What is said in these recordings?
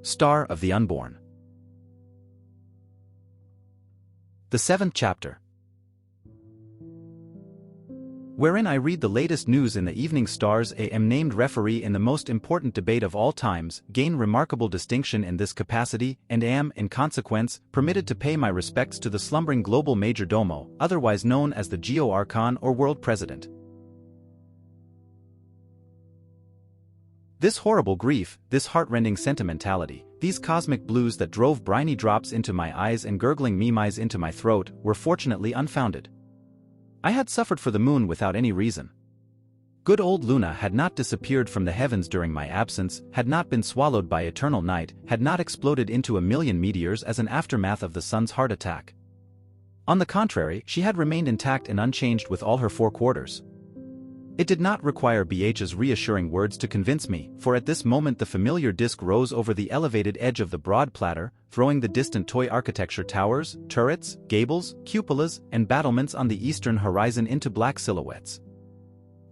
Star of the Unborn. The 7th chapter, wherein I read the latest news in the evening stars. I am named referee in the most important debate of all times, gain remarkable distinction in this capacity, and am, in consequence, permitted to pay my respects to the slumbering global major domo, otherwise known as the Geo-Archon or World President. This horrible grief, this heart-rending sentimentality, these cosmic blues that drove briny drops into my eyes and gurgling memes into my throat, were fortunately unfounded. I had suffered for the moon without any reason. Good old Luna had not disappeared from the heavens during my absence, had not been swallowed by eternal night, had not exploded into a million meteors as an aftermath of the sun's heart attack. On the contrary, she had remained intact and unchanged with all her four quarters. It did not require BH's reassuring words to convince me, for at this moment the familiar disk rose over the elevated edge of the broad platter, throwing the distant toy architecture towers, turrets, gables, cupolas, and battlements on the eastern horizon into black silhouettes.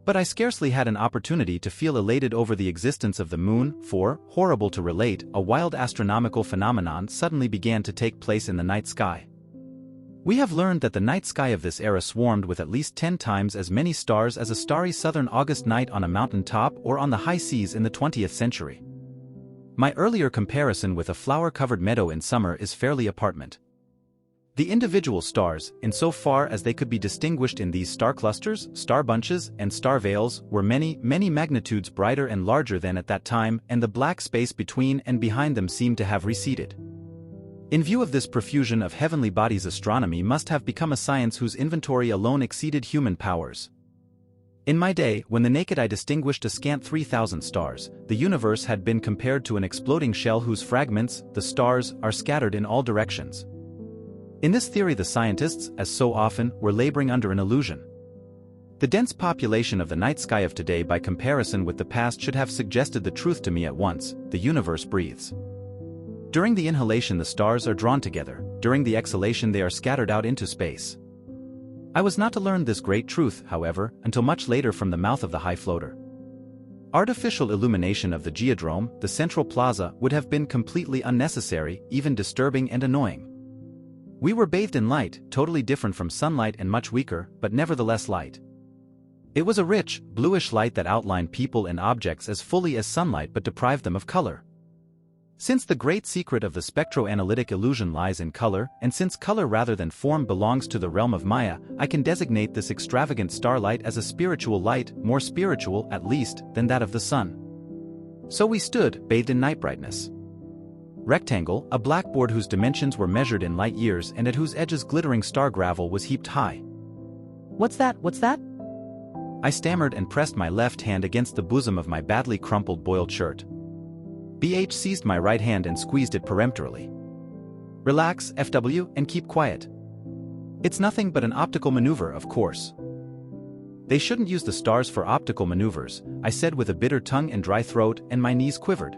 But I scarcely had an opportunity to feel elated over the existence of the moon, for, horrible to relate, a wild astronomical phenomenon suddenly began to take place in the night sky. We have learned that the night sky of this era swarmed with at least 10 times as many stars as a starry southern August night on a mountain top or on the high seas in the 20th century. My earlier comparison with a flower-covered meadow in summer is fairly apparent. The individual stars, insofar as they could be distinguished in these star clusters, star bunches, and star veils, were many, many magnitudes brighter and larger than at that time, and the black space between and behind them seemed to have receded. In view of this profusion of heavenly bodies, astronomy must have become a science whose inventory alone exceeded human powers. In my day, when the naked eye distinguished a scant 3,000 stars, the universe had been compared to an exploding shell whose fragments, the stars, are scattered in all directions. In this theory the scientists, as so often, were laboring under an illusion. The dense population of the night sky of today by comparison with the past should have suggested the truth to me at once: the universe breathes. During the inhalation the stars are drawn together, during the exhalation they are scattered out into space. I was not to learn this great truth, however, until much later from the mouth of the high floater. Artificial illumination of the geodrome, the central plaza, would have been completely unnecessary, even disturbing and annoying. We were bathed in light, totally different from sunlight and much weaker, but nevertheless light. It was a rich, bluish light that outlined people and objects as fully as sunlight but deprived them of color. Since the great secret of the spectroanalytic illusion lies in color, and since color rather than form belongs to the realm of Maya, I can designate this extravagant starlight as a spiritual light, more spiritual, at least, than that of the sun. So we stood, bathed in night brightness. Rectangle, a blackboard whose dimensions were measured in light years and at whose edges glittering star gravel was heaped high. What's that? What's that? I stammered and pressed my left hand against the bosom of my badly crumpled boiled shirt. BH seized my right hand and squeezed it peremptorily. Relax, FW, and keep quiet. It's nothing but an optical maneuver, of course. They shouldn't use the stars for optical maneuvers, I said with a bitter tongue and dry throat, and my knees quivered.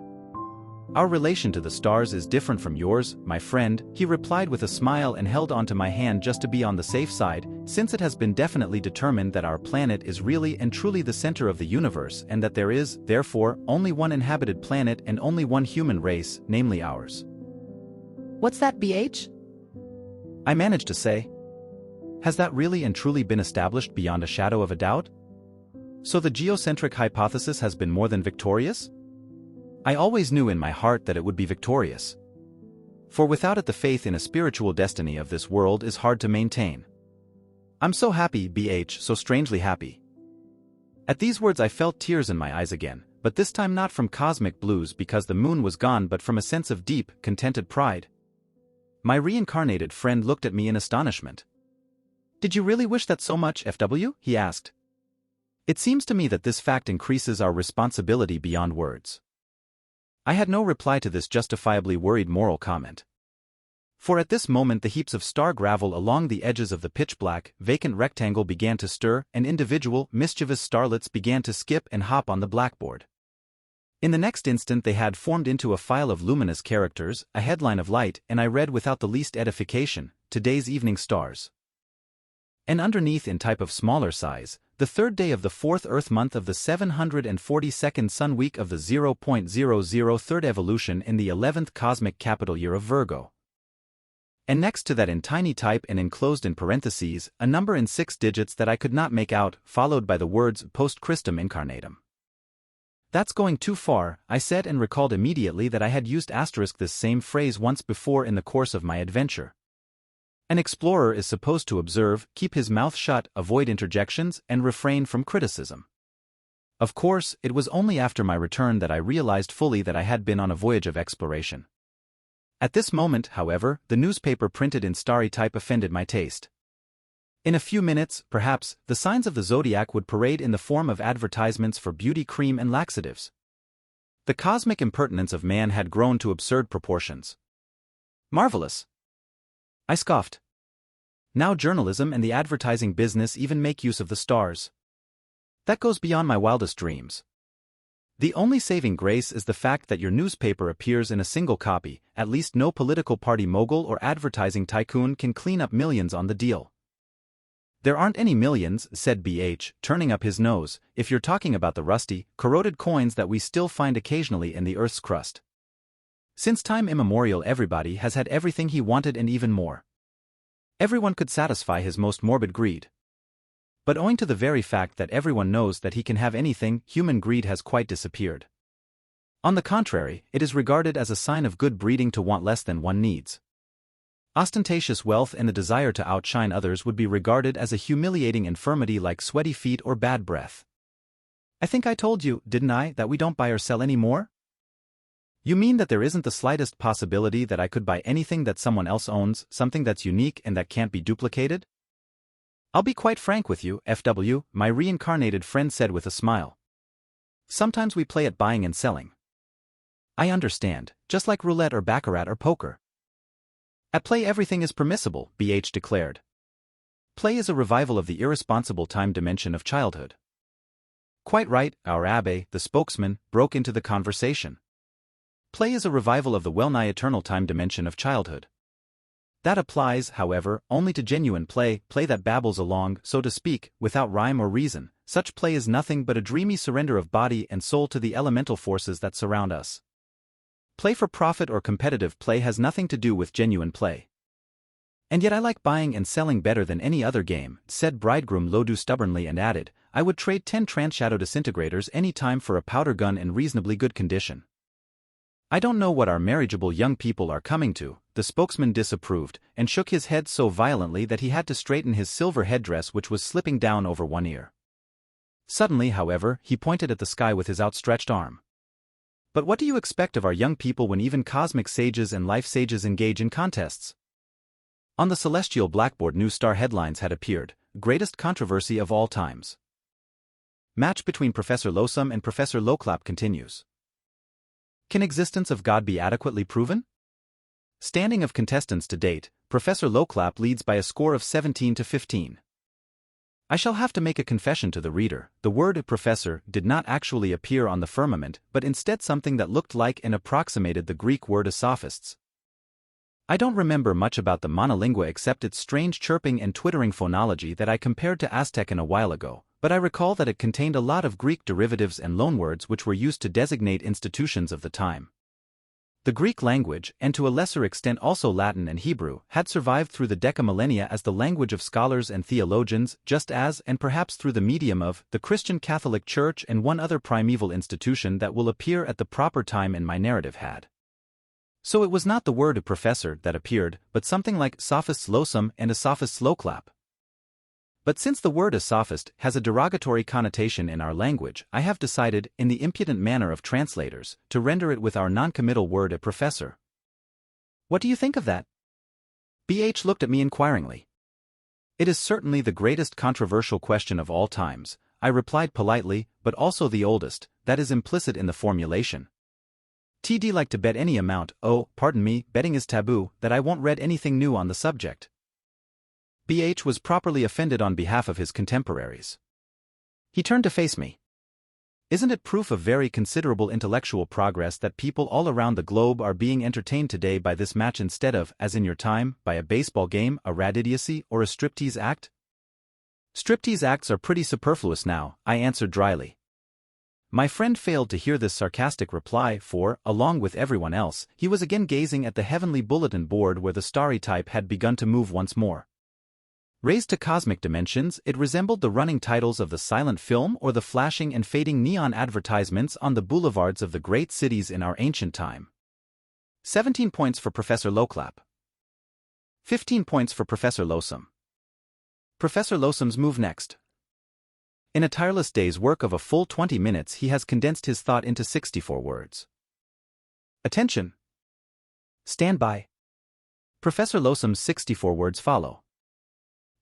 Our relation to the stars is different from yours, my friend, he replied with a smile and held onto my hand just to be on the safe side, since it has been definitely determined that our planet is really and truly the center of the universe and that there is, therefore, only one inhabited planet and only one human race, namely ours. What's that, BH? I managed to say. Has that really and truly been established beyond a shadow of a doubt? So the geocentric hypothesis has been more than victorious? I always knew in my heart that it would be victorious. For without it the faith in a spiritual destiny of this world is hard to maintain. I'm so happy, BH, so strangely happy. At these words I felt tears in my eyes again, but this time not from cosmic blues because the moon was gone but from a sense of deep, contented pride. My reincarnated friend looked at me in astonishment. Did you really wish that so much, FW? He asked. It seems to me that this fact increases our responsibility beyond words. I had no reply to this justifiably worried moral comment. For at this moment the heaps of star gravel along the edges of the pitch-black, vacant rectangle began to stir, and individual, mischievous starlets began to skip and hop on the blackboard. In the next instant they had formed into a file of luminous characters, a headline of light, and I read without the least edification, "Today's Evening Stars." And underneath in type of smaller size, the third day of the fourth Earth month of the 742nd Sun week of the 0.003rd evolution in the 11th cosmic capital year of Virgo. And next to that in tiny type and enclosed in parentheses, a number in 6 digits that I could not make out, followed by the words post Christum incarnatum. That's going too far, I said, and recalled immediately that I had used this same phrase once before in the course of my adventure. An explorer is supposed to observe, keep his mouth shut, avoid interjections, and refrain from criticism. Of course, it was only after my return that I realized fully that I had been on a voyage of exploration. At this moment, however, the newspaper printed in starry type offended my taste. In a few minutes, perhaps, the signs of the zodiac would parade in the form of advertisements for beauty cream and laxatives. The cosmic impertinence of man had grown to absurd proportions. Marvelous! I scoffed. Now journalism and the advertising business even make use of the stars. That goes beyond my wildest dreams. The only saving grace is the fact that your newspaper appears in a single copy. At least no political party mogul or advertising tycoon can clean up millions on the deal. There aren't any millions, said BH, turning up his nose, if you're talking about the rusty, corroded coins that we still find occasionally in the Earth's crust. Since time immemorial, everybody has had everything he wanted and even more. Everyone could satisfy his most morbid greed. But owing to the very fact that everyone knows that he can have anything, human greed has quite disappeared. On the contrary, it is regarded as a sign of good breeding to want less than one needs. Ostentatious wealth and the desire to outshine others would be regarded as a humiliating infirmity like sweaty feet or bad breath. I think I told you, didn't I, that we don't buy or sell any more? You mean that there isn't the slightest possibility that I could buy anything that someone else owns, something that's unique and that can't be duplicated? I'll be quite frank with you, FW, my reincarnated friend said with a smile. Sometimes we play at buying and selling. I understand, just like roulette or baccarat or poker. At play everything is permissible, BH declared. Play is a revival of the irresponsible time dimension of childhood. Quite right, our Abbé, the spokesman, broke into the conversation. Play is a revival of the well-nigh eternal time dimension of childhood. That applies, however, only to genuine play, play that babbles along, so to speak, without rhyme or reason. Such play is nothing but a dreamy surrender of body and soul to the elemental forces that surround us. Play for profit or competitive play has nothing to do with genuine play. And yet I like buying and selling better than any other game, said bridegroom Lodu stubbornly and added, I would trade 10 Transhadow disintegrators any time for a powder gun in reasonably good condition. I don't know what our marriageable young people are coming to, the spokesman disapproved, and shook his head so violently that he had to straighten his silver headdress which was slipping down over one ear. Suddenly, however, he pointed at the sky with his outstretched arm. But what do you expect of our young people when even cosmic sages and life sages engage in contests? On the celestial blackboard new star headlines had appeared, greatest controversy of all times. Match between Professor Losum and Professor Loclap continues. Can existence of God be adequately proven? Standing of contestants to date, Professor Loclap leads by a score of 17 to 15. I shall have to make a confession to the reader. The word professor did not actually appear on the firmament, but instead something that looked like and approximated the Greek word sophists. I don't remember much about the monolingua except its strange chirping and twittering phonology that I compared to Aztecan a while ago, but I recall that it contained a lot of Greek derivatives and loanwords which were used to designate institutions of the time. The Greek language, and to a lesser extent also Latin and Hebrew, had survived through the decamillennia as the language of scholars and theologians, just as, and perhaps through the medium of, the Christian Catholic Church and one other primeval institution that will appear at the proper time in my narrative had. So it was not the word professor that appeared, but something like sophists losum and a sophist's loclap. But since the word sophist has a derogatory connotation in our language, I have decided, in the impudent manner of translators, to render it with our non-committal word professor. What do you think of that? BH looked at me inquiringly. It is certainly the greatest controversial question of all times, I replied politely, but also the oldest, that is implicit in the formulation. TD like to bet any amount, oh, pardon me, betting is taboo, that I won't read anything new on the subject. BH was properly offended on behalf of his contemporaries. He turned to face me. Isn't it proof of very considerable intellectual progress that people all around the globe are being entertained today by this match instead of, as in your time, by a baseball game, a rat idiocy, or a striptease act? Striptease acts are pretty superfluous now, I answered dryly. My friend failed to hear this sarcastic reply for, along with everyone else, he was again gazing at the heavenly bulletin board where the starry type had begun to move once more. Raised to cosmic dimensions, it resembled the running titles of the silent film or the flashing and fading neon advertisements on the boulevards of the great cities in our ancient time. 17 points for Professor Lowclap. 15 points for Professor Lowsome. Professor Lowsome's move next. In a tireless day's work of a full 20 minutes, he has condensed his thought into 64 words. Attention! Stand by. Professor Lowsome's 64 words follow.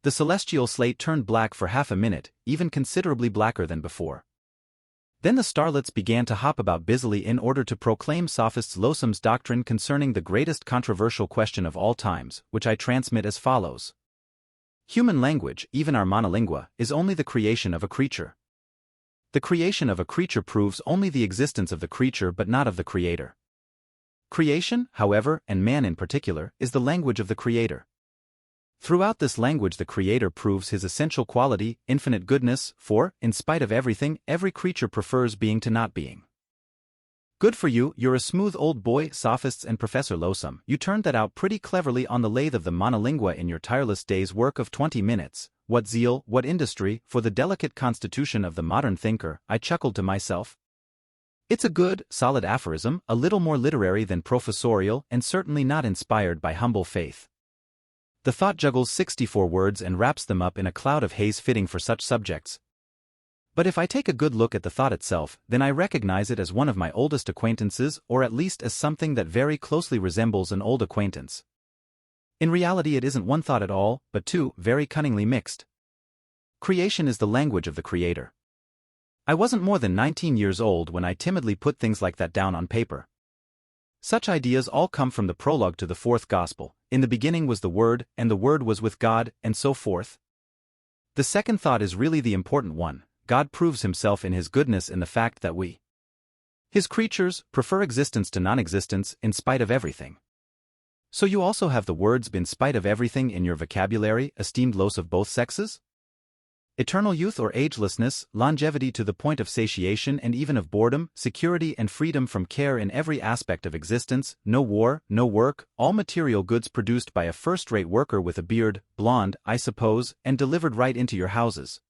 The celestial slate turned black for half a minute, even considerably blacker than before. Then the starlets began to hop about busily in order to proclaim Sophist Lowsome's doctrine concerning the greatest controversial question of all times, which I transmit as follows. Human language, even our monolingua, is only the creation of a creature. The creation of a creature proves only the existence of the creature but not of the creator. Creation, however, and man in particular, is the language of the creator. Throughout this language the creator proves his essential quality, infinite goodness, for, in spite of everything, every creature prefers being to not being. Good for you, you're a smooth old boy, Sophists and Professor Lowsome, you turned that out pretty cleverly on the lathe of the monolingua in your tireless day's work of 20 minutes. What zeal, what industry, for the delicate constitution of the modern thinker, I chuckled to myself. It's a good, solid aphorism, a little more literary than professorial and certainly not inspired by humble faith. The thought juggles 64 words and wraps them up in a cloud of haze fitting for such subjects. But if I take a good look at the thought itself, then I recognize it as one of my oldest acquaintances, or at least as something that very closely resembles an old acquaintance. In reality it isn't one thought at all, but two, very cunningly mixed. Creation is the language of the creator. I wasn't more than 19 years old when I timidly put things like that down on paper. Such ideas all come from the prologue to the fourth gospel. In the beginning was the Word, and the Word was with God, and so forth. The second thought is really the important one. God proves himself in his goodness in the fact that we, his creatures, prefer existence to non-existence in spite of everything. So you also have the words "in spite of everything" in your vocabulary, esteemed los of both sexes? Eternal youth or agelessness, longevity to the point of satiation and even of boredom, security and freedom from care in every aspect of existence, no war, no work, all material goods produced by a first-rate worker with a beard, blonde, I suppose, and delivered right into your houses.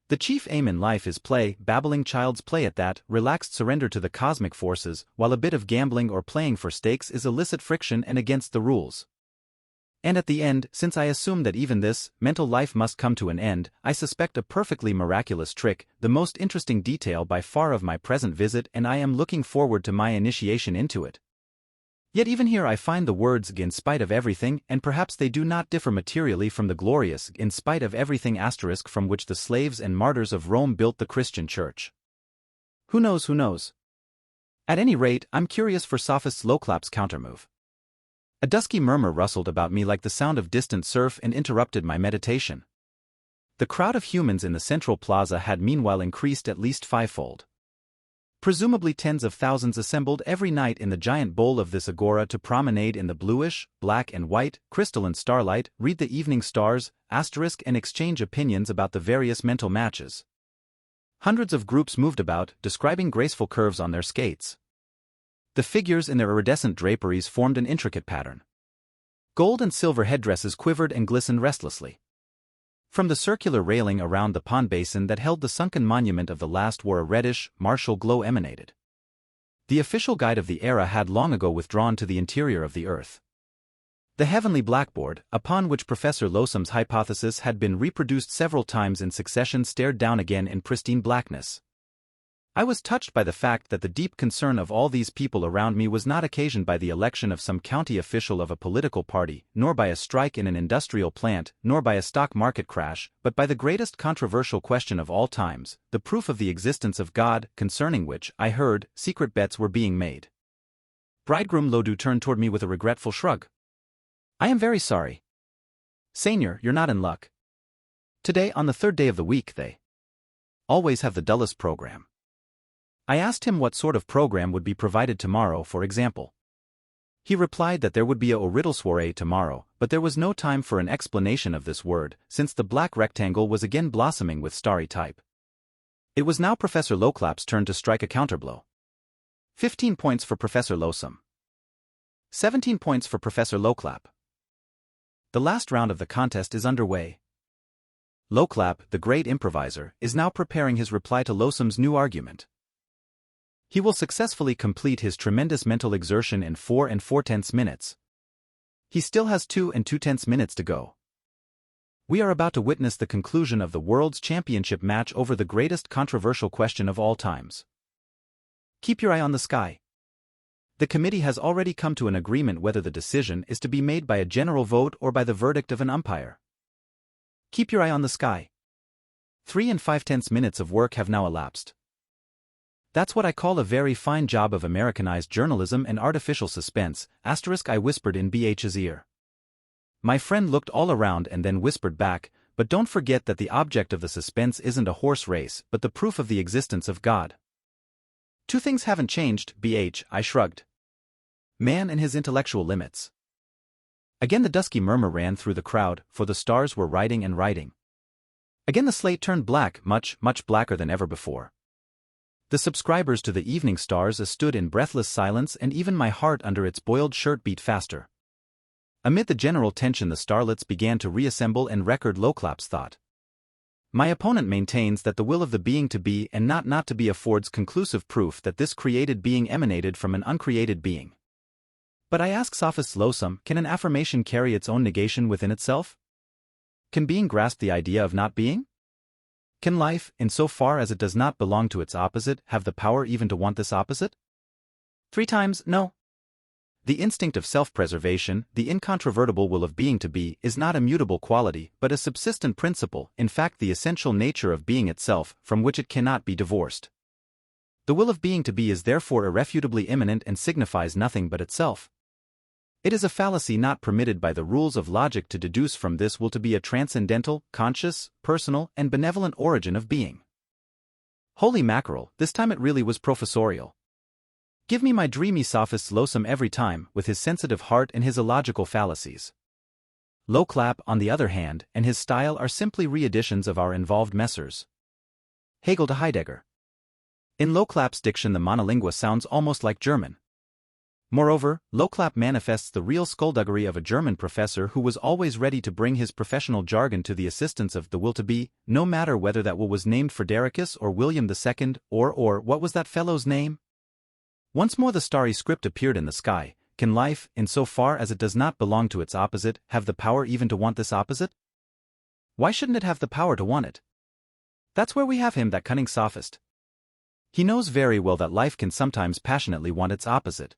The chief aim in life is play, babbling child's play at that, relaxed surrender to the cosmic forces, while a bit of gambling or playing for stakes is illicit friction and against the rules. And at the end, since I assume that even this, mental life must come to an end, I suspect a perfectly miraculous trick, the most interesting detail by far of my present visit, and I am looking forward to my initiation into it. Yet even here I find the words "in spite of everything," and perhaps they do not differ materially from the glorious "in spite of everything" asterisk from which the slaves and martyrs of Rome built the Christian church. Who knows, who knows? At any rate, I'm curious for Sophist Lowclap's countermove. A dusky murmur rustled about me like the sound of distant surf and interrupted my meditation. The crowd of humans in the central plaza had meanwhile increased at least fivefold. Presumably tens of thousands assembled every night in the giant bowl of this agora to promenade in the bluish, black and white, crystalline starlight, read the evening stars, asterisk and exchange opinions about the various mental matches. Hundreds of groups moved about, describing graceful curves on their skates. The figures in their iridescent draperies formed an intricate pattern. Gold and silver headdresses quivered and glistened restlessly. From the circular railing around the pond basin that held the sunken monument of the last war a reddish, martial glow emanated. The official guide of the era had long ago withdrawn to the interior of the earth. The heavenly blackboard, upon which Professor Lowsome's hypothesis had been reproduced several times in succession, stared down again in pristine blackness. I was touched by the fact that the deep concern of all these people around me was not occasioned by the election of some county official of a political party, nor by a strike in an industrial plant, nor by a stock market crash, but by the greatest controversial question of all times, the proof of the existence of God, concerning which, I heard, secret bets were being made. Bridegroom Lodu turned toward me with a regretful shrug. I am very sorry. Seigneur, you're not in luck. Today, on the third day of the week, they always have the dullest program. I asked him what sort of program would be provided tomorrow, for example. He replied that there would be a riddle soirée tomorrow, but there was no time for an explanation of this word, since the black rectangle was again blossoming with starry type. It was now Professor Lowclap's turn to strike a counterblow. 15 points for Professor Lowsome. 17 points for Professor Lowclap. The last round of the contest is underway. Lowclap, the great improviser, is now preparing his reply to Lowsome's new argument. He will successfully complete his tremendous mental exertion in 4 4/10 minutes. He still has 2 2/10 minutes to go. We are about to witness the conclusion of the World's Championship match over the greatest controversial question of all times. Keep your eye on the sky. The committee has already come to an agreement whether the decision is to be made by a general vote or by the verdict of an umpire. Keep your eye on the sky. 3 5/10 minutes of work have now elapsed. That's what I call a very fine job of Americanized journalism and artificial suspense, *, I whispered in BH's ear. My friend looked all around and then whispered back, but don't forget that the object of the suspense isn't a horse race but the proof of the existence of God. Two things haven't changed, BH, I shrugged. Man and his intellectual limits. Again the dusky murmur ran through the crowd, for the stars were writing and writing. Again the slate turned black, much blacker than ever before. The subscribers to the Evening Stars stood in breathless silence, and even my heart under its boiled shirt beat faster. Amid the general tension the starlets began to reassemble and record Lowclap's thought. My opponent maintains that the will of the being to be and not to be affords conclusive proof that this created being emanated from an uncreated being. But I ask Sophist Lowsome, can an affirmation carry its own negation within itself? Can being grasp the idea of not being? Can life, in so far as it does not belong to its opposite, have the power even to want this opposite? 3 times, no. The instinct of self-preservation, the incontrovertible will of being to be, is not a mutable quality, but a subsistent principle, in fact the essential nature of being itself, from which it cannot be divorced. The will of being to be is therefore irrefutably immanent and signifies nothing but itself. It is a fallacy not permitted by the rules of logic to deduce from this will to be a transcendental, conscious, personal, and benevolent origin of being. Holy mackerel, this time it really was professorial. Give me my dreamy sophist Lowsome every time, with his sensitive heart and his illogical fallacies. Lowclap, on the other hand, and his style are simply re-editions of our involved Messrs. Hegel to Heidegger. In Lowclap's diction the monolingua sounds almost like German. Moreover, Lowclap manifests the real skullduggery of a German professor who was always ready to bring his professional jargon to the assistance of the will to be, no matter whether that will was named Fredericus or William II, or what was that fellow's name? Once more the starry script appeared in the sky. Can life, in so far as it does not belong to its opposite, have the power even to want this opposite? Why shouldn't it have the power to want it? That's where we have him, that cunning sophist. He knows very well that life can sometimes passionately want its opposite.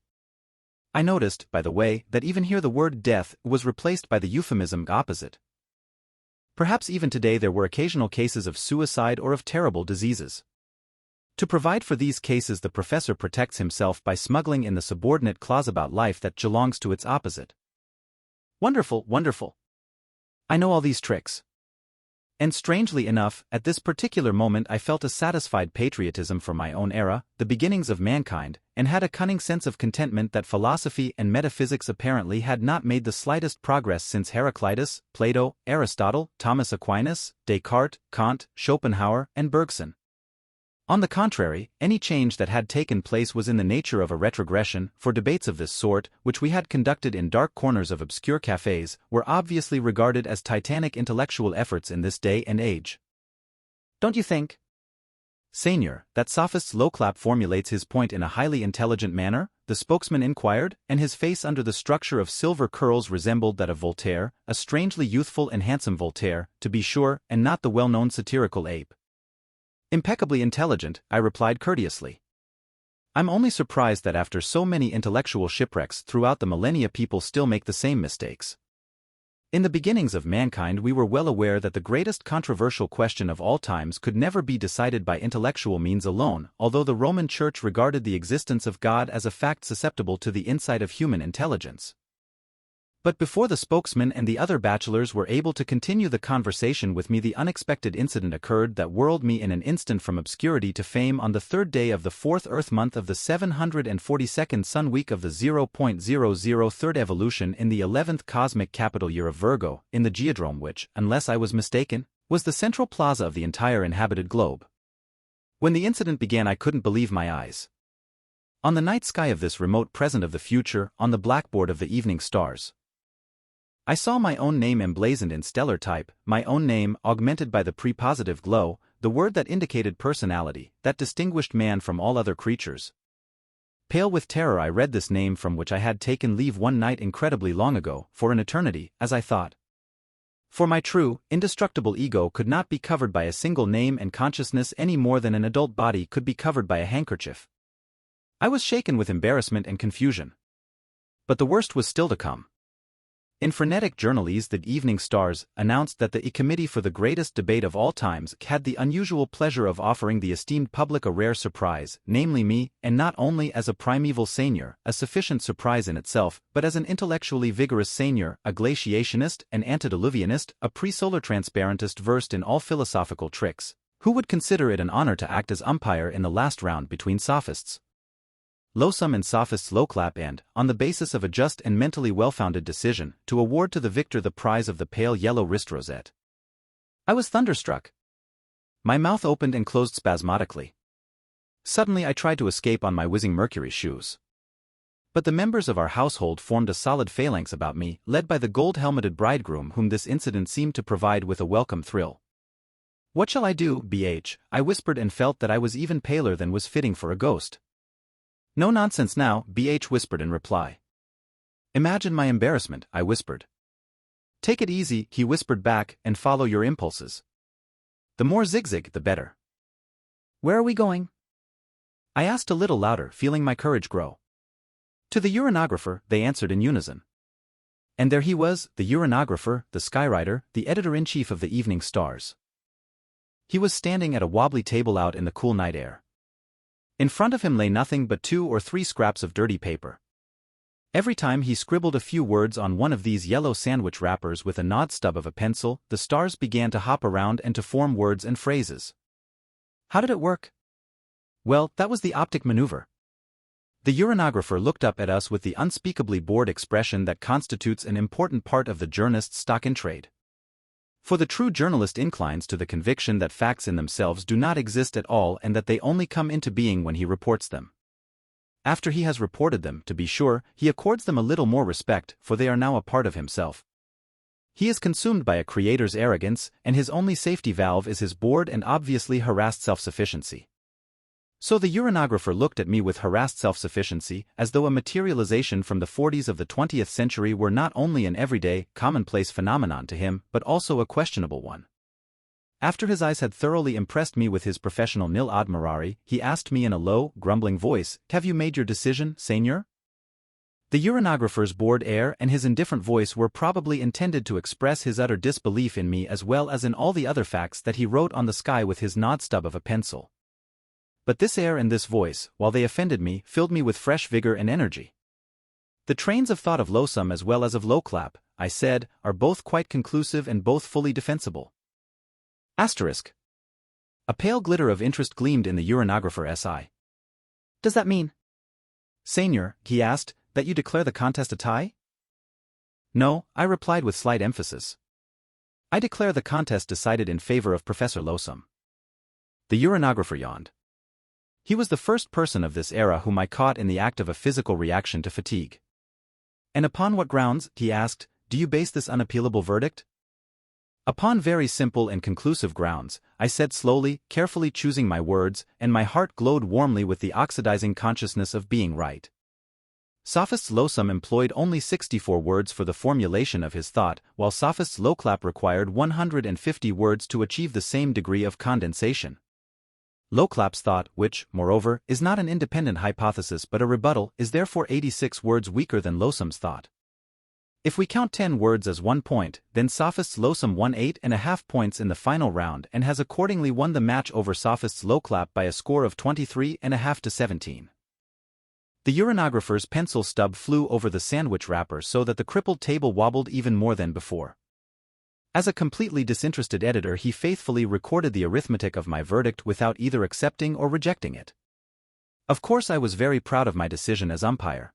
I noticed, by the way, that even here the word death was replaced by the euphemism opposite. Perhaps even today there were occasional cases of suicide or of terrible diseases. To provide for these cases the professor protects himself by smuggling in the subordinate clause about life that belongs to its opposite. Wonderful, wonderful. I know all these tricks. And strangely enough, at this particular moment I felt a satisfied patriotism for my own era, the beginnings of mankind, and had a cunning sense of contentment that philosophy and metaphysics apparently had not made the slightest progress since Heraclitus, Plato, Aristotle, Thomas Aquinas, Descartes, Kant, Schopenhauer, and Bergson. On the contrary, any change that had taken place was in the nature of a retrogression, for debates of this sort, which we had conducted in dark corners of obscure cafes, were obviously regarded as titanic intellectual efforts in this day and age. Don't you think, Seigneur, that sophist Lowclap formulates his point in a highly intelligent manner? The spokesman inquired, and his face under the structure of silver curls resembled that of Voltaire, a strangely youthful and handsome Voltaire, to be sure, and not the well-known satirical ape. Impeccably intelligent, I replied courteously. I'm only surprised that after so many intellectual shipwrecks throughout the millennia people still make the same mistakes. In the beginnings of mankind we were well aware that the greatest controversial question of all times could never be decided by intellectual means alone, although the Roman Church regarded the existence of God as a fact susceptible to the insight of human intelligence. But before the spokesman and the other bachelors were able to continue the conversation with me, the unexpected incident occurred that whirled me in an instant from obscurity to fame on the third day of the fourth Earth month of the 742nd Sun week of the 0.003rd evolution in the 11th cosmic capital year of Virgo, in the geodrome which, unless I was mistaken, was the central plaza of the entire inhabited globe. When the incident began, I couldn't believe my eyes. On the night sky of this remote present of the future, on the blackboard of the evening stars, I saw my own name emblazoned in stellar type, my own name augmented by the prepositive glow, the word that indicated personality, that distinguished man from all other creatures. Pale with terror, I read this name from which I had taken leave one night incredibly long ago, for an eternity, as I thought. For my true, indestructible ego could not be covered by a single name and consciousness any more than an adult body could be covered by a handkerchief. I was shaken with embarrassment and confusion. But the worst was still to come. In frenetic journalese, the Evening Stars announced that the committee for the greatest debate of all times had the unusual pleasure of offering the esteemed public a rare surprise, namely me, and not only as a primeval senior, a sufficient surprise in itself, but as an intellectually vigorous senior, a glaciationist, an antediluvianist, a pre-solar transparentist versed in all philosophical tricks, who would consider it an honor to act as umpire in the last round between sophists Losum and sophists Loclap, and, on the basis of a just and mentally well-founded decision, to award to the victor the prize of the pale yellow wrist rosette. I was thunderstruck. My mouth opened and closed spasmodically. Suddenly I tried to escape on my whizzing Mercury shoes. But the members of our household formed a solid phalanx about me, led by the gold-helmeted bridegroom whom this incident seemed to provide with a welcome thrill. "What shall I do, BH?" I whispered, and felt that I was even paler than was fitting for a ghost. "No nonsense now," BH whispered in reply. "Imagine my embarrassment," I whispered. "Take it easy," he whispered back, "and follow your impulses. The more zigzag, the better." Where are we going? I asked a little louder, feeling my courage grow. "To the uranographer," they answered in unison. And there he was, the uranographer, the skywriter, the editor-in-chief of the Evening Stars. He was standing at a wobbly table out in the cool night air. In front of him lay nothing but 2 or 3 scraps of dirty paper. Every time he scribbled a few words on one of these yellow sandwich wrappers with a gnawed stub of a pencil, the stars began to hop around and to form words and phrases. How did it work? Well, that was the optic maneuver. The uranographer looked up at us with the unspeakably bored expression that constitutes an important part of the journalist's stock in trade. For the true journalist inclines to the conviction that facts in themselves do not exist at all and that they only come into being when he reports them. After he has reported them, to be sure, he accords them a little more respect, for they are now a part of himself. He is consumed by a creator's arrogance, and his only safety valve is his bored and obviously harassed self-sufficiency. So the uranographer looked at me with harassed self-sufficiency, as though a materialization from the 40s of the 20th century were not only an everyday, commonplace phenomenon to him, but also a questionable one. After his eyes had thoroughly impressed me with his professional nil admirari, he asked me in a low, grumbling voice, "Have you made your decision, Seigneur?" The uranographer's bored air and his indifferent voice were probably intended to express his utter disbelief in me as well as in all the other facts that he wrote on the sky with his gnawed stub of a pencil. But this air and this voice, while they offended me, filled me with fresh vigor and energy. "The trains of thought of Losum as well as of Loclap," I said, "are both quite conclusive and both fully defensible." Asterisk. A pale glitter of interest gleamed in the uranographer's eye. Does that mean, "Seigneur," he asked, "that you declare the contest a tie?" "No," I replied with slight emphasis. "I declare the contest decided in favor of Professor Losum." The uranographer yawned. He was the first person of this era whom I caught in the act of a physical reaction to fatigue. "And upon what grounds," he asked, "do you base this unappealable verdict?" "Upon very simple and conclusive grounds," I said slowly, carefully choosing my words, and my heart glowed warmly with the oxidizing consciousness of being right. Sophists Losum employed only 64 words for the formulation of his thought, while Sophists Loclap required 150 words to achieve the same degree of condensation. Loclap's thought, which, moreover, is not an independent hypothesis but a rebuttal, is therefore 86 words weaker than Losum's thought. If we count 10 words as 1 point, then Sophists Losum won 8.5 points in the final round and has accordingly won the match over Sophists Loclap by a score of 23.5 to 17. The urinographer's pencil stub flew over the sandwich wrapper so that the crippled table wobbled even more than before. As a completely disinterested editor, he faithfully recorded the arithmetic of my verdict without either accepting or rejecting it. Of course, I was very proud of my decision as umpire.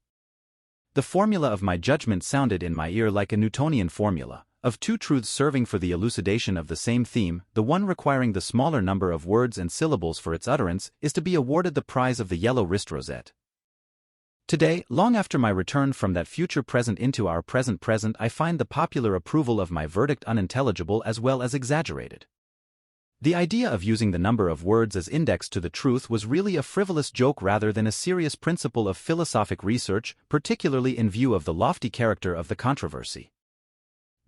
The formula of my judgment sounded in my ear like a Newtonian formula, of two truths serving for the elucidation of the same theme. The one requiring the smaller number of words and syllables for its utterance is to be awarded the prize of the yellow wrist rosette. Today, long after my return from that future present into our present, I find the popular approval of my verdict unintelligible as well as exaggerated. The idea of using the number of words as index to the truth was really a frivolous joke rather than a serious principle of philosophic research, particularly in view of the lofty character of the controversy.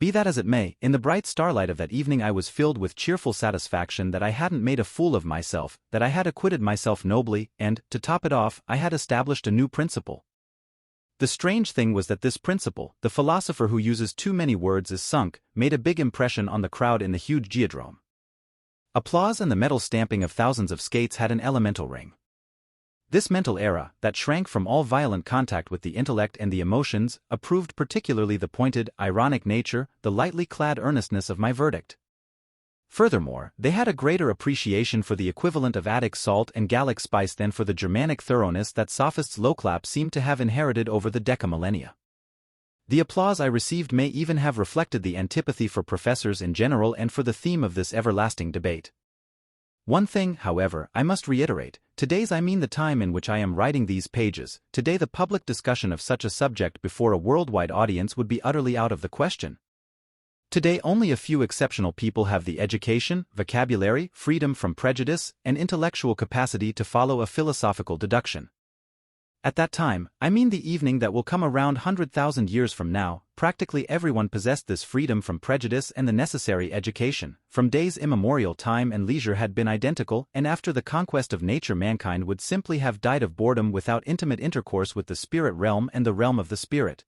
Be that as it may, in the bright starlight of that evening I was filled with cheerful satisfaction that I hadn't made a fool of myself, that I had acquitted myself nobly, and, to top it off, I had established a new principle. The strange thing was that this principle, the philosopher who uses too many words is sunk, made a big impression on the crowd in the huge geodrome. Applause and the metal stamping of thousands of skates had an elemental ring. This mental era, that shrank from all violent contact with the intellect and the emotions, approved particularly the pointed, ironic nature, the lightly clad earnestness of my verdict. Furthermore, they had a greater appreciation for the equivalent of Attic salt and Gallic spice than for the Germanic thoroughness that sophists lowclap seem to have inherited over the decamillennia. The applause I received may even have reflected the antipathy for professors in general and for the theme of this everlasting debate. One thing, however, I must reiterate: today's, I mean the time in which I am writing these pages, today the public discussion of such a subject before a worldwide audience would be utterly out of the question. Today only a few exceptional people have the education, vocabulary, freedom from prejudice, and intellectual capacity to follow a philosophical deduction. At that time, I mean the evening that will come around 100,000 years from now, practically everyone possessed this freedom from prejudice and the necessary education. From days immemorial, time and leisure had been identical, and after the conquest of nature mankind would simply have died of boredom without intimate intercourse with the spirit realm and the realm of the spirit.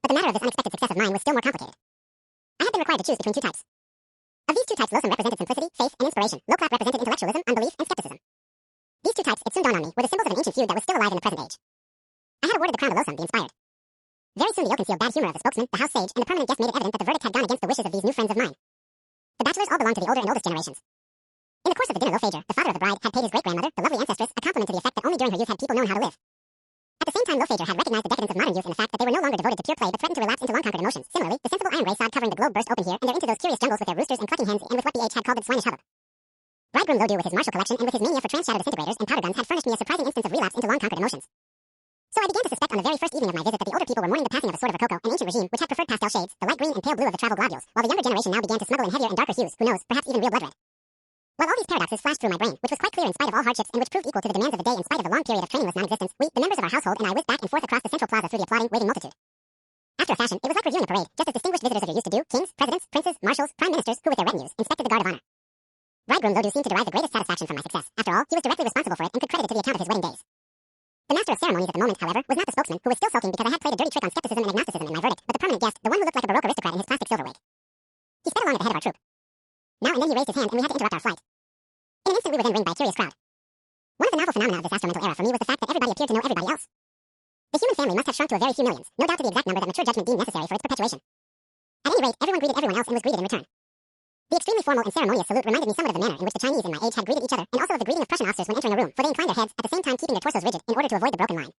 But the matter of this unexpected success of mine was still more complicated. I had been required to choose between two types. Of these two types, Losum represented simplicity, faith, and inspiration. Lowclap represented intellectualism, unbelief, and skepticism. These two types, it soon dawned on me, were the symbols of an ancient feud that was still alive in the present age. I had awarded the crown to Losum, the inspired. Very soon the ill-concealed bad humor of the spokesman, the house sage, and the permanent guest made it evident that the verdict had gone against the wishes of these new friends of mine. The bachelors all belonged to the older and oldest generations. In the course of the dinner, Lophager, the father of the bride, had paid his great-grandmother, the lovely ancestress, a compliment to the effect that only during her youth had people known how to live. At the same time, Lophager had recognized the decadence of modern youth in the fact that they were no longer devoted to pure play but threatened to relapse into long-conquered emotions. Similarly, the sensible iron gray sod covering the globe burst open here and there into those curious jungles with their roosters and clucking hens and with what the age had called the swinish hubbub. Bridegroom Lodu with his martial collection and with his mania for trans-shadow disintegrators and powder guns had furnished me a surprising instance of relapse into long-conquered emotions. So I began to suspect on the very first evening of my visit that the older people were mourning the passing of a sort of rococo, an ancient regime which had preferred pastel shades, the light green and pale blue of the travel globules, while the younger generation now began to smuggle in heavier and darker hues, who knows, perhaps even real blood red. While all these paradoxes flashed through my brain, which was quite clear in spite of all hardships and which proved equal to the demands of the day in spite of the long period of trainingless non-existence, we, the members of our household, and I whizzed back and forth across the central plaza through the applauding, waiting multitude. After a fashion, it was like reviewing a parade, just as distinguished visitors are used to do: kings, presidents, princes, marshals, prime ministers, who with their retinues inspected the guard of honor. Bridegroom Lodu seemed to derive the greatest satisfaction from my success. After all, he was directly responsible for it and could credit it to the account of his wedding days. The master of ceremonies at the moment, however, was not the spokesman, who was still sulking because I had played a dirty trick on skepticism and agnosticism in my verdict, but the permanent guest, the one who looked like a Baroque aristocrat in his plastic silver wig. He sped along at the head of our troop. Now and then he raised his hand and we had to interrupt our flight. In an instant we were then ringed by a curious crowd. One of the novel phenomena of this astromental era for me was the fact that everybody appeared to know everybody else. The human family must have shrunk to a very few millions, no doubt to the exact number that mature judgment deemed necessary for its perpetuation. At any rate, everyone greeted everyone else and was greeted in return. The extremely formal and ceremonious salute reminded me somewhat of the manner in which the Chinese in my age had greeted each other, and also of the greeting of Prussian officers when entering a room, for they inclined their heads, at the same time keeping their torsos rigid, in order to avoid the broken line.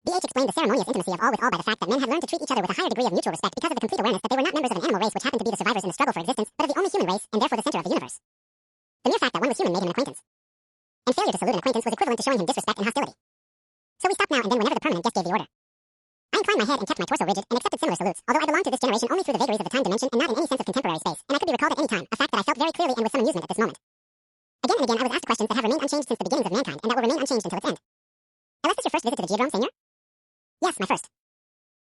B.H. explained the ceremonious intimacy of all with all by the fact that men had learned to treat each other with a higher degree of mutual respect because of the complete awareness that they were not members of an animal race which happened to be the survivors in the struggle for existence, but of the only human race, and therefore the center of the universe. The mere fact that one was human made him an acquaintance. And failure to salute an acquaintance was equivalent to showing him disrespect and hostility. So we stopped now and then whenever the permanent guest gave the order. I inclined my head and kept my torso rigid and accepted similar salutes, although I belonged to this generation only through the vagaries of the time dimension and not in any sense of contemporary space, and I could be recalled at any time, a fact that I felt very clearly and with some amusement at this moment. Again and again I was asked questions that have remained unchanged since the beginnings of mankind and that will remain unchanged until its end. Unless this your first visit to the geodrome, Seigneur? Yes, my first.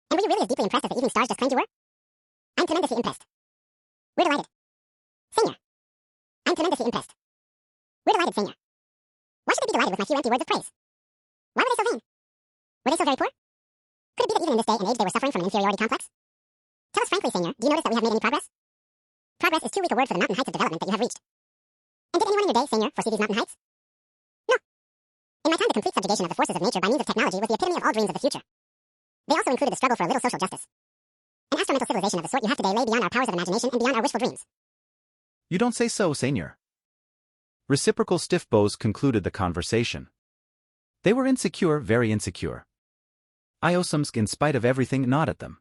And were you really as deeply impressed as the evening stars just claimed you were? I'm tremendously impressed. We're delighted. Seigneur. I'm tremendously impressed. We're delighted, Seigneur. Why should they be delighted with my few empty words of praise? Why were they so vain? Were they so very poor? Could it be that even in this day and age they were suffering from an inferiority complex? Tell us frankly, Seigneur, do you notice that we have made any progress? Progress is too weak a word for the mountain heights of development that you have reached. And did anyone in your day, Seigneur, foresee these mountain heights? No. In my time, the complete subjugation of the forces of nature by means of technology was the epitome of all dreams of the future. They also included the struggle for a little social justice. An astromental civilization of the sort you have today lay beyond our powers of imagination and beyond our wishful dreams. You don't say so, Senior. Reciprocal stiff bows concluded the conversation. They were insecure, very insecure. Iosumsk, in spite of everything, gnawed at them.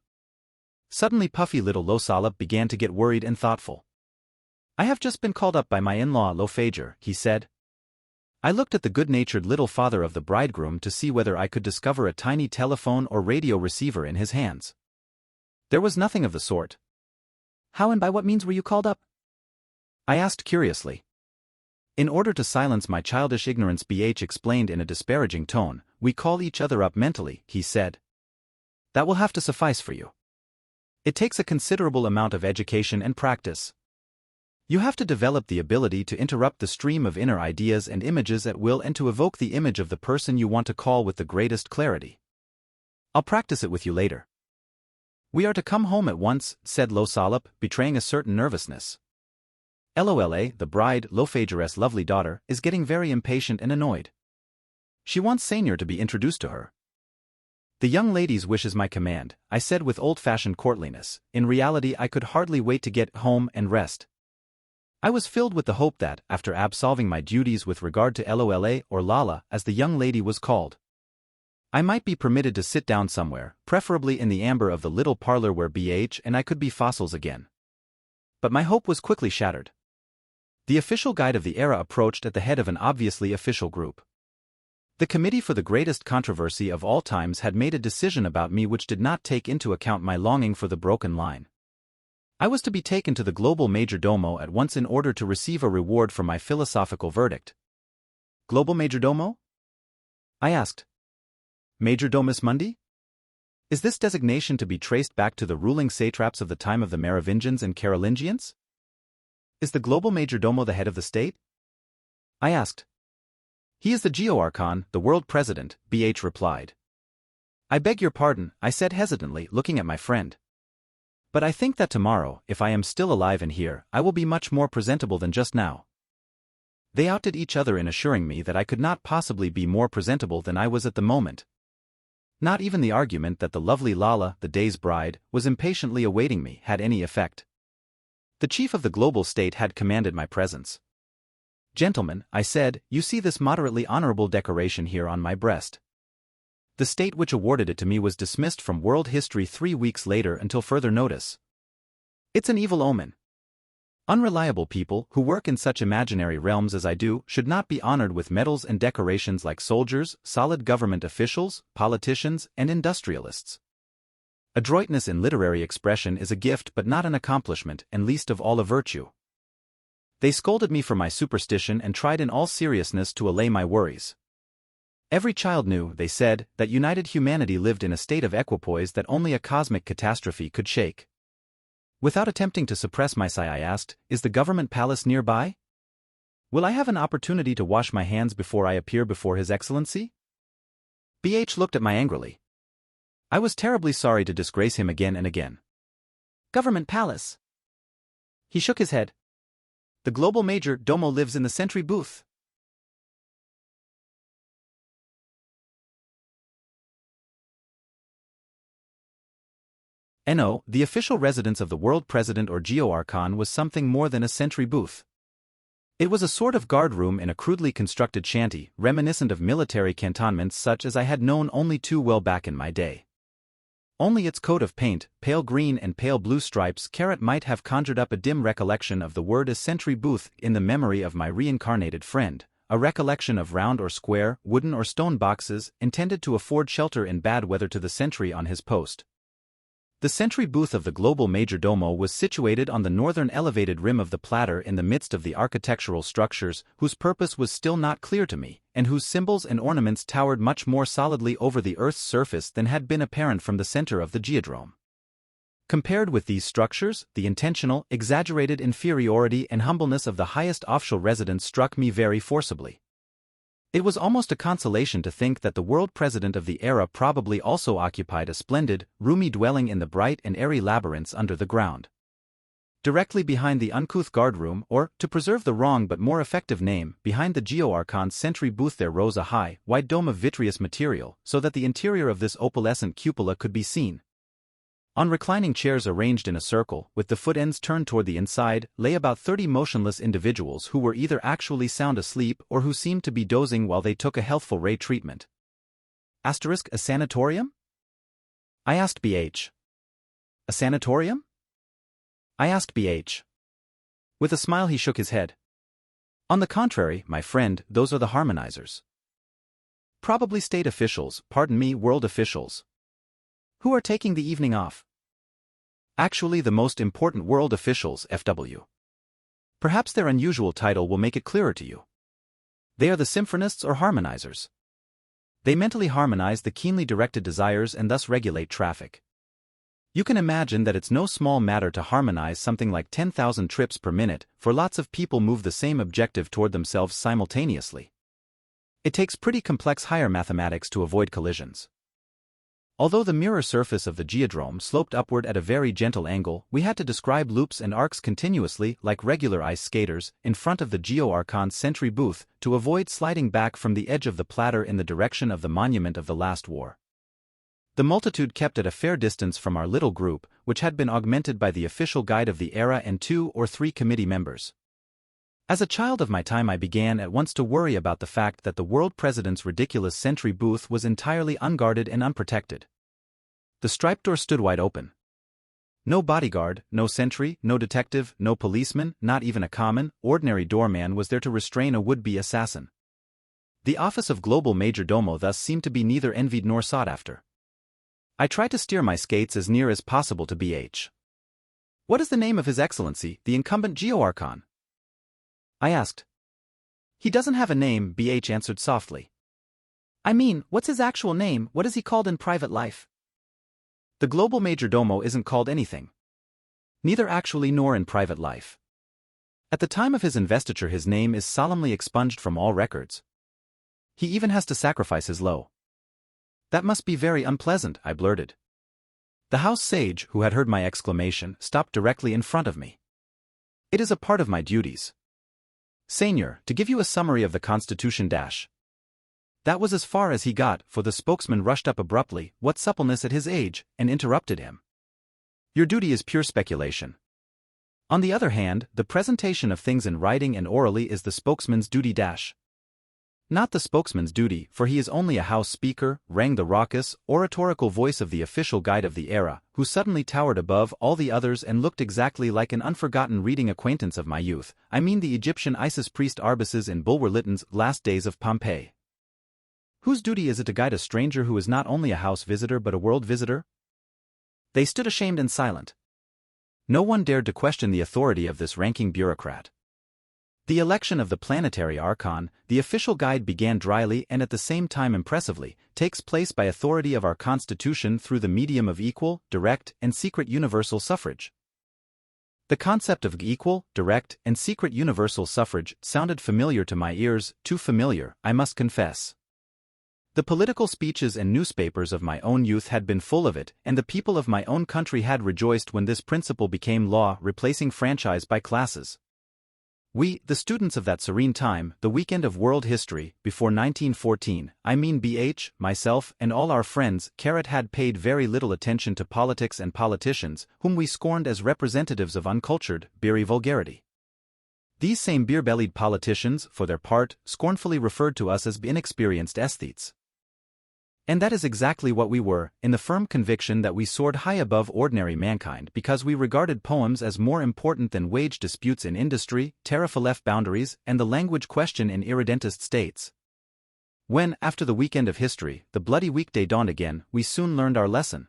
Suddenly puffy little Losalop began to get worried and thoughtful. I have just been called up by my in-law Lofager, he said. I looked at the good-natured little father of the bridegroom to see whether I could discover a tiny telephone or radio receiver in his hands. There was nothing of the sort. How and by what means were you called up? I asked curiously. In order to silence my childish ignorance, BH explained in a disparaging tone, we call each other up mentally, he said. That will have to suffice for you. It takes a considerable amount of education and practice. You have to develop the ability to interrupt the stream of inner ideas and images at will and to evoke the image of the person you want to call with the greatest clarity. I'll practice it with you later. We are to come home at once, said Losalop, betraying a certain nervousness. Lola, the bride, Lofager's lovely daughter, is getting very impatient and annoyed. She wants Senior to be introduced to her. The young lady's wish is my command, I said with old-fashioned courtliness. In reality, I could hardly wait to get home and rest. I was filled with the hope that, after absolving my duties with regard to Lola, or Lala, as the young lady was called, I might be permitted to sit down somewhere, preferably in the amber of the little parlor where BH and I could be fossils again. But my hope was quickly shattered. The official guide of the era approached at the head of an obviously official group. The committee for the greatest controversy of all times had made a decision about me which did not take into account my longing for the broken line. I was to be taken to the global majordomo at once in order to receive a reward for my philosophical verdict. Global majordomo? I asked. Majordomus Mundi? Is this designation to be traced back to the ruling satraps of the time of the Merovingians and Carolingians? Is the global majordomo the head of the state? I asked. He is the Geoarchon, the world president, BH replied. I beg your pardon, I said hesitantly, looking at my friend. But I think that tomorrow, if I am still alive and here, I will be much more presentable than just now. They outdid each other in assuring me that I could not possibly be more presentable than I was at the moment. Not even the argument that the lovely Lala, the day's bride, was impatiently awaiting me had any effect. The chief of the global state had commanded my presence. Gentlemen, I said, you see this moderately honorable decoration here on my breast. The state which awarded it to me was dismissed from world history 3 weeks later until further notice. It's an evil omen. Unreliable people, who work in such imaginary realms as I do, should not be honored with medals and decorations like soldiers, solid government officials, politicians, and industrialists. Adroitness in literary expression is a gift but not an accomplishment, and least of all a virtue. They scolded me for my superstition and tried in all seriousness to allay my worries. Every child knew, they said, that united humanity lived in a state of equipoise that only a cosmic catastrophe could shake. Without attempting to suppress my sigh, I asked, is the government palace nearby? Will I have an opportunity to wash my hands before I appear before His Excellency? BH looked at me angrily. I was terribly sorry to disgrace him again and again. Government palace. He shook his head. The global major domo lives in the sentry booth. No, the official residence of the world president or Geoarchon was something more than a sentry booth. It was a sort of guard room in a crudely constructed shanty, reminiscent of military cantonments such as I had known only too well back in my day. Only its coat of paint, pale green and pale blue stripes might have conjured up a dim recollection of the word as sentry booth in the memory of my reincarnated friend, a recollection of round or square, wooden or stone boxes intended to afford shelter in bad weather to the sentry on his post. The sentry booth of the global majordomo was situated on the northern elevated rim of the platter in the midst of the architectural structures whose purpose was still not clear to me, and whose symbols and ornaments towered much more solidly over the earth's surface than had been apparent from the center of the geodrome. Compared with these structures, the intentional, exaggerated inferiority and humbleness of the highest official residence struck me very forcibly. It was almost a consolation to think that the world president of the era probably also occupied a splendid, roomy dwelling in the bright and airy labyrinths under the ground. Directly behind the uncouth guardroom, or, to preserve the wrong but more effective name, behind the Geo-Archon's sentry booth there rose a high, wide dome of vitreous material, so that the interior of this opalescent cupola could be seen. On reclining chairs arranged in a circle, with the foot ends turned toward the inside, lay about 30 motionless individuals who were either actually sound asleep or who seemed to be dozing while they took a healthful ray treatment. Asterisk, a sanatorium? I asked BH. A sanatorium? I asked BH. With a smile he shook his head. On the contrary, my friend, those are the harmonizers. Probably state officials, pardon me, world officials. Who are taking the evening off. Actually the most important world officials, FW. Perhaps their unusual title will make it clearer to you. They are the symphonists or harmonizers. They mentally harmonize the keenly directed desires and thus regulate traffic. You can imagine that it's no small matter to harmonize something like 10,000 trips per minute, for lots of people move the same objective toward themselves simultaneously. It takes pretty complex higher mathematics to avoid collisions. Although the mirror surface of the geodrome sloped upward at a very gentle angle, we had to describe loops and arcs continuously, like regular ice skaters, in front of the Geo-Archon's sentry booth, to avoid sliding back from the edge of the platter in the direction of the monument of the last war. The multitude kept at a fair distance from our little group, which had been augmented by the official guide of the era and 2 or 3 committee members. As a child of my time I began at once to worry about the fact that the world president's ridiculous sentry booth was entirely unguarded and unprotected. The striped door stood wide open. No bodyguard, no sentry, no detective, no policeman, not even a common, ordinary doorman was there to restrain a would-be assassin. The office of global majordomo thus seemed to be neither envied nor sought after. I tried to steer my skates as near as possible to BH. What is the name of His Excellency, the incumbent Geo-Archon? I asked. He doesn't have a name, BH answered softly. I mean, what's his actual name? What is he called in private life? The global majordomo isn't called anything. Neither actually nor in private life. At the time of his investiture his name is solemnly expunged from all records. He even has to sacrifice his low. That must be very unpleasant, I blurted. The house sage, who had heard my exclamation, stopped directly in front of me. It is a part of my duties. Seigneur, to give you a summary of the Constitution dash. That was as far as he got, for the spokesman rushed up abruptly, what suppleness at his age, and interrupted him. Your duty is pure speculation. On the other hand, the presentation of things in writing and orally is the spokesman's duty dash. Not the spokesman's duty, for he is only a house speaker, rang the raucous, oratorical voice of the official guide of the era, who suddenly towered above all the others and looked exactly like an unforgotten reading acquaintance of my youth, I mean the Egyptian Isis priest Arbaces in Bulwer Lytton's Last Days of Pompeii. Whose duty is it to guide a stranger who is not only a house visitor but a world visitor? They stood ashamed and silent. No one dared to question the authority of this ranking bureaucrat. The election of the planetary archon, the official guide began dryly and at the same time impressively, takes place by authority of our Constitution through the medium of equal, direct, and secret universal suffrage. The concept of equal, direct, and secret universal suffrage sounded familiar to my ears, too familiar, I must confess. The political speeches and newspapers of my own youth had been full of it, and the people of my own country had rejoiced when this principle became law, replacing franchise by classes. We, the students of that serene time, the weekend of world history, before 1914, I mean BH, myself, and all our friends, had paid very little attention to politics and politicians, whom we scorned as representatives of uncultured, beery vulgarity. These same beer-bellied politicians, for their part, scornfully referred to us as inexperienced aesthetes. And that is exactly what we were, in the firm conviction that we soared high above ordinary mankind because we regarded poems as more important than wage disputes in industry, tariff-left boundaries, and the language question in irredentist states. When, after the weekend of history, the bloody weekday dawned again, we soon learned our lesson.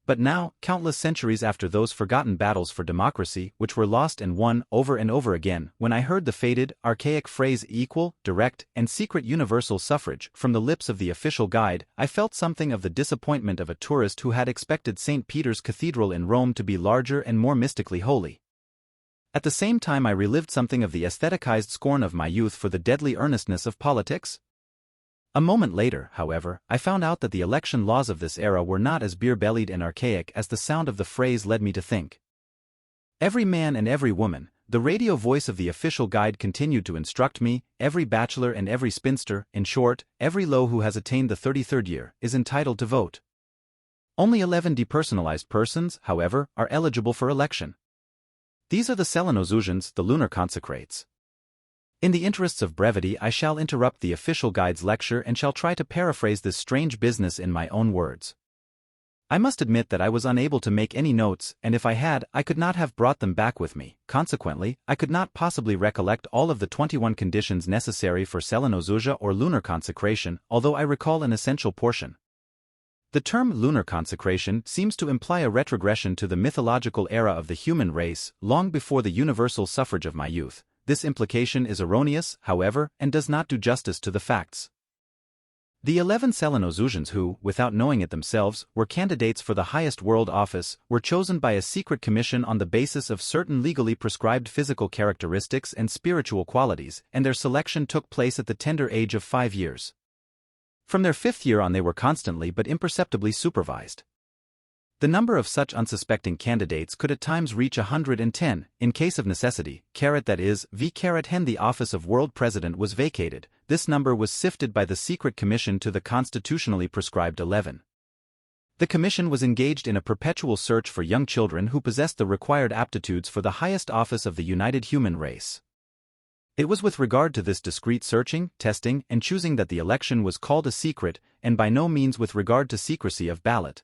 But now, countless centuries after those forgotten battles for democracy, which were lost and won over and over again, when I heard the faded, archaic phrase equal, direct, and secret universal suffrage from the lips of the official guide, I felt something of the disappointment of a tourist who had expected St. Peter's Cathedral in Rome to be larger and more mystically holy. At the same time I relived something of the aestheticized scorn of my youth for the deadly earnestness of politics. A moment later, however, I found out that the election laws of this era were not as beer-bellied and archaic as the sound of the phrase led me to think. Every man and every woman, the radio voice of the official guide continued to instruct me, every bachelor and every spinster, in short, every low who has attained the 33rd year, is entitled to vote. Only 11 depersonalized persons, however, are eligible for election. These are the Selenozuzhans, the lunar consecrates. In the interests of brevity, I shall interrupt the official guide's lecture and shall try to paraphrase this strange business in my own words. I must admit that I was unable to make any notes, and if I had, I could not have brought them back with me. Consequently, I could not possibly recollect all of the 21 conditions necessary for Selenozuzha or lunar consecration, although I recall an essential portion. The term lunar consecration seems to imply a retrogression to the mythological era of the human race, long before the universal suffrage of my youth. This implication is erroneous, however, and does not do justice to the facts. The 11 Selenozuzhans who, without knowing it themselves, were candidates for the highest world office, were chosen by a secret commission on the basis of certain legally prescribed physical characteristics and spiritual qualities, and their selection took place at the tender age of 5 years. From their 5th year on they were constantly but imperceptibly supervised. The number of such unsuspecting candidates could at times reach 110, in case of necessity, that is, when the office of world president was vacated. This number was sifted by the secret commission to the constitutionally prescribed 11. The commission was engaged in a perpetual search for young children who possessed the required aptitudes for the highest office of the united human race. It was with regard to this discreet searching, testing, and choosing that the election was called a secret, and by no means with regard to secrecy of ballot.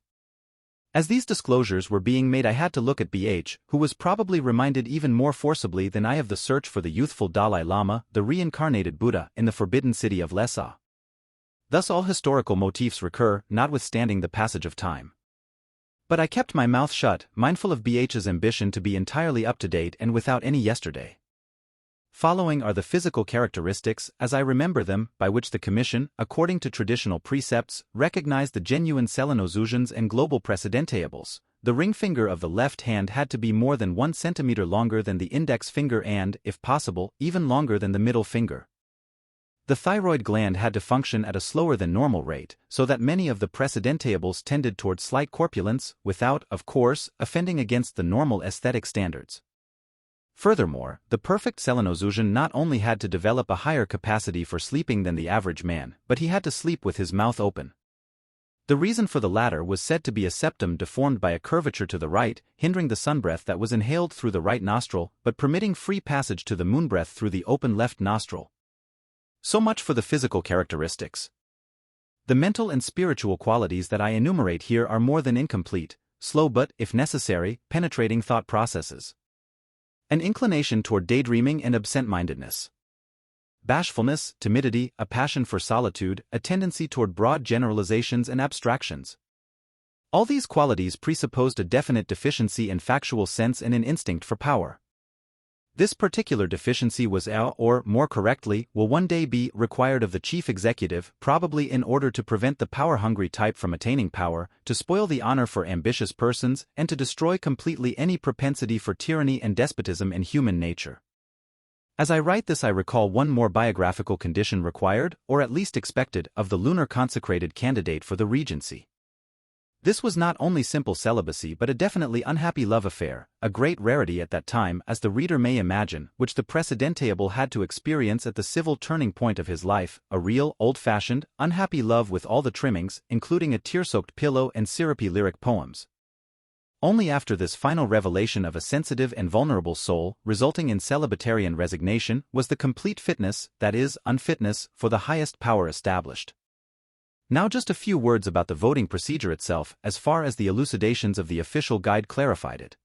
As these disclosures were being made, I had to look at BH, who was probably reminded even more forcibly than I of the search for the youthful Dalai Lama, the reincarnated Buddha, in the forbidden city of Lhasa. Thus all historical motifs recur, notwithstanding the passage of time. But I kept my mouth shut, mindful of BH's ambition to be entirely up to date and without any yesterday. Following are the physical characteristics, as I remember them, by which the Commission, according to traditional precepts, recognized the genuine Selenozuzhans and global precedentables. The ring finger of the left hand had to be more than 1 centimeter longer than the index finger and, if possible, even longer than the middle finger. The thyroid gland had to function at a slower than normal rate, so that many of the precedentables tended toward slight corpulence, without, of course, offending against the normal aesthetic standards. Furthermore, the perfect Selenozuzhan not only had to develop a higher capacity for sleeping than the average man, but he had to sleep with his mouth open. The reason for the latter was said to be a septum deformed by a curvature to the right, hindering the sunbreath that was inhaled through the right nostril, but permitting free passage to the moonbreath through the open left nostril. So much for the physical characteristics. The mental and spiritual qualities that I enumerate here are more than incomplete, slow but, if necessary, penetrating thought processes. An inclination toward daydreaming and absent-mindedness. Bashfulness, timidity, a passion for solitude, a tendency toward broad generalizations and abstractions. All these qualities presupposed a definite deficiency in factual sense and an instinct for power. This particular deficiency was or, more correctly, will one day be required of the chief executive, probably in order to prevent the power-hungry type from attaining power, to spoil the honor for ambitious persons, and to destroy completely any propensity for tyranny and despotism in human nature. As I write this, I recall one more biographical condition required, or at least expected, of the lunar consecrated candidate for the regency. This was not only simple celibacy but a definitely unhappy love affair, a great rarity at that time, as the reader may imagine, which the precedentable had to experience at the civil turning point of his life, a real, old-fashioned, unhappy love with all the trimmings, including a tear-soaked pillow and syrupy lyric poems. Only after this final revelation of a sensitive and vulnerable soul, resulting in celibatarian resignation, was the complete fitness, that is, unfitness, for the highest power established. Now just a few words about the voting procedure itself, as far as the elucidations of the official guide clarified it.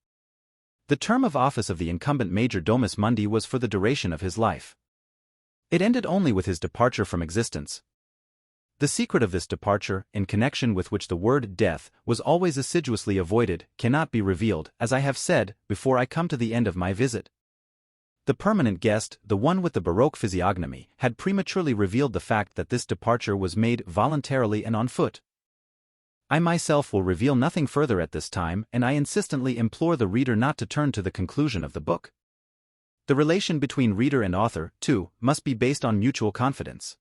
The term of office of the incumbent Major Domus Mundi was for the duration of his life. It ended only with his departure from existence. The secret of this departure, in connection with which the word death was always assiduously avoided, cannot be revealed, as I have said, before I come to the end of my visit. The permanent guest, the one with the Baroque physiognomy, had prematurely revealed the fact that this departure was made voluntarily and on foot. I myself will reveal nothing further at this time, and I insistently implore the reader not to turn to the conclusion of the book. The relation between reader and author, too, must be based on mutual confidence.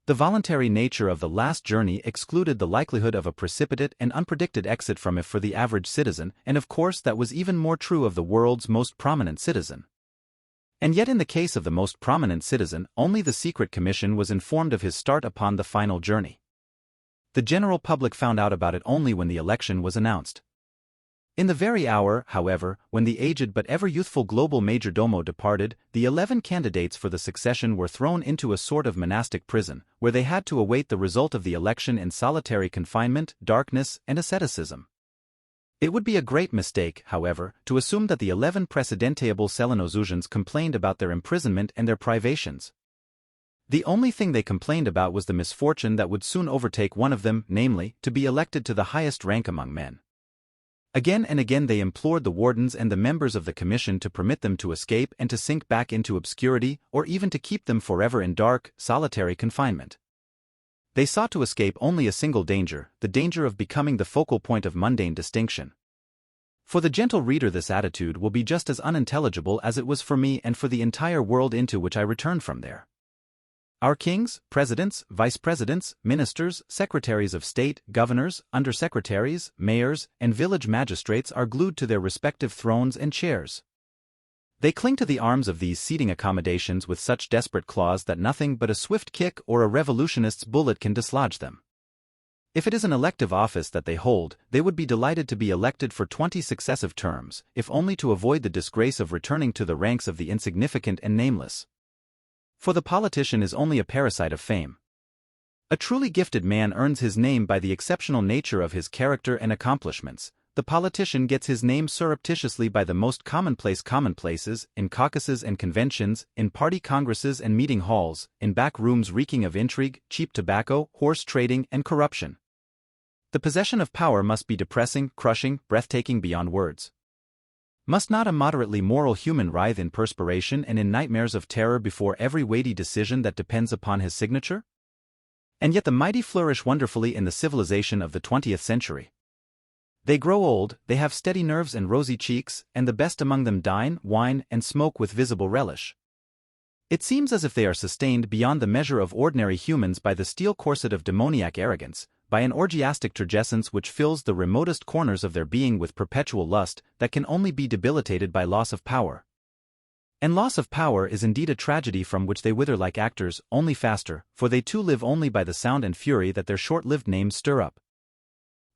The voluntary nature of the last journey excluded the likelihood of a precipitate and unpredicted exit from it for the average citizen, and of course that was even more true of the world's most prominent citizen. And yet in the case of the most prominent citizen, only the secret commission was informed of his start upon the final journey. The general public found out about it only when the election was announced. In the very hour, however, when the aged but ever-youthful global majordomo departed, the 11 candidates for the succession were thrown into a sort of monastic prison, where they had to await the result of the election in solitary confinement, darkness, and asceticism. It would be a great mistake, however, to assume that the 11 presidentiable Selenozusians complained about their imprisonment and their privations. The only thing they complained about was the misfortune that would soon overtake one of them, namely, to be elected to the highest rank among men. Again and again they implored the wardens and the members of the commission to permit them to escape and to sink back into obscurity, or even to keep them forever in dark, solitary confinement. They sought to escape only a single danger, the danger of becoming the focal point of mundane distinction. For the gentle reader this attitude will be just as unintelligible as it was for me and for the entire world into which I returned from there. Our kings, presidents, vice-presidents, ministers, secretaries of state, governors, undersecretaries, mayors, and village magistrates are glued to their respective thrones and chairs. They cling to the arms of these seating accommodations with such desperate claws that nothing but a swift kick or a revolutionist's bullet can dislodge them. If it is an elective office that they hold, they would be delighted to be elected for 20 successive terms, if only to avoid the disgrace of returning to the ranks of the insignificant and nameless. For the politician is only a parasite of fame. A truly gifted man earns his name by the exceptional nature of his character and accomplishments. The politician gets his name surreptitiously by the most commonplace commonplaces, in caucuses and conventions, in party congresses and meeting halls, in back rooms reeking of intrigue, cheap tobacco, horse trading, and corruption. The possession of power must be depressing, crushing, breathtaking beyond words. Must not a moderately moral human writhe in perspiration and in nightmares of terror before every weighty decision that depends upon his signature? And yet the mighty flourish wonderfully in the civilization of the 20th century. They grow old, they have steady nerves and rosy cheeks, and the best among them dine, wine, and smoke with visible relish. It seems as if they are sustained beyond the measure of ordinary humans by the steel corset of demoniac arrogance, by an orgiastic turgescence which fills the remotest corners of their being with perpetual lust that can only be debilitated by loss of power. And loss of power is indeed a tragedy from which they wither like actors, only faster, for they too live only by the sound and fury that their short-lived names stir up.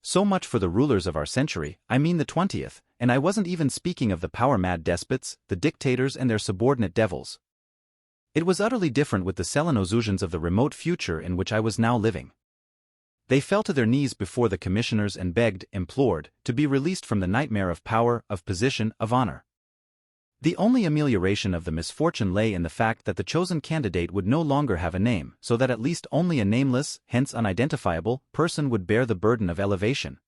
So much for the rulers of our century, I mean the 20th, and I wasn't even speaking of the power-mad despots, the dictators and their subordinate devils. It was utterly different with the Selenozusians of the remote future in which I was now living. They fell to their knees before the commissioners and begged, implored, to be released from the nightmare of power, of position, of honor. The only amelioration of the misfortune lay in the fact that the chosen candidate would no longer have a name, so that at least only a nameless, hence unidentifiable, person would bear the burden of elevation.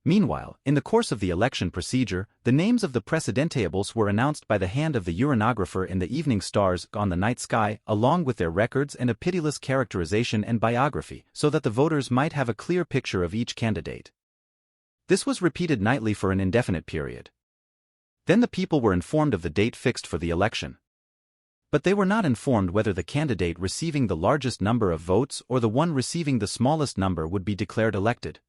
Meanwhile, in the course of the election procedure, the names of the presidentiables were announced by the hand of the uranographer in the evening stars on the night sky, along with their records and a pitiless characterization and biography, so that the voters might have a clear picture of each candidate. This was repeated nightly for an indefinite period. Then the people were informed of the date fixed for the election. But they were not informed whether the candidate receiving the largest number of votes or the one receiving the smallest number would be declared elected.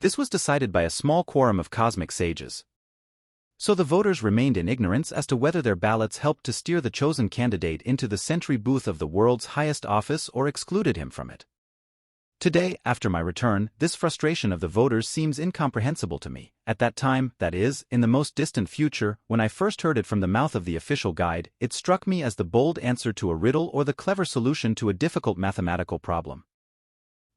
This was decided by a small quorum of cosmic sages. So the voters remained in ignorance as to whether their ballots helped to steer the chosen candidate into the century booth of the world's highest office or excluded him from it. Today, after my return, this frustration of the voters seems incomprehensible to me. At that time, that is, in the most distant future, when I first heard it from the mouth of the official guide, it struck me as the bold answer to a riddle or the clever solution to a difficult mathematical problem.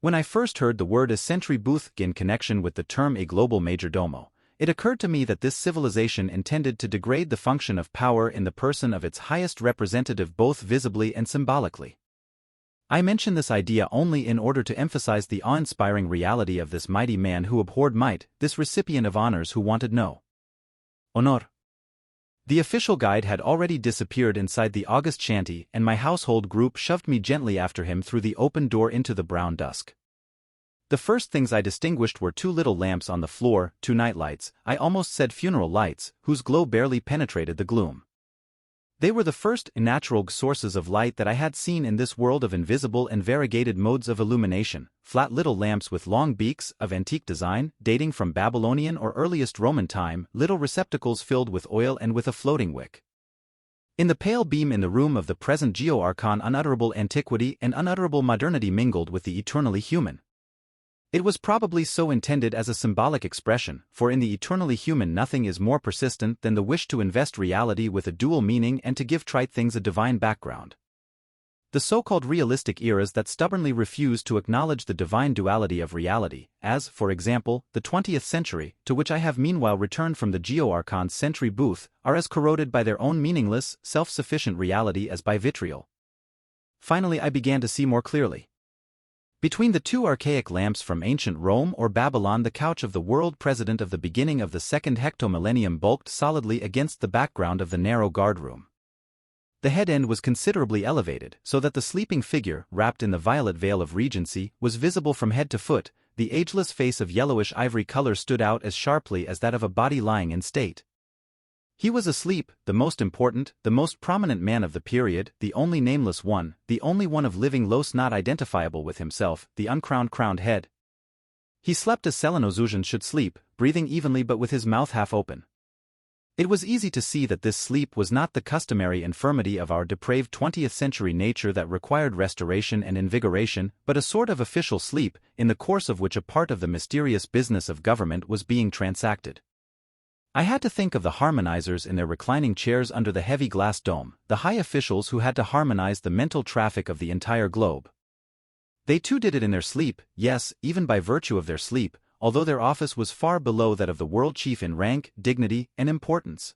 When I first heard the word a century booth in connection with the term a global majordomo, it occurred to me that this civilization intended to degrade the function of power in the person of its highest representative both visibly and symbolically. I mention this idea only in order to emphasize the awe-inspiring reality of this mighty man who abhorred might, this recipient of honors who wanted no honor. The official guide had already disappeared inside the august shanty, and my household group shoved me gently after him through the open door into the brown dusk. The first things I distinguished were two little lamps on the floor, two nightlights, I almost said funeral lights, whose glow barely penetrated the gloom. They were the first natural sources of light that I had seen in this world of invisible and variegated modes of illumination, flat little lamps with long beaks, of antique design, dating from Babylonian or earliest Roman time, little receptacles filled with oil and with a floating wick. In the pale beam in the room of the present Geo-Archon, unutterable antiquity and unutterable modernity mingled with the eternally human. It was probably so intended as a symbolic expression, for in the eternally human nothing is more persistent than the wish to invest reality with a dual meaning and to give trite things a divine background. The so-called realistic eras that stubbornly refuse to acknowledge the divine duality of reality, as, for example, the 20th century, to which I have meanwhile returned from the Geo-Archon's century booth, are as corroded by their own meaningless, self-sufficient reality as by vitriol. Finally I began to see more clearly. Between the two archaic lamps from ancient Rome or Babylon, the couch of the world president of the beginning of the second hectomillennium bulked solidly against the background of the narrow guardroom. The head end was considerably elevated, so that the sleeping figure, wrapped in the violet veil of regency, was visible from head to foot. The ageless face of yellowish ivory color stood out as sharply as that of a body lying in state. He was asleep, the most important, the most prominent man of the period, the only nameless one, the only one of living los not identifiable with himself, the uncrowned crowned head. He slept as Selenozusian should sleep, breathing evenly but with his mouth half open. It was easy to see that this sleep was not the customary infirmity of our depraved 20th century nature that required restoration and invigoration, but a sort of official sleep, in the course of which a part of the mysterious business of government was being transacted. I had to think of the harmonizers in their reclining chairs under the heavy glass dome, the high officials who had to harmonize the mental traffic of the entire globe. They too did it in their sleep, yes, even by virtue of their sleep, although their office was far below that of the world chief in rank, dignity, and importance.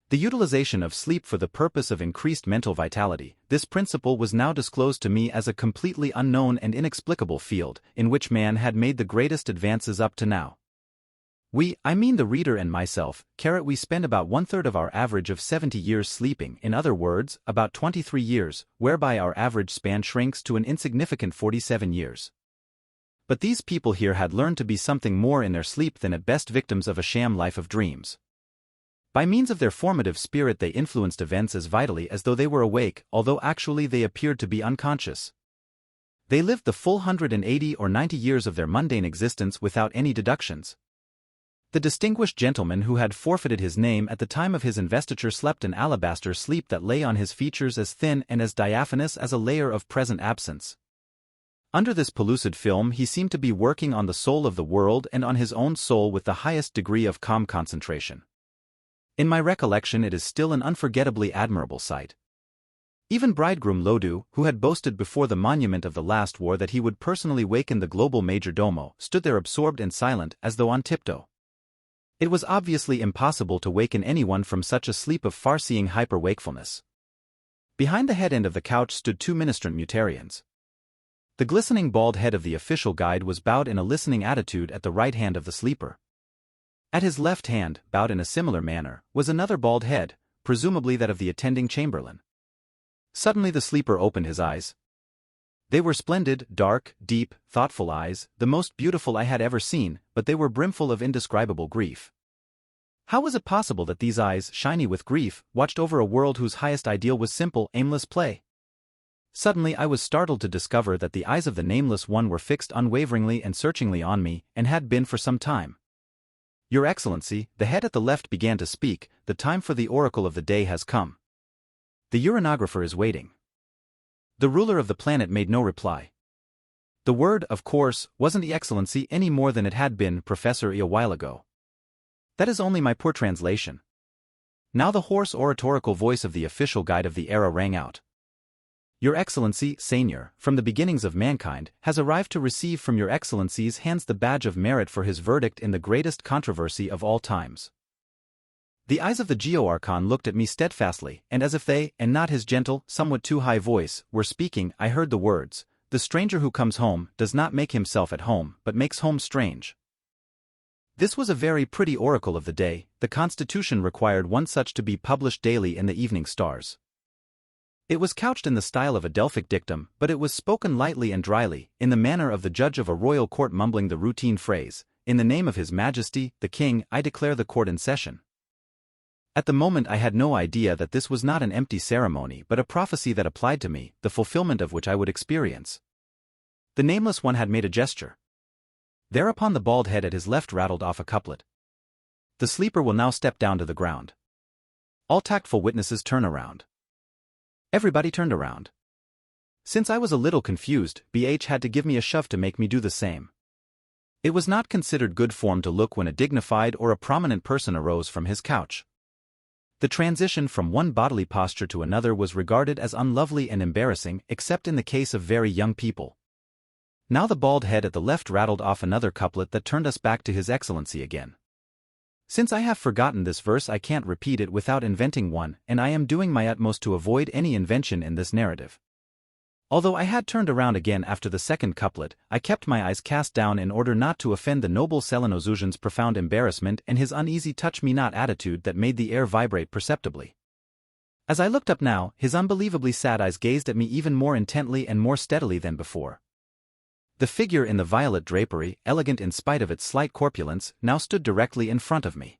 The utilization of sleep for the purpose of increased mental vitality, this principle was now disclosed to me as a completely unknown and inexplicable field, in which man had made the greatest advances up to now. I mean the reader and myself, we spend about 1/3 of our average of 70 years sleeping, in other words, about 23 years, whereby our average span shrinks to an insignificant 47 years. But these people here had learned to be something more in their sleep than at best victims of a sham life of dreams. By means of their formative spirit they influenced events as vitally as though they were awake, although actually they appeared to be unconscious. They lived the full 180 or 90 years of their mundane existence without any deductions. The distinguished gentleman who had forfeited his name at the time of his investiture slept an alabaster sleep that lay on his features as thin and as diaphanous as a layer of present absence. Under this pellucid film he seemed to be working on the soul of the world and on his own soul with the highest degree of calm concentration. In my recollection it is still an unforgettably admirable sight. Even bridegroom Lodu, who had boasted before the monument of the last war that he would personally waken the global majordomo, stood there absorbed and silent as though on tiptoe. It was obviously impossible to waken anyone from such a sleep of far-seeing hyper-wakefulness. Behind the head end of the couch stood two ministrant Mutarians. The glistening bald head of the official guide was bowed in a listening attitude at the right hand of the sleeper. At his left hand, bowed in a similar manner, was another bald head, presumably that of the attending chamberlain. Suddenly the sleeper opened his eyes. They were splendid, dark, deep, thoughtful eyes, the most beautiful I had ever seen, but they were brimful of indescribable grief. How was it possible that these eyes, shiny with grief, watched over a world whose highest ideal was simple, aimless play? Suddenly I was startled to discover that the eyes of the nameless one were fixed unwaveringly and searchingly on me, and had been for some time. Your Excellency, the head at the left began to speak, the time for the oracle of the day has come. The uranographer is waiting. The ruler of the planet made no reply. The word, of course, wasn't the Excellency any more than it had been Professor a while ago. That is only my poor translation. Now the hoarse oratorical voice of the official guide of the era rang out. Your Excellency, Senior, from the beginnings of mankind, has arrived to receive from Your Excellency's hands the badge of merit for his verdict in the greatest controversy of all times. The eyes of the Geo-Archon looked at me steadfastly, and as if they, and not his gentle, somewhat too high voice, were speaking, I heard the words, "The stranger who comes home does not make himself at home, but makes home strange." This was a very pretty oracle of the day. The Constitution required one such to be published daily in the Evening Stars. It was couched in the style of a Delphic dictum, but it was spoken lightly and dryly, in the manner of the judge of a royal court mumbling the routine phrase, "In the name of His Majesty, the King, I declare the court in session." At the moment I had no idea that this was not an empty ceremony but a prophecy that applied to me, the fulfillment of which I would experience. The nameless one had made a gesture. Thereupon the bald head at his left rattled off a couplet. The sleeper will now step down to the ground. All tactful witnesses turn around. Everybody turned around. Since I was a little confused, BH had to give me a shove to make me do the same. It was not considered good form to look when a dignified or a prominent person arose from his couch. The transition from one bodily posture to another was regarded as unlovely and embarrassing, except in the case of very young people. Now the bald head at the left rattled off another couplet that turned us back to His Excellency again. Since I have forgotten this verse, I can't repeat it without inventing one, and I am doing my utmost to avoid any invention in this narrative. Although I had turned around again after the second couplet, I kept my eyes cast down in order not to offend the noble Selenozujan's profound embarrassment and his uneasy touch-me-not attitude that made the air vibrate perceptibly. As I looked up now, his unbelievably sad eyes gazed at me even more intently and more steadily than before. The figure in the violet drapery, elegant in spite of its slight corpulence, now stood directly in front of me.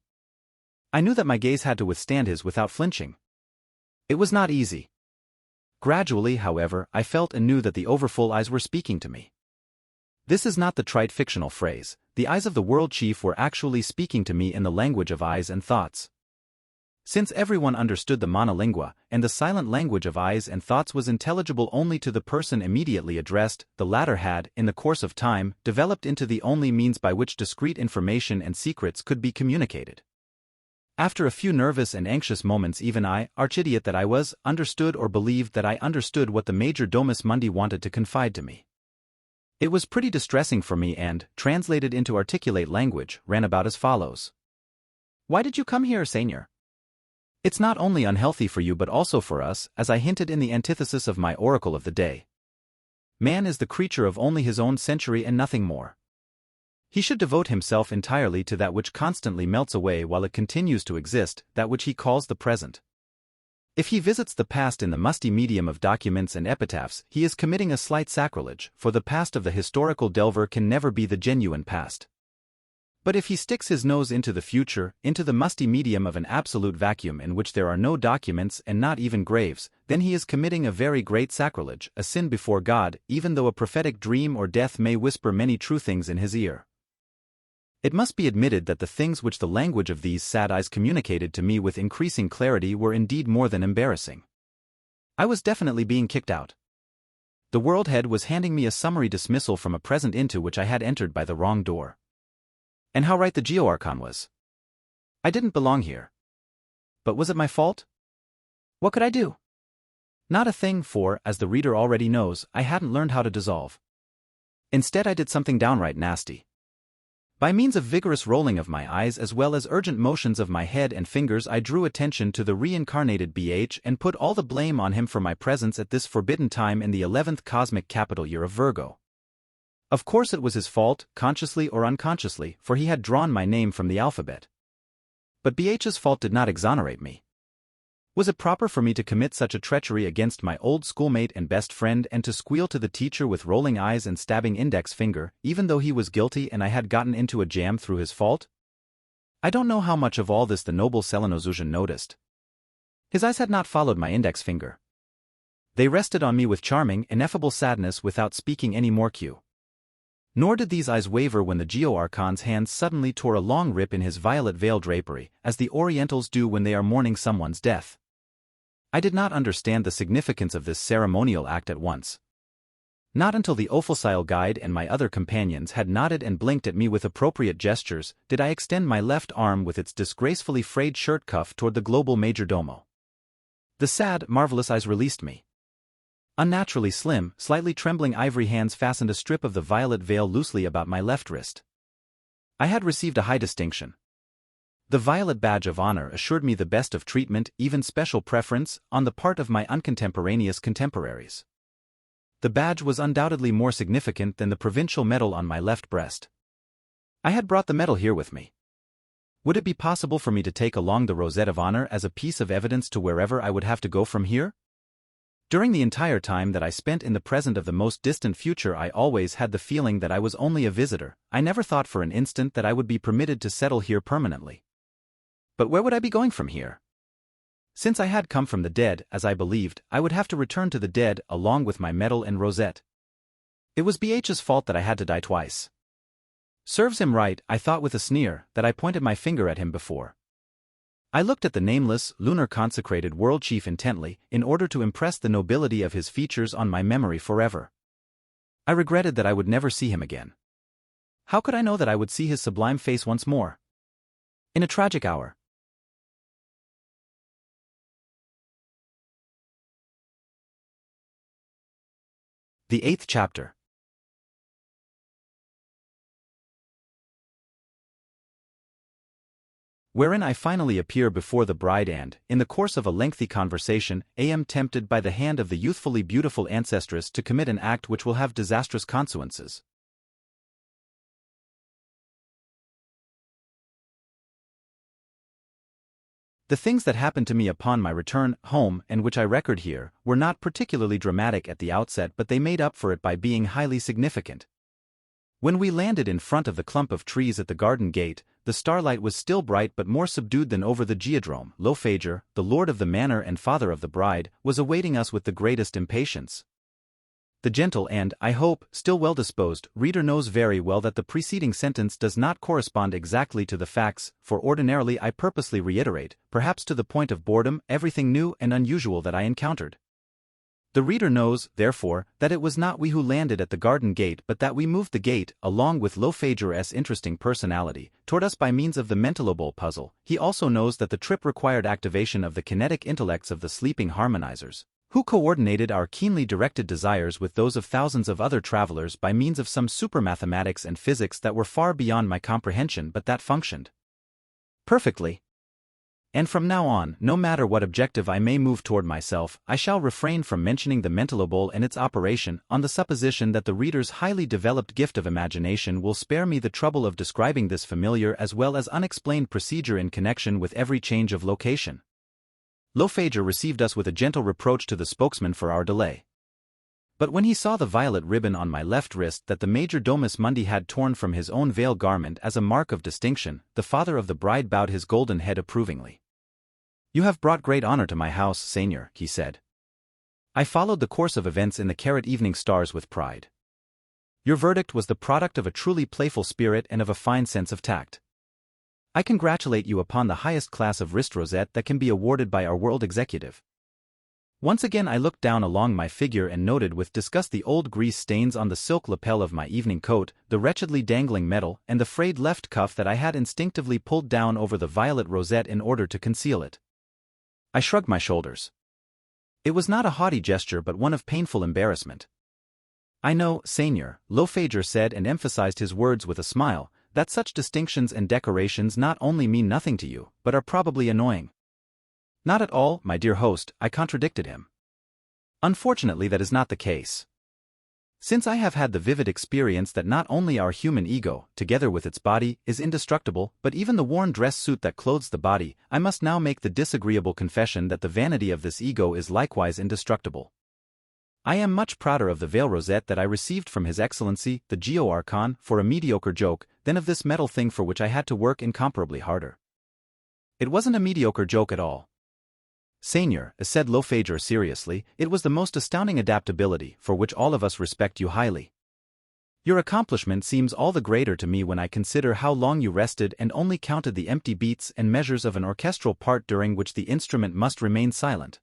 I knew that my gaze had to withstand his without flinching. It was not easy. Gradually, however, I felt and knew that the overfull eyes were speaking to me. This is not the trite fictional phrase. The eyes of the world chief were actually speaking to me in the language of eyes and thoughts. Since everyone understood the monolingua, and the silent language of eyes and thoughts was intelligible only to the person immediately addressed, the latter had, in the course of time, developed into the only means by which discreet information and secrets could be communicated. After a few nervous and anxious moments, even I, archidiot that I was, understood or believed that I understood what the Major Domus Mundi wanted to confide to me. It was pretty distressing for me and, translated into articulate language, ran about as follows. Why did you come here, Seigneur? It's not only unhealthy for you but also for us, as I hinted in the antithesis of my oracle of the day. Man is the creature of only his own century and nothing more. He should devote himself entirely to that which constantly melts away while it continues to exist, that which he calls the present. If he visits the past in the musty medium of documents and epitaphs, he is committing a slight sacrilege, for the past of the historical delver can never be the genuine past. But if he sticks his nose into the future, into the musty medium of an absolute vacuum in which there are no documents and not even graves, then he is committing a very great sacrilege, a sin before God, even though a prophetic dream or death may whisper many true things in his ear. It must be admitted that the things which the language of these sad eyes communicated to me with increasing clarity were indeed more than embarrassing. I was definitely being kicked out. The world head was handing me a summary dismissal from a present into which I had entered by the wrong door. And how right the Geoarchon was. I didn't belong here. But was it my fault? What could I do? Not a thing, for, as the reader already knows, I hadn't learned how to dissolve. Instead I did something downright nasty. By means of vigorous rolling of my eyes as well as urgent motions of my head and fingers, I drew attention to the reincarnated BH and put all the blame on him for my presence at this forbidden time in the 11th cosmic capital year of Virgo. Of course it was his fault, consciously or unconsciously, for he had drawn my name from the alphabet. But BH's fault did not exonerate me. Was it proper for me to commit such a treachery against my old schoolmate and best friend and to squeal to the teacher with rolling eyes and stabbing index finger, even though he was guilty and I had gotten into a jam through his fault? I don't know how much of all this the noble Selenozujan noticed. His eyes had not followed my index finger. They rested on me with charming, ineffable sadness without speaking any more cue. Nor did these eyes waver when the Geoarchon's hands suddenly tore a long rip in his violet veil drapery, as the Orientals do when they are mourning someone's death. I did not understand the significance of this ceremonial act at once. Not until the official guide and my other companions had nodded and blinked at me with appropriate gestures did I extend my left arm with its disgracefully frayed shirt cuff toward the global majordomo. The sad, marvelous eyes released me. Unnaturally slim, slightly trembling ivory hands fastened a strip of the violet veil loosely about my left wrist. I had received a high distinction. The violet badge of honor assured me the best of treatment, even special preference, on the part of my uncontemporaneous contemporaries. The badge was undoubtedly more significant than the provincial medal on my left breast. I had brought the medal here with me. Would it be possible for me to take along the rosette of honor as a piece of evidence to wherever I would have to go from here? During the entire time that I spent in the present of the most distant future, I always had the feeling that I was only a visitor. I never thought for an instant that I would be permitted to settle here permanently. But where would I be going from here? Since I had come from the dead, as I believed, I would have to return to the dead along with my medal and rosette. It was BH's fault that I had to die twice. Serves him right, I thought with a sneer, that I pointed my finger at him before. I looked at the nameless, lunar-consecrated world chief intently, in order to impress the nobility of his features on my memory forever. I regretted that I would never see him again. How could I know that I would see his sublime face once more? In a tragic hour. The 8th chapter. Wherein I finally appear before the bride and, in the course of a lengthy conversation, am tempted by the hand of the youthfully beautiful ancestress to commit an act which will have disastrous consequences. The things that happened to me upon my return home and which I record here were not particularly dramatic at the outset, but they made up for it by being highly significant. When we landed in front of the clump of trees at the garden gate, the starlight was still bright but more subdued than over the geodrome. Lofager, the lord of the manor and father of the bride, was awaiting us with the greatest impatience. The gentle and, I hope, still well-disposed reader knows very well that the preceding sentence does not correspond exactly to the facts, for ordinarily I purposely reiterate, perhaps to the point of boredom, everything new and unusual that I encountered. The reader knows, therefore, that it was not we who landed at the garden gate but that we moved the gate, along with Lofager's interesting personality, toward us by means of the mentalable puzzle. He also knows that the trip required activation of the kinetic intellects of the sleeping harmonizers, who coordinated our keenly directed desires with those of thousands of other travelers by means of some supermathematics and physics that were far beyond my comprehension but that functioned perfectly. And from now on, no matter what objective I may move toward myself, I shall refrain from mentioning the mentalable and its operation, on the supposition that the reader's highly developed gift of imagination will spare me the trouble of describing this familiar as well as unexplained procedure in connection with every change of location. Lofager received us with a gentle reproach to the spokesman for our delay. But when he saw the violet ribbon on my left wrist that the Major Domus Mundi had torn from his own veil garment as a mark of distinction, the father of the bride bowed his golden head approvingly. "You have brought great honor to my house, Seigneur," he said. I followed the course of events in the carrot evening stars with pride. Your verdict was the product of a truly playful spirit and of a fine sense of tact. I congratulate you upon the highest class of wrist rosette that can be awarded by our world executive. Once again I looked down along my figure and noted with disgust the old grease stains on the silk lapel of my evening coat, the wretchedly dangling medal, and the frayed left cuff that I had instinctively pulled down over the violet rosette in order to conceal it. I shrugged my shoulders. It was not a haughty gesture but one of painful embarrassment. "I know, Seigneur," Lofager said and emphasized his words with a smile, "that such distinctions and decorations not only mean nothing to you, but are probably annoying." "Not at all, my dear host," I contradicted him. "Unfortunately that is not the case. Since I have had the vivid experience that not only our human ego, together with its body, is indestructible, but even the worn dress suit that clothes the body, I must now make the disagreeable confession that the vanity of this ego is likewise indestructible. I am much prouder of the veil rosette that I received from His Excellency, the Geo-Archon, for a mediocre joke, than of this metal thing for which I had to work incomparably harder." "It wasn't a mediocre joke at all, Seigneur," said Lofager seriously. "It was the most astounding adaptability, for which all of us respect you highly. Your accomplishment seems all the greater to me when I consider how long you rested and only counted the empty beats and measures of an orchestral part during which the instrument must remain silent."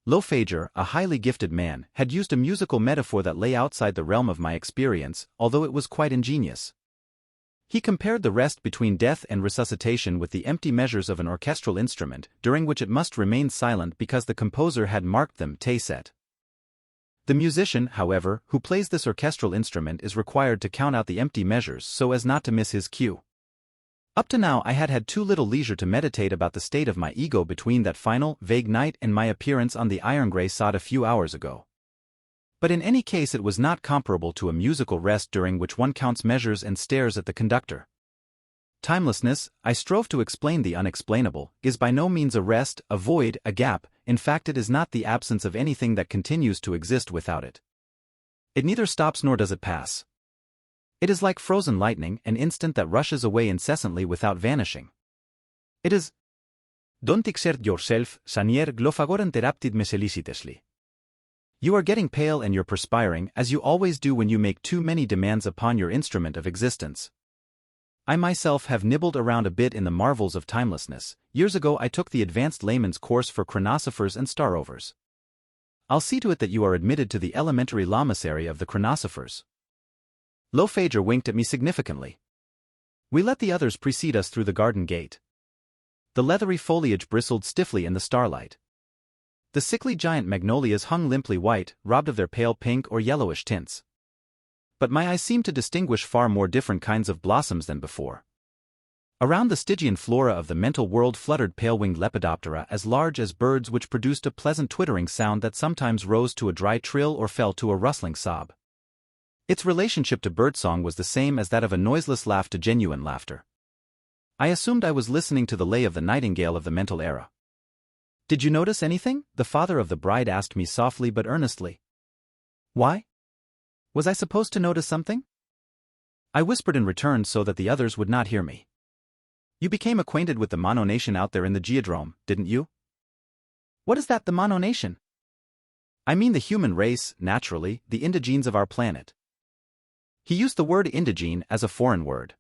Lofager, a highly gifted man, had used a musical metaphor that lay outside the realm of my experience, although it was quite ingenious. He compared the rest between death and resuscitation with the empty measures of an orchestral instrument, during which it must remain silent because the composer had marked them tacet. The musician, however, who plays this orchestral instrument is required to count out the empty measures so as not to miss his cue. Up to now I had had too little leisure to meditate about the state of my ego between that final, vague night and my appearance on the iron grey sod a few hours ago. But in any case it was not comparable to a musical rest during which one counts measures and stares at the conductor. Timelessness, I strove to explain the unexplainable, is by no means a rest, a void, a gap. In fact it is not the absence of anything that continues to exist without it. It neither stops nor does it pass. It is like frozen lightning, an instant that rushes away incessantly without vanishing. It is. Don't exert yourself, sanier glofagoran teraptid meselicitously. You are getting pale and you're perspiring, as you always do when you make too many demands upon your instrument of existence. I myself have nibbled around a bit in the marvels of timelessness. Years ago I took the advanced layman's course for chronosophers and starovers. I'll see to it that you are admitted to the elementary lamasery of the chronosophers. Lofeger winked at me significantly. We let the others precede us through the garden gate. The leathery foliage bristled stiffly in the starlight. The sickly giant magnolias hung limply white, robbed of their pale pink or yellowish tints. But my eyes seemed to distinguish far more different kinds of blossoms than before. Around the Stygian flora of the mental world fluttered pale-winged lepidoptera as large as birds, which produced a pleasant twittering sound that sometimes rose to a dry trill or fell to a rustling sob. Its relationship to birdsong was the same as that of a noiseless laugh to genuine laughter. I assumed I was listening to the lay of the nightingale of the mental era. "Did you notice anything?" the father of the bride asked me softly but earnestly. "Why? Was I supposed to notice something?" I whispered in return so that the others would not hear me. "You became acquainted with the Mono Nation out there in the geodrome, didn't you?" What is that, the Mono Nation? "I mean the human race, naturally, the indigenes of our planet." He used the word indigene as a foreign word.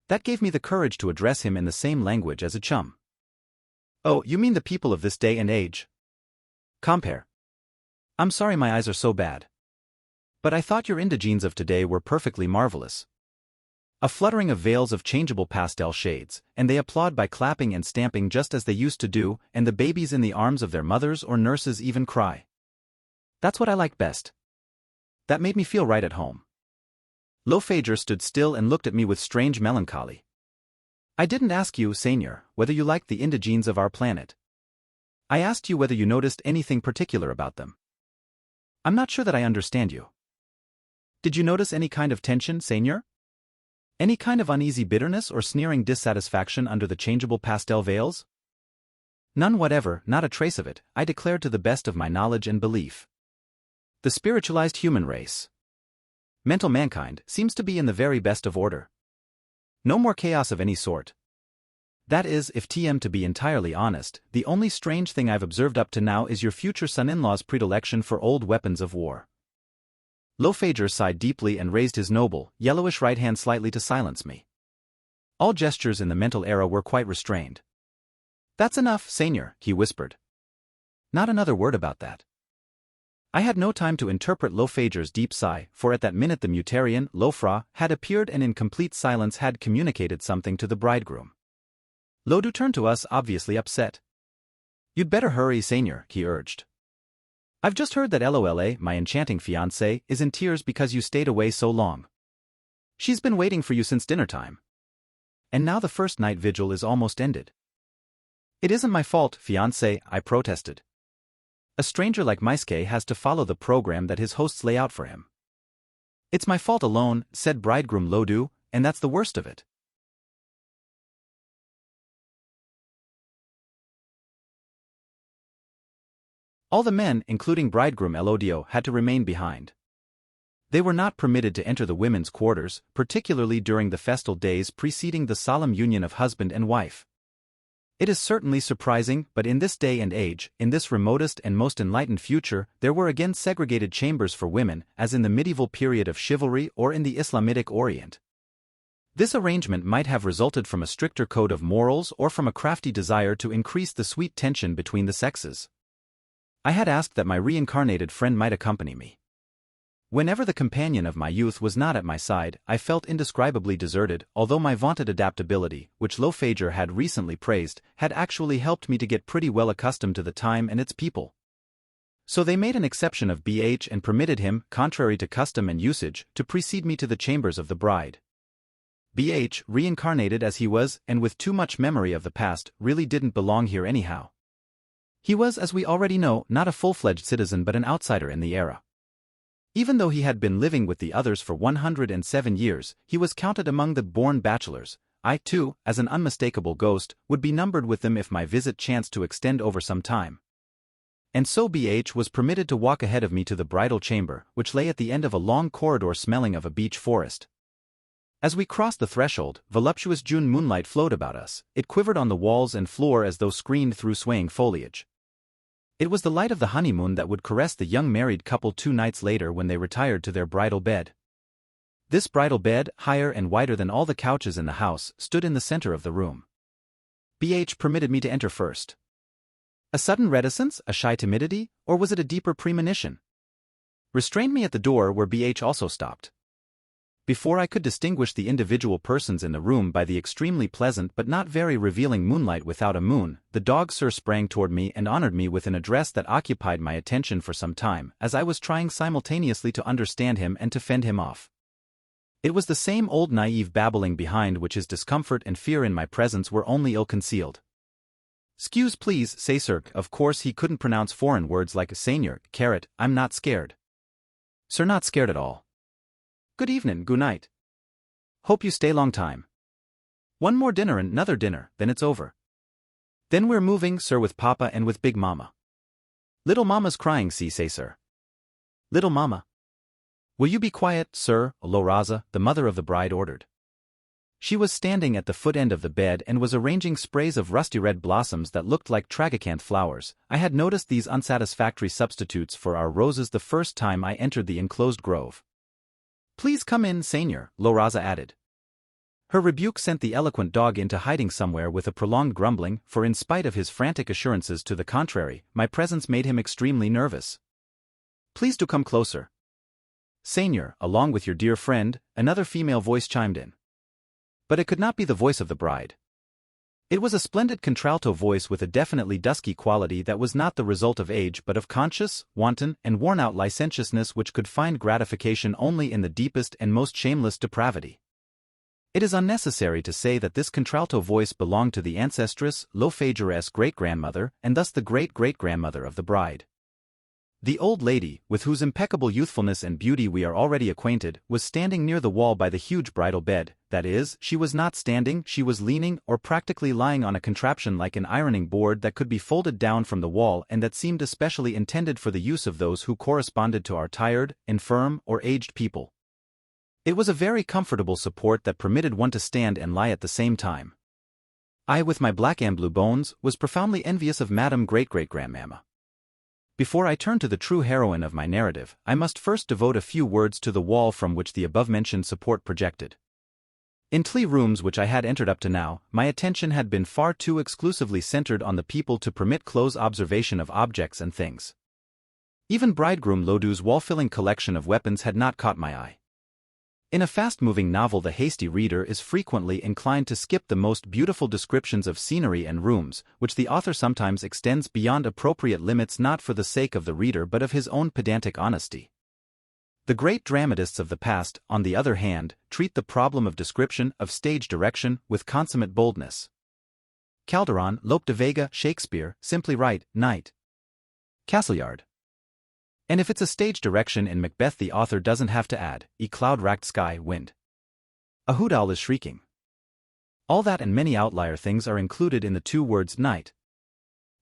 That gave me the courage to address him in the same language as a chum. "Oh, you mean the people of this day and age? Compare. I'm sorry my eyes are so bad. But I thought your indigenes of today were perfectly marvelous. A fluttering of veils of changeable pastel shades, and they applaud by clapping and stamping just as they used to do, and the babies in the arms of their mothers or nurses even cry. That's what I liked best. That made me feel right at home." Lofeger stood still and looked at me with strange melancholy. "I didn't ask you, Seigneur, whether you liked the indigenes of our planet. I asked you whether you noticed anything particular about them." "I'm not sure that I understand you." "Did you notice any kind of tension, Seigneur? Any kind of uneasy bitterness or sneering dissatisfaction under the changeable pastel veils?" "None whatever, not a trace of it," I declared to the best of my knowledge and belief. "The spiritualized human race, mental mankind, seems to be in the very best of order. No more chaos of any sort. That is, if TM to be entirely honest, the only strange thing I've observed up to now is your future son-in-law's predilection for old weapons of war." Lofeger sighed deeply and raised his noble, yellowish right hand slightly to silence me. All gestures in the mental era were quite restrained. "That's enough, Seigneur," he whispered. "Not another word about that." I had no time to interpret Lofeger's deep sigh, for at that minute the Mutarian, Lofra, had appeared and in complete silence had communicated something to the bridegroom. Lodu turned to us, obviously upset. "You'd better hurry, Seigneur," he urged. "I've just heard that Lola, my enchanting fiancée, is in tears because you stayed away so long. She's been waiting for you since dinner time. And now the first night vigil is almost ended." "It isn't my fault, fiancée," I protested. "A stranger like Maisuke has to follow the program that his hosts lay out for him." "It's my fault alone," said bridegroom Lodu, "and that's the worst of it." All the men, including bridegroom Elodio, had to remain behind. They were not permitted to enter the women's quarters, particularly during the festal days preceding the solemn union of husband and wife. It is certainly surprising, but in this day and age, in this remotest and most enlightened future, there were again segregated chambers for women, as in the medieval period of chivalry or in the Islamitic Orient. This arrangement might have resulted from a stricter code of morals or from a crafty desire to increase the sweet tension between the sexes. I had asked that my reincarnated friend might accompany me. Whenever the companion of my youth was not at my side, I felt indescribably deserted, although my vaunted adaptability, which Lofeger had recently praised, had actually helped me to get pretty well accustomed to the time and its people. So they made an exception of BH and permitted him, contrary to custom and usage, to precede me to the chambers of the bride. BH, reincarnated as he was, and with too much memory of the past, really didn't belong here anyhow. He was, as we already know, not a full-fledged citizen but an outsider in the era. Even though he had been living with the others for 107 years, he was counted among the born bachelors. I, too, as an unmistakable ghost, would be numbered with them if my visit chanced to extend over some time. And so BH was permitted to walk ahead of me to the bridal chamber, which lay at the end of a long corridor smelling of a beech forest. As we crossed the threshold, voluptuous June moonlight flowed about us. It quivered on the walls and floor as though screened through swaying foliage. It was the light of the honeymoon that would caress the young married couple 2 nights later when they retired to their bridal bed. This bridal bed, higher and wider than all the couches in the house, stood in the center of the room. BH permitted me to enter first. A sudden reticence, a shy timidity, or was it a deeper premonition? Restrained me at the door where BH also stopped. Before I could distinguish the individual persons in the room by the extremely pleasant but not very revealing moonlight without a moon, the dog Sir sprang toward me and honored me with an address that occupied my attention for some time, as I was trying simultaneously to understand him and to fend him off. It was the same old naive babbling behind which his discomfort and fear in my presence were only ill-concealed. "'Scuse please, say sir." Of course he couldn't pronounce foreign words like "senior," "carrot." "I'm not scared." "Sir, not scared at all." "Good evening, good night. Hope you stay long time. One more dinner and another dinner, then it's over. Then we're moving, sir, with Papa and with Big Mama. Little Mama's crying, see, say, sir." "Little Mama." "Will you be quiet, sir?" Loraza, the mother of the bride, ordered. She was standing at the foot end of the bed and was arranging sprays of rusty red blossoms that looked like tragacanth flowers. I had noticed these unsatisfactory substitutes for our roses the first time I entered the enclosed grove. "Please come in, Senior," Loraza added. Her rebuke sent the eloquent dog into hiding somewhere with a prolonged grumbling, for in spite of his frantic assurances to the contrary, my presence made him extremely nervous. "Please do come closer, Senior, along with your dear friend," another female voice chimed in. But it could not be the voice of the bride. It was a splendid contralto voice with a definitely dusky quality that was not the result of age but of conscious, wanton, and worn-out licentiousness which could find gratification only in the deepest and most shameless depravity. It is unnecessary to say that this contralto voice belonged to the ancestress, Lofageress great-grandmother, and thus the great-great-grandmother of the bride. The old lady, with whose impeccable youthfulness and beauty we are already acquainted, was standing near the wall by the huge bridal bed. That is, she was not standing, she was leaning or practically lying on a contraption like an ironing board that could be folded down from the wall and that seemed especially intended for the use of those who corresponded to our tired, infirm, or aged people. It was a very comfortable support that permitted one to stand and lie at the same time. I, with my black and blue bones, was profoundly envious of Madame Great-Great-Grandmamma. Before I turn to the true heroine of my narrative, I must first devote a few words to the wall from which the above-mentioned support projected. In 3 rooms which I had entered up to now, my attention had been far too exclusively centered on the people to permit close observation of objects and things. Even bridegroom Lodu's wall-filling collection of weapons had not caught my eye. In a fast-moving novel, the hasty reader is frequently inclined to skip the most beautiful descriptions of scenery and rooms, which the author sometimes extends beyond appropriate limits not for the sake of the reader but of his own pedantic honesty. The great dramatists of the past, on the other hand, treat the problem of description, of stage direction, with consummate boldness. Calderon, Lope de Vega, Shakespeare, simply write, "Night. Castleyard." And if it's a stage direction in Macbeth, the author doesn't have to add, "A cloud-racked sky, wind. A hoot owl is shrieking." All that and many outlier things are included in the 2 words night.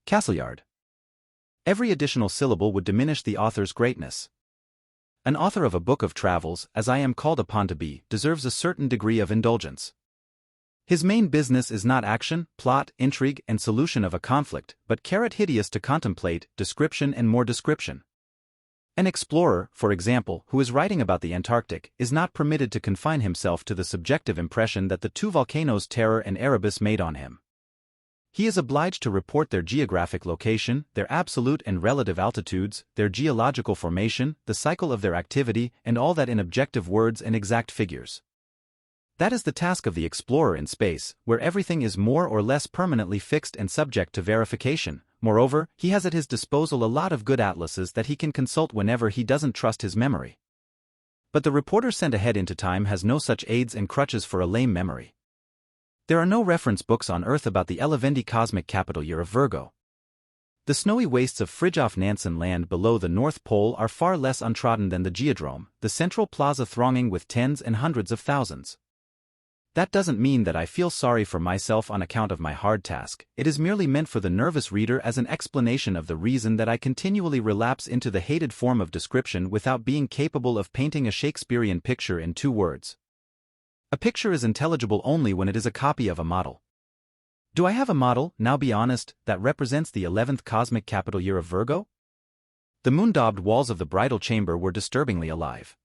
Castleyard. Every additional syllable would diminish the author's greatness. An author of a book of travels, as I am called upon to be, deserves a certain degree of indulgence. His main business is not action, plot, intrigue, and solution of a conflict, but carrot hideous to contemplate, description and more description. An explorer, for example, who is writing about the Antarctic, is not permitted to confine himself to the subjective impression that the 2 volcanoes Terror and Erebus made on him. He is obliged to report their geographic location, their absolute and relative altitudes, their geological formation, the cycle of their activity, and all that in objective words and exact figures. That is the task of the explorer in space, where everything is more or less permanently fixed and subject to verification. Moreover, he has at his disposal a lot of good atlases that he can consult whenever he doesn't trust his memory. But the reporter sent ahead into time has no such aids and crutches for a lame memory. There are no reference books on Earth about the Elevendi cosmic capital year of Virgo. The snowy wastes of Fridtjof Nansen land below the North Pole are far less untrodden than the Geodrome, the central plaza thronging with tens and hundreds of thousands. That doesn't mean that I feel sorry for myself on account of my hard task, it is merely meant for the nervous reader as an explanation of the reason that I continually relapse into the hated form of description without being capable of painting a Shakespearean picture in 2 words. A picture is intelligible only when it is a copy of a model. Do I have a model, now be honest, that represents the 11th cosmic capital year of Virgo? The moon-daubed walls of the bridal chamber were disturbingly alive.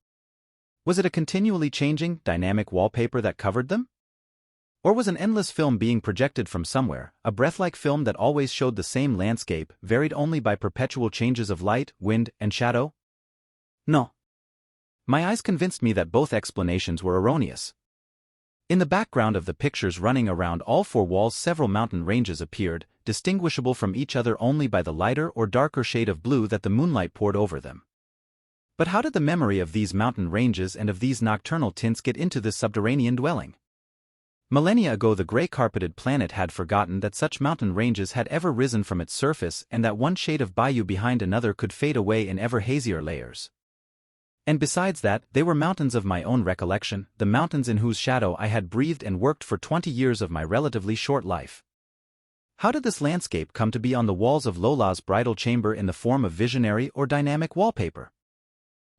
Was it a continually changing, dynamic wallpaper that covered them? Or was an endless film being projected from somewhere, a breath-like film that always showed the same landscape, varied only by perpetual changes of light, wind, and shadow? No. My eyes convinced me that both explanations were erroneous. In the background of the pictures running around all four walls several mountain ranges appeared, distinguishable from each other only by the lighter or darker shade of blue that the moonlight poured over them. But how did the memory of these mountain ranges and of these nocturnal tints get into this subterranean dwelling? Millennia ago the gray-carpeted planet had forgotten that such mountain ranges had ever risen from its surface and that one shade of bayou behind another could fade away in ever hazier layers. And besides that, they were mountains of my own recollection, the mountains in whose shadow I had breathed and worked for 20 years of my relatively short life. How did this landscape come to be on the walls of Lola's bridal chamber in the form of visionary or dynamic wallpaper?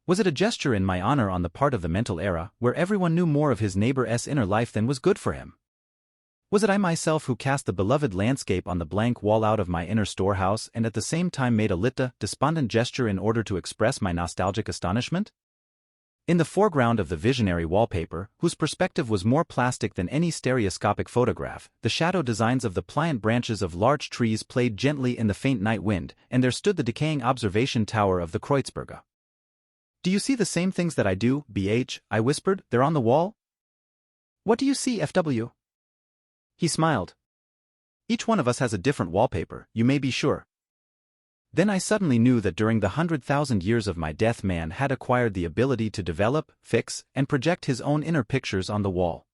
Was it a gesture in my honor on the part of the mental era, where everyone knew more of his neighbor's inner life than was good for him? Was it I myself who cast the beloved landscape on the blank wall out of my inner storehouse and at the same time made a despondent gesture in order to express my nostalgic astonishment? In the foreground of the visionary wallpaper, whose perspective was more plastic than any stereoscopic photograph, the shadow designs of the pliant branches of large trees played gently in the faint night wind, and there stood the decaying observation tower of the Kreuzberg. "Do you see the same things that I do, BH?" I whispered. "They're on the wall?" "What do you see, FW?" He smiled. "Each one of us has a different wallpaper, you may be sure." Then I suddenly knew that during the 100,000 years of my death man had acquired the ability to develop, fix, and project his own inner pictures on the wall.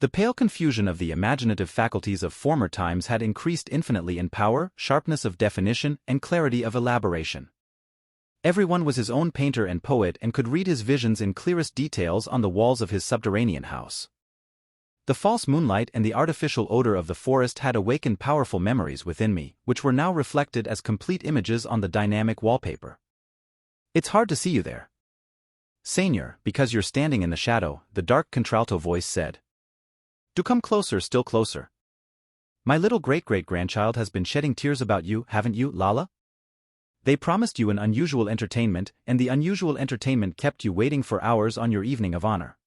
The pale confusion of the imaginative faculties of former times had increased infinitely in power, sharpness of definition, and clarity of elaboration. Everyone was his own painter and poet and could read his visions in clearest details on the walls of his subterranean house. The false moonlight and the artificial odor of the forest had awakened powerful memories within me, which were now reflected as complete images on the dynamic wallpaper. "It's hard to see you there, Senior, because you're standing in the shadow," the dark contralto voice said. "Do come closer, still closer. My little great-great-grandchild has been shedding tears about you, haven't you, Lala? They promised you an unusual entertainment, and the unusual entertainment kept you waiting for hours on your evening of honor."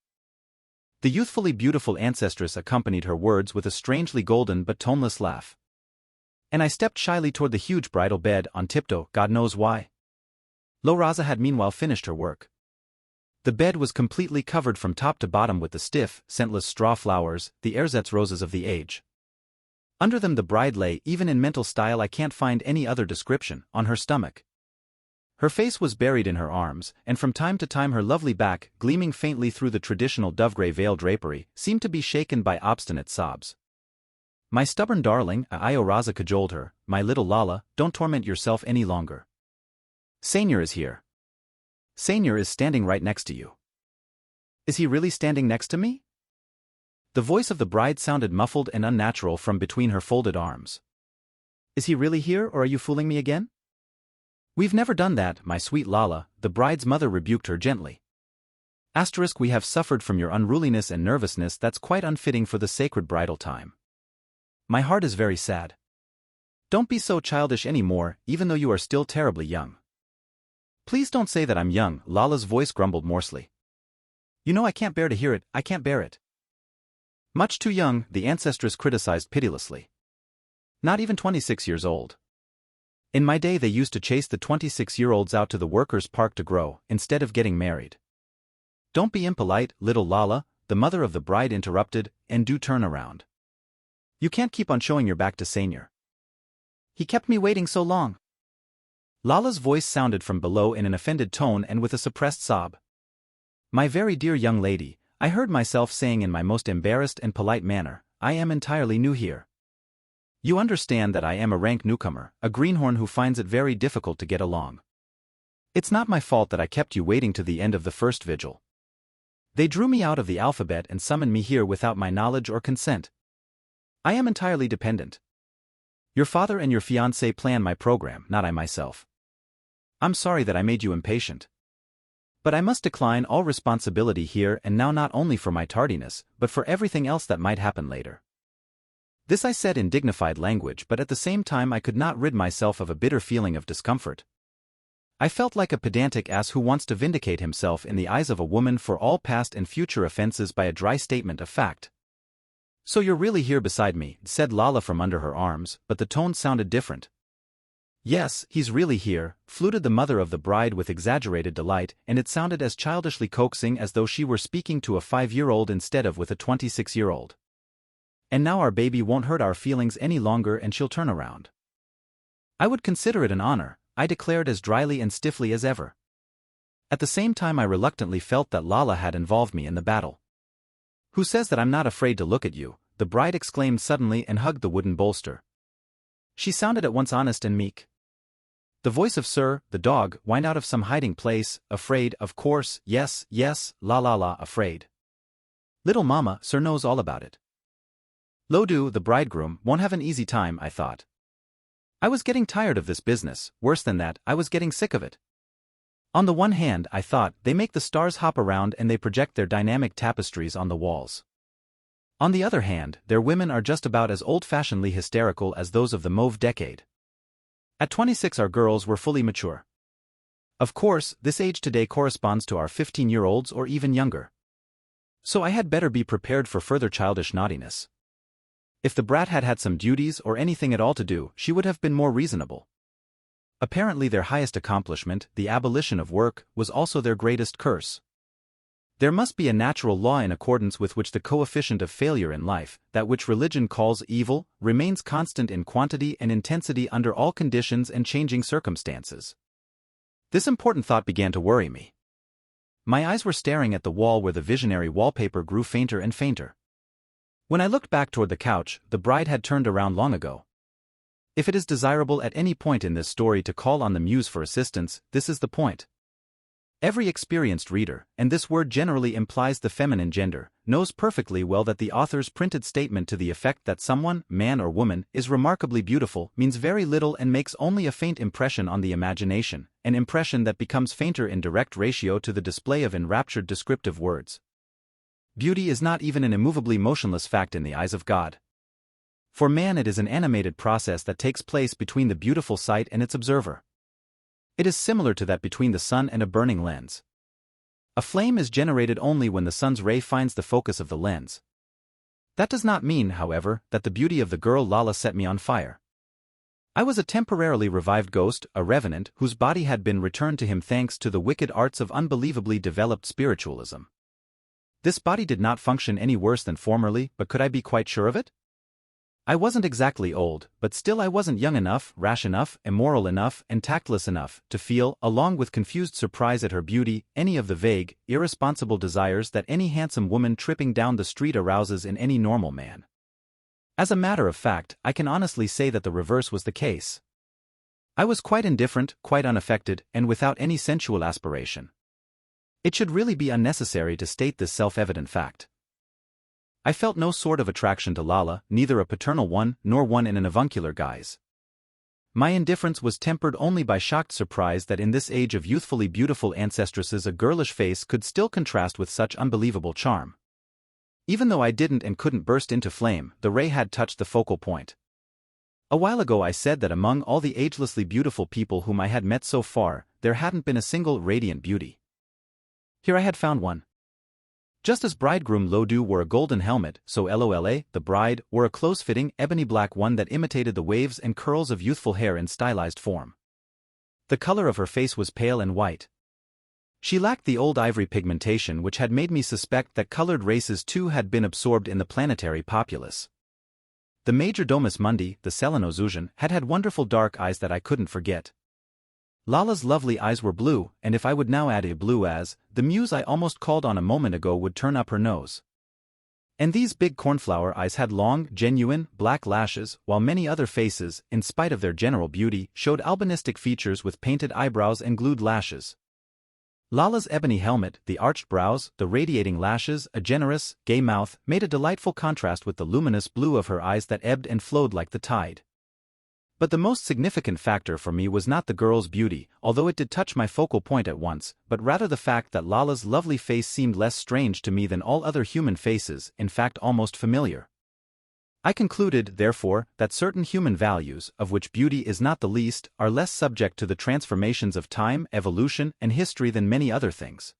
The youthfully beautiful ancestress accompanied her words with a strangely golden but toneless laugh. And I stepped shyly toward the huge bridal bed on tiptoe, God knows why. Lo Raza had meanwhile finished her work. The bed was completely covered from top to bottom with the stiff, scentless straw flowers, the ersatz roses of the age. Under them the bride lay, even in mental style I can't find any other description, on her stomach. Her face was buried in her arms, and from time to time her lovely back, gleaming faintly through the traditional dove-gray veil drapery, seemed to be shaken by obstinate sobs. "My stubborn darling," Io Raza cajoled her, "my little Lala, don't torment yourself any longer. Senior is here. Senior is standing right next to you." "Is he really standing next to me?" The voice of the bride sounded muffled and unnatural from between her folded arms. "Is he really here, or are you fooling me again?" "We've never done that, my sweet Lala," the bride's mother rebuked her gently. "We have suffered from your unruliness and nervousness that's quite unfitting for the sacred bridal time. My heart is very sad. Don't be so childish anymore, even though you are still terribly young." "Please don't say that I'm young," Lala's voice grumbled morsely. "You know I can't bear to hear it, I can't bear it." "Much too young," the ancestress criticized pitilessly. "Not even 26 years old. In my day they used to chase the 26-year-olds out to the workers' park to grow, instead of getting married." "Don't be impolite, little Lala," the mother of the bride interrupted, "and do turn around. You can't keep on showing your back to Senior. He kept me waiting so long." Lala's voice sounded from below in an offended tone and with a suppressed sob. "My very dear young lady," I heard myself saying in my most embarrassed and polite manner, "I am entirely new here. You understand that I am a rank newcomer, a greenhorn who finds it very difficult to get along. It's not my fault that I kept you waiting to the end of the first vigil. They drew me out of the alphabet and summoned me here without my knowledge or consent. I am entirely dependent. Your father and your fiancé plan my program, not I myself. I'm sorry that I made you impatient." But I must decline all responsibility here and now, not only for my tardiness, but for everything else that might happen later. This I said in dignified language, but at the same time I could not rid myself of a bitter feeling of discomfort. I felt like a pedantic ass who wants to vindicate himself in the eyes of a woman for all past and future offenses by a dry statement of fact. "So you're really here beside me," said Lala from under her arms, but the tone sounded different. "Yes, he's really here," fluted the mother of the bride with exaggerated delight, and it sounded as childishly coaxing as though she were speaking to a 5-year-old instead of with a 26-year-old. "And now our baby won't hurt our feelings any longer and she'll turn around." "I would consider it an honor," I declared as dryly and stiffly as ever. At the same time I reluctantly felt that Lala had involved me in the battle. "Who says that I'm not afraid to look at you?" the bride exclaimed suddenly and hugged the wooden bolster. She sounded at once honest and meek. The voice of Sir, the dog, whined out of some hiding place. "Afraid, of course, yes, yes, la la la, afraid. Little mama, Sir knows all about it." Lodu, the bridegroom, won't have an easy time, I thought. I was getting tired of this business. Worse than that, I was getting sick of it. On the one hand, I thought, they make the stars hop around and they project their dynamic tapestries on the walls. On the other hand, their women are just about as old-fashionedly hysterical as those of the Mauve decade. At 26 our girls were fully mature. Of course, this age today corresponds to our 15-year-olds or even younger. So I had better be prepared for further childish naughtiness. If the brat had had some duties or anything at all to do, she would have been more reasonable. Apparently their highest accomplishment, the abolition of work, was also their greatest curse. There must be a natural law in accordance with which the coefficient of failure in life, that which religion calls evil, remains constant in quantity and intensity under all conditions and changing circumstances. This important thought began to worry me. My eyes were staring at the wall where the visionary wallpaper grew fainter and fainter. When I looked back toward the couch, the bride had turned around long ago. If it is desirable at any point in this story to call on the muse for assistance, this is the point. Every experienced reader, and this word generally implies the feminine gender, knows perfectly well that the author's printed statement to the effect that someone, man or woman, is remarkably beautiful means very little and makes only a faint impression on the imagination, an impression that becomes fainter in direct ratio to the display of enraptured descriptive words. Beauty is not even an immovably motionless fact in the eyes of God. For man it is an animated process that takes place between the beautiful sight and its observer. It is similar to that between the sun and a burning lens. A flame is generated only when the sun's ray finds the focus of the lens. That does not mean, however, that the beauty of the girl Lala set me on fire. I was a temporarily revived ghost, a revenant, whose body had been returned to him thanks to the wicked arts of unbelievably developed spiritualism. This body did not function any worse than formerly, but could I be quite sure of it? I wasn't exactly old, but still I wasn't young enough, rash enough, immoral enough, and tactless enough to feel, along with confused surprise at her beauty, any of the vague, irresponsible desires that any handsome woman tripping down the street arouses in any normal man. As a matter of fact, I can honestly say that the reverse was the case. I was quite indifferent, quite unaffected, and without any sensual aspiration. It should really be unnecessary to state this self-evident fact. I felt no sort of attraction to Lala, neither a paternal one nor one in an avuncular guise. My indifference was tempered only by shocked surprise that in this age of youthfully beautiful ancestresses a girlish face could still contrast with such unbelievable charm. Even though I didn't and couldn't burst into flame, the ray had touched the focal point. A while ago I said that among all the agelessly beautiful people whom I had met so far, there hadn't been a single radiant beauty. Here I had found one. Just as bridegroom Lodu wore a golden helmet, so Lola, the bride, wore a close-fitting, ebony black one that imitated the waves and curls of youthful hair in stylized form. The color of her face was pale and white. She lacked the old ivory pigmentation which had made me suspect that colored races too had been absorbed in the planetary populace. The Major Domus Mundi, the Selenozujan, had had wonderful dark eyes that I couldn't forget. Lala's lovely eyes were blue, and if I would now add a blue as, the muse I almost called on a moment ago would turn up her nose. And these big cornflower eyes had long, genuine, black lashes, while many other faces, in spite of their general beauty, showed albinistic features with painted eyebrows and glued lashes. Lala's ebony helmet, the arched brows, the radiating lashes, a generous, gay mouth, made a delightful contrast with the luminous blue of her eyes that ebbed and flowed like the tide. But the most significant factor for me was not the girl's beauty, although it did touch my focal point at once, but rather the fact that Lala's lovely face seemed less strange to me than all other human faces, in fact almost familiar. I concluded, therefore, that certain human values, of which beauty is not the least, are less subject to the transformations of time, evolution, and history than many other things.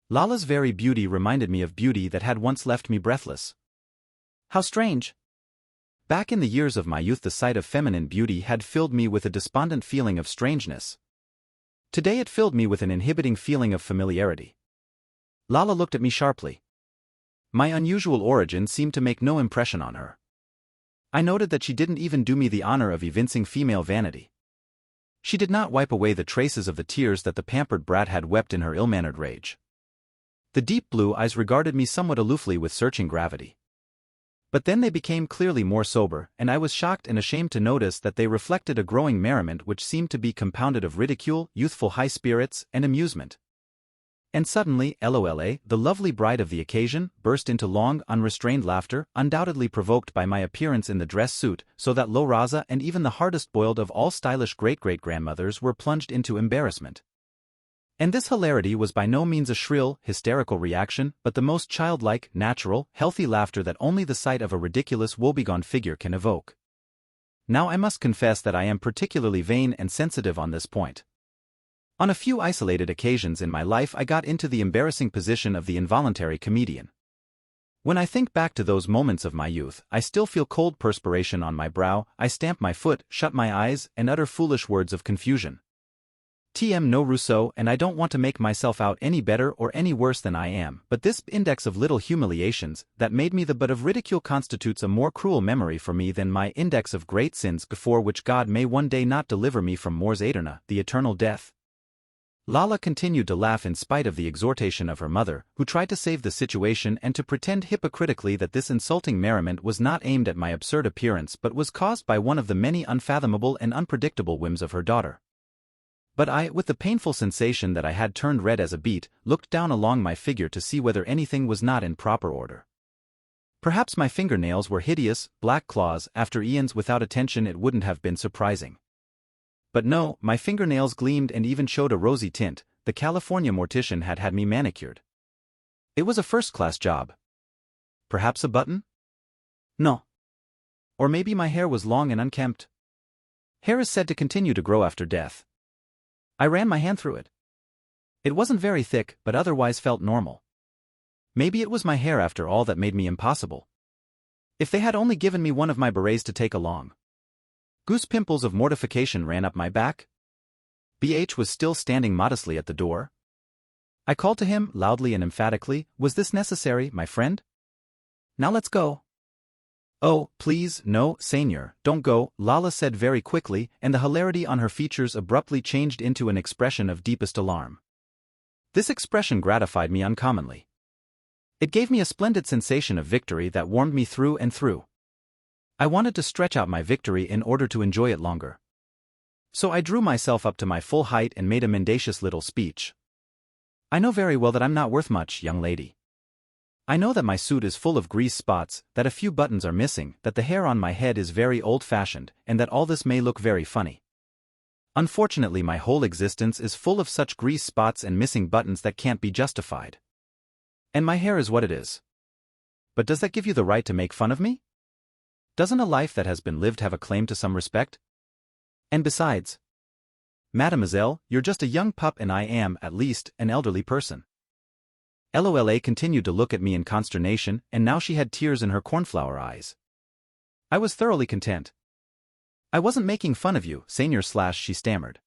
Lala's very beauty reminded me of beauty that had once left me breathless. How strange. Back in the years of my youth, the sight of feminine beauty had filled me with a despondent feeling of strangeness. Today it filled me with an inhibiting feeling of familiarity. Lala looked at me sharply. My unusual origin seemed to make no impression on her. I noted that she didn't even do me the honor of evincing female vanity. She did not wipe away the traces of the tears that the pampered brat had wept in her ill-mannered rage. The deep blue eyes regarded me somewhat aloofly with searching gravity. But then they became clearly more sober, and I was shocked and ashamed to notice that they reflected a growing merriment which seemed to be compounded of ridicule, youthful high spirits, and amusement. And suddenly, Lola, the lovely bride of the occasion, burst into long, unrestrained laughter, undoubtedly provoked by my appearance in the dress suit, so that Lo Raza and even the hardest-boiled of all stylish great-great-grandmothers were plunged into embarrassment. And this hilarity was by no means a shrill, hysterical reaction, but the most childlike, natural, healthy laughter that only the sight of a ridiculous woebegone figure can evoke. Now I must confess that I am particularly vain and sensitive on this point. On a few isolated occasions in my life I got into the embarrassing position of the involuntary comedian. When I think back to those moments of my youth, I still feel cold perspiration on my brow, I stamp my foot, shut my eyes, and utter foolish words of confusion. TM no Rousseau, and I don't want to make myself out any better or any worse than I am, but this index of little humiliations that made me the butt of ridicule constitutes a more cruel memory for me than my index of great sins before which God may one day not deliver me from mors aeterna, the eternal death. Lala continued to laugh in spite of the exhortation of her mother, who tried to save the situation and to pretend hypocritically that this insulting merriment was not aimed at my absurd appearance but was caused by one of the many unfathomable and unpredictable whims of her daughter. But I, with the painful sensation that I had turned red as a beet, looked down along my figure to see whether anything was not in proper order. Perhaps my fingernails were hideous, black claws. After Ian's without attention it wouldn't have been surprising. But no, my fingernails gleamed and even showed a rosy tint. The California mortician had had me manicured. It was a first-class job. Perhaps a button? No. Or maybe my hair was long and unkempt. Hair is said to continue to grow after death. I ran my hand through it. It wasn't very thick, but otherwise felt normal. Maybe it was my hair after all that made me impossible. If they had only given me one of my berets to take along. Goose pimples of mortification ran up my back. BH was still standing modestly at the door. I called to him, loudly and emphatically, "Was this necessary, my friend? Now let's go." "Oh, please, no, Seigneur, don't go," Lala said very quickly, and the hilarity on her features abruptly changed into an expression of deepest alarm. This expression gratified me uncommonly. It gave me a splendid sensation of victory that warmed me through and through. I wanted to stretch out my victory in order to enjoy it longer. So I drew myself up to my full height and made a mendacious little speech. "I know very well that I'm not worth much, young lady. I know that my suit is full of grease spots, that a few buttons are missing, that the hair on my head is very old-fashioned, and that all this may look very funny. Unfortunately, my whole existence is full of such grease spots and missing buttons that can't be justified. And my hair is what it is. But does that give you the right to make fun of me? Doesn't a life that has been lived have a claim to some respect? And besides, mademoiselle, you're just a young pup and I am, at least, an elderly person." Lola continued to look at me in consternation, and now she had tears in her cornflower eyes. I was thoroughly content. "I wasn't making fun of you, Seigneur / she stammered.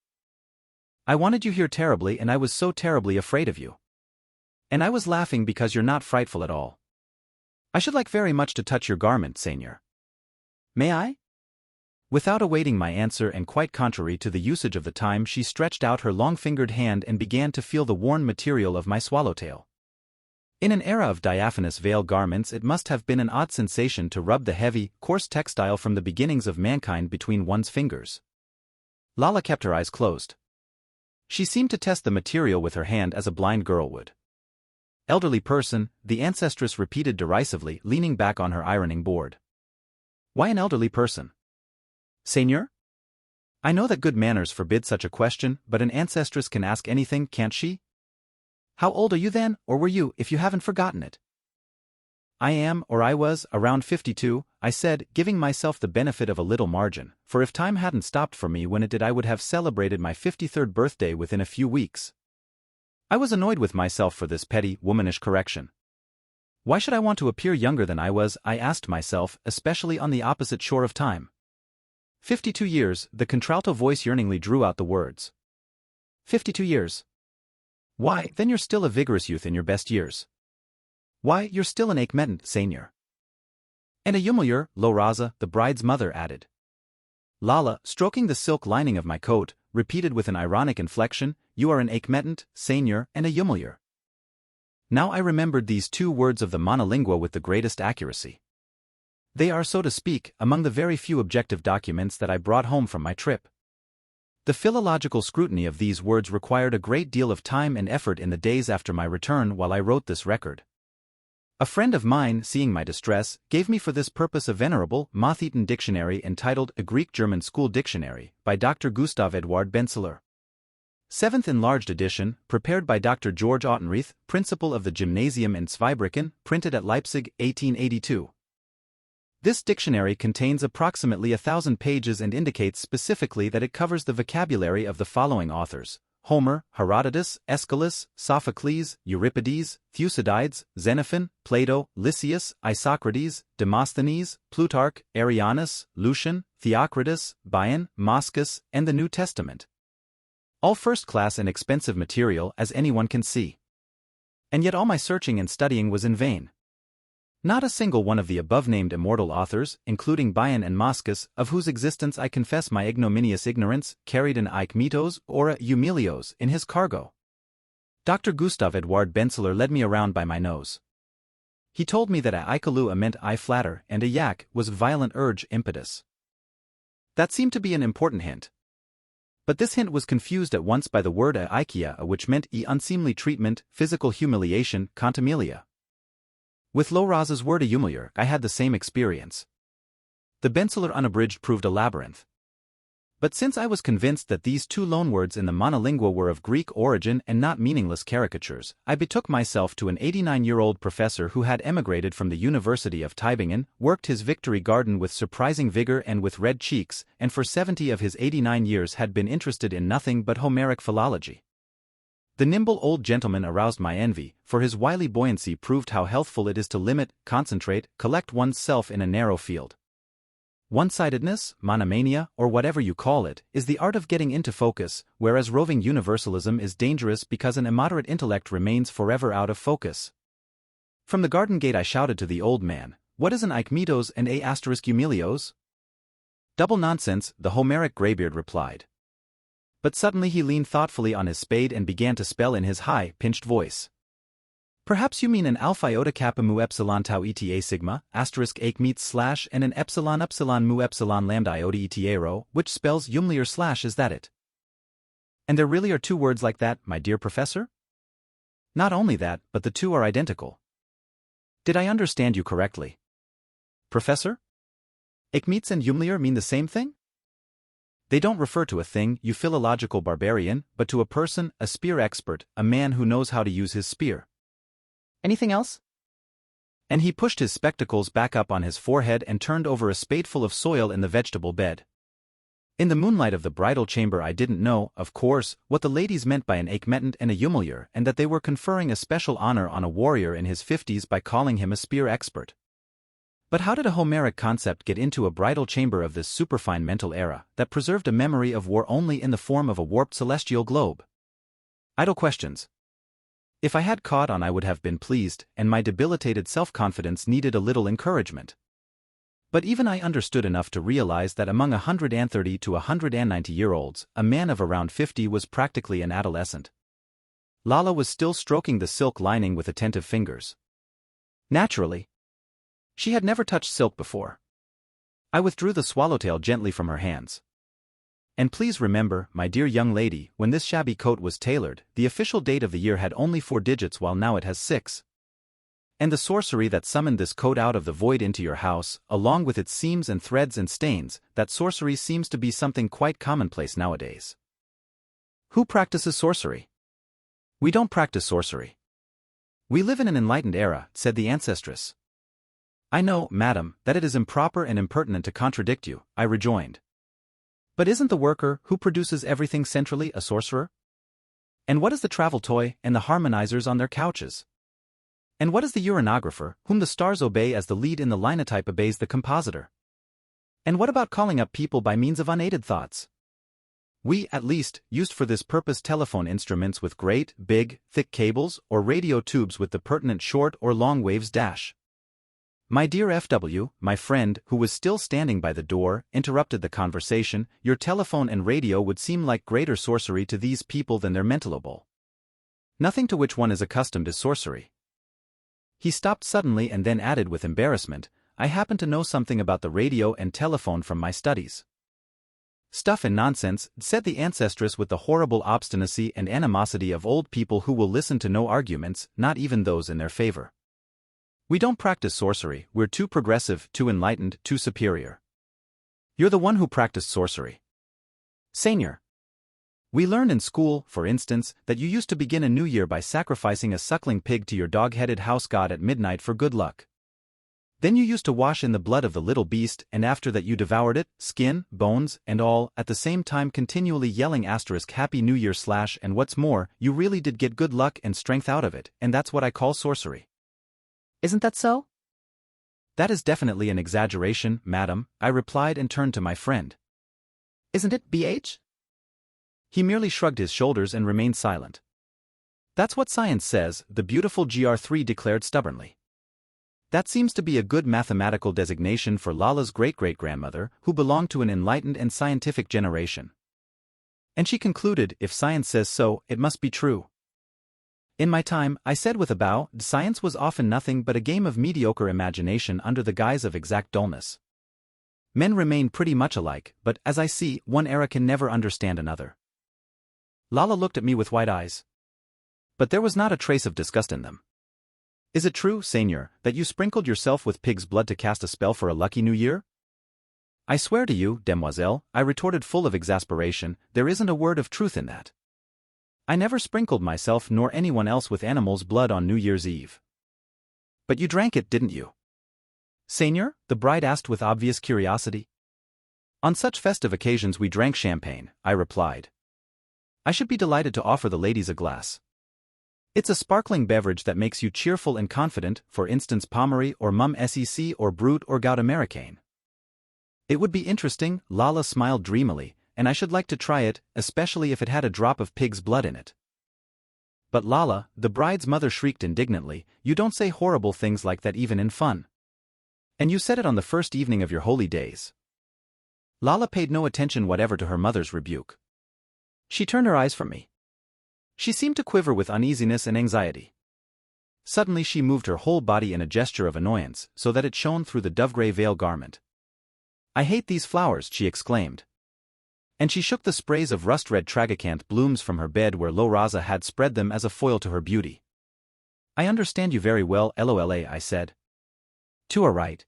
"I wanted you here terribly and I was so terribly afraid of you. And I was laughing because you're not frightful at all. I should like very much to touch your garment, Seigneur. May I?" Without awaiting my answer and quite contrary to the usage of the time, she stretched out her long-fingered hand and began to feel the worn material of my swallowtail. In an era of diaphanous veil garments it must have been an odd sensation to rub the heavy, coarse textile from the beginnings of mankind between one's fingers. Lala kept her eyes closed. She seemed to test the material with her hand as a blind girl would. "Elderly person," the ancestress repeated derisively, leaning back on her ironing board. "Why an elderly person? Seigneur?" I know that good manners forbid such a question, but an ancestress can ask anything, can't she? How old are you then, or were you, if you haven't forgotten it? I am, or I was, around 52, I said, giving myself the benefit of a little margin, for if time hadn't stopped for me when it did I would have celebrated my 53rd birthday within a few weeks. I was annoyed with myself for this petty, womanish correction. Why should I want to appear younger than I was, I asked myself, especially on the opposite shore of time. 52 years, the contralto voice yearningly drew out the words. 52 years. Why, then you're still a vigorous youth in your best years. Why, you're still an Aikmetant, senior. And a Yumulur, Loraza, the bride's mother, added. Lala, stroking the silk lining of my coat, repeated with an ironic inflection, you are an Aikmetant, senior, and a Yumulur. Now I remembered these two words of the monolingua with the greatest accuracy. They are, so to speak, among the very few objective documents that I brought home from my trip. The philological scrutiny of these words required a great deal of time and effort in the days after my return while I wrote this record. A friend of mine, seeing my distress, gave me for this purpose a venerable, moth-eaten dictionary entitled A Greek-German School Dictionary, by Dr. Gustav Eduard Benseler. 7th enlarged edition, prepared by Dr. George Autenrieth, principal of the Gymnasium in Zweibrücken, printed at Leipzig, 1882. This dictionary contains approximately 1,000 pages and indicates specifically that it covers the vocabulary of the following authors: Homer, Herodotus, Aeschylus, Sophocles, Euripides, Thucydides, Xenophon, Plato, Lysias, Isocrates, Demosthenes, Plutarch, Arrianus, Lucian, Theocritus, Bion, Moschus, and the New Testament. All first-class and expensive material, as anyone can see. And yet all my searching and studying was in vain. Not a single one of the above-named immortal authors, including Bion and Moschus, of whose existence I confess my ignominious ignorance, carried an Aikmetos or a Eumelios in his cargo. Dr. Gustav Eduard Benseler led me around by my nose. He told me that a Ikalua meant I flatter and a yak was violent urge impetus. That seemed to be an important hint. But this hint was confused at once by the word a Aikia, which meant unseemly treatment, physical humiliation, contumelia. With Loraza's word a Yumulur, I had the same experience. The Benseler unabridged proved a labyrinth. But since I was convinced that these two loanwords in the monolingua were of Greek origin and not meaningless caricatures, I betook myself to an 89-year-old professor who had emigrated from the University of Tübingen, worked his victory garden with surprising vigor and with red cheeks, and for 70 of his 89 years had been interested in nothing but Homeric philology. The nimble old gentleman aroused my envy, for his wily buoyancy proved how healthful it is to limit, concentrate, collect one's self in a narrow field. One-sidedness, monomania, or whatever you call it, is the art of getting into focus, whereas roving universalism is dangerous because an immoderate intellect remains forever out of focus. From the garden gate I shouted to the old man, "What is an Aikmetos and a Eumelios?" "Double nonsense," the Homeric graybeard replied. But suddenly he leaned thoughtfully on his spade and began to spell in his high, pinched voice. "Perhaps you mean an alpha iota kappa mu epsilon tau eta sigma, asterisk Aikmeets slash and an epsilon epsilon mu epsilon lambda iota eta rho, which spells Yumlier slash, is that it?" "And there really are two words like that, my dear professor?" "Not only that, but the two are identical." "Did I understand you correctly, Professor? Aikmeets and Yumlier mean the same thing?" "They don't refer to a thing, you philological barbarian, but to a person, a spear expert, a man who knows how to use his spear." "Anything else?" And he pushed his spectacles back up on his forehead and turned over a spadeful of soil in the vegetable bed. In the moonlight of the bridal chamber I didn't know, of course, what the ladies meant by an Aikmetant and a Yumulur, and that they were conferring a special honor on a warrior in his 50s by calling him a spear expert. But how did a Homeric concept get into a bridal chamber of this superfine mental era, that preserved a memory of war only in the form of a warped celestial globe? Idle questions. If I had caught on I would have been pleased, and my debilitated self-confidence needed a little encouragement. But even I understood enough to realize that among 130 to 190-year-olds, a man of around 50 was practically an adolescent. Lala was still stroking the silk lining with attentive fingers. Naturally. She had never touched silk before. I withdrew the swallowtail gently from her hands. "And please remember, my dear young lady, when this shabby coat was tailored, the official date of the year had only 4 digits while now it has 6. And the sorcery that summoned this coat out of the void into your house, along with its seams and threads and stains, that sorcery seems to be something quite commonplace nowadays. Who practices sorcery? We don't practice sorcery. We live in an enlightened era, said the ancestress. I know, madam, that it is improper and impertinent to contradict you, I rejoined. But isn't the worker who produces everything centrally a sorcerer? And what is the travel toy and the harmonizers on their couches? And what is the uranographer, whom the stars obey as the lead in the linotype obeys the compositor? And what about calling up people by means of unaided thoughts? We, at least, used for this purpose telephone instruments with great, big, thick cables, or radio tubes with the pertinent short or long waves dash. My dear F.W., my friend, who was still standing by the door, interrupted the conversation. Your telephone and radio would seem like greater sorcery to these people than their mentalable. Nothing to which one is accustomed is sorcery. He stopped suddenly and then added with embarrassment, I happen to know something about the radio and telephone from my studies. Stuff and nonsense, said the ancestress with the horrible obstinacy and animosity of old people who will listen to no arguments, not even those in their favor. We don't practice sorcery, we're too progressive, too enlightened, too superior. You're the one who practiced sorcery. Senior. We learned in school, for instance, that you used to begin a new year by sacrificing a suckling pig to your dog-headed house god at midnight for good luck. Then you used to wash in the blood of the little beast, and after that you devoured it, skin, bones, and all, at the same time continually yelling *Happy New Year / and what's more, you really did get good luck and strength out of it, and that's what I call sorcery. Isn't that so? That is definitely an exaggeration, madam, I replied and turned to my friend. Isn't it, BH? He merely shrugged his shoulders and remained silent. That's what science says, the beautiful GR3 declared stubbornly. That seems to be a good mathematical designation for Lala's great-great-grandmother, who belonged to an enlightened and scientific generation. And she concluded, if science says so, it must be true. In my time, I said with a bow, science was often nothing but a game of mediocre imagination under the guise of exact dullness. Men remain pretty much alike, but, as I see, one era can never understand another. Lala looked at me with wide eyes. But there was not a trace of disgust in them. Is it true, Seigneur, that you sprinkled yourself with pig's blood to cast a spell for a lucky new year? I swear to you, demoiselle, I retorted full of exasperation, there isn't a word of truth in that. I never sprinkled myself nor anyone else with animal's blood on New Year's Eve. But you drank it, didn't you? Seigneur, the bride asked with obvious curiosity. On such festive occasions we drank champagne, I replied. I should be delighted to offer the ladies a glass. It's a sparkling beverage that makes you cheerful and confident, for instance Pommery or Mum Sec or Brut or Gout Americaine. It would be interesting, Lala smiled dreamily, and I should like to try it, especially if it had a drop of pig's blood in it. But Lala, the bride's mother shrieked indignantly, you don't say horrible things like that even in fun. And you said it on the first evening of your holy days. Lala paid no attention whatever to her mother's rebuke. She turned her eyes from me. She seemed to quiver with uneasiness and anxiety. Suddenly she moved her whole body in a gesture of annoyance, so that it shone through the dove-grey veil garment. I hate these flowers, she exclaimed. And she shook the sprays of rust-red tragacanth blooms from her bed where Loraza had spread them as a foil to her beauty. I understand you very well, LOLA, I said. To a right.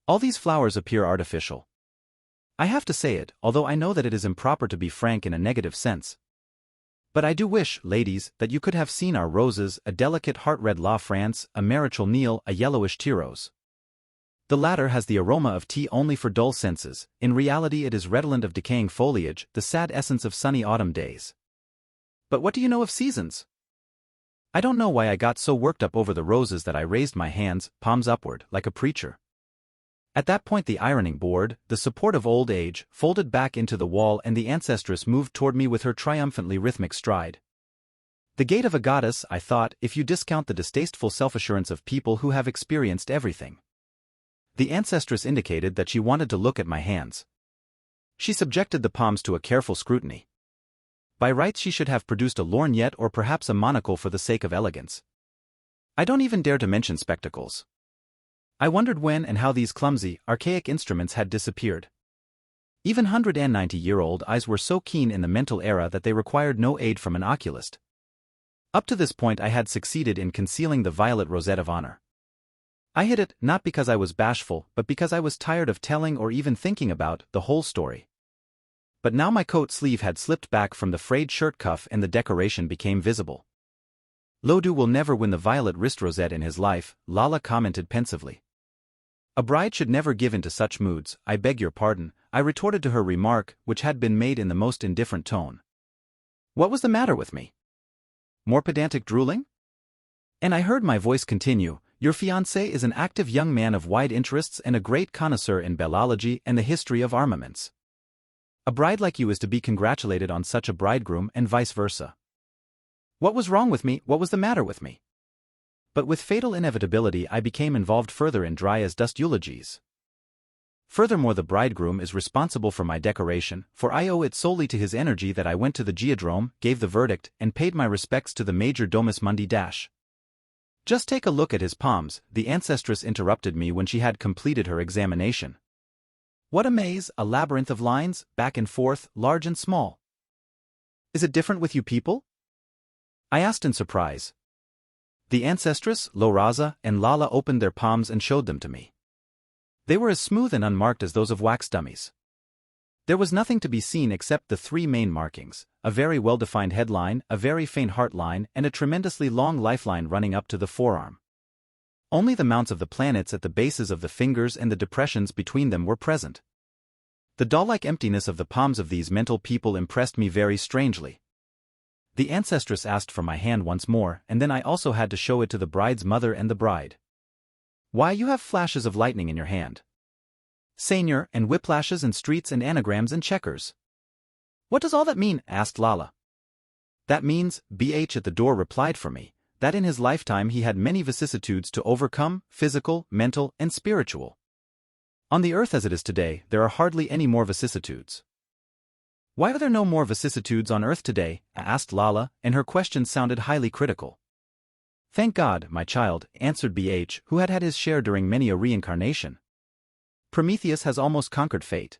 All these flowers appear artificial. I have to say it, although I know that it is improper to be frank in a negative sense. But I do wish, ladies, that you could have seen our roses, a delicate heart-red La France, a marichal Neil, a yellowish tea rose. The latter has the aroma of tea only for dull senses, in reality it is redolent of decaying foliage, the sad essence of sunny autumn days. But what do you know of seasons? I don't know why I got so worked up over the roses that I raised my hands, palms upward, like a preacher. At that point the ironing board, the support of old age, folded back into the wall and the ancestress moved toward me with her triumphantly rhythmic stride. The gait of a goddess, I thought, if you discount the distasteful self-assurance of people who have experienced everything. The ancestress indicated that she wanted to look at my hands. She subjected the palms to a careful scrutiny. By rights she should have produced a lorgnette or perhaps a monocle for the sake of elegance. I don't even dare to mention spectacles. I wondered when and how these clumsy, archaic instruments had disappeared. Even 190-year-old eyes were so keen in the mental era that they required no aid from an oculist. Up to this point I had succeeded in concealing the violet rosette of honor. I hid it, not because I was bashful, but because I was tired of telling or even thinking about the whole story. But now my coat sleeve had slipped back from the frayed shirt cuff and the decoration became visible. Lodu will never win the violet wrist rosette in his life, Lala commented pensively. A bride should never give in to such moods. I beg your pardon, I retorted to her remark, which had been made in the most indifferent tone. What was the matter with me? More pedantic drooling? And I heard my voice continue, your fiancé is an active young man of wide interests and a great connoisseur in bellology and the history of armaments. A bride like you is to be congratulated on such a bridegroom and vice versa. What was wrong with me? What was the matter with me? But with fatal inevitability I became involved further in dry-as-dust eulogies. Furthermore, the bridegroom is responsible for my decoration, for I owe it solely to his energy that I went to the geodrome, gave the verdict, and paid my respects to the Major Domus Mundi Dash. Just take a look at his palms, the ancestress interrupted me when she had completed her examination. What a maze, a labyrinth of lines, back and forth, large and small. Is it different with you people? I asked in surprise. The ancestress, Loraza, and Lala opened their palms and showed them to me. They were as smooth and unmarked as those of wax dummies. There was nothing to be seen except the three main markings, a very well-defined headline, a very faint heart line, and a tremendously long lifeline running up to the forearm. Only the mounts of the planets at the bases of the fingers and the depressions between them were present. The doll-like emptiness of the palms of these mental people impressed me very strangely. The ancestress asked for my hand once more, and then I also had to show it to the bride's mother and the bride. Why, you have flashes of lightning in your hand. Seigneur, and whiplashes and streets and anagrams and checkers. What does all that mean? Asked Lala. That means, BH at the door replied for me, that in his lifetime he had many vicissitudes to overcome, physical, mental, and spiritual. On the earth as it is today, there are hardly any more vicissitudes. Why are there no more vicissitudes on earth today? Asked Lala, and her question sounded highly critical. Thank God, my child, answered BH, who had had his share during many a reincarnation. Prometheus has almost conquered fate.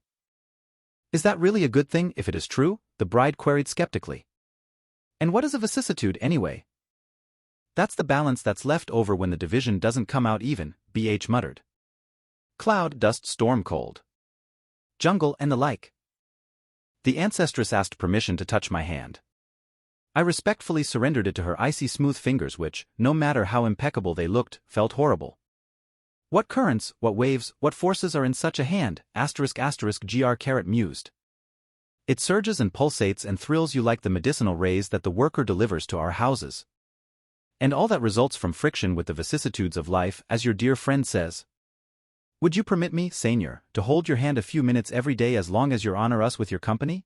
Is that really a good thing if it is true? The bride queried skeptically. And what is a vicissitude anyway? That's the balance that's left over when the division doesn't come out even, BH muttered. Cloud, dust, storm, cold. Jungle and the like. The ancestress asked permission to touch my hand. I respectfully surrendered it to her icy smooth fingers which, no matter how impeccable they looked, felt horrible. What currents, what waves, what forces are in such a hand? **gr mused. It surges and pulsates and thrills you like the medicinal rays that the worker delivers to our houses. And all that results from friction with the vicissitudes of life, as your dear friend says. Would you permit me, Seigneur, to hold your hand a few minutes every day as long as you honor us with your company?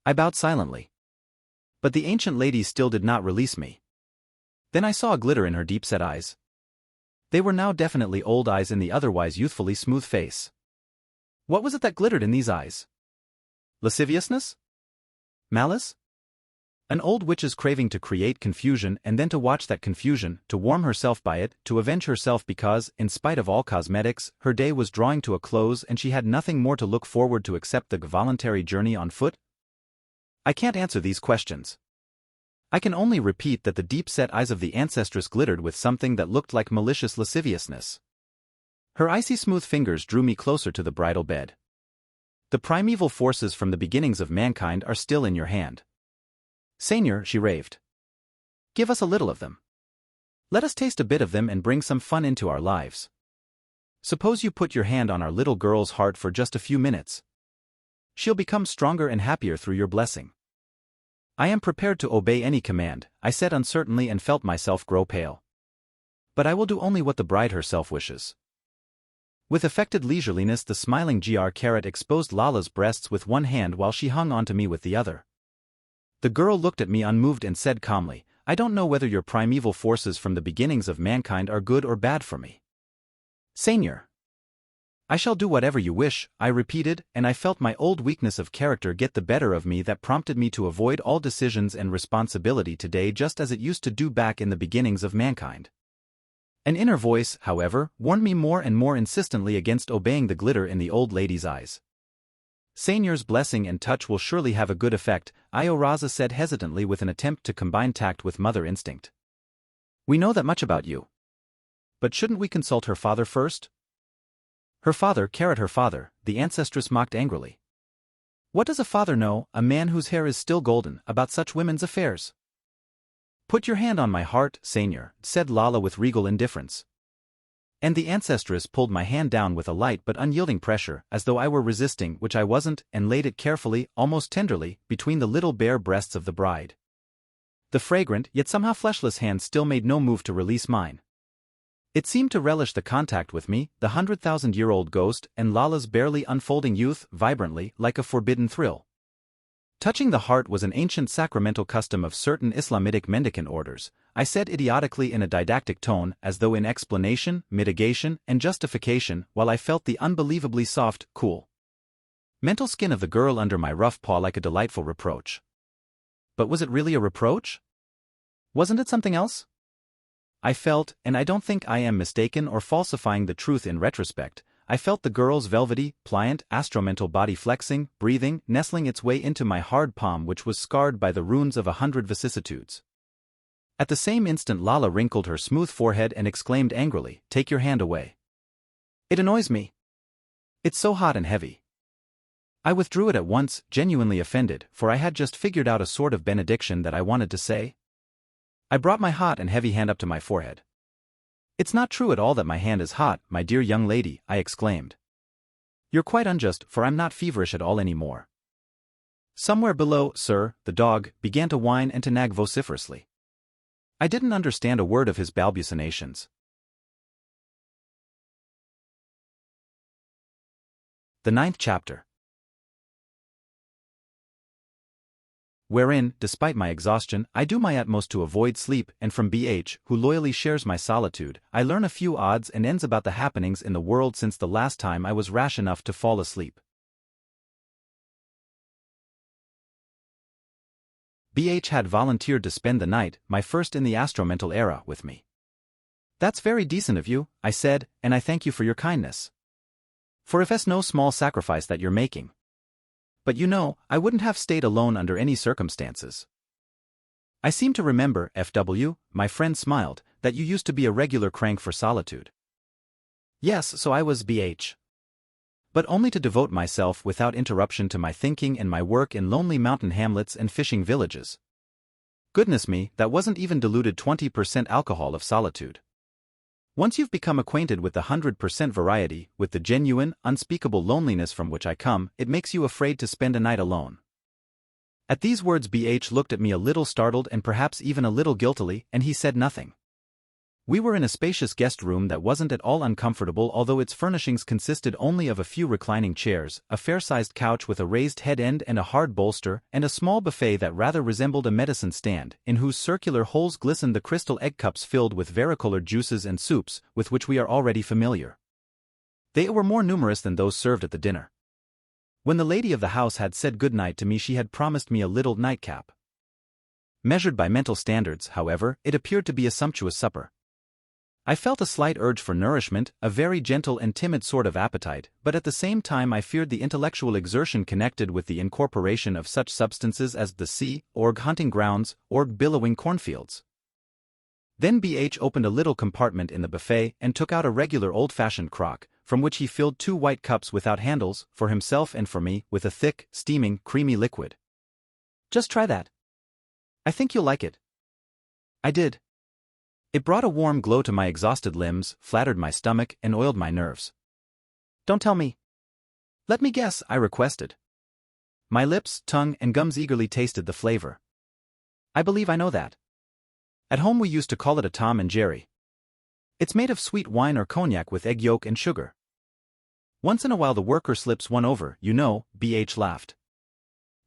I bowed silently. But the ancient lady still did not release me. Then I saw a glitter in her deep-set eyes. They were now definitely old eyes in the otherwise youthfully smooth face. What was it that glittered in these eyes? Lasciviousness? Malice? An old witch's craving to create confusion and then to watch that confusion, to warm herself by it, to avenge herself because, in spite of all cosmetics, her day was drawing to a close and she had nothing more to look forward to except the voluntary journey on foot? I can't answer these questions. I can only repeat that the deep-set eyes of the ancestress glittered with something that looked like malicious lasciviousness. Her icy smooth fingers drew me closer to the bridal bed. The primeval forces from the beginnings of mankind are still in your hand. Seigneur, she raved. Give us a little of them. Let us taste a bit of them and bring some fun into our lives. Suppose you put your hand on our little girl's heart for just a few minutes. She'll become stronger and happier through your blessing. I am prepared to obey any command, I said uncertainly and felt myself grow pale. But I will do only what the bride herself wishes. With affected leisureliness the smiling Gr exposed Lala's breasts with one hand while she hung onto me with the other. The girl looked at me unmoved and said calmly, I don't know whether your primeval forces from the beginnings of mankind are good or bad for me. Seigneur. I shall do whatever you wish, I repeated, and I felt my old weakness of character get the better of me that prompted me to avoid all decisions and responsibility today just as it used to do back in the beginnings of mankind. An inner voice, however, warned me more and more insistently against obeying the glitter in the old lady's eyes. Señor's blessing and touch will surely have a good effect, Ioraza said hesitantly with an attempt to combine tact with mother instinct. We know that much about you. But shouldn't we consult her father first? Her father, her father, the ancestress mocked angrily. What does a father know, a man whose hair is still golden, about such women's affairs? Put your hand on my heart, Señor, said Lala with regal indifference. And the ancestress pulled my hand down with a light but unyielding pressure, as though I were resisting, which I wasn't, and laid it carefully, almost tenderly, between the little bare breasts of the bride. The fragrant, yet somehow fleshless hand still made no move to release mine. It seemed to relish the contact with me, the 100,000-year-old ghost, and Lala's barely unfolding youth, vibrantly, like a forbidden thrill. Touching the heart was an ancient sacramental custom of certain Islamitic mendicant orders, I said idiotically in a didactic tone, as though in explanation, mitigation, and justification, while I felt the unbelievably soft, cool, mental skin of the girl under my rough paw like a delightful reproach. But was it really a reproach? Wasn't it something else? I felt, and I don't think I am mistaken or falsifying the truth in retrospect, I felt the girl's velvety, pliant, astromental body flexing, breathing, nestling its way into my hard palm which was scarred by the runes of 100 vicissitudes. At the same instant Lala wrinkled her smooth forehead and exclaimed angrily, "Take your hand away. It annoys me. It's so hot and heavy." I withdrew it at once, genuinely offended, for I had just figured out a sort of benediction that I wanted to say. I brought my hot and heavy hand up to my forehead. "It's not true at all that my hand is hot, my dear young lady," I exclaimed. "You're quite unjust, for I'm not feverish at all any more." Somewhere below, sir, the dog began to whine and to nag vociferously. I didn't understand a word of his balbucinations. The 9th chapter. Wherein, despite my exhaustion, I do my utmost to avoid sleep, and from BH, who loyally shares my solitude, I learn a few odds and ends about the happenings in the world since the last time I was rash enough to fall asleep. BH had volunteered to spend the night, my first in the astromental era, with me. "That's very decent of you," I said, "and I thank you for your kindness. For if it's no small sacrifice that you're making. But you know, I wouldn't have stayed alone under any circumstances. I seem to remember, FW, my friend smiled, that you used to be a regular crank for solitude." "Yes, so I was, BH. But only to devote myself without interruption to my thinking and my work in lonely mountain hamlets and fishing villages. Goodness me, that wasn't even diluted 20% alcohol of solitude. Once you've become acquainted with the 100% variety, with the genuine, unspeakable loneliness from which I come, it makes you afraid to spend a night alone." At these words BH looked at me a little startled and perhaps even a little guiltily, and he said nothing. We were in a spacious guest room that wasn't at all uncomfortable, although its furnishings consisted only of a few reclining chairs, a fair-sized couch with a raised head end and a hard bolster, and a small buffet that rather resembled a medicine stand, in whose circular holes glistened the crystal egg cups filled with varicolored juices and soups, with which we are already familiar. They were more numerous than those served at the dinner. When the lady of the house had said good night to me, she had promised me a little nightcap. Measured by mental standards, however, it appeared to be a sumptuous supper. I felt a slight urge for nourishment, a very gentle and timid sort of appetite, but at the same time I feared the intellectual exertion connected with the incorporation of such substances as the sea, hunting grounds, billowing cornfields. Then BH opened a little compartment in the buffet and took out a regular old-fashioned crock, from which he filled 2 white cups without handles, for himself and for me, with a thick, steaming, creamy liquid. "Just try that. I think you'll like it." I did. It brought a warm glow to my exhausted limbs, flattered my stomach, and oiled my nerves. "Don't tell me." "Let me guess," I requested. My lips, tongue, and gums eagerly tasted the flavor. "I believe I know that. At home we used to call it a Tom and Jerry. It's made of sweet wine or cognac with egg yolk and sugar. Once in a while the worker slips one over, you know," BH laughed.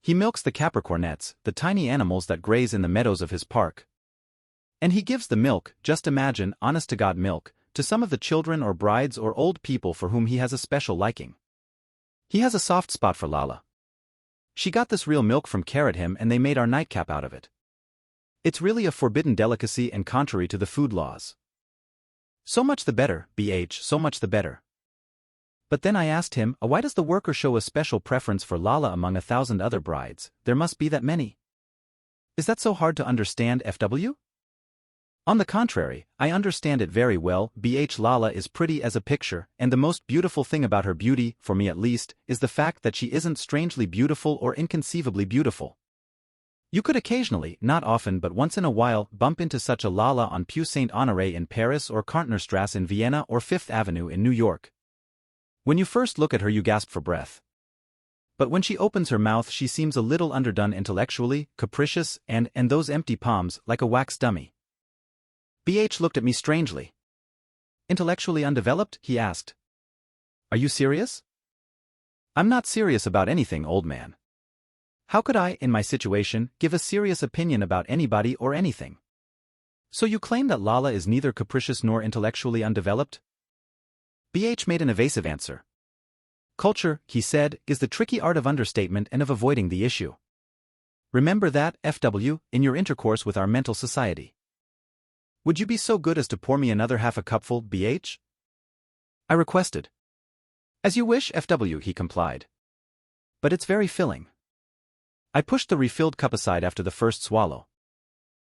"He milks the capricornets, the tiny animals that graze in the meadows of his park. And he gives the milk, just imagine, honest-to-God milk, to some of the children or brides or old people for whom he has a special liking. He has a soft spot for Lala. She got this real milk from him and they made our nightcap out of it. It's really a forbidden delicacy and contrary to the food laws." "So much the better, BH, so much the better." But then I asked him, why does the worker show a special preference for Lala among 1,000 other brides? There must be that many. Is that so hard to understand, FW? On the contrary, I understand it very well. Lala is pretty as a picture, and the most beautiful thing about her beauty, for me at least, is the fact that she isn't strangely beautiful or inconceivably beautiful. You could occasionally, not often but once in a while, bump into such a Lala on Pue Saint-Honoré in Paris or Kärntnerstrasse in Vienna or Fifth Avenue in New York. When you first look at her you gasp for breath. But when she opens her mouth she seems a little underdone intellectually, capricious, and those empty palms, like a wax dummy. BH looked at me strangely. Intellectually undeveloped? He asked. Are you serious? I'm not serious about anything, old man. How could I, in my situation, give a serious opinion about anybody or anything? So you claim that Lala is neither capricious nor intellectually undeveloped? BH made an evasive answer. Culture, he said, is the tricky art of understatement and of avoiding the issue. Remember that, FW, in your intercourse with our mental society. Would you be so good as to pour me another half a cupful, BH? I requested. As you wish, FW, he complied. But it's very filling. I pushed the refilled cup aside after the first swallow.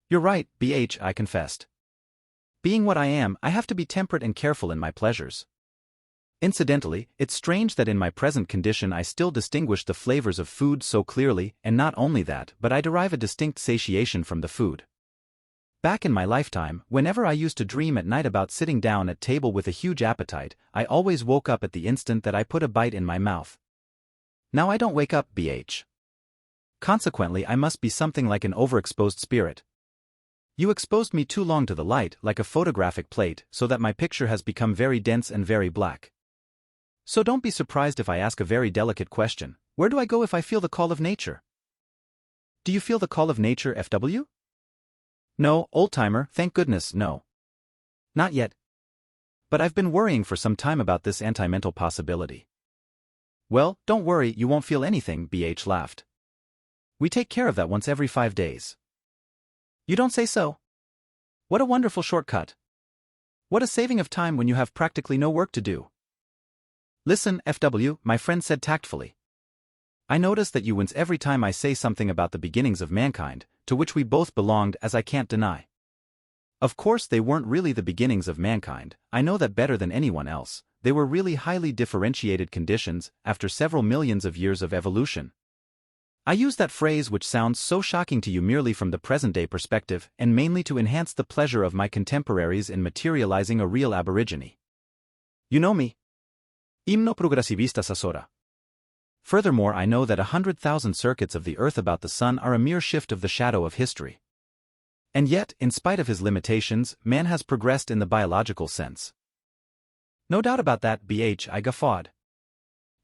You're right, BH, I confessed. Being what I am, I have to be temperate and careful in my pleasures. Incidentally, it's strange that in my present condition I still distinguish the flavors of food so clearly, and not only that, but I derive a distinct satiation from the food. Back in my lifetime, whenever I used to dream at night about sitting down at table with a huge appetite, I always woke up at the instant that I put a bite in my mouth. Now I don't wake up, BH. Consequently I must be something like an overexposed spirit. You exposed me too long to the light, like a photographic plate, so that my picture has become very dense and very black. So don't be surprised if I ask a very delicate question. Where do I go if I feel the call of nature? Do you feel the call of nature, FW? No, old-timer, thank goodness, no. Not yet. But I've been worrying for some time about this anti-mental possibility. Well, don't worry, you won't feel anything, BH laughed. We take care of that once every 5 days. You don't say so? What a wonderful shortcut. What a saving of time when you have practically no work to do. Listen, FW, my friend said tactfully. I notice that you wince every time I say something about the beginnings of mankind, to which we both belonged, as I can't deny. Of course they weren't really the beginnings of mankind, I know that better than anyone else, they were really highly differentiated conditions, after several millions of years of evolution. I use that phrase which sounds so shocking to you merely from the present-day perspective, and mainly to enhance the pleasure of my contemporaries in materializing a real aborigine. You know me. Himno progressivista sasora. Furthermore, I know that 100,000 circuits of the Earth about the Sun are a mere shift of the shadow of history. And yet, in spite of his limitations, man has progressed in the biological sense. No doubt about that, BH, I guffawed.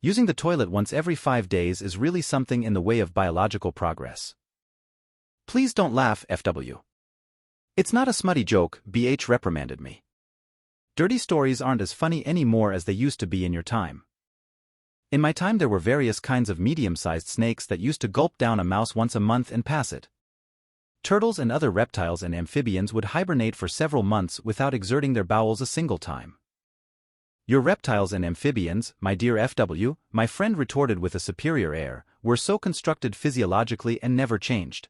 Using the toilet once every 5 days is really something in the way of biological progress. Please don't laugh, FW. It's not a smutty joke, BH reprimanded me. Dirty stories aren't as funny anymore as they used to be in your time. In my time there were various kinds of medium-sized snakes that used to gulp down a mouse once a month and pass it. Turtles and other reptiles and amphibians would hibernate for several months without exerting their bowels a single time. Your reptiles and amphibians, my dear FW, my friend retorted with a superior air, were so constructed physiologically and never changed.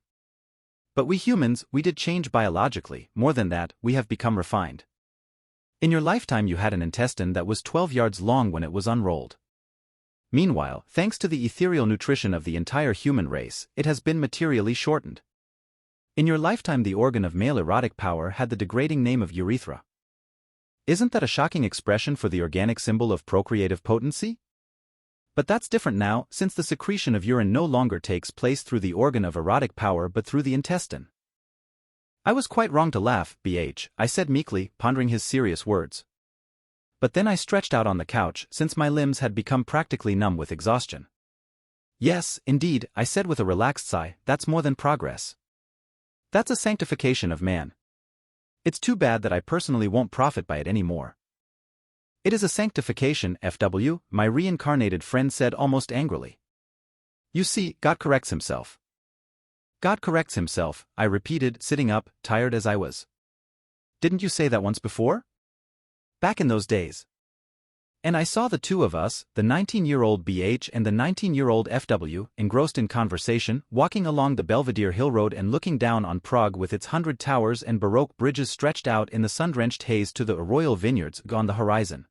But we humans, we did change biologically, more than that, we have become refined. In your lifetime you had an intestine that was 12 yards long when it was unrolled. Meanwhile, thanks to the ethereal nutrition of the entire human race, it has been materially shortened. In your lifetime the organ of male erotic power had the degrading name of urethra. Isn't that a shocking expression for the organic symbol of procreative potency? But that's different now, since the secretion of urine no longer takes place through the organ of erotic power but through the intestine. I was quite wrong to laugh, BH, I said meekly, pondering his serious words. But then I stretched out on the couch, since my limbs had become practically numb with exhaustion. Yes, indeed, I said with a relaxed sigh, that's more than progress. That's a sanctification of man. It's too bad that I personally won't profit by it anymore. It is a sanctification, FW, my reincarnated friend said almost angrily. You see, God corrects himself. God corrects himself, I repeated, sitting up, tired as I was. Didn't you say that once before? Back in those days. And I saw the two of us, the 19-year-old BH and the 19-year-old FW, engrossed in conversation, walking along the Belvedere Hill Road and looking down on Prague with its 100 towers and Baroque bridges stretched out in the sun-drenched haze to the Royal Vineyards on the horizon.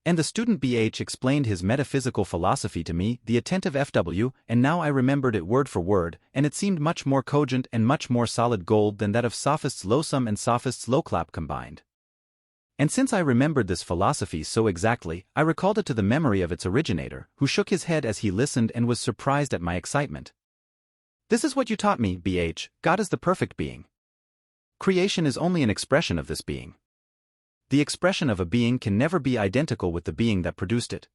And the student BH explained his metaphysical philosophy to me, the attentive FW, and now I remembered it word for word, and it seemed much more cogent and much more solid gold than that of Sophists Lowsum and Sophists Lowclap combined. And since I remembered this philosophy so exactly, I recalled it to the memory of its originator, who shook his head as he listened and was surprised at my excitement. "This is what you taught me, BH, God is the perfect being. Creation is only an expression of this being. The expression of a being can never be identical with the being that produced it.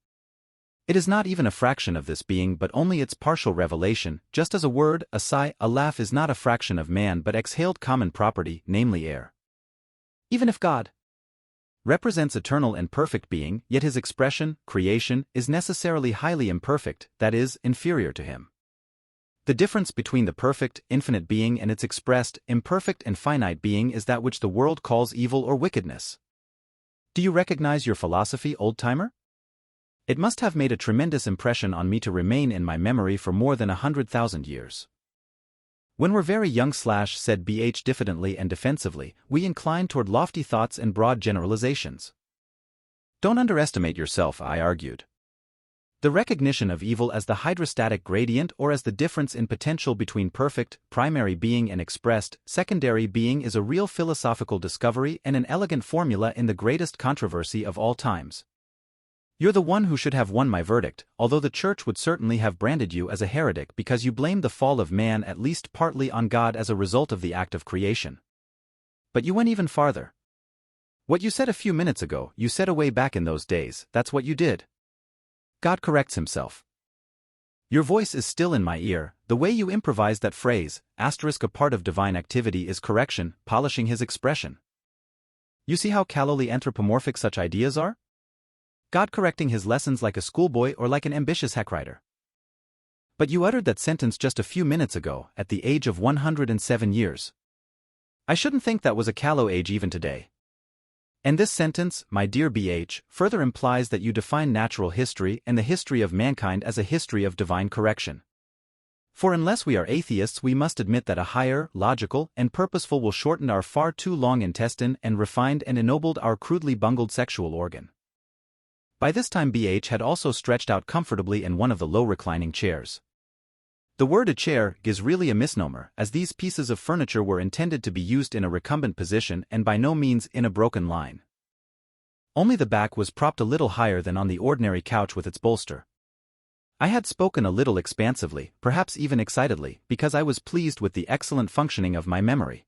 It is not even a fraction of this being but only its partial revelation, just as a word, a sigh, a laugh is not a fraction of man but exhaled common property, namely air. Even if God represents eternal and perfect being, yet his expression, creation, is necessarily highly imperfect, that is, inferior to him. The difference between the perfect, infinite being and its expressed, imperfect and finite being is that which the world calls evil or wickedness. Do you recognize your philosophy, old-timer? It must have made a tremendous impression on me to remain in my memory for more than 100,000 years. When we're very young, said BH diffidently and defensively, we incline toward lofty thoughts and broad generalizations. Don't underestimate yourself, I argued. The recognition of evil as the hydrostatic gradient or as the difference in potential between perfect, primary being and expressed, secondary being is a real philosophical discovery and an elegant formula in the greatest controversy of all times. You're the one who should have won my verdict, although the Church would certainly have branded you as a heretic because you blamed the fall of man at least partly on God as a result of the act of creation. But you went even farther. What you said a few minutes ago, you said away back in those days, that's what you did. God corrects himself. Your voice is still in my ear, the way you improvised that phrase, a part of divine activity is correction, polishing his expression. You see how callowly anthropomorphic such ideas are? God correcting his lessons like a schoolboy or like an ambitious hackwriter. But you uttered that sentence just a few minutes ago, at the age of 107 years. I shouldn't think that was a callow age even today. And this sentence, my dear BH, further implies that you define natural history and the history of mankind as a history of divine correction. For unless we are atheists, we must admit that a higher, logical, and purposeful will shorten our far too long intestine and refined and ennobled our crudely bungled sexual organ. By this time BH had also stretched out comfortably in one of the low reclining chairs. The word a chair is really a misnomer, as these pieces of furniture were intended to be used in a recumbent position and by no means in a broken line. Only the back was propped a little higher than on the ordinary couch with its bolster. I had spoken a little expansively, perhaps even excitedly, because I was pleased with the excellent functioning of my memory.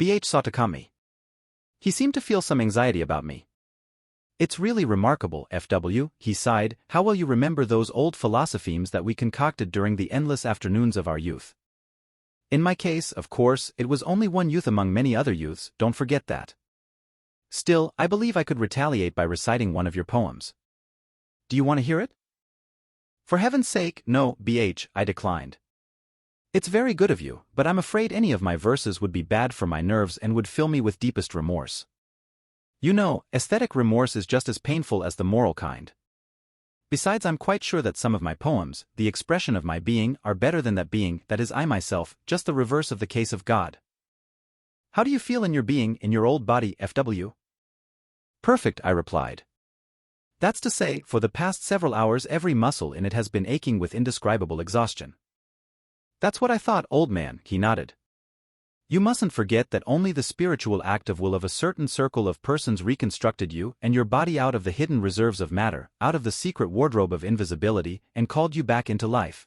BH sought to calm me. He seemed to feel some anxiety about me. It's really remarkable, FW, he sighed, how well you remember those old philosophemes that we concocted during the endless afternoons of our youth. In my case, of course, it was only one youth among many other youths, don't forget that. Still, I believe I could retaliate by reciting one of your poems. Do you want to hear it? For heaven's sake, no, BH, I declined. It's very good of you, but I'm afraid any of my verses would be bad for my nerves and would fill me with deepest remorse. You know, aesthetic remorse is just as painful as the moral kind. Besides, I'm quite sure that some of my poems, the expression of my being, are better than that being, that is I myself, just the reverse of the case of God. How do you feel in your being, in your old body, FW? Perfect, I replied. That's to say, for the past several hours every muscle in it has been aching with indescribable exhaustion. That's what I thought, old man, he nodded. You mustn't forget that only the spiritual act of will of a certain circle of persons reconstructed you and your body out of the hidden reserves of matter, out of the secret wardrobe of invisibility, and called you back into life.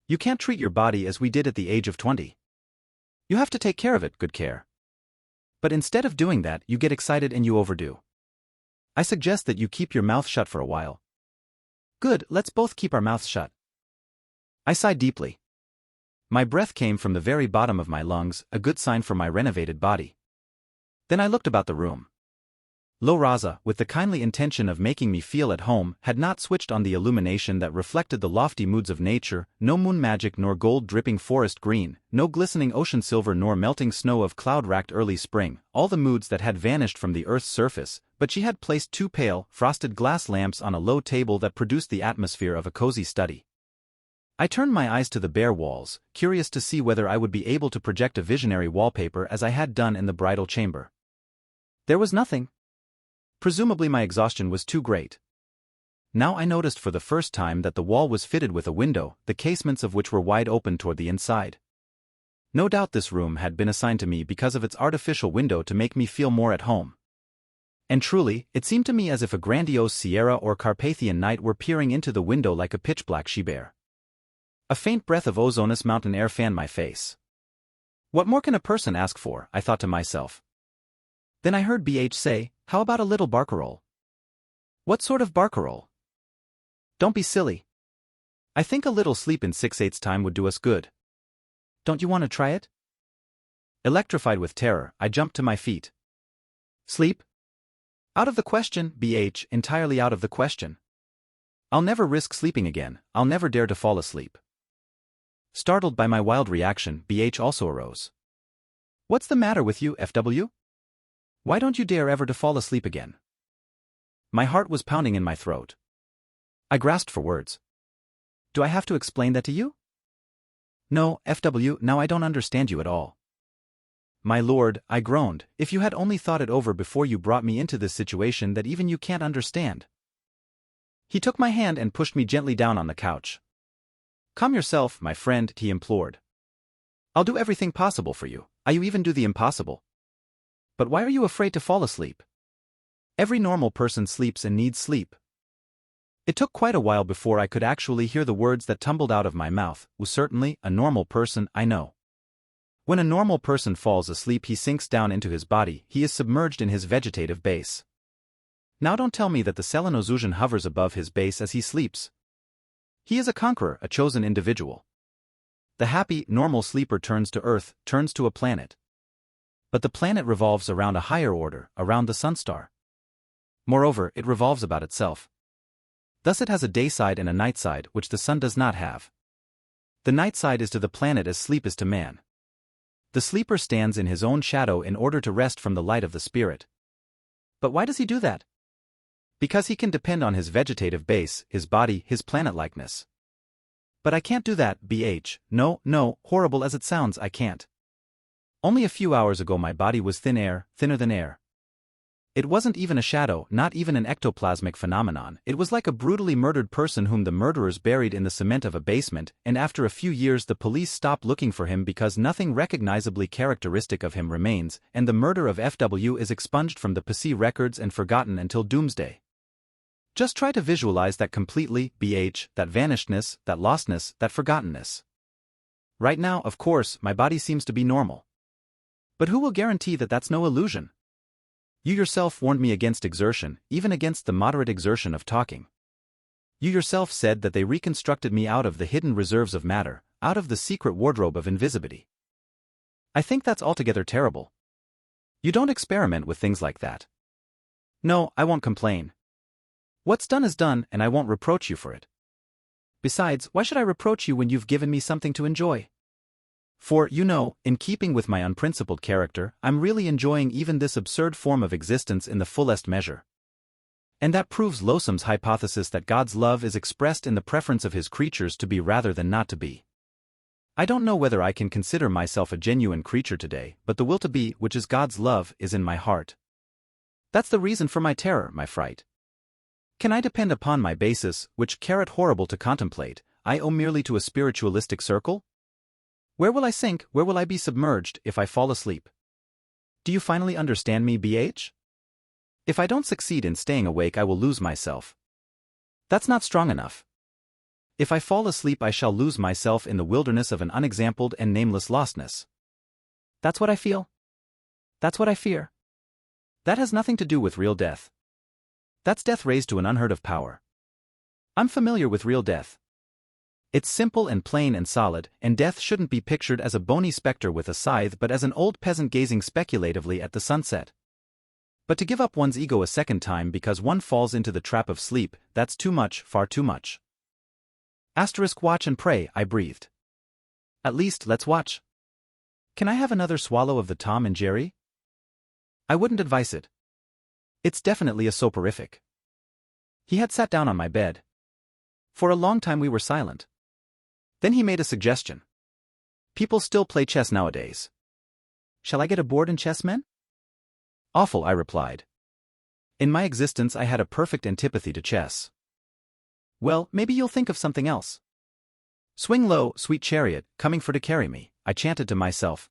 You can't treat your body as we did at the age of 20. You have to take care of it, good care. But instead of doing that, you get excited and you overdo. I suggest that you keep your mouth shut for a while. Good, let's both keep our mouths shut. I sighed deeply. My breath came from the very bottom of my lungs, a good sign for my renovated body. Then I looked about the room. Lo Raza, with the kindly intention of making me feel at home, had not switched on the illumination that reflected the lofty moods of nature, no moon magic nor gold-dripping forest green, no glistening ocean silver nor melting snow of cloud-racked early spring, all the moods that had vanished from the earth's surface, but she had placed two pale, frosted glass lamps on a low table that produced the atmosphere of a cozy study. I turned my eyes to the bare walls, curious to see whether I would be able to project a visionary wallpaper as I had done in the bridal chamber. There was nothing. Presumably my exhaustion was too great. Now I noticed for the first time that the wall was fitted with a window, the casements of which were wide open toward the inside. No doubt this room had been assigned to me because of its artificial window to make me feel more at home. And truly, it seemed to me as if a grandiose Sierra or Carpathian night were peering into the window like a pitch-black she-bear. A faint breath of ozonous mountain air fanned my face. What more can a person ask for, I thought to myself. Then I heard BH say, "How about a little barcarolle?" What sort of barcarolle? Don't be silly. I think a little sleep in 6/8 time would do us good. Don't you want to try it? Electrified with terror, I jumped to my feet. Sleep? Out of the question, BH, entirely out of the question. I'll never risk sleeping again, I'll never dare to fall asleep. Startled by my wild reaction, BH also arose. What's the matter with you, FW? Why don't you dare ever to fall asleep again? My heart was pounding in my throat. I grasped for words. Do I have to explain that to you? No, FW, now I don't understand you at all. My lord, I groaned, if you had only thought it over before you brought me into this situation that even you can't understand. He took my hand and pushed me gently down on the couch. Calm yourself, my friend, he implored. I'll do everything possible for you. You even do the impossible. But why are you afraid to fall asleep? Every normal person sleeps and needs sleep. It took quite a while before I could actually hear the words that tumbled out of my mouth. Certainly, a normal person, I know. When a normal person falls asleep, he sinks down into his body, he is submerged in his vegetative base. Now don't tell me that the Selenozuzhan hovers above his base as he sleeps. He is a conqueror, a chosen individual. The happy, normal sleeper turns to Earth, turns to a planet. But the planet revolves around a higher order, around the sunstar. Moreover, it revolves about itself. Thus it has a day side and a night side, which the sun does not have. The night side is to the planet as sleep is to man. The sleeper stands in his own shadow in order to rest from the light of the spirit. But why does he do that? Because he can depend on his vegetative base, his body, his planet-likeness. But I can't do that, BH, no, horrible as it sounds, I can't. Only a few hours ago my body was thin air, thinner than air. It wasn't even a shadow, not even an ectoplasmic phenomenon, it was like a brutally murdered person whom the murderers buried in the cement of a basement, and after a few years the police stopped looking for him because nothing recognizably characteristic of him remains, and the murder of FW is expunged from the PC records and forgotten until doomsday. Just try to visualize that completely, BH, that vanishedness, that lostness, that forgottenness. Right now, of course, my body seems to be normal. But who will guarantee that that's no illusion? You yourself warned me against exertion, even against the moderate exertion of talking. You yourself said that they reconstructed me out of the hidden reserves of matter, out of the secret wardrobe of invisibility. I think that's altogether terrible. You don't experiment with things like that. No, I won't complain. What's done is done, and I won't reproach you for it. Besides, why should I reproach you when you've given me something to enjoy? For, you know, in keeping with my unprincipled character, I'm really enjoying even this absurd form of existence in the fullest measure. And that proves Losom's hypothesis that God's love is expressed in the preference of his creatures to be rather than not to be. I don't know whether I can consider myself a genuine creature today, but the will to be, which is God's love, is in my heart. That's the reason for my terror, my fright. Can I depend upon my basis, which, horrible to contemplate, I owe merely to a spiritualistic circle? Where will I sink, where will I be submerged, if I fall asleep? Do you finally understand me, BH? If I don't succeed in staying awake I will lose myself. That's not strong enough. If I fall asleep I shall lose myself in the wilderness of an unexampled and nameless lostness. That's what I feel. That's what I fear. That has nothing to do with real death. That's death raised to an unheard of power. I'm familiar with real death. It's simple and plain and solid, and death shouldn't be pictured as a bony specter with a scythe but as an old peasant gazing speculatively at the sunset. But to give up one's ego a second time because one falls into the trap of sleep, that's too much, far too much. Asterisk watch and pray, I breathed. At least, let's watch. Can I have another swallow of the Tom and Jerry? I wouldn't advise it. It's definitely a soporific. He had sat down on my bed. For a long time we were silent. Then he made a suggestion. People still play chess nowadays. Shall I get a board in chess, men? Awful, I replied. In my existence I had a perfect antipathy to chess. Well, maybe you'll think of something else. Swing low, sweet chariot, coming for to carry me, I chanted to myself.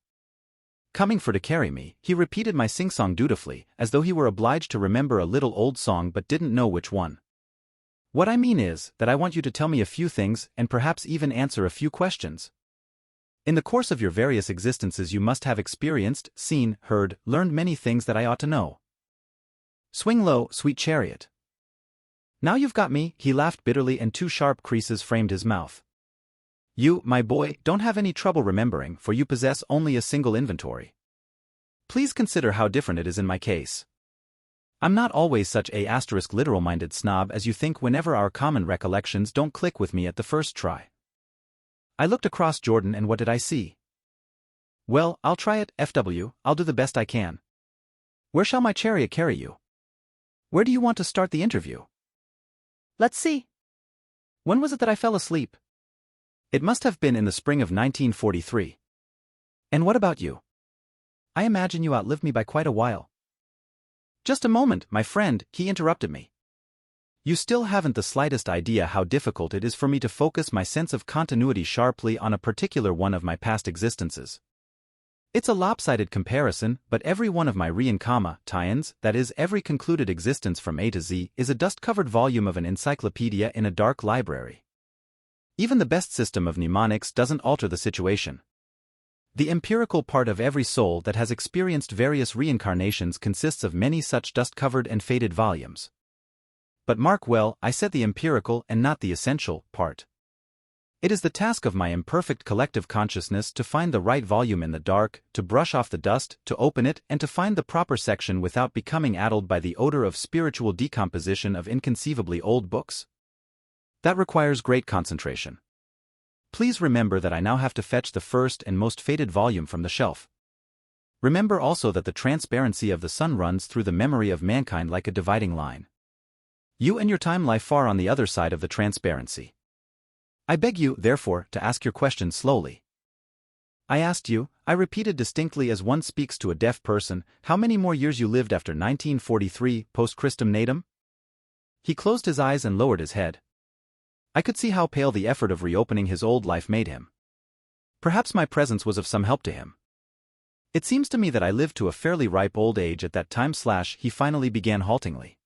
Coming for to carry me, he repeated my sing-song dutifully, as though he were obliged to remember a little old song but didn't know which one. What I mean is, that I want you to tell me a few things and perhaps even answer a few questions. In the course of your various existences you must have experienced, seen, heard, learned many things that I ought to know. Swing low, sweet chariot. Now you've got me, he laughed bitterly and two sharp creases framed his mouth. You, my boy, don't have any trouble remembering, for you possess only a single inventory. Please consider how different it is in my case. I'm not always such a literal-minded snob as you think whenever our common recollections don't click with me at the first try. I looked across Jordan and what did I see? Well, I'll try it, FW, I'll do the best I can. Where shall my chariot carry you? Where do you want to start the interview? Let's see. When was it that I fell asleep? It must have been in the spring of 1943. And what about you? I imagine you outlived me by quite a while. Just a moment, my friend, he interrupted me. You still haven't the slightest idea how difficult it is for me to focus my sense of continuity sharply on a particular one of my past existences. It's a lopsided comparison, but every one of my tie-ins, that is, every concluded existence from A to Z, is a dust-covered volume of an encyclopedia in a dark library. Even the best system of mnemonics doesn't alter the situation. The empirical part of every soul that has experienced various reincarnations consists of many such dust-covered and faded volumes. But mark well, I said the empirical and not the essential part. It is the task of my imperfect collective consciousness to find the right volume in the dark, to brush off the dust, to open it, and to find the proper section without becoming addled by the odor of spiritual decomposition of inconceivably old books. That requires great concentration. Please remember that I now have to fetch the first and most faded volume from the shelf. Remember also that the transparency of the sun runs through the memory of mankind like a dividing line. You and your time lie far on the other side of the transparency. I beg you, therefore, to ask your question slowly. I asked you, I repeated distinctly as one speaks to a deaf person, how many more years you lived after 1943, post Christum natum? He closed his eyes and lowered his head. I could see how pale the effort of reopening his old life made him. Perhaps my presence was of some help to him. It seems to me that I lived to a fairly ripe old age at that time. He finally began haltingly.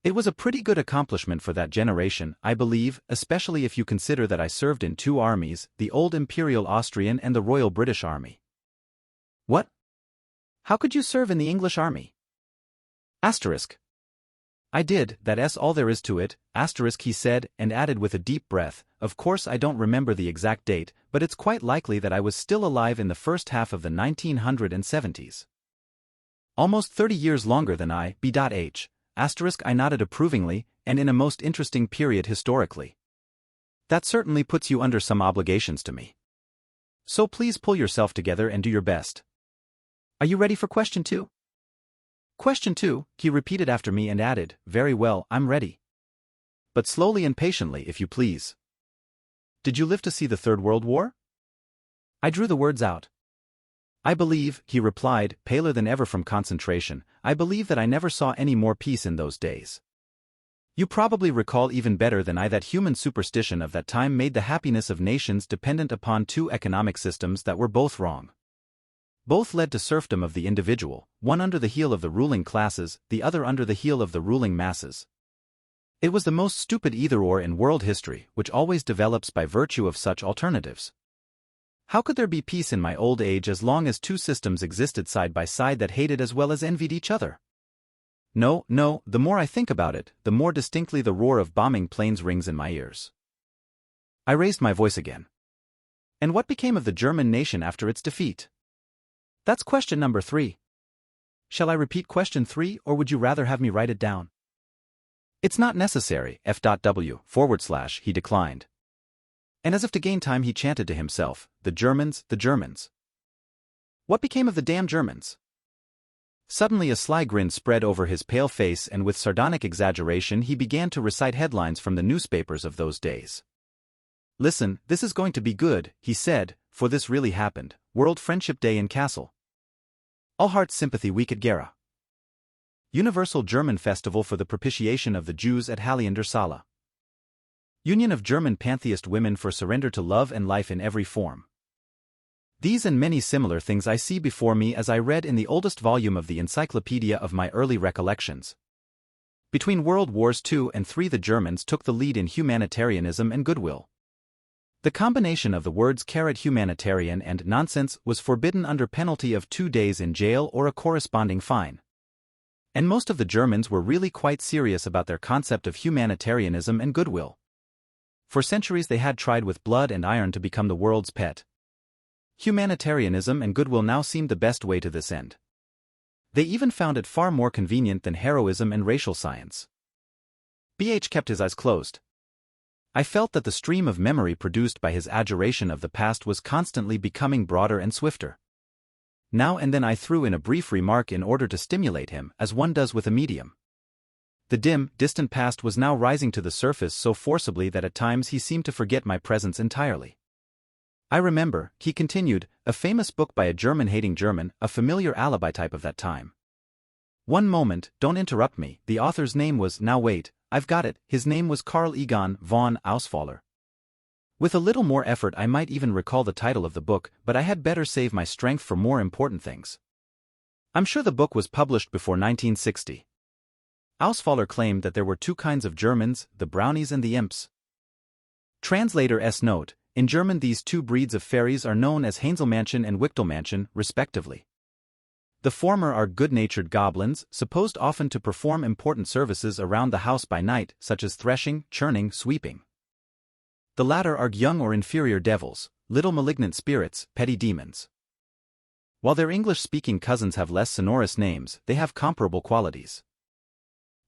It was a pretty good accomplishment for that generation, I believe, especially if you consider that I served in two armies, the old Imperial Austrian and the Royal British Army. What? How could you serve in the English Army? Asterisk. I did, that's all there is to it, asterisk, he said, and added with a deep breath, of course I don't remember the exact date, but it's quite likely that I was still alive in the first half of the 1970s. Almost 30 years longer than I.H. Asterisk, I nodded approvingly, and in a most interesting period historically. That certainly puts you under some obligations to me. So please pull yourself together and do your best. Are you ready for question 2? Question 2, he repeated after me and added, very well, I'm ready. But slowly and patiently, if you please. Did you live to see the Third World War? I drew the words out. I believe, he replied, paler than ever from concentration, I believe that I never saw any more peace in those days. You probably recall even better than I that human superstition of that time made the happiness of nations dependent upon two economic systems that were both wrong. Both led to serfdom of the individual, one under the heel of the ruling classes, the other under the heel of the ruling masses. It was the most stupid either-or in world history, which always develops by virtue of such alternatives. How could there be peace in my old age as long as two systems existed side by side that hated as well as envied each other? No, the more I think about it, the more distinctly the roar of bombing planes rings in my ears. I raised my voice again. And what became of the German nation after its defeat? That's question number 3. Shall I repeat question 3 or would you rather have me write it down? It's not necessary, f.w/, he declined. And as if to gain time he chanted to himself, the Germans, the Germans. What became of the damn Germans? Suddenly a sly grin spread over his pale face and with sardonic exaggeration he began to recite headlines from the newspapers of those days. Listen, this is going to be good, he said, for this really happened. World Friendship Day in Kassel. All Hearts Sympathy Week at Gera. Universal German Festival for the Propitiation of the Jews at Halle an der Saale. Union of German Pantheist Women for Surrender to Love and Life in Every Form. These and many similar things I see before me as I read in the oldest volume of the Encyclopedia of my early recollections. Between World Wars II and III the Germans took the lead in humanitarianism and goodwill. The combination of the words "humanitarian" and "nonsense" was forbidden under penalty of 2 days in jail or a corresponding fine. And most of the Germans were really quite serious about their concept of humanitarianism and goodwill. For centuries they had tried with blood and iron to become the world's pet. Humanitarianism and goodwill now seemed the best way to this end. They even found it far more convenient than heroism and racial science. BH kept his eyes closed. I felt that the stream of memory produced by his adjuration of the past was constantly becoming broader and swifter. Now and then I threw in a brief remark in order to stimulate him, as one does with a medium. The dim, distant past was now rising to the surface so forcibly that at times he seemed to forget my presence entirely. I remember, he continued, a famous book by a German-hating German, a familiar alibi type of that time. One moment, don't interrupt me, the author's name was, now wait, I've got it, his name was Karl Egon von Ausfaller. With a little more effort I might even recall the title of the book, but I had better save my strength for more important things. I'm sure the book was published before 1960. Ausfaller claimed that there were 2 kinds of Germans, the brownies and the imps. Translator S. Note, in German these 2 breeds of fairies are known as Hänselmännchen and Wichtelmännchen, respectively. The former are good-natured goblins, supposed often to perform important services around the house by night, such as threshing, churning, sweeping. The latter are young or inferior devils, little malignant spirits, petty demons. While their English-speaking cousins have less sonorous names, they have comparable qualities.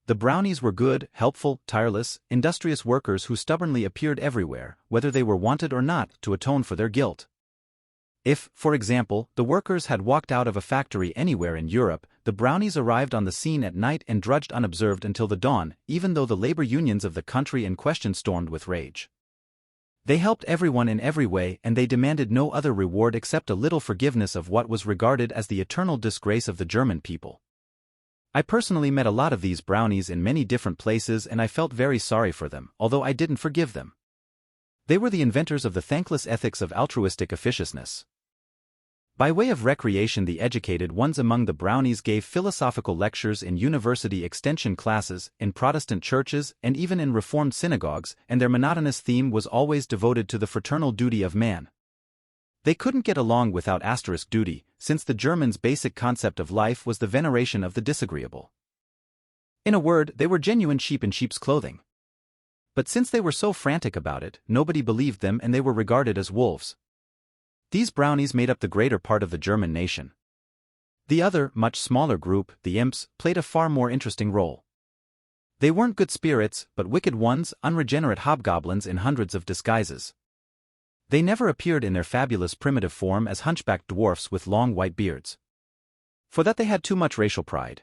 The brownies were good, helpful, tireless, industrious workers who stubbornly appeared everywhere, whether they were wanted or not, to atone for their guilt. If, for example, the workers had walked out of a factory anywhere in Europe, the brownies arrived on the scene at night and drudged unobserved until the dawn, even though the labor unions of the country in question stormed with rage. They helped everyone in every way and they demanded no other reward except a little forgiveness of what was regarded as the eternal disgrace of the German people. I personally met a lot of these brownies in many different places and I felt very sorry for them, although I didn't forgive them. They were the inventors of the thankless ethics of altruistic officiousness. By way of recreation the educated ones among the brownies gave philosophical lectures in university extension classes, in Protestant churches, and even in Reformed synagogues, and their monotonous theme was always devoted to the fraternal duty of man. They couldn't get along without *duty, since the Germans' basic concept of life was the veneration of the disagreeable. In a word, they were genuine sheep in sheep's clothing. But since they were so frantic about it, nobody believed them and they were regarded as wolves. These brownies made up the greater part of the German nation. The other, much smaller group, the imps, played a far more interesting role. They weren't good spirits, but wicked ones, unregenerate hobgoblins in hundreds of disguises. They never appeared in their fabulous primitive form as hunchbacked dwarfs with long white beards. For that they had too much racial pride.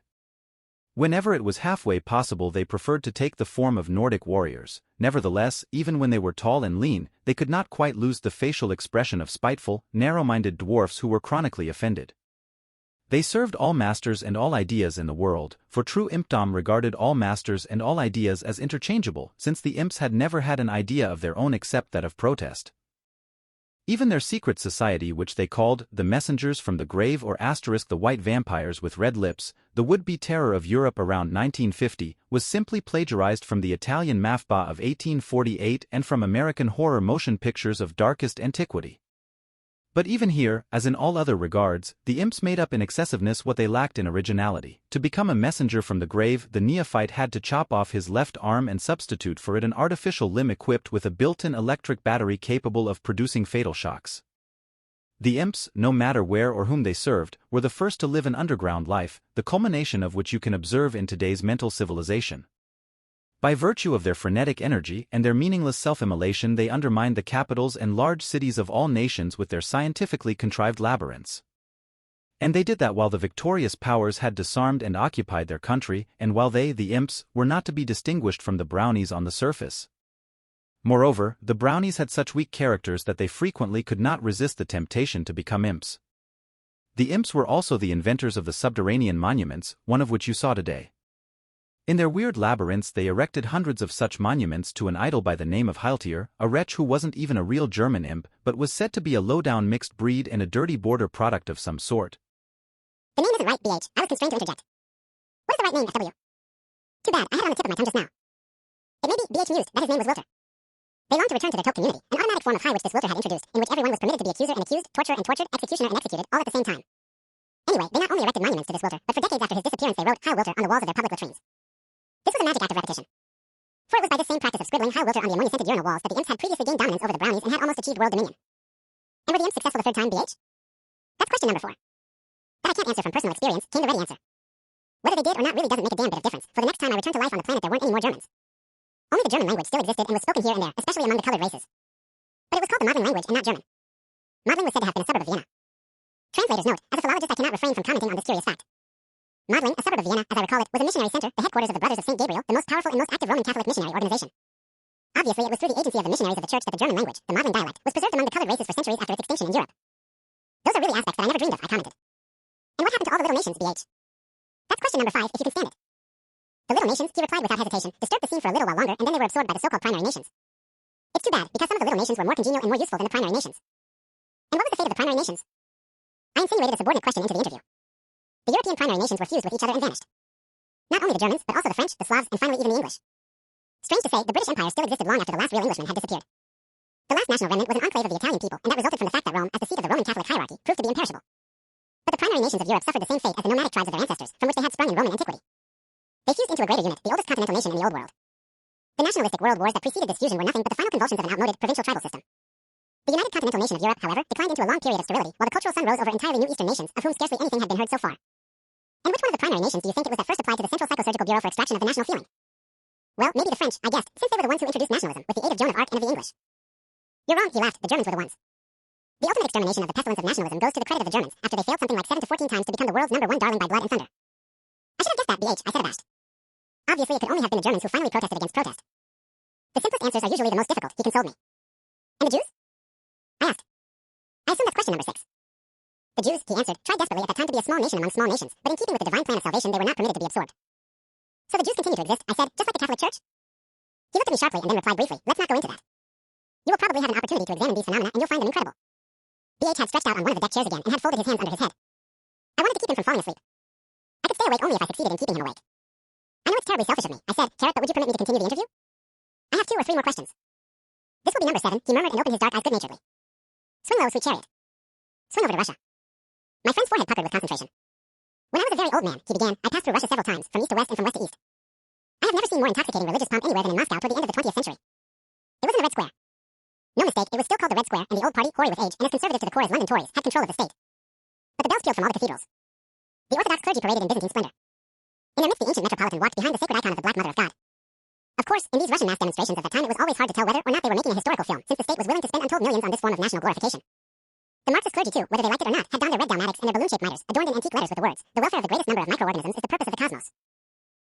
Whenever it was halfway possible they preferred to take the form of Nordic warriors. Nevertheless, even when they were tall and lean, they could not quite lose the facial expression of spiteful, narrow-minded dwarfs who were chronically offended. They served all masters and all ideas in the world, for true impdom regarded all masters and all ideas as interchangeable, since the imps had never had an idea of their own except that of protest. Even their secret society, which they called the Messengers from the Grave or * the White Vampires with Red Lips, the would-be terror of Europe around 1950, was simply plagiarized from the Italian Mafba of 1848 and from American horror motion pictures of darkest antiquity. But even here, as in all other regards, the imps made up in excessiveness what they lacked in originality. To become a messenger from the grave, the neophyte had to chop off his left arm and substitute for it an artificial limb equipped with a built-in electric battery capable of producing fatal shocks. The imps, no matter where or whom they served, were the first to live an underground life, the culmination of which you can observe in today's mental civilization. By virtue of their frenetic energy and their meaningless self-immolation, they undermined the capitals and large cities of all nations with their scientifically contrived labyrinths. And they did that while the victorious powers had disarmed and occupied their country, and while they, the imps, were not to be distinguished from the brownies on the surface. Moreover, the brownies had such weak characters that they frequently could not resist the temptation to become imps. The imps were also the inventors of the subterranean monuments, one of which you saw today. In their weird labyrinths they erected hundreds of such monuments to an idol by the name of Heiltier, a wretch who wasn't even a real German imp, but was said to be a low-down mixed breed and a dirty border product of some sort. The name isn't right, BH. I was constrained to interject. What is the right name, FW? Too bad, I had it on the tip of my tongue just now. It may be, BH mused, that his name was Wilter. They longed to return to their Toke community, an automatic form of high which this Wilter had introduced, in which everyone was permitted to be accuser and accused, torturer and tortured, executioner and executed, all at the same time. Anyway, they not only erected monuments to this Wilter, but for decades after his disappearance they wrote Heil Wilter on the walls of their public latrines. This was a magic act of repetition. For it was by this same practice of scribbling Heil Wilter on the ammonia-scented urinal walls that the imps had previously gained dominance over the brownies and had almost achieved world dominion. And were the imps successful the third time, BH? That's question number 4. That I can't answer from personal experience, came the ready answer. Whether they did or not really doesn't make a damn bit of difference, for the next time I returned to life on the planet there weren't any more Germans. Only the German language still existed and was spoken here and there, especially among the colored races. But it was called the Modling language and not German. Modling was said to have been a suburb of Vienna. Translators note, as a philologist I cannot refrain from commenting on this curious fact. Modling, a suburb of Vienna, as I recall it, was a missionary center, the headquarters of the Brothers of St. Gabriel, the most powerful and most active Roman Catholic missionary organization. Obviously, it was through the agency of the missionaries of the church that the German language, the Modling dialect, was preserved among the colored races for centuries after its extinction in Europe. Those are really aspects that I never dreamed of, I commented. And what happened to all the little nations, BH? That's question number 5, if you can stand it. The little nations, he replied without hesitation, disturbed the scene for a little while longer, and then they were absorbed by the so-called primary nations. It's too bad, because some of the little nations were more congenial and more useful than the primary nations. And what was the fate of the primary nations? I insinuated a subordinate question into the interview. The European primary nations were fused with each other and vanished. Not only the Germans, but also the French, the Slavs, and finally even the English. Strange to say, the British Empire still existed long after the last real Englishman had disappeared. The last national remnant was an enclave of the Italian people, and that resulted from the fact that Rome, as the seat of the Roman Catholic hierarchy, proved to be imperishable. But the primary nations of Europe suffered the same fate as the nomadic tribes of their ancestors, from which they had sprung in Roman antiquity. They fused into a greater unit, the oldest continental nation in the Old World. The nationalistic world wars that preceded this fusion were nothing but the final convulsions of an outmoded provincial tribal system. The united continental nation of Europe, however, declined into a long period of sterility, while the cultural sun rose over entirely new eastern nations, of whom scarcely anything had been heard so far. And which one of the primary nations do you think it was that first applied to the Central Psychosurgical Bureau for extraction of the national feeling? Well, maybe the French, I guessed, since they were the ones who introduced nationalism, with the aid of Joan of Arc and of the English. You're wrong, he laughed, the Germans were the ones. The ultimate extermination of the pestilence of nationalism goes to the credit of the Germans, after they failed something like 7 to 14 times to become the world's #1 darling by blood and thunder. I should have guessed that, BH, I said abashed. Obviously, it could only have been the Germans who finally protested against protest. The simplest answers are usually the most difficult, he consoled me. And the Jews? I asked. I assume that's question number 6. The Jews, he answered, tried desperately at that time to be a small nation among small nations, but in keeping with the divine plan of salvation they were not permitted to be absorbed. So the Jews continue to exist, I said, just like the Catholic Church? He looked at me sharply and then replied briefly, let's not go into that. You will probably have an opportunity to examine these phenomena and you'll find them incredible. BH had stretched out on one of the deck chairs again and had folded his hands under his head. I wanted to keep him from falling asleep. I could stay awake only if I succeeded in keeping him awake. I know it's terribly selfish of me, I said, Carrot, but would you permit me to continue the interview? I have 2 or 3 more questions. This will be number 7, he murmured and opened his dark eyes good-naturedly. Swing low, sweet chariot. Swing over to Russia. My friend's forehead puckered with concentration. When I was a very old man, he began, I passed through Russia several times, from east to west and from west to east. I have never seen more intoxicating religious pomp anywhere than in Moscow toward the end of the 20th century. It was in the Red Square. No mistake, it was still called the Red Square, and the old party, hoary with age, and as conservative to the core as London Tories, had control of the state. But the bells pealed from all the cathedrals. The Orthodox clergy paraded in Byzantine splendor. In their midst, the ancient metropolitan walked behind the sacred icon of the Black Mother of God. Of course, in these Russian mass demonstrations at the time, it was always hard to tell whether or not they were making a historical film, since the state was willing to spend untold millions on this form of national glorification. The Marxist clergy, too, whether they liked it or not, had donned their red dalmatics and their balloon-shaped mitres, adorned in antique letters with the words, the welfare of the greatest number of microorganisms is the purpose of the cosmos.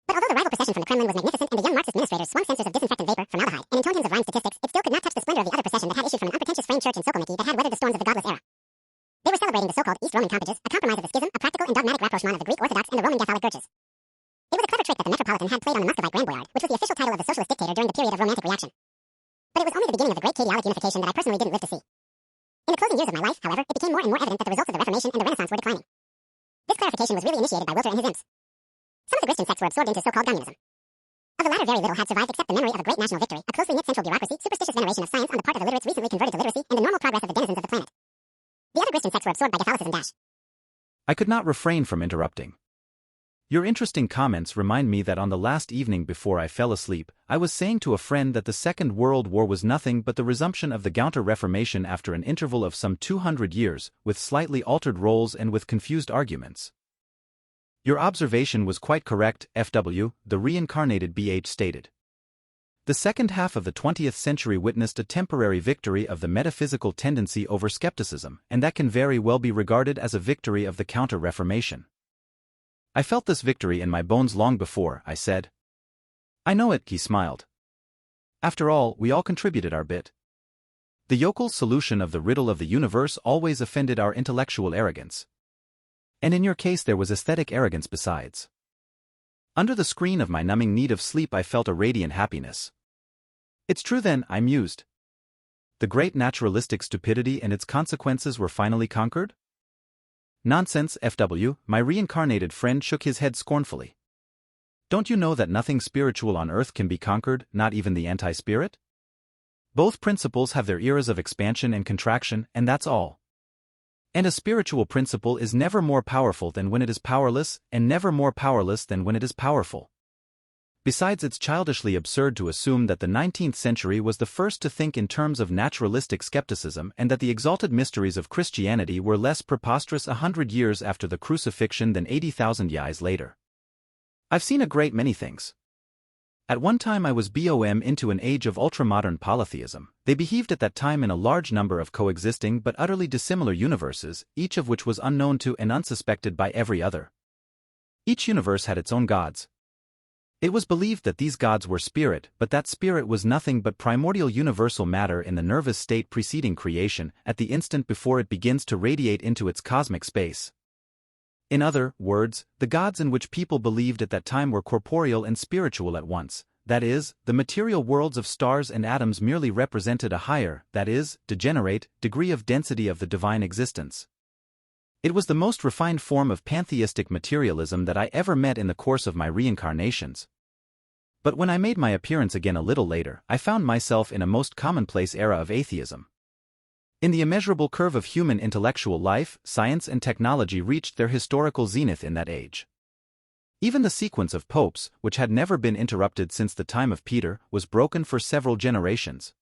But although the rival procession from the Kremlin was magnificent and the young Marxist administrators swung censers of disinfectant vapor, formaldehyde, and intoned hymns of rhyme statistics, it still could not touch the splendor of the other procession that had issued from an unpretentious frame church in Sokolniki that had weathered the storms of the godless era. They were celebrating the so-called East Roman Compages, a compromise of the schism, a practical and dogmatic rapprochement of the Greek Orthodox and the Roman Catholic churches. It was a clever trick that the Metropolitan had played on the Muscovite Grand Boyard, which was the official title of the socialist dictator during the period of Romantic reaction. But it was only the beginning of the great chaotic unification that I personally didn't live to see. In the closing years of my life, however, it became more and more evident that the results of the Reformation and the Renaissance were declining. This clarification was really initiated by Wilter and his imps. Some of the Christian sects were absorbed into so-called communism. Of the latter, very little had survived except the memory of a great national victory, a closely knit central bureaucracy, superstitious veneration of science on the part of illiterates recently converted to literacy, and the normal progress of the denizens of the planet. The other Christian sects were absorbed by Catholicism. I could not refrain from interrupting. Your interesting comments remind me that on the last evening before I fell asleep, I was saying to a friend that the Second World War was nothing but the resumption of the Counter-Reformation after an interval of some 200 years, with slightly altered roles and with confused arguments. Your observation was quite correct, FW, the reincarnated BH stated. The second half of the 20th century witnessed a temporary victory of the metaphysical tendency over skepticism, and that can very well be regarded as a victory of the Counter-Reformation. I felt this victory in my bones long before, I said. I know it, he smiled. After all, we all contributed our bit. The yokel's solution of the riddle of the universe always offended our intellectual arrogance. And in your case there was aesthetic arrogance besides. Under the screen of my numbing need of sleep I felt a radiant happiness. It's true then, I mused. The great naturalistic stupidity and its consequences were finally conquered? Nonsense, FW, my reincarnated friend shook his head scornfully. Don't you know that nothing spiritual on earth can be conquered, not even the anti-spirit? Both principles have their eras of expansion and contraction, and that's all. And a spiritual principle is never more powerful than when it is powerless, and never more powerless than when it is powerful. Besides, it's childishly absurd to assume that the 19th century was the first to think in terms of naturalistic skepticism and that the exalted mysteries of Christianity were less preposterous 100 years after the crucifixion than 80,000 years later. I've seen a great many things. At one time I was BOM into an age of ultramodern polytheism. They behaved at that time in a large number of coexisting but utterly dissimilar universes, each of which was unknown to and unsuspected by every other. Each universe had its own gods. It was believed that these gods were spirit, but that spirit was nothing but primordial universal matter in the nervous state preceding creation, at the instant before it begins to radiate into its cosmic space. In other words, the gods in which people believed at that time were corporeal and spiritual at once. That is, the material worlds of stars and atoms merely represented a higher, that is, degenerate, degree of density of the divine existence. It was the most refined form of pantheistic materialism that I ever met in the course of my reincarnations. But when I made my appearance again a little later, I found myself in a most commonplace era of atheism. In the immeasurable curve of human intellectual life, science and technology reached their historical zenith in that age. Even the sequence of popes, which had never been interrupted since the time of Peter, was broken for several generations.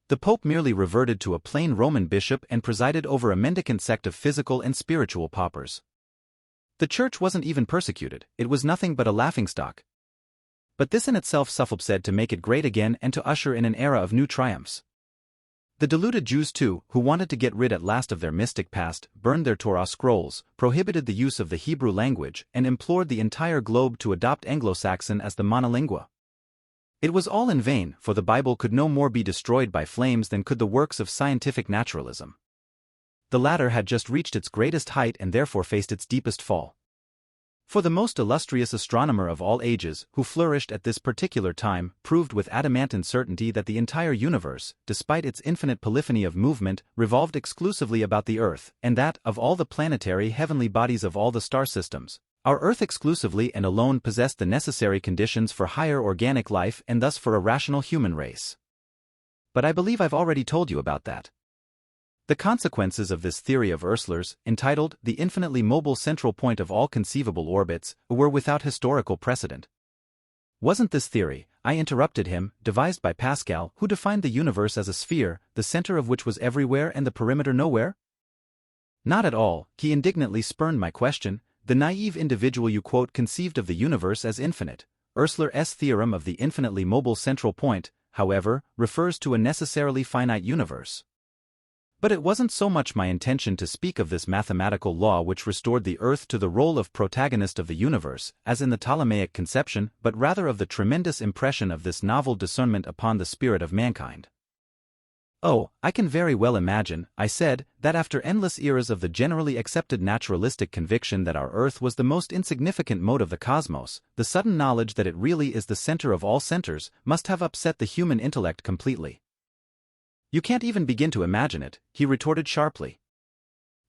The Pope merely reverted to a plain Roman bishop and presided over a mendicant sect of physical and spiritual paupers. The Church wasn't even persecuted, it was nothing but a laughingstock. But this in itself sufficed to make it great again and to usher in an era of new triumphs. The deluded Jews too, who wanted to get rid at last of their mystic past, burned their Torah scrolls, prohibited the use of the Hebrew language, and implored the entire globe to adopt Anglo-Saxon as the monolingua. It was all in vain, for the Bible could no more be destroyed by flames than could the works of scientific naturalism. The latter had just reached its greatest height and therefore faced its deepest fall. For the most illustrious astronomer of all ages, who flourished at this particular time, proved with adamantine certainty that the entire universe, despite its infinite polyphony of movement, revolved exclusively about the Earth, and that, of all the planetary heavenly bodies of all the star systems, our Earth exclusively and alone possessed the necessary conditions for higher organic life and thus for a rational human race. But I believe I've already told you about that. The consequences of this theory of Ursler's, entitled The Infinitely Mobile Central Point of All Conceivable Orbits, were without historical precedent. Wasn't this theory, I interrupted him, devised by Pascal, who defined the universe as a sphere, the center of which was everywhere and the perimeter nowhere? Not at all, he indignantly spurned my question. The naive individual you quote conceived of the universe as infinite. Ursler's theorem of the infinitely mobile central point, however, refers to a necessarily finite universe. But it wasn't so much my intention to speak of this mathematical law which restored the Earth to the role of protagonist of the universe, as in the Ptolemaic conception, but rather of the tremendous impression of this novel discernment upon the spirit of mankind. Oh, I can very well imagine, I said, that after endless eras of the generally accepted naturalistic conviction that our Earth was the most insignificant mode of the cosmos, the sudden knowledge that it really is the center of all centers must have upset the human intellect completely. You can't even begin to imagine it, he retorted sharply.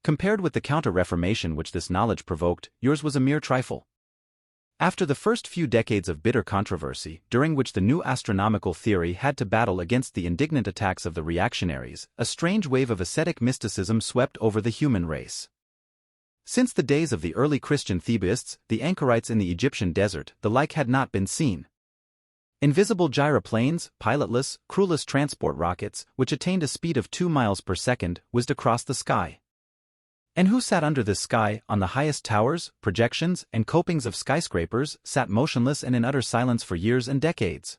Compared with the Counter-Reformation which this knowledge provoked, yours was a mere trifle. After the first few decades of bitter controversy, during which the new astronomical theory had to battle against the indignant attacks of the reactionaries, a strange wave of ascetic mysticism swept over the human race. Since the days of the early Christian Thebaists, the anchorites in the Egyptian desert, the like had not been seen. Invisible gyroplanes, pilotless, crewless transport rockets, which attained a speed of 2 miles per second, whizzed across the sky. And who sat under this sky, on the highest towers, projections, and copings of skyscrapers, sat motionless and in utter silence for years and decades?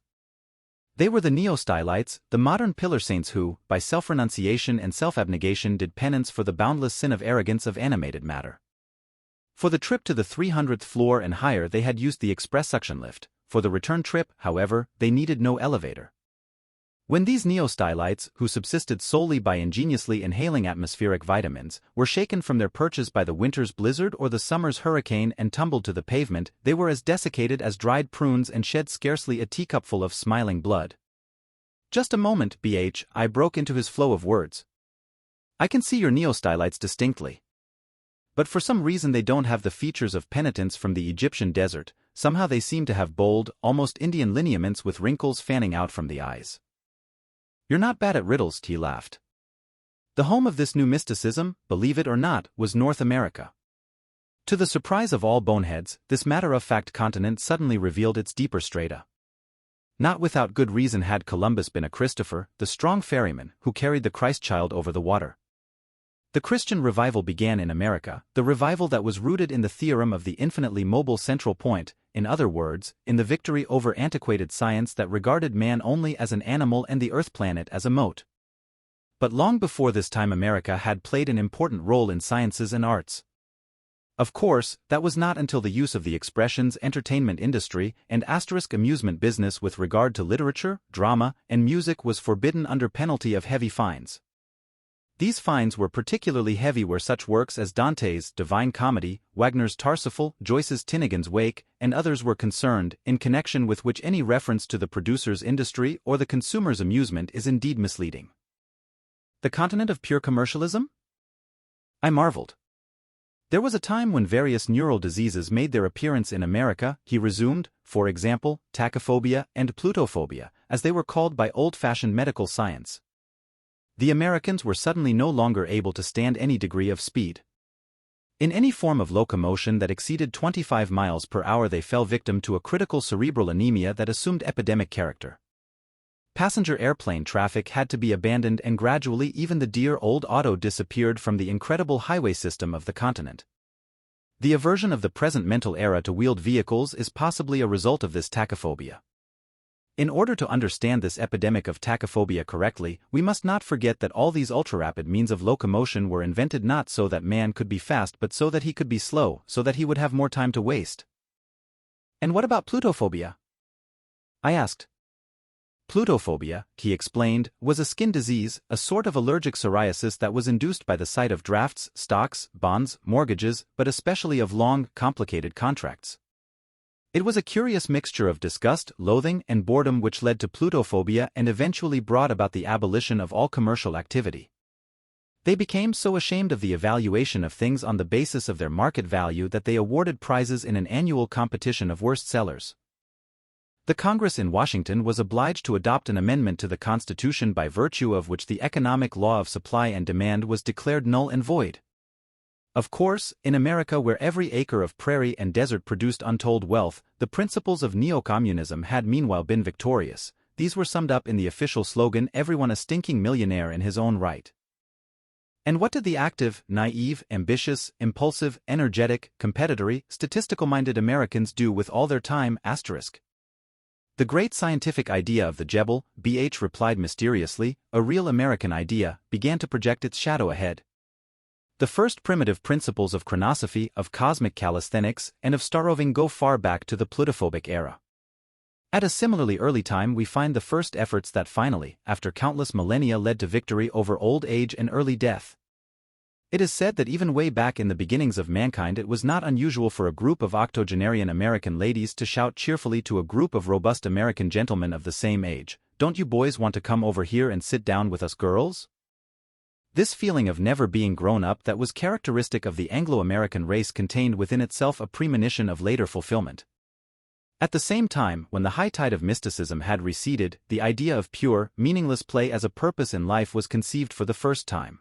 They were the neo-stylites, the modern pillar saints who, by self-renunciation and self-abnegation did penance for the boundless sin of arrogance of animated matter. For the trip to the 300th floor and higher they had used the express suction lift. For the return trip, however, they needed no elevator. When these neo-stylites, who subsisted solely by ingeniously inhaling atmospheric vitamins, were shaken from their perches by the winter's blizzard or the summer's hurricane and tumbled to the pavement, they were as desiccated as dried prunes and shed scarcely a teacupful of smiling blood. Just a moment, BH, I broke into his flow of words. I can see your neo-stylites distinctly. But for some reason they don't have the features of penitents from the Egyptian desert. Somehow they seem to have bold, almost Indian lineaments with wrinkles fanning out from the eyes. You're not bad at riddles, T laughed. The home of this new mysticism, believe it or not, was North America. To the surprise of all boneheads, this matter-of-fact continent suddenly revealed its deeper strata. Not without good reason had Columbus been a Christopher, the strong ferryman, who carried the Christ-child over the water. The Christian revival began in America, the revival that was rooted in the theorem of the infinitely mobile central point, in other words, in the victory over antiquated science that regarded man only as an animal and the Earth planet as a mote. But long before this time America had played an important role in sciences and arts. Of course, that was not until the use of the expressions entertainment industry and amusement business with regard to literature, drama, and music was forbidden under penalty of heavy fines. These fines were particularly heavy where such works as Dante's Divine Comedy, Wagner's Parsifal, Joyce's Tinnigan's Wake, and others were concerned, in connection with which any reference to the producer's industry or the consumer's amusement is indeed misleading. The continent of pure commercialism? I marveled. There was a time when various neural diseases made their appearance in America, he resumed, for example, tachyphobia and plutophobia, as they were called by old-fashioned medical science. The Americans were suddenly no longer able to stand any degree of speed. In any form of locomotion that exceeded 25 miles per hour they fell victim to a critical cerebral anemia that assumed epidemic character. Passenger airplane traffic had to be abandoned and gradually even the dear old auto disappeared from the incredible highway system of the continent. The aversion of the present mental era to wheeled vehicles is possibly a result of this tachyphobia. In order to understand this epidemic of tachyphobia correctly, we must not forget that all these ultrarapid means of locomotion were invented not so that man could be fast but so that he could be slow, so that he would have more time to waste. And what about plutophobia? I asked. Plutophobia, he explained, was a skin disease, a sort of allergic psoriasis that was induced by the sight of drafts, stocks, bonds, mortgages, but especially of long, complicated contracts. It was a curious mixture of disgust, loathing, and boredom which led to plutophobia and eventually brought about the abolition of all commercial activity. They became so ashamed of the evaluation of things on the basis of their market value that they awarded prizes in an annual competition of worst sellers. The Congress in Washington was obliged to adopt an amendment to the Constitution by virtue of which the economic law of supply and demand was declared null and void. Of course, in America where every acre of prairie and desert produced untold wealth, the principles of neo-communism had meanwhile been victorious. These were summed up in the official slogan, "Everyone a stinking millionaire in his own right." And what did the active, naive, ambitious, impulsive, energetic, competitory, statistical-minded Americans do with all their time? The great scientific idea of the Jebel, BH replied mysteriously, a real American idea, began to project its shadow ahead. The first primitive principles of chronosophy, of cosmic calisthenics, and of staroving go far back to the plutophobic era. At a similarly early time we find the first efforts that finally, after countless millennia led to victory over old age and early death. It is said that even way back in the beginnings of mankind it was not unusual for a group of octogenarian American ladies to shout cheerfully to a group of robust American gentlemen of the same age, "Don't you boys want to come over here and sit down with us girls?" This feeling of never being grown up that was characteristic of the Anglo-American race contained within itself a premonition of later fulfillment. At the same time, when the high tide of mysticism had receded, the idea of pure, meaningless play as a purpose in life was conceived for the first time.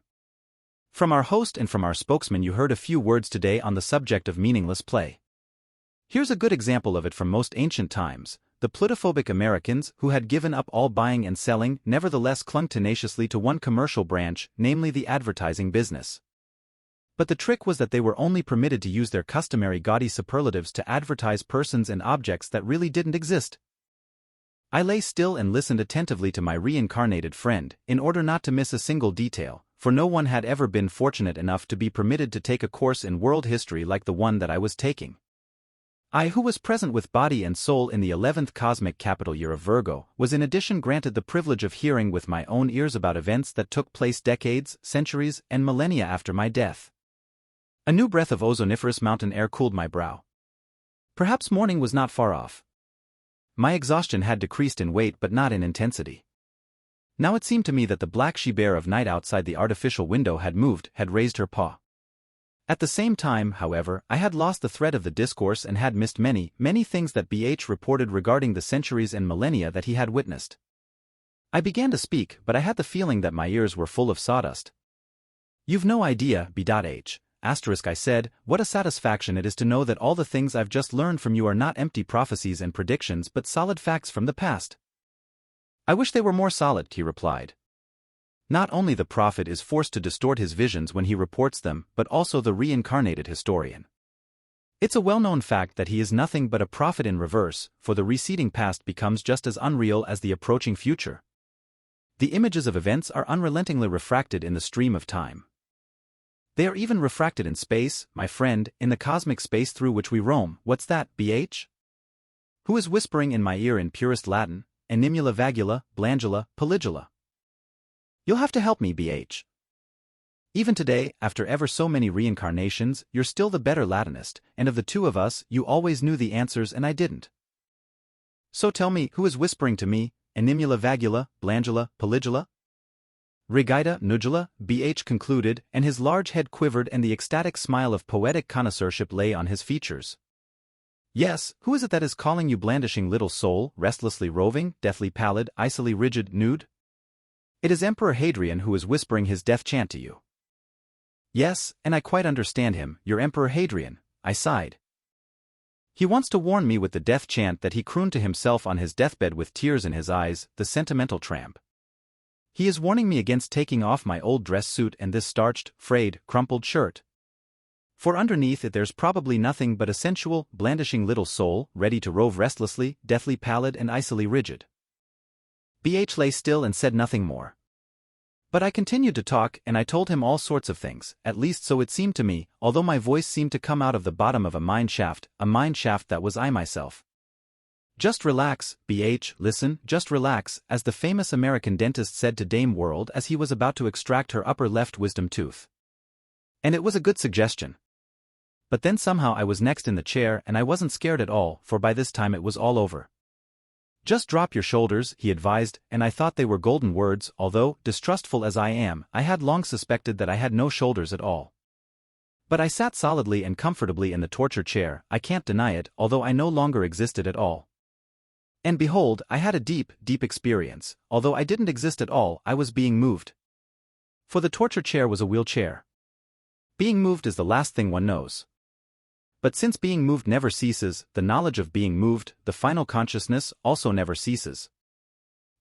From our host and from our spokesman you heard a few words today on the subject of meaningless play. Here's a good example of it from most ancient times. The plutophobic Americans, who had given up all buying and selling, nevertheless clung tenaciously to one commercial branch, namely the advertising business. But the trick was that they were only permitted to use their customary gaudy superlatives to advertise persons and objects that really didn't exist. I lay still and listened attentively to my reincarnated friend, in order not to miss a single detail, for no one had ever been fortunate enough to be permitted to take a course in world history like the one that I was taking. I, who was present with body and soul in the 11th cosmic capital year of Virgo, was in addition granted the privilege of hearing with my own ears about events that took place decades, centuries, and millennia after my death. A new breath of ozoniferous mountain air cooled my brow. Perhaps morning was not far off. My exhaustion had decreased in weight but not in intensity. Now it seemed to me that the black she-bear of night outside the artificial window had moved, had raised her paw. At the same time, however, I had lost the thread of the discourse and had missed many, many things that BH reported regarding the centuries and millennia that he had witnessed. I began to speak, but I had the feeling that my ears were full of sawdust. You've no idea, B.H. I said, what a satisfaction it is to know that all the things I've just learned from you are not empty prophecies and predictions but solid facts from the past. I wish they were more solid, he replied. Not only the prophet is forced to distort his visions when he reports them, but also the reincarnated historian. It's a well-known fact that he is nothing but a prophet in reverse, for the receding past becomes just as unreal as the approaching future. The images of events are unrelentingly refracted in the stream of time. They are even refracted in space, my friend, in the cosmic space through which we roam. What's that, BH? Who is whispering in my ear in purest Latin, animula vagula, blandula, polygula? You'll have to help me, BH. Even today, after ever so many reincarnations, you're still the better Latinist, and of the two of us, you always knew the answers and I didn't. So tell me, who is whispering to me, animula vagula, blandula, polygula? Rigida nugula, BH concluded, and his large head quivered and the ecstatic smile of poetic connoisseurship lay on his features. Yes, who is it that is calling you blandishing little soul, restlessly roving, deathly pallid, icily rigid, nude? It is Emperor Hadrian who is whispering his death chant to you. Yes, and I quite understand him, your Emperor Hadrian, I sighed. He wants to warn me with the death chant that he crooned to himself on his deathbed with tears in his eyes, the sentimental tramp. He is warning me against taking off my old dress suit and this starched, frayed, crumpled shirt. For underneath it there's probably nothing but a sensual, blandishing little soul, ready to rove restlessly, deathly pallid and icily rigid. BH lay still and said nothing more. But I continued to talk and I told him all sorts of things, at least so it seemed to me, although my voice seemed to come out of the bottom of a mine shaft that was I myself. Just relax, BH, listen, just relax, as the famous American dentist said to Dame World as he was about to extract her upper left wisdom tooth. And it was a good suggestion. But then somehow I was next in the chair and I wasn't scared at all, for by this time it was all over. Just drop your shoulders, he advised, and I thought they were golden words, although, distrustful as I am, I had long suspected that I had no shoulders at all. But I sat solidly and comfortably in the torture chair, I can't deny it, although I no longer existed at all. And behold, I had a deep, deep experience, although I didn't exist at all, I was being moved. For the torture chair was a wheelchair. Being moved is the last thing one knows. But since being moved never ceases, the knowledge of being moved, the final consciousness, also never ceases.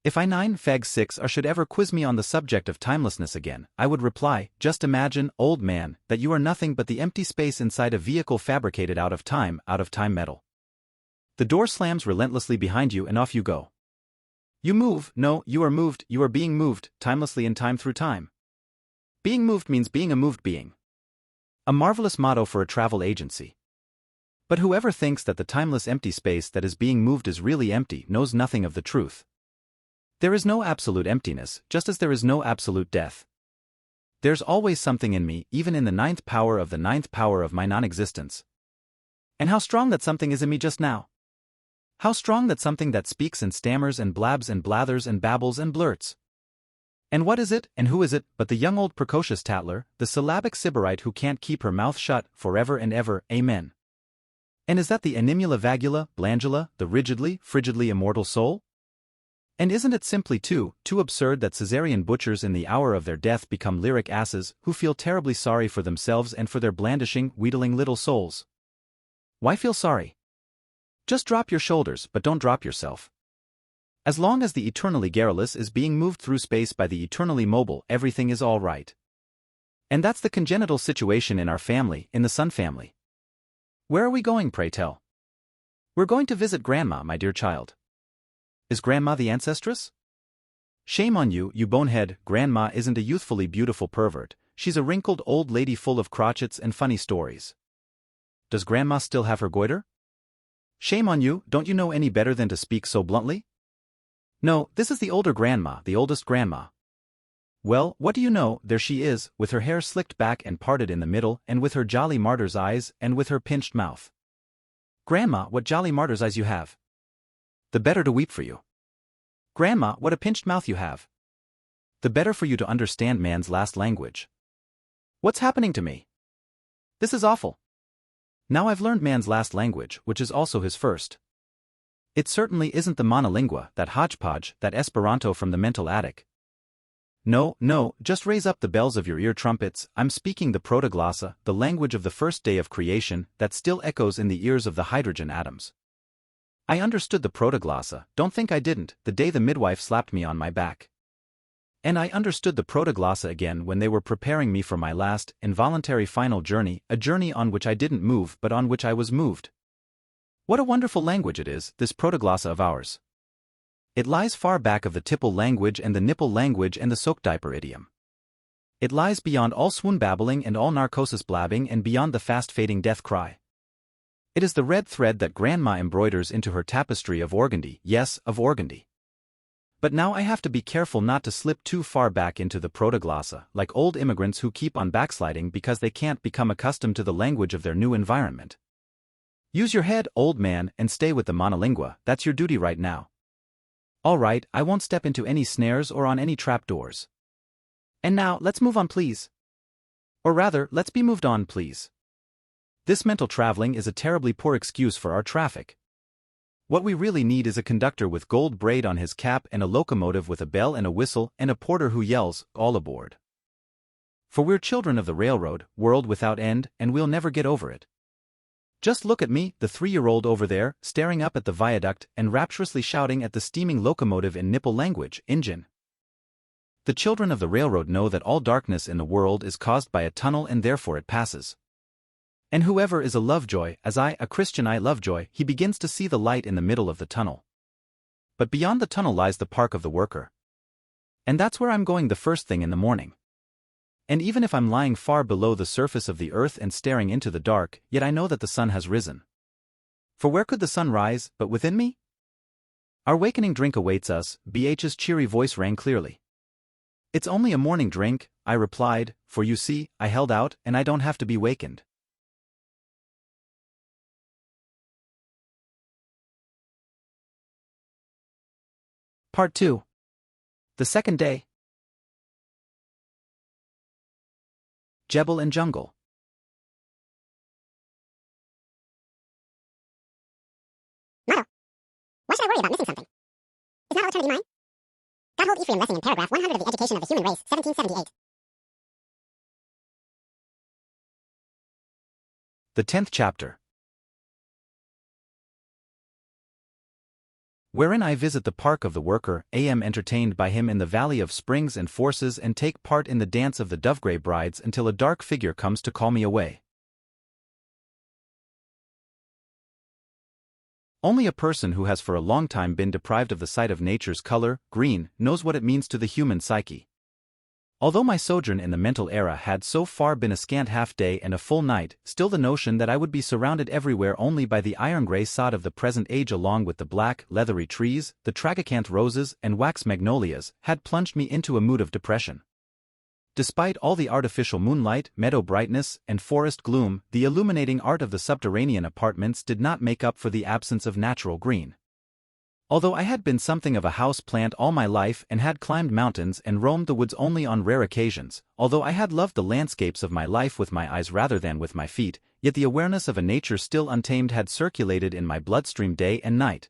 If I 9-6 or should ever quiz me on the subject of timelessness again, I would reply, just imagine, old man, that you are nothing but the empty space inside a vehicle fabricated out of time metal. The door slams relentlessly behind you and off you go. You move, no, you are moved, you are being moved, timelessly in time through time. Being moved means being a moved being. A marvelous motto for a travel agency. But whoever thinks that the timeless empty space that is being moved is really empty knows nothing of the truth. There is no absolute emptiness, just as there is no absolute death. There's always something in me, even in the ninth power of my non-existence. And how strong that something is in me just now. How strong that something that speaks and stammers and blabs and blathers and babbles and blurts. And what is it, and who is it, but the young old precocious tattler, the syllabic sybarite who can't keep her mouth shut, forever and ever, amen. And is that the animula vagula, blandula, the rigidly, frigidly immortal soul? And isn't it simply too absurd that Caesarean butchers in the hour of their death become lyric asses who feel terribly sorry for themselves and for their blandishing, wheedling little souls? Why feel sorry? Just drop your shoulders, but don't drop yourself. As long as the eternally garrulous is being moved through space by the eternally mobile, everything is all right. And that's the congenital situation in our family, in the Sun family. Where are we going, pray tell? We're going to visit Grandma, my dear child. Is Grandma the ancestress? Shame on you, you bonehead. Grandma isn't a youthfully beautiful pervert, she's a wrinkled old lady full of crotchets and funny stories. Does Grandma still have her goiter? Shame on you, don't you know any better than to speak so bluntly? No, this is the older Grandma, the oldest Grandma. Well, what do you know, there she is, with her hair slicked back and parted in the middle, and with her jolly martyr's eyes, and with her pinched mouth. Grandma, what jolly martyr's eyes you have! The better to weep for you. Grandma, what a pinched mouth you have! The better for you to understand man's last language. What's happening to me? This is awful. Now I've learned man's last language, which is also his first. It certainly isn't the monolingua, that hodgepodge, that Esperanto from the mental attic. No, no, just raise up the bells of your ear trumpets, I'm speaking the protoglossa, the language of the first day of creation, that still echoes in the ears of the hydrogen atoms. I understood the protoglossa, don't think I didn't, the day the midwife slapped me on my back. And I understood the protoglossa again when they were preparing me for my last, involuntary final journey, a journey on which I didn't move but on which I was moved. What a wonderful language it is, this protoglossa of ours. It lies far back of the tipple language and the nipple language and the soak diaper idiom. It lies beyond all swoon babbling and all narcosis blabbing and beyond the fast-fading death cry. It is the red thread that Grandma embroiders into her tapestry of organdy, yes, of organdy. But now I have to be careful not to slip too far back into the protoglossa, like old immigrants who keep on backsliding because they can't become accustomed to the language of their new environment. Use your head, old man, and stay with the monolingua, that's your duty right now. All right, I won't step into any snares or on any trapdoors. And now, let's move on please. Or rather, let's be moved on please. This mental traveling is a terribly poor excuse for our traffic. What we really need is a conductor with gold braid on his cap and a locomotive with a bell and a whistle and a porter who yells, all aboard. For we're children of the railroad, world without end, and we'll never get over it. Just look at me, the 3-year-old over there, staring up at the viaduct and rapturously shouting at the steaming locomotive in nipple language, engine. The children of the railroad know that all darkness in the world is caused by a tunnel and therefore it passes. And whoever is a Lovejoy, as I, a Christian I Lovejoy, he begins to see the light in the middle of the tunnel. But beyond the tunnel lies the park of the worker. And that's where I'm going the first thing in the morning. And even if I'm lying far below the surface of the earth and staring into the dark, yet I know that the sun has risen. For where could the sun rise, but within me? Our wakening drink awaits us, BH's cheery voice rang clearly. It's only a morning drink, I replied, for you see, I held out and I don't have to be wakened. Part 2. The second day. Jebel and jungle. Motto. Why should I worry about missing something? Is not eternity mine? God hold Ephraim Lessing in paragraph 100 of the Education of the Human Race, 1778. The 10th chapter. Wherein I visit the park of the worker, am entertained by him in the valley of springs and forces and take part in the dance of the dove-grey brides until a dark figure comes to call me away. Only a person who has for a long time been deprived of the sight of nature's color, green, knows what it means to the human psyche. Although my sojourn in the mental era had so far been a scant half-day and a full night, still the notion that I would be surrounded everywhere only by the iron-gray sod of the present age along with the black, leathery trees, the tragacanth roses and wax magnolias, had plunged me into a mood of depression. Despite all the artificial moonlight, meadow brightness, and forest gloom, the illuminating art of the subterranean apartments did not make up for the absence of natural green. Although I had been something of a house plant all my life and had climbed mountains and roamed the woods only on rare occasions, although I had loved the landscapes of my life with my eyes rather than with my feet, yet the awareness of a nature still untamed had circulated in my bloodstream day and night.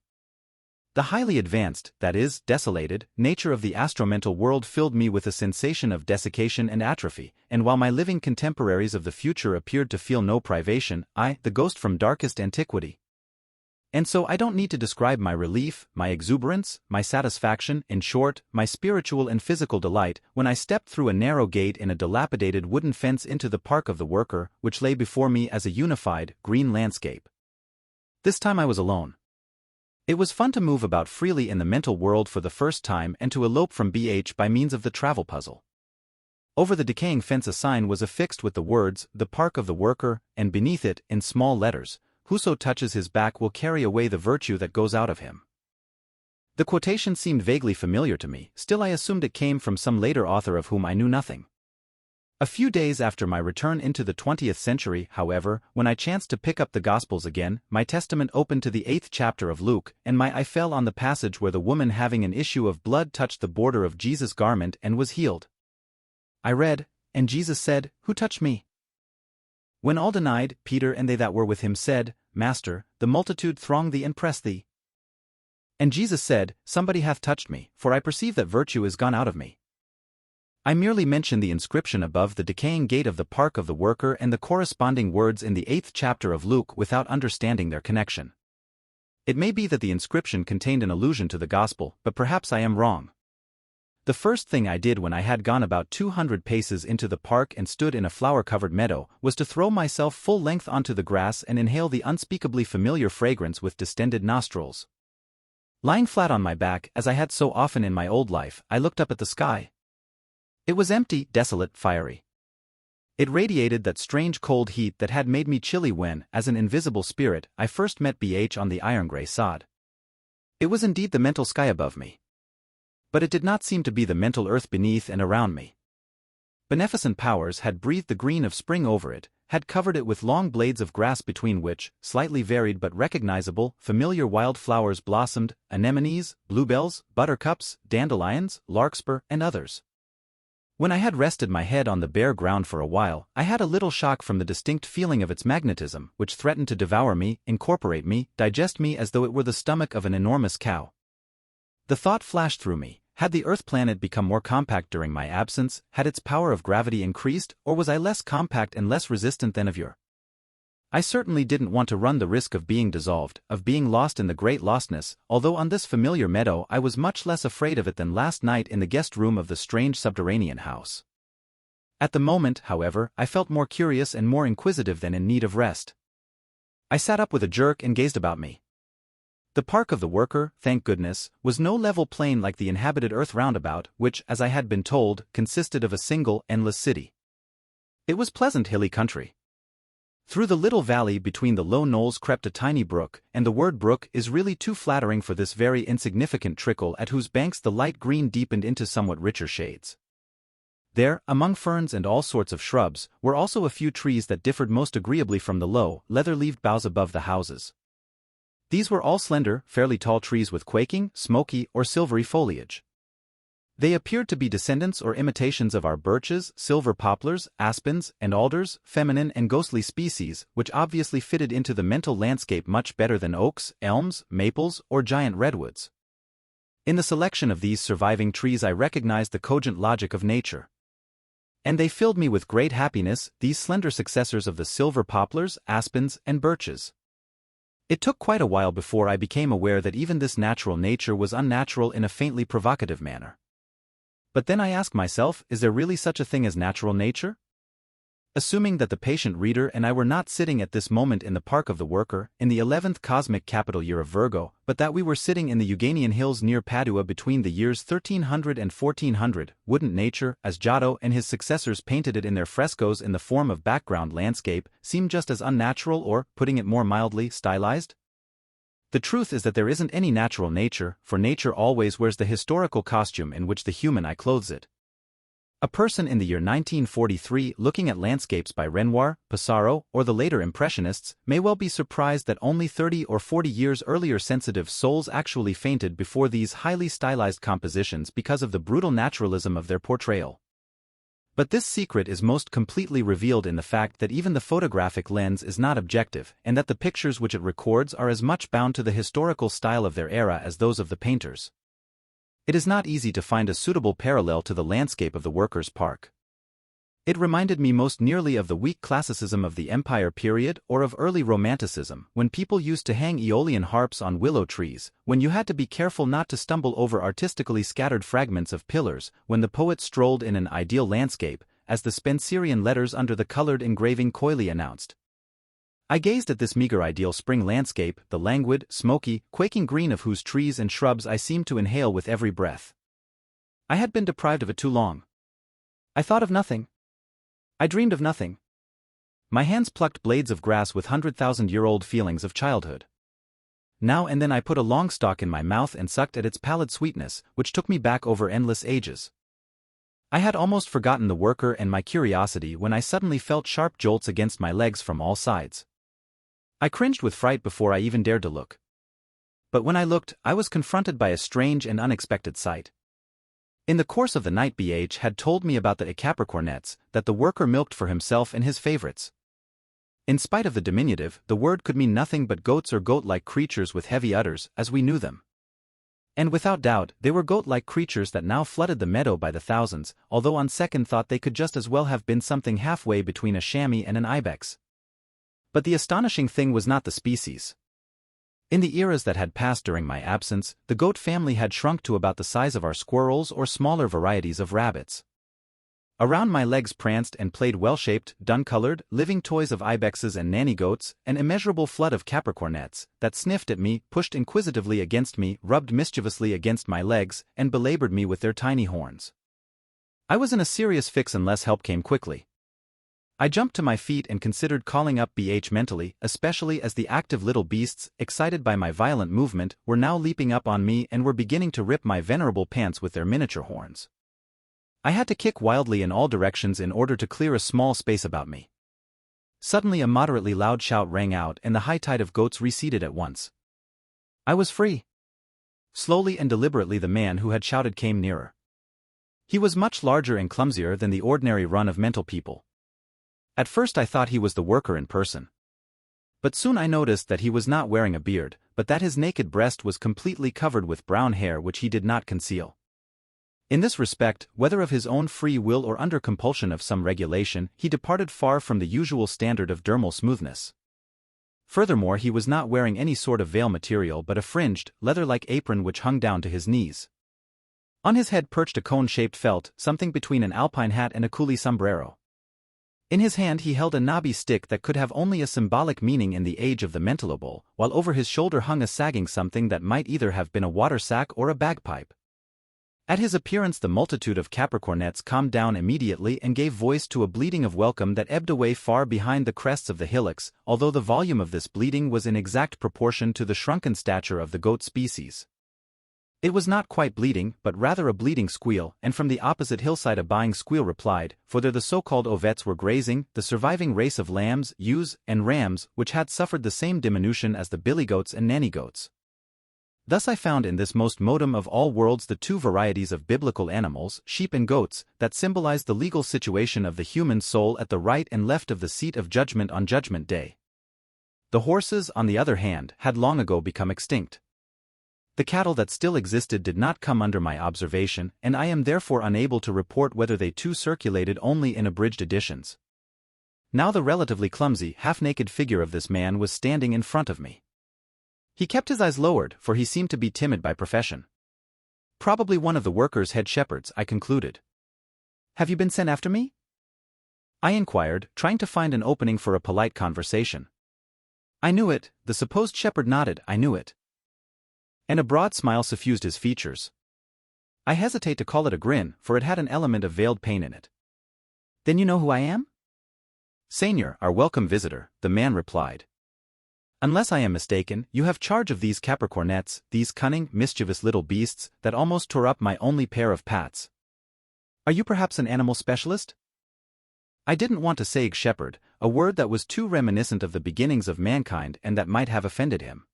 The highly advanced, that is, desolated, nature of the astromental world filled me with a sensation of desiccation and atrophy, and while my living contemporaries of the future appeared to feel no privation, I, the ghost from darkest antiquity. And so I don't need to describe my relief, my exuberance, my satisfaction, in short, my spiritual and physical delight, when I stepped through a narrow gate in a dilapidated wooden fence into the park of the worker, which lay before me as a unified, green landscape. This time I was alone. It was fun to move about freely in the mental world for the first time and to elope from BH by means of the travel puzzle. Over the decaying fence a sign was affixed with the words, "The Park of the Worker," and beneath it, in small letters, "Whoso touches his back will carry away the virtue that goes out of him." The quotation seemed vaguely familiar to me, still I assumed it came from some later author of whom I knew nothing. A few days after my return into the 20th century, however, when I chanced to pick up the Gospels again, my Testament opened to the 8th chapter of Luke, and my eye fell on the passage where the woman having an issue of blood touched the border of Jesus' garment and was healed. I read, "And Jesus said, 'Who touched me?' When all denied, Peter and they that were with him said, 'Master, the multitude throng thee and press thee.' And Jesus said, 'Somebody hath touched me, for I perceive that virtue is gone out of me.'" I merely mention the inscription above the decaying gate of the Park of the Worker and the corresponding words in the 8th chapter of Luke without understanding their connection. It may be that the inscription contained an allusion to the Gospel, but perhaps I am wrong. The first thing I did when I had gone about 200 paces into the park and stood in a flower-covered meadow was to throw myself full length onto the grass and inhale the unspeakably familiar fragrance with distended nostrils. Lying flat on my back, as I had so often in my old life, I looked up at the sky. It was empty, desolate, fiery. It radiated that strange cold heat that had made me chilly when, as an invisible spirit, I first met BH on the iron-gray sod. It was indeed the mental sky above me. But it did not seem to be the mental earth beneath and around me. Beneficent powers had breathed the green of spring over it, had covered it with long blades of grass between which, slightly varied but recognizable, familiar wild flowers blossomed, anemones, bluebells, buttercups, dandelions, larkspur, and others. When I had rested my head on the bare ground for a while, I had a little shock from the distinct feeling of its magnetism, which threatened to devour me, incorporate me, digest me as though it were the stomach of an enormous cow. The thought flashed through me, had the Earth planet become more compact during my absence, had its power of gravity increased, or was I less compact and less resistant than of yore? I certainly didn't want to run the risk of being dissolved, of being lost in the great lostness, although on this familiar meadow I was much less afraid of it than last night in the guest room of the strange subterranean house. At the moment, however, I felt more curious and more inquisitive than in need of rest. I sat up with a jerk and gazed about me. The Park of the Worker, thank goodness, was no level plain like the inhabited earth roundabout, which, as I had been told, consisted of a single, endless city. It was pleasant hilly country. Through the little valley between the low knolls crept a tiny brook, and the word brook is really too flattering for this very insignificant trickle at whose banks the light green deepened into somewhat richer shades. There, among ferns and all sorts of shrubs, were also a few trees that differed most agreeably from the low, leather-leaved boughs above the houses. These were all slender, fairly tall trees with quaking, smoky, or silvery foliage. They appeared to be descendants or imitations of our birches, silver poplars, aspens, and alders, feminine and ghostly species, which obviously fitted into the mental landscape much better than oaks, elms, maples, or giant redwoods. In the selection of these surviving trees I recognized the cogent logic of nature. And they filled me with great happiness, these slender successors of the silver poplars, aspens, and birches. It took quite a while before I became aware that even this natural nature was unnatural in a faintly provocative manner. But then I ask myself, is there really such a thing as natural nature? Assuming that the patient reader and I were not sitting at this moment in the Park of the Worker, in the 11th cosmic capital year of Virgo, but that we were sitting in the Euganean hills near Padua between the years 1300 and 1400, wouldn't nature, as Giotto and his successors painted it in their frescoes in the form of background landscape, seem just as unnatural or, putting it more mildly, stylized? The truth is that there isn't any natural nature, for nature always wears the historical costume in which the human eye clothes it. A person in the year 1943 looking at landscapes by Renoir, Pissarro, or the later Impressionists may well be surprised that only 30 or 40 years earlier sensitive souls actually fainted before these highly stylized compositions because of the brutal naturalism of their portrayal. But this secret is most completely revealed in the fact that even the photographic lens is not objective, and that the pictures which it records are as much bound to the historical style of their era as those of the painters. It is not easy to find a suitable parallel to the landscape of the Workers' Park. It reminded me most nearly of the weak classicism of the Empire period or of early Romanticism, when people used to hang Aeolian harps on willow trees, when you had to be careful not to stumble over artistically scattered fragments of pillars, when the poet strolled in an ideal landscape, as the Spenserian letters under the colored engraving coyly announced. I gazed at this meager ideal spring landscape, the languid, smoky, quaking green of whose trees and shrubs I seemed to inhale with every breath. I had been deprived of it too long. I thought of nothing. I dreamed of nothing. My hands plucked blades of grass with 100,000-year-old feelings of childhood. Now and then I put a long stalk in my mouth and sucked at its pallid sweetness, which took me back over endless ages. I had almost forgotten the worker and my curiosity when I suddenly felt sharp jolts against my legs from all sides. I cringed with fright before I even dared to look. But when I looked, I was confronted by a strange and unexpected sight. In the course of the night BH had told me about the capricornets that the worker milked for himself and his favorites. In spite of the diminutive, the word could mean nothing but goats or goat-like creatures with heavy udders, as we knew them. And without doubt, they were goat-like creatures that now flooded the meadow by the thousands, although on second thought they could just as well have been something halfway between a chamois and an ibex. But the astonishing thing was not the species. In the eras that had passed during my absence, the goat family had shrunk to about the size of our squirrels or smaller varieties of rabbits. Around my legs pranced and played well-shaped, dun-colored, living toys of ibexes and nanny goats, an immeasurable flood of capricornets, that sniffed at me, pushed inquisitively against me, rubbed mischievously against my legs, and belabored me with their tiny horns. I was in a serious fix unless help came quickly. I jumped to my feet and considered calling up BH mentally, especially as the active little beasts, excited by my violent movement, were now leaping up on me and were beginning to rip my venerable pants with their miniature horns. I had to kick wildly in all directions in order to clear a small space about me. Suddenly a moderately loud shout rang out and the high tide of goats receded at once. I was free. Slowly and deliberately the man who had shouted came nearer. He was much larger and clumsier than the ordinary run of mental people. At first I thought he was the worker in person. But soon I noticed that he was not wearing a beard, but that his naked breast was completely covered with brown hair which he did not conceal. In this respect, whether of his own free will or under compulsion of some regulation, he departed far from the usual standard of dermal smoothness. Furthermore, he was not wearing any sort of veil material but a fringed, leather-like apron which hung down to his knees. On his head perched a cone-shaped felt, something between an alpine hat and a coolie sombrero. In his hand he held a knobby stick that could have only a symbolic meaning in the age of the mentalable, while over his shoulder hung a sagging something that might either have been a water sack or a bagpipe. At his appearance the multitude of capricornets calmed down immediately and gave voice to a bleating of welcome that ebbed away far behind the crests of the hillocks, although the volume of this bleating was in exact proportion to the shrunken stature of the goat species. It was not quite bleating, but rather a bleating squeal, and from the opposite hillside a baaing squeal replied, for there the so-called ovets were grazing, the surviving race of lambs, ewes, and rams, which had suffered the same diminution as the billy goats and nanny goats. Thus I found in this most modem of all worlds the two varieties of biblical animals, sheep and goats, that symbolize the legal situation of the human soul at the right and left of the seat of judgment on Judgment Day. The horses, on the other hand, had long ago become extinct. The cattle that still existed did not come under my observation, and I am therefore unable to report whether they too circulated only in abridged editions. Now the relatively clumsy, half-naked figure of this man was standing in front of me. He kept his eyes lowered, for he seemed to be timid by profession. Probably one of the workers' head shepherds, I concluded. "Have you been sent after me?" I inquired, trying to find an opening for a polite conversation. I knew it, the supposed shepherd nodded, I knew it. And a broad smile suffused his features. I hesitate to call it a grin, for it had an element of veiled pain in it. "Then you know who I am?" "Seigneur, our welcome visitor," the man replied. "Unless I am mistaken, you have charge of these capricornets, these cunning, mischievous little beasts, that almost tore up my only pair of pats. Are you perhaps an animal specialist?" I didn't want to say shepherd, a word that was too reminiscent of the beginnings of mankind and that might have offended him.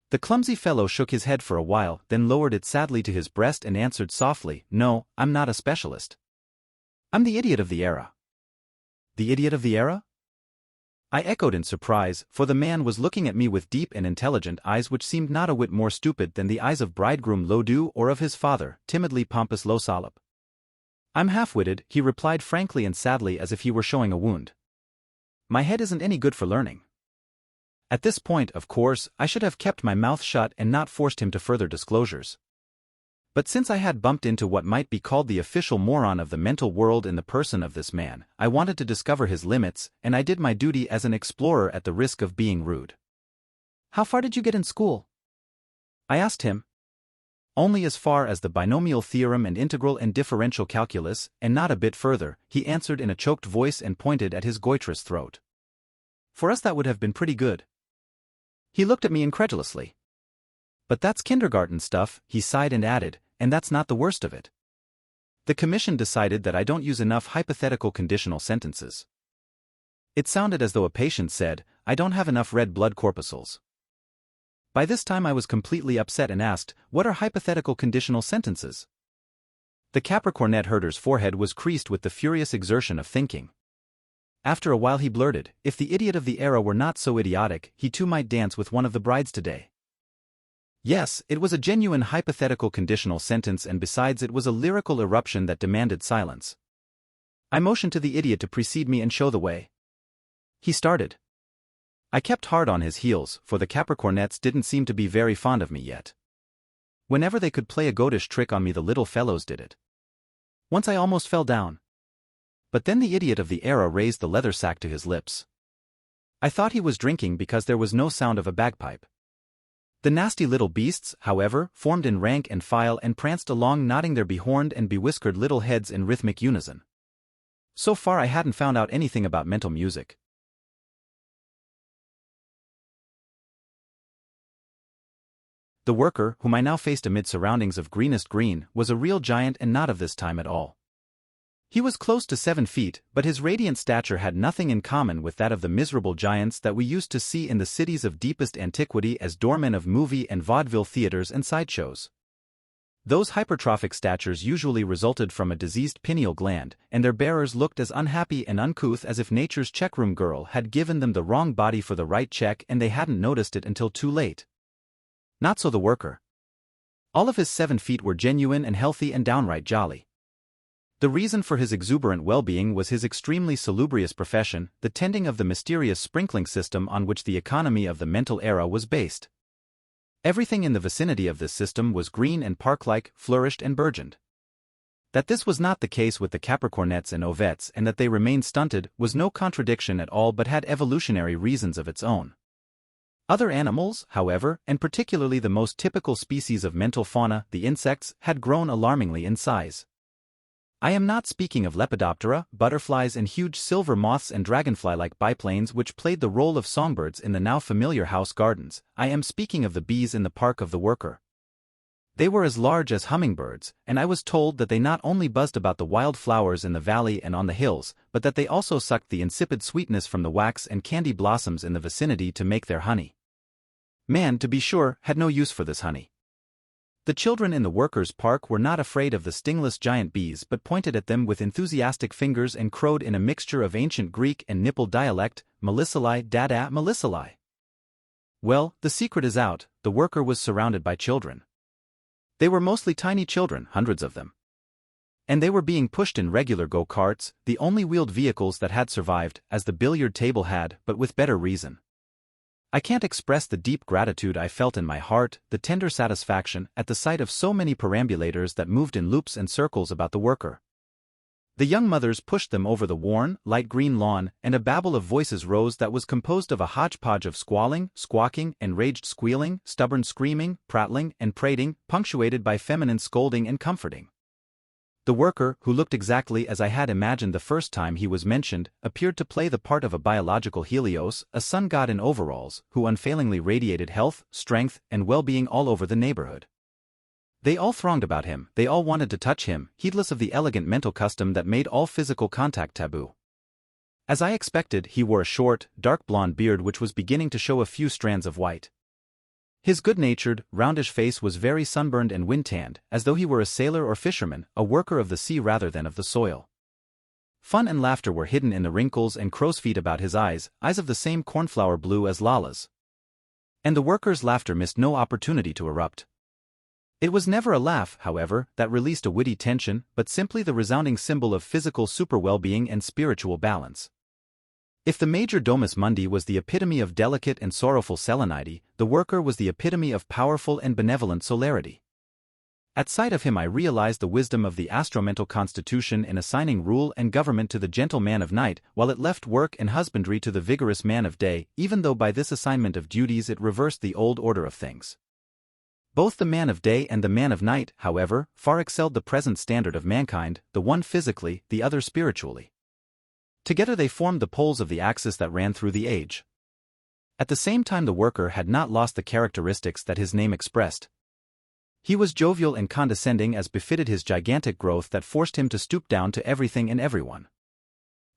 The clumsy fellow shook his head for a while, then lowered it sadly to his breast and answered softly, "No, I'm not a specialist." I'm the idiot of the era. The idiot of the era? I echoed in surprise, for the man was looking at me with deep and intelligent eyes which seemed not a whit more stupid than the eyes of bridegroom Lodu or of his father, timidly pompous Losalop. I'm half-witted, he replied frankly and sadly as if he were showing a wound. My head isn't any good for learning. At this point, of course, I should have kept my mouth shut and not forced him to further disclosures. But since I had bumped into what might be called the official moron of the mental world in the person of this man, I wanted to discover his limits, and I did my duty as an explorer at the risk of being rude. How far did you get in school? I asked him. Only as far as the binomial theorem and integral and differential calculus, and not a bit further, he answered in a choked voice and pointed at his goitrous throat. For us that would have been pretty good. He looked at me incredulously. But that's kindergarten stuff, he sighed and added, and that's not the worst of it. The commission decided that I don't use enough hypothetical conditional sentences. It sounded as though a patient said, I don't have enough red blood corpuscles. By this time I was completely upset and asked, what are hypothetical conditional sentences? The Capricornet herder's forehead was creased with the furious exertion of thinking. After a while he blurted, if the idiot of the era were not so idiotic, he too might dance with one of the brides today. Yes, it was a genuine hypothetical conditional sentence, and besides it was a lyrical eruption that demanded silence. I motioned to the idiot to precede me and show the way. He started. I kept hard on his heels, for the Capricornets didn't seem to be very fond of me yet. Whenever they could play a goatish trick on me, the little fellows did it. Once I almost fell down. But then the idiot of the era raised the leather sack to his lips. I thought he was drinking because there was no sound of a bagpipe. The nasty little beasts, however, formed in rank and file and pranced along, nodding their behorned and bewhiskered little heads in rhythmic unison. So far I hadn't found out anything about mental music. The worker, whom I now faced amid surroundings of greenest green, was a real giant and not of this time at all. He was close to 7 feet, but his radiant stature had nothing in common with that of the miserable giants that we used to see in the cities of deepest antiquity as doormen of movie and vaudeville theaters and sideshows. Those hypertrophic statures usually resulted from a diseased pineal gland, and their bearers looked as unhappy and uncouth as if nature's checkroom girl had given them the wrong body for the right check and they hadn't noticed it until too late. Not so the worker. All of his 7 feet were genuine and healthy and downright jolly. The reason for his exuberant well-being was his extremely salubrious profession, the tending of the mysterious sprinkling system on which the economy of the mental era was based. Everything in the vicinity of this system was green and park-like, flourished and burgeoned. That this was not the case with the Capricornets and Ovettes, and that they remained stunted, was no contradiction at all but had evolutionary reasons of its own. Other animals, however, and particularly the most typical species of mental fauna, the insects, had grown alarmingly in size. I am not speaking of Lepidoptera, butterflies and huge silver moths and dragonfly-like biplanes which played the role of songbirds in the now familiar house gardens. I am speaking of the bees in the park of the worker. They were as large as hummingbirds, and I was told that they not only buzzed about the wild flowers in the valley and on the hills, but that they also sucked the insipid sweetness from the wax and candy blossoms in the vicinity to make their honey. Man, to be sure, had no use for this honey. The children in the workers' park were not afraid of the stingless giant bees but pointed at them with enthusiastic fingers and crowed in a mixture of ancient Greek and nipple dialect, Melissalae dada Melissalae. Well, the secret is out, the worker was surrounded by children. They were mostly tiny children, hundreds of them. And they were being pushed in regular go-karts, the only wheeled vehicles that had survived, as the billiard table had, but with better reason. I can't express the deep gratitude I felt in my heart, the tender satisfaction at the sight of so many perambulators that moved in loops and circles about the worker. The young mothers pushed them over the worn, light green lawn, and a babble of voices rose that was composed of a hodgepodge of squalling, squawking, enraged squealing, stubborn screaming, prattling, and prating, punctuated by feminine scolding and comforting. The worker, who looked exactly as I had imagined the first time he was mentioned, appeared to play the part of a biological Helios, a sun god in overalls, who unfailingly radiated health, strength, and well-being all over the neighborhood. They all thronged about him, they all wanted to touch him, heedless of the elegant mental custom that made all physical contact taboo. As I expected, he wore a short, dark blonde beard which was beginning to show a few strands of white. His good-natured, roundish face was very sunburned and wind-tanned, as though he were a sailor or fisherman, a worker of the sea rather than of the soil. Fun and laughter were hidden in the wrinkles and crow's feet about his eyes, eyes of the same cornflower blue as Lala's. And the workers' laughter missed no opportunity to erupt. It was never a laugh, however, that released a witty tension, but simply the resounding symbol of physical super-well-being and spiritual balance. If the Major Domus Mundi was the epitome of delicate and sorrowful selenity, the worker was the epitome of powerful and benevolent solarity. At sight of him I realized the wisdom of the astromental constitution in assigning rule and government to the gentle man of night, while it left work and husbandry to the vigorous man of day, even though by this assignment of duties it reversed the old order of things. Both the man of day and the man of night, however, far excelled the present standard of mankind, the one physically, the other spiritually. Together they formed the poles of the axis that ran through the age. At the same time the worker had not lost the characteristics that his name expressed. He was jovial and condescending as befitted his gigantic growth that forced him to stoop down to everything and everyone.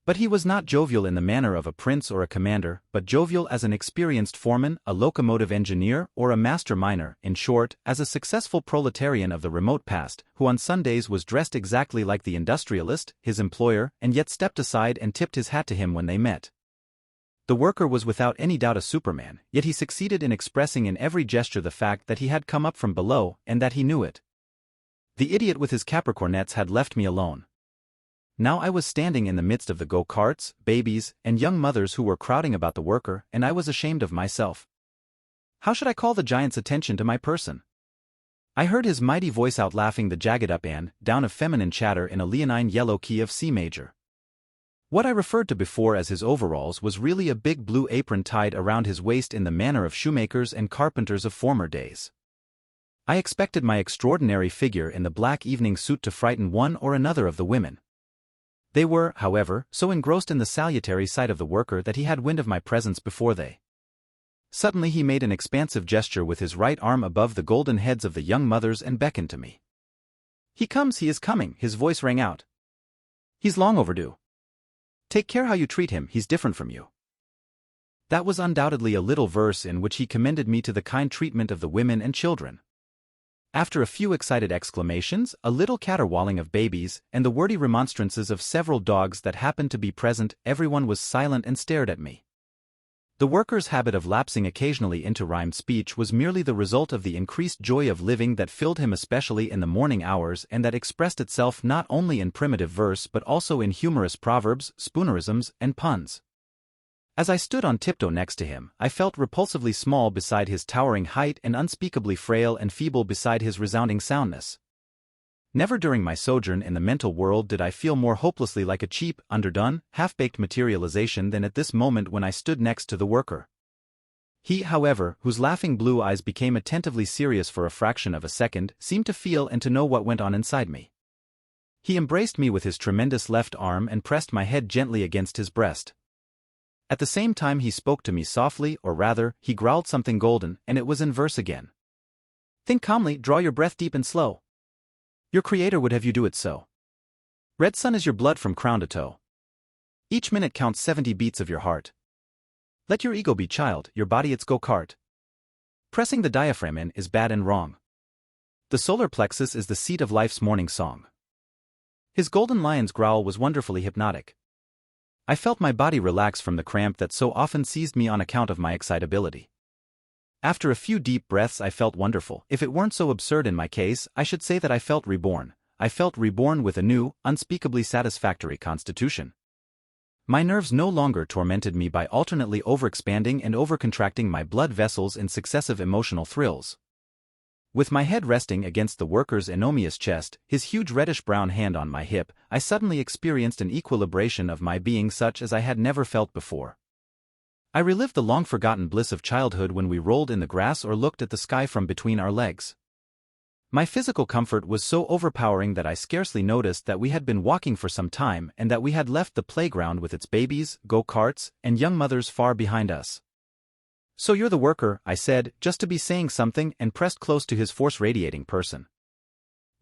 But he was not jovial in the manner of a prince or a commander, but jovial as an experienced foreman, a locomotive engineer, or a master miner, in short, as a successful proletarian of the remote past, who on Sundays was dressed exactly like the industrialist, his employer, and yet stepped aside and tipped his hat to him when they met. The worker was without any doubt a superman, yet he succeeded in expressing in every gesture the fact that he had come up from below, and that he knew it. The idiot with his capricornets had left me alone. Now I was standing in the midst of the go-karts, babies, and young mothers who were crowding about the worker, and I was ashamed of myself. How should I call the giant's attention to my person? I heard his mighty voice out laughing the jagged up and down of feminine chatter in a leonine yellow key of C major. What I referred to before as his overalls was really a big blue apron tied around his waist in the manner of shoemakers and carpenters of former days. I expected my extraordinary figure in the black evening suit to frighten one or another of the women. They were, however, so engrossed in the salutary sight of the worker that he had wind of my presence before they. Suddenly he made an expansive gesture with his right arm above the golden heads of the young mothers and beckoned to me. He is coming, his voice rang out. He's long overdue. Take care how you treat him, he's different from you. That was undoubtedly a little verse in which he commended me to the kind treatment of the women and children. After a few excited exclamations, a little caterwauling of babies, and the wordy remonstrances of several dogs that happened to be present, everyone was silent and stared at me. The worker's habit of lapsing occasionally into rhymed speech was merely the result of the increased joy of living that filled him especially in the morning hours and that expressed itself not only in primitive verse but also in humorous proverbs, spoonerisms, and puns. As I stood on tiptoe next to him, I felt repulsively small beside his towering height and unspeakably frail and feeble beside his resounding soundness. Never during my sojourn in the mental world did I feel more hopelessly like a cheap, underdone, half-baked materialization than at this moment when I stood next to the worker. He, however, whose laughing blue eyes became attentively serious for a fraction of a second, seemed to feel and to know what went on inside me. He embraced me with his tremendous left arm and pressed my head gently against his breast. At the same time he spoke to me softly, or rather, he growled something golden, and it was in verse again. Think calmly, draw your breath deep and slow. Your creator would have you do it so. Red sun is your blood from crown to toe. Each minute counts 70 beats of your heart. Let your ego be child, your body its go-kart. Pressing the diaphragm in is bad and wrong. The solar plexus is the seat of life's morning song. His golden lion's growl was wonderfully hypnotic. I felt my body relax from the cramp that so often seized me on account of my excitability. After a few deep breaths I felt wonderful. If it weren't so absurd in my case, I should say that I felt reborn. I felt reborn with a new, unspeakably satisfactory constitution. My nerves no longer tormented me by alternately overexpanding and overcontracting my blood vessels in successive emotional thrills. With my head resting against the worker's enormous chest, his huge reddish-brown hand on my hip, I suddenly experienced an equilibration of my being such as I had never felt before. I relived the long-forgotten bliss of childhood when we rolled in the grass or looked at the sky from between our legs. My physical comfort was so overpowering that I scarcely noticed that we had been walking for some time and that we had left the playground with its babies, go-karts, and young mothers far behind us. So you're the worker, I said, just to be saying something, and pressed close to his force-radiating person.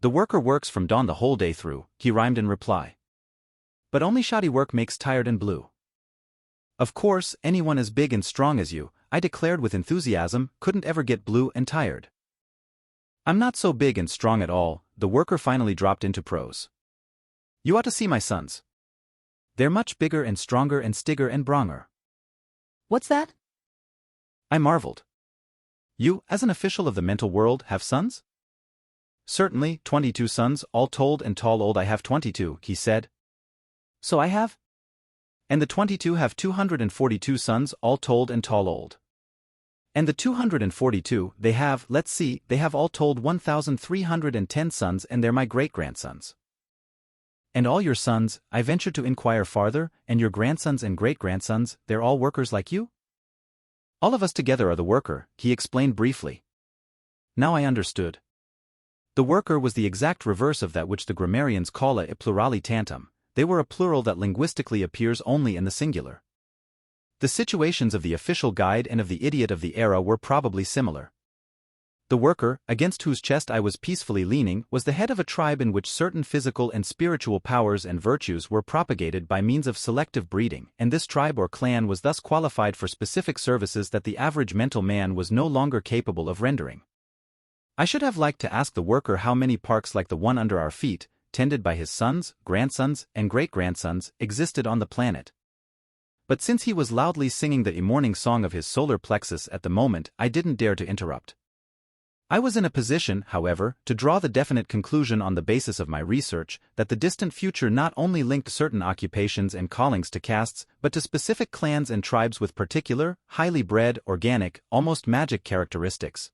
The worker works from dawn the whole day through, he rhymed in reply. But only shoddy work makes tired and blue. Of course, anyone as big and strong as you, I declared with enthusiasm, couldn't ever get blue and tired. I'm not so big and strong at all, the worker finally dropped into prose. You ought to see my sons. They're much bigger and stronger and stigger and bronger. What's that? I marveled. You, as an official of the mental world, have sons? Certainly, 22 sons, all told and tall old. I have 22, he said. So I have? And the 22 have 242 sons, all told and tall old. And the 242, they have, let's see, they have all told 1,310 sons, and they're my great-grandsons. And all your sons, I ventured to inquire farther, and your grandsons and great-grandsons, they're all workers like you? All of us together are the worker, he explained briefly. Now I understood. The worker was the exact reverse of that which the grammarians call a plurali tantum. They were a plural that linguistically appears only in the singular. The situations of the official guide and of the idiot of the era were probably similar. The worker, against whose chest I was peacefully leaning, was the head of a tribe in which certain physical and spiritual powers and virtues were propagated by means of selective breeding, and this tribe or clan was thus qualified for specific services that the average mental man was no longer capable of rendering. I should have liked to ask the worker how many parks like the one under our feet, tended by his sons, grandsons, and great-grandsons, existed on the planet. But since he was loudly singing the morning song of his solar plexus at the moment, I didn't dare to interrupt. I was in a position, however, to draw the definite conclusion on the basis of my research that the distant future not only linked certain occupations and callings to castes, but to specific clans and tribes with particular, highly bred, organic, almost magic characteristics.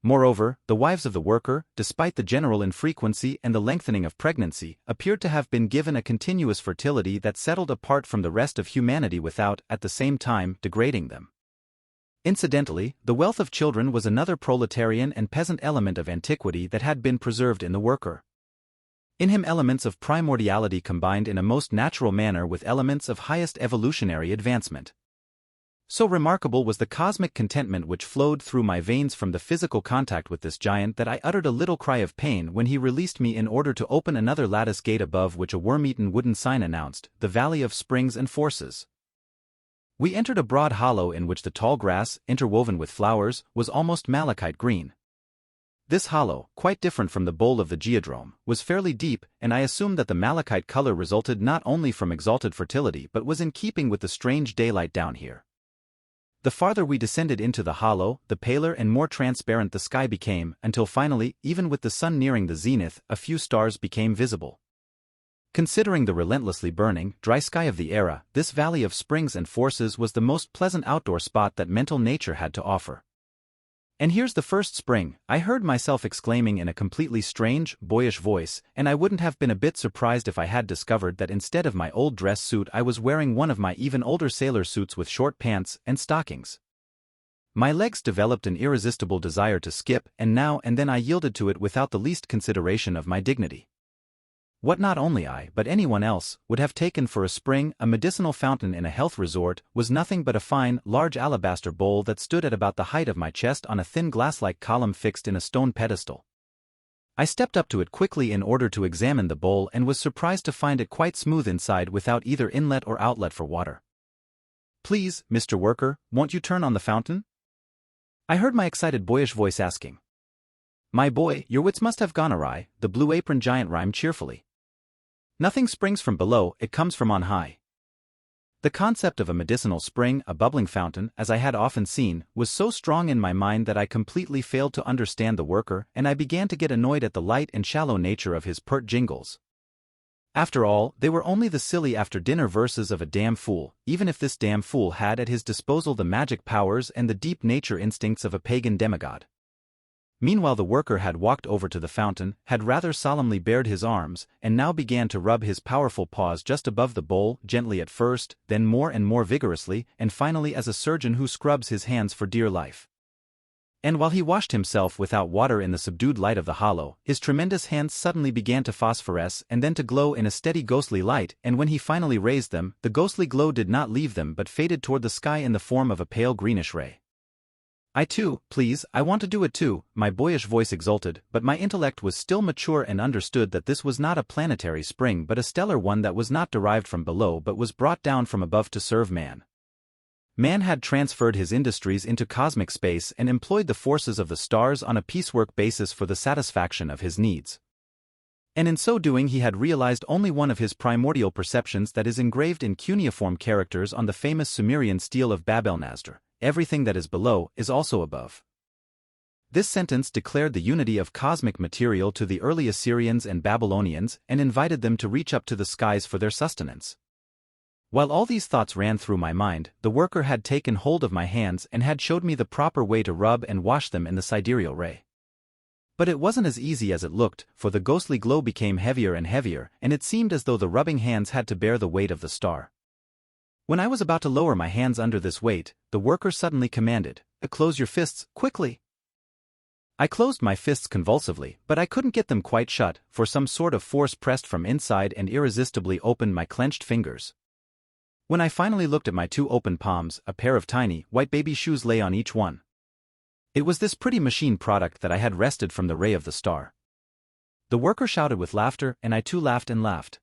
Moreover, the wives of the worker, despite the general infrequency and the lengthening of pregnancy, appeared to have been given a continuous fertility that settled apart from the rest of humanity without, at the same time, degrading them. Incidentally, the wealth of children was another proletarian and peasant element of antiquity that had been preserved in the worker. In him elements of primordiality combined in a most natural manner with elements of highest evolutionary advancement. So remarkable was the cosmic contentment which flowed through my veins from the physical contact with this giant that I uttered a little cry of pain when he released me in order to open another lattice gate above which a worm-eaten wooden sign announced, "The Valley of Springs and Forces." We entered a broad hollow in which the tall grass, interwoven with flowers, was almost malachite green. This hollow, quite different from the bowl of the geodrome, was fairly deep, and I assumed that the malachite color resulted not only from exalted fertility but was in keeping with the strange daylight down here. The farther we descended into the hollow, the paler and more transparent the sky became, until finally, even with the sun nearing the zenith, a few stars became visible. Considering the relentlessly burning, dry sky of the era, this Valley of Springs and Forces was the most pleasant outdoor spot that mental nature had to offer. "And here's the first spring," I heard myself exclaiming in a completely strange, boyish voice, and I wouldn't have been a bit surprised if I had discovered that instead of my old dress suit I was wearing one of my even older sailor suits with short pants and stockings. My legs developed an irresistible desire to skip, and now and then I yielded to it without the least consideration of my dignity. What not only I, but anyone else, would have taken for a spring, a medicinal fountain in a health resort, was nothing but a fine, large alabaster bowl that stood at about the height of my chest on a thin glass-like column fixed in a stone pedestal. I stepped up to it quickly in order to examine the bowl and was surprised to find it quite smooth inside without either inlet or outlet for water. "Please, Mr. Worker, won't you turn on the fountain?" I heard my excited boyish voice asking. "My boy, your wits must have gone awry," the blue apron giant rhymed cheerfully. "Nothing springs from below, it comes from on high." The concept of a medicinal spring, a bubbling fountain, as I had often seen, was so strong in my mind that I completely failed to understand the worker, and I began to get annoyed at the light and shallow nature of his pert jingles. After all, they were only the silly after-dinner verses of a damn fool, even if this damn fool had at his disposal the magic powers and the deep nature instincts of a pagan demigod. Meanwhile the worker had walked over to the fountain, had rather solemnly bared his arms, and now began to rub his powerful paws just above the bowl, gently at first, then more and more vigorously, and finally as a surgeon who scrubs his hands for dear life. And while he washed himself without water in the subdued light of the hollow, his tremendous hands suddenly began to phosphoresce and then to glow in a steady ghostly light, and when he finally raised them, the ghostly glow did not leave them but faded toward the sky in the form of a pale greenish ray. "I too, please, I want to do it too," my boyish voice exulted, but my intellect was still mature and understood that this was not a planetary spring but a stellar one that was not derived from below but was brought down from above to serve man. Man had transferred his industries into cosmic space and employed the forces of the stars on a piecework basis for the satisfaction of his needs. And in so doing he had realized only one of his primordial perceptions that is engraved in cuneiform characters on the famous Sumerian stele of Bab-el-Nasr: everything that is below is also above. This sentence declared the unity of cosmic material to the early Assyrians and Babylonians and invited them to reach up to the skies for their sustenance. While all these thoughts ran through my mind, the worker had taken hold of my hands and had showed me the proper way to rub and wash them in the sidereal ray. But it wasn't as easy as it looked, for the ghostly glow became heavier and heavier, and it seemed as though the rubbing hands had to bear the weight of the star. When I was about to lower my hands under this weight, the worker suddenly commanded, "Close your fists, quickly!" I closed my fists convulsively, but I couldn't get them quite shut, for some sort of force pressed from inside and irresistibly opened my clenched fingers. When I finally looked at my two open palms, a pair of tiny, white baby shoes lay on each one. It was this pretty machine product that I had wrested from the ray of the star. The worker shouted with laughter, and I too laughed and laughed.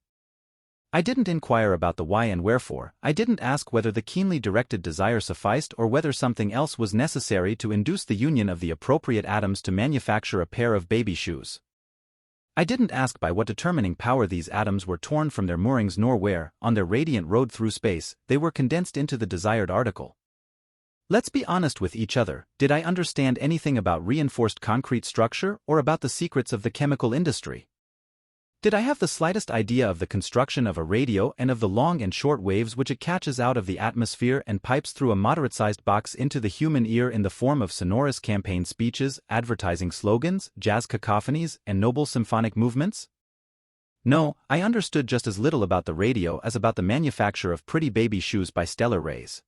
I didn't inquire about the why and wherefore. I didn't ask whether the keenly directed desire sufficed or whether something else was necessary to induce the union of the appropriate atoms to manufacture a pair of baby shoes. I didn't ask by what determining power these atoms were torn from their moorings, nor where, on their radiant road through space, they were condensed into the desired article. Let's be honest with each other. Did I understand anything about reinforced concrete structure or about the secrets of the chemical industry? Did I have the slightest idea of the construction of a radio and of the long and short waves which it catches out of the atmosphere and pipes through a moderate-sized box into the human ear in the form of sonorous campaign speeches, advertising slogans, jazz cacophonies, and noble symphonic movements? No, I understood just as little about the radio as about the manufacture of pretty baby shoes by stellar rays.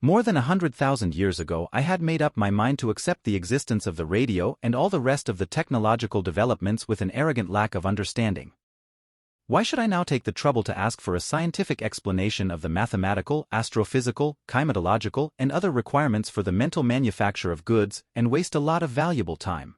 More than 100,000 years ago I had made up my mind to accept the existence of the radio and all the rest of the technological developments with an arrogant lack of understanding. Why should I now take the trouble to ask for a scientific explanation of the mathematical, astrophysical, climatological, and other requirements for the mental manufacture of goods, and waste a lot of valuable time?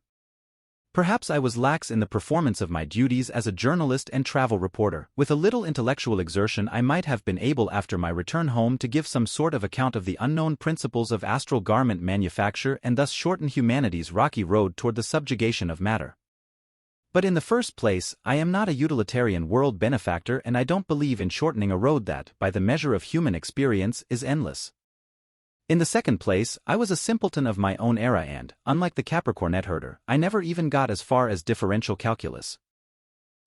Perhaps I was lax in the performance of my duties as a journalist and travel reporter. With a little intellectual exertion I might have been able after my return home to give some sort of account of the unknown principles of astral garment manufacture and thus shorten humanity's rocky road toward the subjugation of matter. But in the first place, I am not a utilitarian world benefactor, and I don't believe in shortening a road that, by the measure of human experience, is endless. In the second place, I was a simpleton of my own era and, unlike the Capricornet herder, I never even got as far as differential calculus.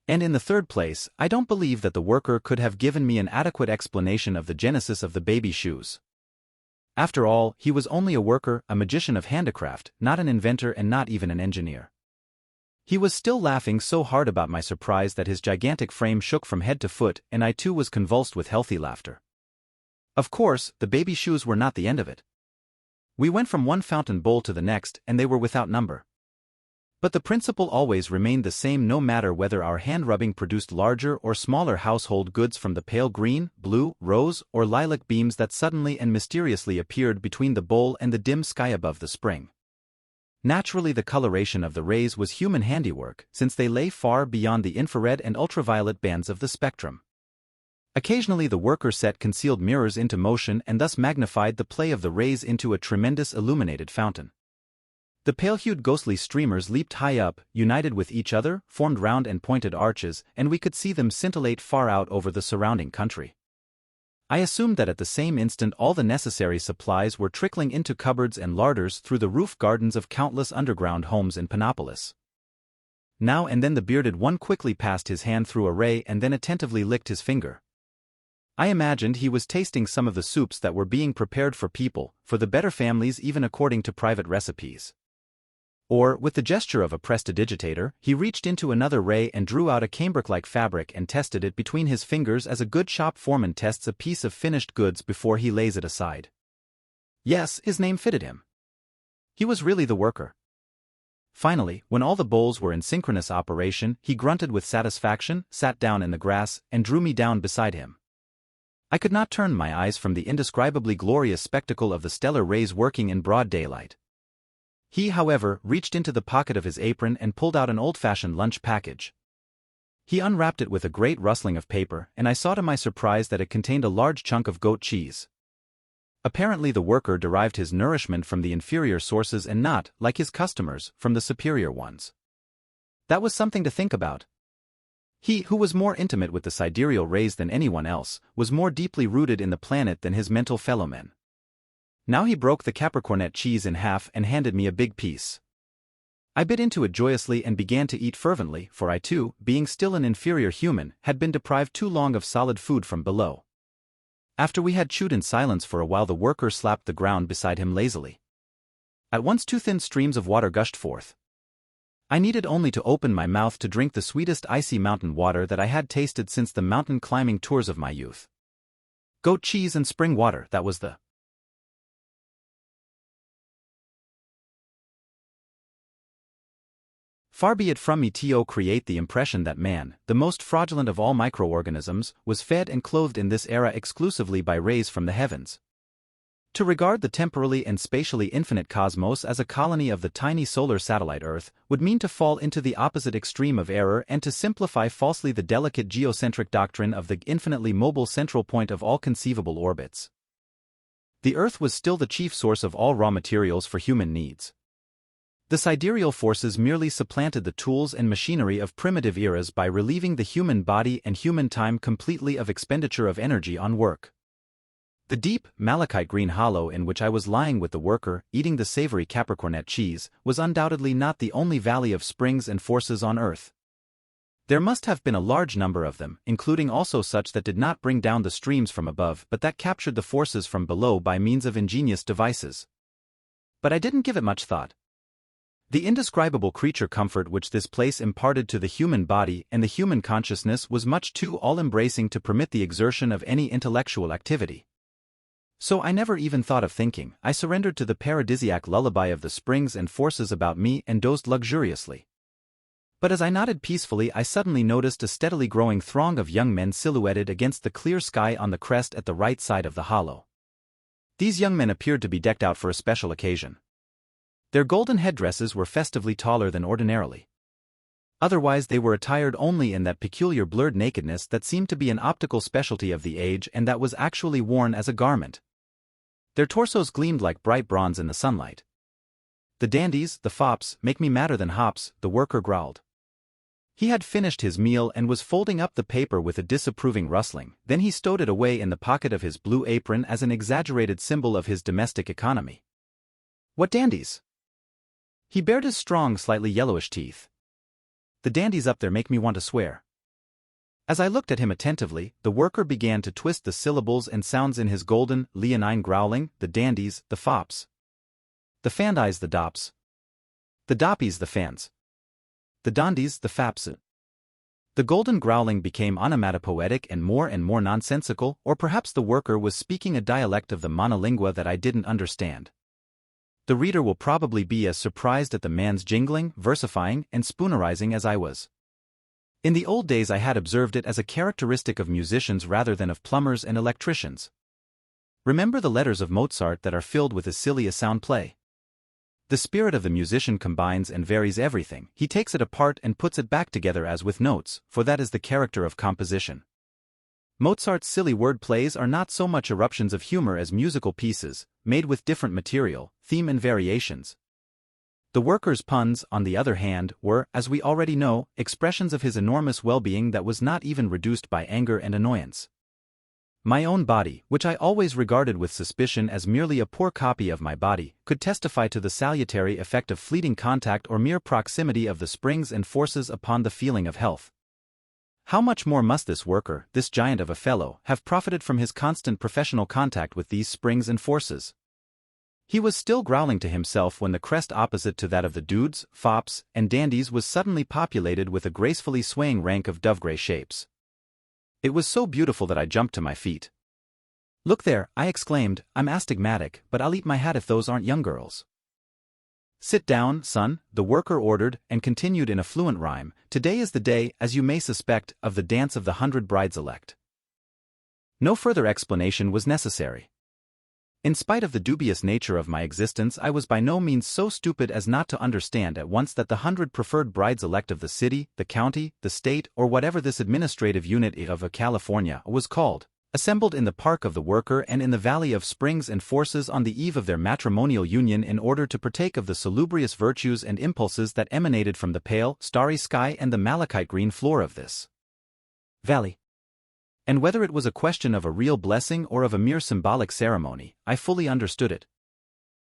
And in the third place, I don't believe that the worker could have given me an adequate explanation of the genesis of the baby shoes. After all, he was only a worker, a magician of handicraft, not an inventor and not even an engineer. He was still laughing so hard about my surprise that his gigantic frame shook from head to foot, and I too was convulsed with healthy laughter. Of course, the baby shoes were not the end of it. We went from one fountain bowl to the next, and they were without number. But the principle always remained the same, no matter whether our hand-rubbing produced larger or smaller household goods from the pale green, blue, rose, or lilac beams that suddenly and mysteriously appeared between the bowl and the dim sky above the spring. Naturally, the coloration of the rays was human handiwork, since they lay far beyond the infrared and ultraviolet bands of the spectrum. Occasionally the worker set concealed mirrors into motion and thus magnified the play of the rays into a tremendous illuminated fountain. The pale-hued ghostly streamers leaped high up, united with each other, formed round and pointed arches, and we could see them scintillate far out over the surrounding country. I assumed that at the same instant all the necessary supplies were trickling into cupboards and larders through the roof gardens of countless underground homes in Panopolis. Now and then the bearded one quickly passed his hand through a ray and then attentively licked his finger. I imagined he was tasting some of the soups that were being prepared for people, for the better families, even according to private recipes. Or, with the gesture of a prestidigitator, he reached into another ray and drew out a cambric-like fabric and tested it between his fingers as a good shop foreman tests a piece of finished goods before he lays it aside. Yes, his name fitted him. He was really the worker. Finally, when all the bowls were in synchronous operation, he grunted with satisfaction, sat down in the grass, and drew me down beside him. I could not turn my eyes from the indescribably glorious spectacle of the stellar rays working in broad daylight. He, however, reached into the pocket of his apron and pulled out an old-fashioned lunch package. He unwrapped it with a great rustling of paper, and I saw to my surprise that it contained a large chunk of goat cheese. Apparently the worker derived his nourishment from the inferior sources and not, like his customers, from the superior ones. That was something to think about. He, who was more intimate with the sidereal rays than anyone else, was more deeply rooted in the planet than his mental fellowmen. Now he broke the Capricornet cheese in half and handed me a big piece. I bit into it joyously and began to eat fervently, for I too, being still an inferior human, had been deprived too long of solid food from below. After we had chewed in silence for a while, the worker slapped the ground beside him lazily. At once 2 thin streams of water gushed forth. I needed only to open my mouth to drink the sweetest icy mountain water that I had tasted since the mountain climbing tours of my youth. Goat cheese and spring water, that was the Far be it from me to create the impression that man, the most fraudulent of all microorganisms, was fed and clothed in this era exclusively by rays from the heavens. To regard the temporally and spatially infinite cosmos as a colony of the tiny solar satellite Earth would mean to fall into the opposite extreme of error and to simplify falsely the delicate geocentric doctrine of the infinitely mobile central point of all conceivable orbits. The Earth was still the chief source of all raw materials for human needs. The sidereal forces merely supplanted the tools and machinery of primitive eras by relieving the human body and human time completely of expenditure of energy on work. The deep, malachite green hollow in which I was lying with the worker, eating the savory Capricornet cheese, was undoubtedly not the only valley of springs and forces on Earth. There must have been a large number of them, including also such that did not bring down the streams from above but that captured the forces from below by means of ingenious devices. But I didn't give it much thought. The indescribable creature comfort which this place imparted to the human body and the human consciousness was much too all-embracing to permit the exertion of any intellectual activity. So I never even thought of thinking. I surrendered to the paradisiac lullaby of the springs and forces about me and dozed luxuriously. But as I nodded peacefully, I suddenly noticed a steadily growing throng of young men silhouetted against the clear sky on the crest at the right side of the hollow. These young men appeared to be decked out for a special occasion. Their golden headdresses were festively taller than ordinarily. Otherwise they were attired only in that peculiar blurred nakedness that seemed to be an optical specialty of the age and that was actually worn as a garment. Their torsos gleamed like bright bronze in the sunlight. "The dandies, the fops, make me madder than hops," the worker growled. He had finished his meal and was folding up the paper with a disapproving rustling, then he stowed it away in the pocket of his blue apron as an exaggerated symbol of his domestic economy. "What dandies?" He bared his strong, slightly yellowish teeth. "The dandies up there make me want to swear." As I looked at him attentively, the worker began to twist the syllables and sounds in his golden, leonine growling, "The dandies, the fops. The fandis, the dops. The doppies, the fans. The dondies, the faps." The golden growling became onomatopoetic and more nonsensical, or perhaps the worker was speaking a dialect of the monolingua that I didn't understand. The reader will probably be as surprised at the man's jingling, versifying, and spoonerizing as I was. In the old days I had observed it as a characteristic of musicians rather than of plumbers and electricians. Remember the letters of Mozart that are filled with as silly as sound play. The spirit of the musician combines and varies everything. He takes it apart and puts it back together as with notes, for that is the character of composition. Mozart's silly word plays are not so much eruptions of humor as musical pieces, made with different material, theme and variations. The worker's puns, on the other hand, were, as we already know, expressions of his enormous well-being that was not even reduced by anger and annoyance. My own body, which I always regarded with suspicion as merely a poor copy of my body, could testify to the salutary effect of fleeting contact or mere proximity of the springs and forces upon the feeling of health. How much more must this worker, this giant of a fellow, have profited from his constant professional contact with these springs and forces? He was still growling to himself when the crest opposite to that of the dudes, fops, and dandies was suddenly populated with a gracefully swaying rank of dove-gray shapes. It was so beautiful that I jumped to my feet. "Look there," I exclaimed, "I'm astigmatic, but I'll eat my hat if those aren't young girls." "Sit down, son," the worker ordered, and continued in a fluent rhyme, "Today is the day, as you may suspect, of the dance of the 100 brides-elect." No further explanation was necessary. In spite of the dubious nature of my existence, I was by no means so stupid as not to understand at once that the 100 preferred brides-elect of the city, the county, the state, or whatever this administrative unit of California was called, assembled in the park of the worker and in the valley of springs and forces on the eve of their matrimonial union in order to partake of the salubrious virtues and impulses that emanated from the pale, starry sky and the malachite green floor of this Valley. And whether it was a question of a real blessing or of a mere symbolic ceremony, I fully understood it.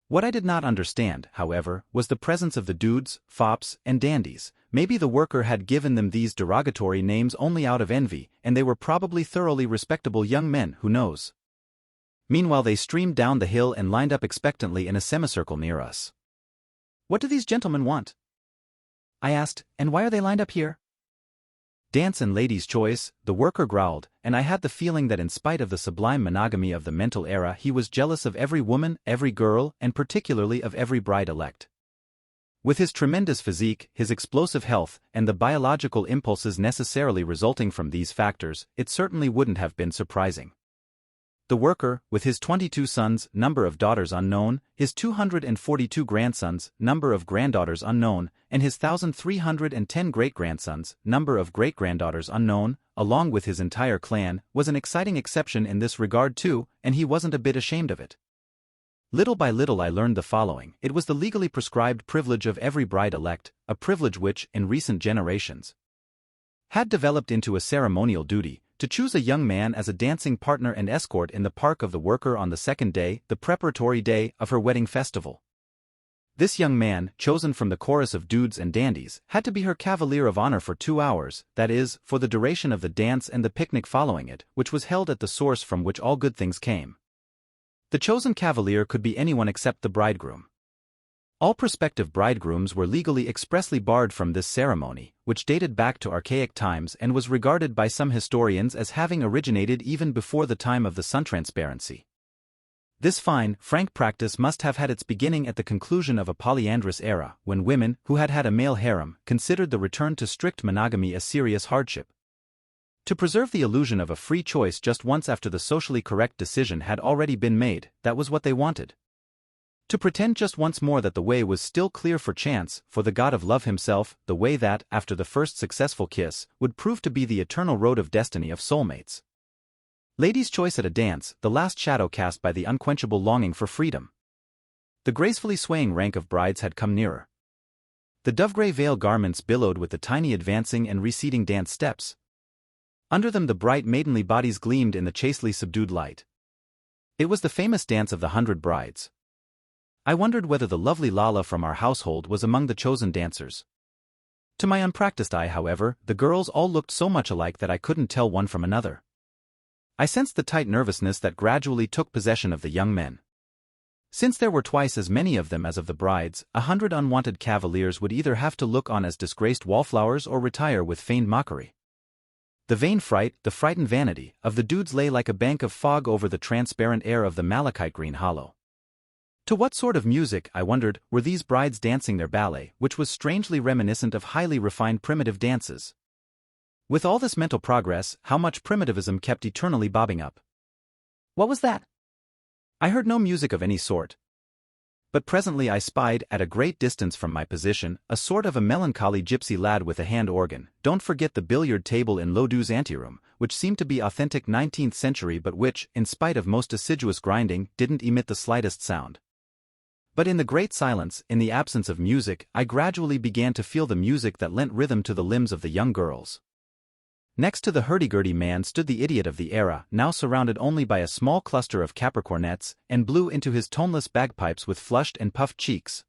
What I did not understand, however, was the presence of the dudes, fops, and dandies. Maybe the worker had given them these derogatory names only out of envy, and they were probably thoroughly respectable young men, who knows. Meanwhile they streamed down the hill and lined up expectantly in a semicircle near us. What do these gentlemen want? I asked, and why are they lined up here? Dance and ladies' choice, the worker growled, and I had the feeling that in spite of the sublime monogamy of the mental era he was jealous of every woman, every girl, and particularly of every bride-elect. With his tremendous physique, his explosive health, and the biological impulses necessarily resulting from these factors, it certainly wouldn't have been surprising. The worker, with his 22 sons, number of daughters unknown, his 242 grandsons, number of granddaughters unknown, and his 1,310 great-grandsons, number of great-granddaughters unknown, along with his entire clan, was an exciting exception in this regard too, and he wasn't a bit ashamed of it. Little by little I learned the following: it was the legally prescribed privilege of every bride-elect, a privilege which, in recent generations, had developed into a ceremonial duty, to choose a young man as a dancing partner and escort in the park of the worker on the second day, the preparatory day, of her wedding festival. This young man, chosen from the chorus of dudes and dandies, had to be her cavalier of honor for 2 hours, that is, for the duration of the dance and the picnic following it, which was held at the source from which all good things came. The chosen cavalier could be anyone except the bridegroom. All prospective bridegrooms were legally expressly barred from this ceremony, which dated back to archaic times and was regarded by some historians as having originated even before the time of the suntransparency. This fine, frank practice must have had its beginning at the conclusion of a polyandrous era, when women, who had had a male harem, considered the return to strict monogamy a serious hardship. To preserve the illusion of a free choice just once after the socially correct decision had already been made, that was what they wanted. To pretend just once more that the way was still clear for chance, for the god of love himself, the way that, after the first successful kiss, would prove to be the eternal road of destiny of soulmates. Ladies' choice at a dance, the last shadow cast by the unquenchable longing for freedom. The gracefully swaying rank of brides had come nearer. The dove-gray veil garments billowed with the tiny advancing and receding dance steps. Under them the bright maidenly bodies gleamed in the chastely subdued light. It was the famous dance of the 100 brides. I wondered whether the lovely Lala from our household was among the chosen dancers. To my unpracticed eye, however, the girls all looked so much alike that I couldn't tell one from another. I sensed the tight nervousness that gradually took possession of the young men. Since there were twice as many of them as of the brides, 100 unwanted cavaliers would either have to look on as disgraced wallflowers or retire with feigned mockery. The vain fright, the frightened vanity, of the dudes lay like a bank of fog over the transparent air of the malachite green hollow. To what sort of music, I wondered, were these brides dancing their ballet, which was strangely reminiscent of highly refined primitive dances? With all this mental progress, how much primitivism kept eternally bobbing up. What was that? I heard no music of any sort. But presently I spied, at a great distance from my position, a sort of a melancholy gypsy lad with a hand organ. Don't forget the billiard table in Lodou's anteroom, which seemed to be authentic 19th century but which, in spite of most assiduous grinding, didn't emit the slightest sound. But in the great silence, in the absence of music, I gradually began to feel the music that lent rhythm to the limbs of the young girls. Next to the hurdy-gurdy man stood the idiot of the era, now surrounded only by a small cluster of capricornets, and blew into his toneless bagpipes with flushed and puffed cheeks.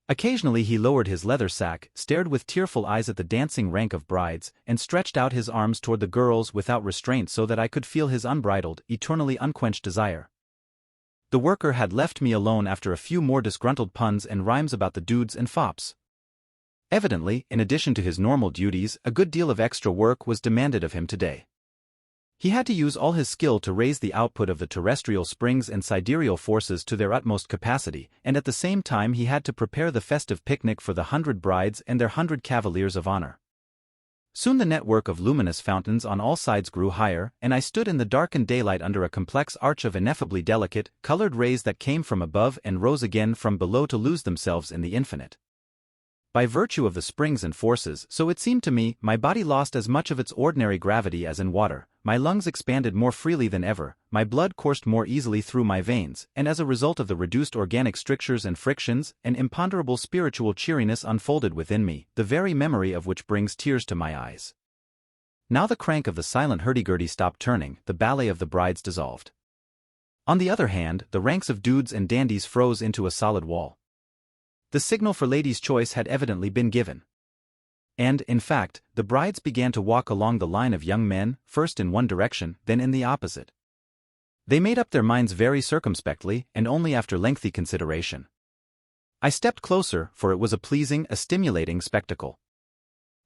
Occasionally he lowered his leather sack, stared with tearful eyes at the dancing rank of brides, and stretched out his arms toward the girls without restraint so that I could feel his unbridled, eternally unquenched desire. The worker had left me alone after a few more disgruntled puns and rhymes about the dudes and fops. Evidently, in addition to his normal duties, a good deal of extra work was demanded of him today. He had to use all his skill to raise the output of the terrestrial springs and sidereal forces to their utmost capacity, and at the same time he had to prepare the festive picnic for the 100 brides and their 100 cavaliers of honor. Soon the network of luminous fountains on all sides grew higher, and I stood in the darkened daylight under a complex arch of ineffably delicate, colored rays that came from above and rose again from below to lose themselves in the infinite. By virtue of the springs and forces, so it seemed to me, my body lost as much of its ordinary gravity as in water, my lungs expanded more freely than ever, my blood coursed more easily through my veins, and as a result of the reduced organic strictures and frictions, an imponderable spiritual cheeriness unfolded within me, the very memory of which brings tears to my eyes. Now the crank of the silent hurdy-gurdy stopped turning, the ballet of the brides dissolved. On the other hand, the ranks of dudes and dandies froze into a solid wall. The signal for ladies' choice had evidently been given. And, in fact, the brides began to walk along the line of young men, first in one direction, then in the opposite. They made up their minds very circumspectly, and only after lengthy consideration. I stepped closer, for it was a pleasing, a stimulating spectacle.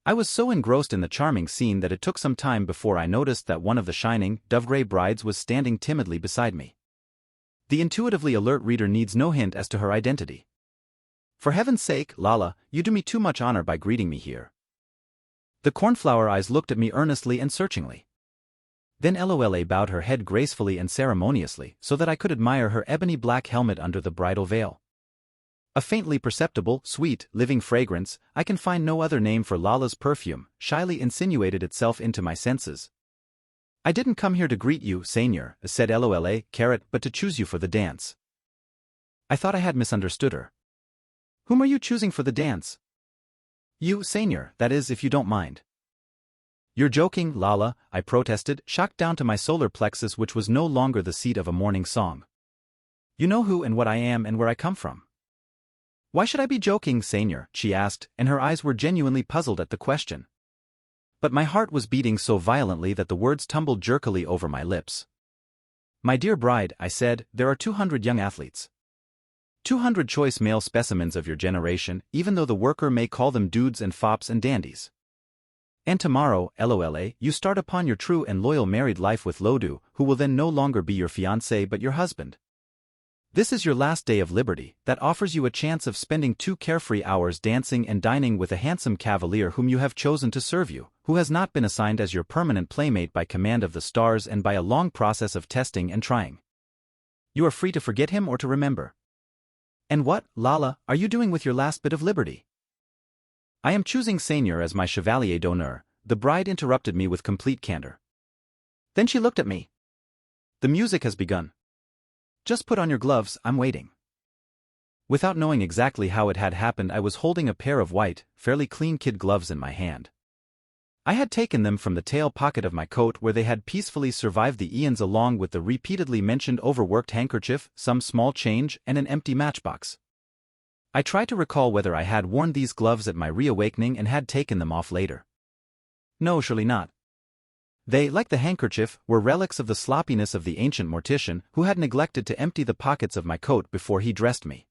I was so engrossed in the charming scene that it took some time before I noticed that one of the shining, dove-gray brides was standing timidly beside me. The intuitively alert reader needs no hint as to her identity. For heaven's sake, Lala, you do me too much honor by greeting me here. The cornflower eyes looked at me earnestly and searchingly. Then Lola bowed her head gracefully and ceremoniously so that I could admire her ebony black helmet under the bridal veil. A faintly perceptible, sweet, living fragrance, I can find no other name for Lala's perfume, shyly insinuated itself into my senses. I didn't come here to greet you, Seigneur, said Lola, but to choose you for the dance. I thought I had misunderstood her. Whom are you choosing for the dance? You, Seigneur, that is, if you don't mind. You're joking, Lala, I protested, shocked down to my solar plexus, which was no longer the seat of a morning song. You know who and what I am and where I come from. Why should I be joking, Seigneur? She asked, and her eyes were genuinely puzzled at the question. But my heart was beating so violently that the words tumbled jerkily over my lips. My dear bride, I said, there are 200 young athletes. 200 choice male specimens of your generation, even though the worker may call them dudes and fops and dandies. And tomorrow, Lola, you start upon your true and loyal married life with Lodu, who will then no longer be your fiancé but your husband. This is your last day of liberty, that offers you a chance of spending 2 carefree hours dancing and dining with a handsome cavalier whom you have chosen to serve you, who has not been assigned as your permanent playmate by command of the stars and by a long process of testing and trying. You are free to forget him or to remember. And what, Lala, are you doing with your last bit of liberty? I am choosing Seigneur as my chevalier d'honneur, the bride interrupted me with complete candor. Then she looked at me. The music has begun. Just put on your gloves, I'm waiting. Without knowing exactly how it had happened, I was holding a pair of white, fairly clean kid gloves in my hand. I had taken them from the tail pocket of my coat where they had peacefully survived the eons along with the repeatedly mentioned overworked handkerchief, some small change, and an empty matchbox. I tried to recall whether I had worn these gloves at my reawakening and had taken them off later. No, surely not. They, like the handkerchief, were relics of the sloppiness of the ancient mortician who had neglected to empty the pockets of my coat before he dressed me.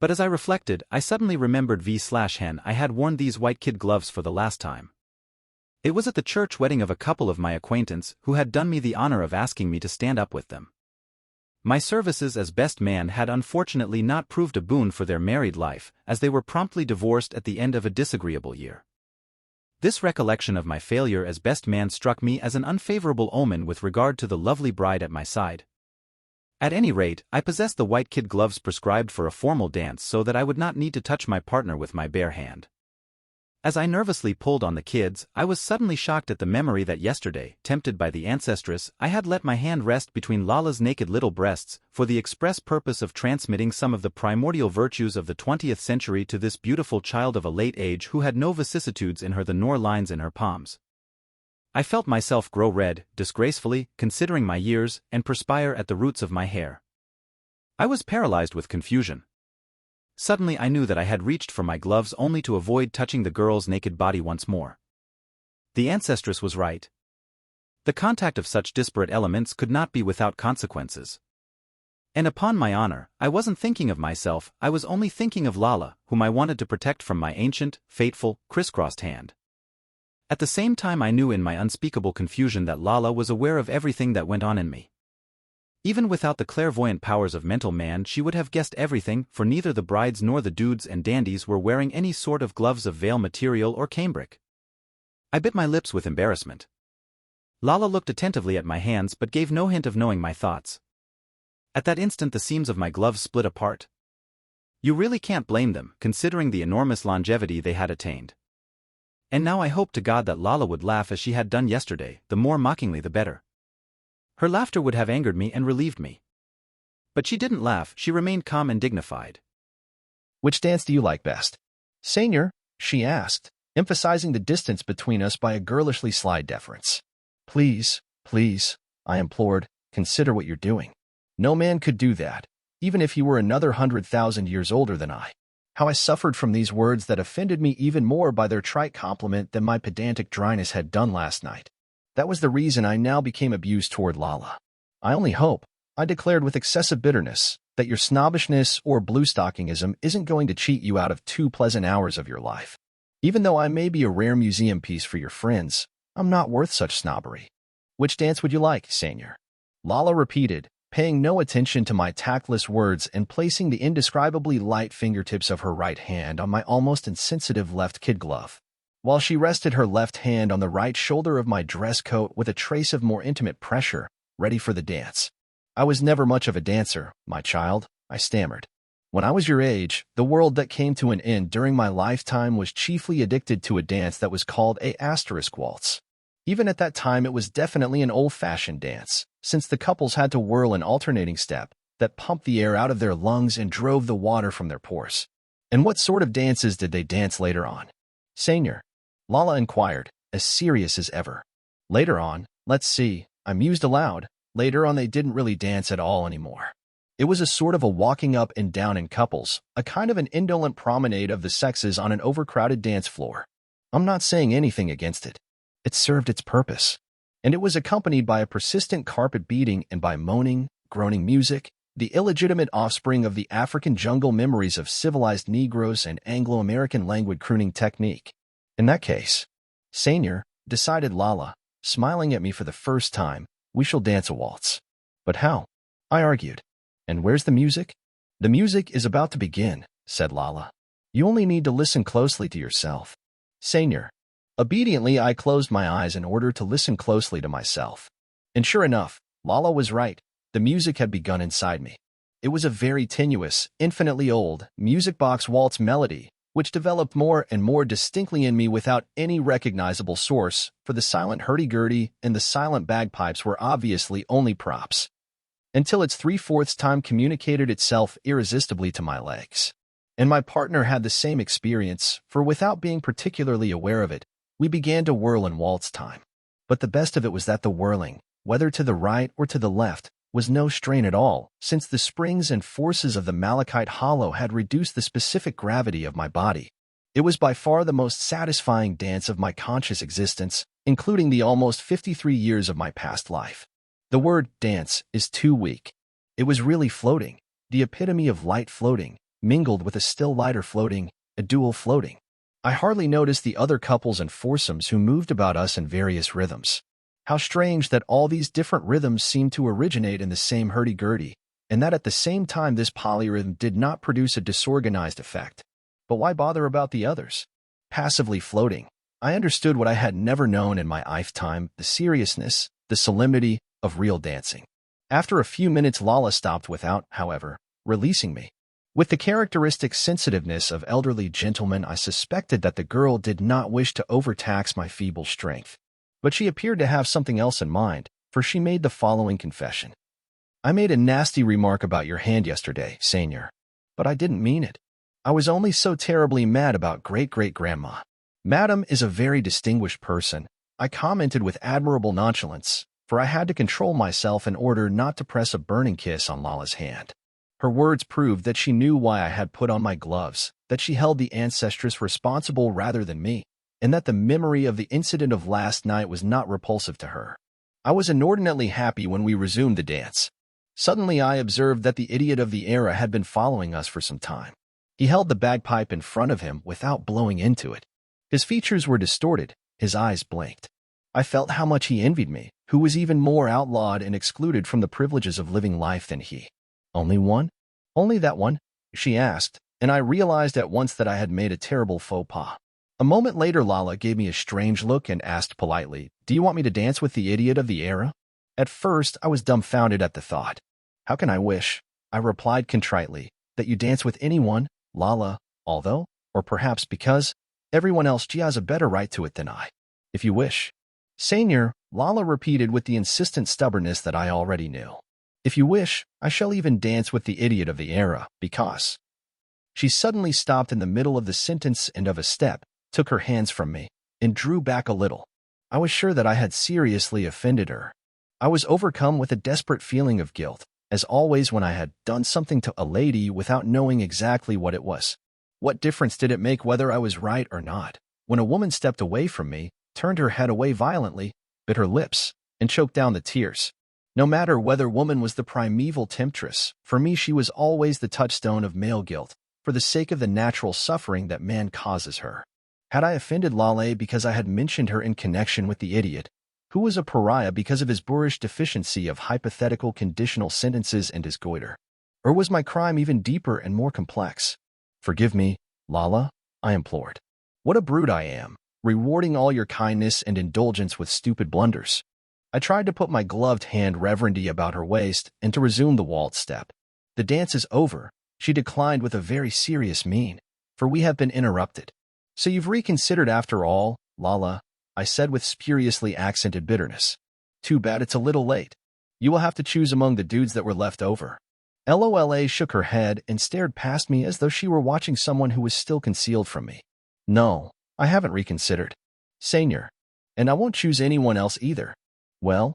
But as I reflected, I suddenly remembered when I had worn these white kid gloves for the last time. It was at the church wedding of a couple of my acquaintance who had done me the honor of asking me to stand up with them. My services as best man had unfortunately not proved a boon for their married life, as they were promptly divorced at the end of a disagreeable year. This recollection of my failure as best man struck me as an unfavorable omen with regard to the lovely bride at my side. At any rate, I possessed the white kid gloves prescribed for a formal dance so that I would not need to touch my partner with my bare hand. As I nervously pulled on the kids, I was suddenly shocked at the memory that yesterday, tempted by the ancestress, I had let my hand rest between Lala's naked little breasts, for the express purpose of transmitting some of the primordial virtues of the 20th century to this beautiful child of a late age who had no vicissitudes in her nor lines in her palms. I felt myself grow red, disgracefully, considering my years, and perspire at the roots of my hair. I was paralyzed with confusion. Suddenly I knew that I had reached for my gloves only to avoid touching the girl's naked body once more. The ancestress was right. The contact of such disparate elements could not be without consequences. And upon my honor, I wasn't thinking of myself, I was only thinking of Lala, whom I wanted to protect from my ancient, fateful, crisscrossed hand. At the same time I knew in my unspeakable confusion that Lala was aware of everything that went on in me. Even without the clairvoyant powers of mental man she would have guessed everything, for neither the brides nor the dudes and dandies were wearing any sort of gloves of veil material or cambric. I bit my lips with embarrassment. Lala looked attentively at my hands but gave no hint of knowing my thoughts. At that instant the seams of my gloves split apart. You really can't blame them, considering the enormous longevity they had attained. And now I hoped to God that Lala would laugh as she had done yesterday, the more mockingly the better. Her laughter would have angered me and relieved me. But she didn't laugh, she remained calm and dignified. Which dance do you like best? Seigneur, she asked. emphasizing the distance between us by a girlishly sly deference. Please, please, I implored, consider what you're doing. No man could do that, even if he were another 100,000 years older than I. How I suffered from these words that offended me even more by their trite compliment than my pedantic dryness had done last night. That was the reason I now became abused toward Lala. I only hope, I declared with excessive bitterness, that your snobbishness or bluestockingism isn't going to cheat you out of 2 pleasant hours of your life. Even though I may be a rare museum piece for your friends, I'm not worth such snobbery. Which dance would you like, Senior? Lala repeated, paying no attention to my tactless words and placing the indescribably light fingertips of her right hand on my almost insensitive left kid glove, while she rested her left hand on the right shoulder of my dress coat with a trace of more intimate pressure, ready for the dance. I was never much of a dancer, my child, I stammered. When I was your age, the world that came to an end during my lifetime was chiefly addicted to a dance that was called a asterisk waltz. Even at that time, it was definitely an old-fashioned dance, since the couples had to whirl an alternating step that pumped the air out of their lungs and drove the water from their pores. And what sort of dances did they dance later on? Senior, Lala inquired, as serious as ever. Later on, let's see, I mused aloud, later on they didn't really dance at all anymore. It was a sort of a walking up and down in couples, a kind of an indolent promenade of the sexes on an overcrowded dance floor. I'm not saying anything against it. It served its purpose. And it was accompanied by a persistent carpet beating and by moaning, groaning music, the illegitimate offspring of the African jungle memories of civilized Negroes and Anglo-American languid crooning technique. In that case, Senior, decided Lala, smiling at me for the first time, we shall dance a waltz. But how? I argued. And where's the music? The music is about to begin, said Lala. You only need to listen closely to yourself. Senior. Obediently, I closed my eyes in order to listen closely to myself. And sure enough, Lala was right. The music had begun inside me. It was a very tenuous, infinitely old, music box waltz melody, which developed more and more distinctly in me without any recognizable source, for the silent hurdy-gurdy and the silent bagpipes were obviously only props. Until its 3/4 time communicated itself irresistibly to my legs. And my partner had the same experience, for without being particularly aware of it, we began to whirl in waltz time. But the best of it was that the whirling, whether to the right or to the left, was no strain at all, since the springs and forces of the malachite hollow had reduced the specific gravity of my body. It was by far the most satisfying dance of my conscious existence, including the almost 53 years of my past life. The word dance is too weak. It was really floating, the epitome of light floating, mingled with a still lighter floating, a dual floating. I hardly noticed the other couples and foursomes who moved about us in various rhythms. How strange that all these different rhythms seemed to originate in the same hurdy-gurdy, and that at the same time this polyrhythm did not produce a disorganized effect. But why bother about the others? Passively floating, I understood what I had never known in my lifetime, the seriousness, the solemnity of real dancing. After a few minutes, Lala stopped without, however, releasing me. With the characteristic sensitiveness of elderly gentlemen, I suspected that the girl did not wish to overtax my feeble strength. But she appeared to have something else in mind, for she made the following confession. I made a nasty remark about your hand yesterday, Senior. But I didn't mean it. I was only so terribly mad about great-great-grandma. Madam is a very distinguished person, I commented with admirable nonchalance, for I had to control myself in order not to press a burning kiss on Lala's hand. Her words proved that she knew why I had put on my gloves, that she held the ancestress responsible rather than me, and that the memory of the incident of last night was not repulsive to her. I was inordinately happy when we resumed the dance. Suddenly I observed that the idiot of the era had been following us for some time. He held the bagpipe in front of him without blowing into it. His features were distorted, his eyes blinked. I felt how much he envied me, who was even more outlawed and excluded from the privileges of living life than he. Only one? Only that one? She asked, and I realized at once that I had made a terrible faux pas. A moment later, Lala gave me a strange look and asked politely, "Do you want me to dance with the idiot of the era?" At first, I was dumbfounded at the thought. "How can I wish," I replied contritely, "that you dance with anyone, Lala, although, or perhaps because, everyone else has a better right to it than I. If you wish." Senior, Lala repeated with the insistent stubbornness that I already knew. "If you wish, I shall even dance with the idiot of the era, because—" She suddenly stopped in the middle of the sentence and of a step, took her hands from me, and drew back a little. I was sure that I had seriously offended her. I was overcome with a desperate feeling of guilt, as always when I had done something to a lady without knowing exactly what it was. What difference did it make whether I was right or not? When a woman stepped away from me, turned her head away violently, bit her lips, and choked down the tears. No matter whether woman was the primeval temptress, for me she was always the touchstone of male guilt, for the sake of the natural suffering that man causes her. Had I offended Lale because I had mentioned her in connection with the idiot, who was a pariah because of his boorish deficiency of hypothetical conditional sentences and his goiter? Or was my crime even deeper and more complex? Forgive me, Lala, I implored. What a brute I am, rewarding all your kindness and indulgence with stupid blunders. I tried to put my gloved hand reverently about her waist and to resume the waltz step. The dance is over, she declined with a very serious mien, for we have been interrupted. So you've reconsidered after all, Lala, I said with spuriously accented bitterness. Too bad it's a little late. You will have to choose among the dudes that were left over. Lola shook her head and stared past me as though she were watching someone who was still concealed from me. No, I haven't reconsidered. Senior. And I won't choose anyone else either. Well,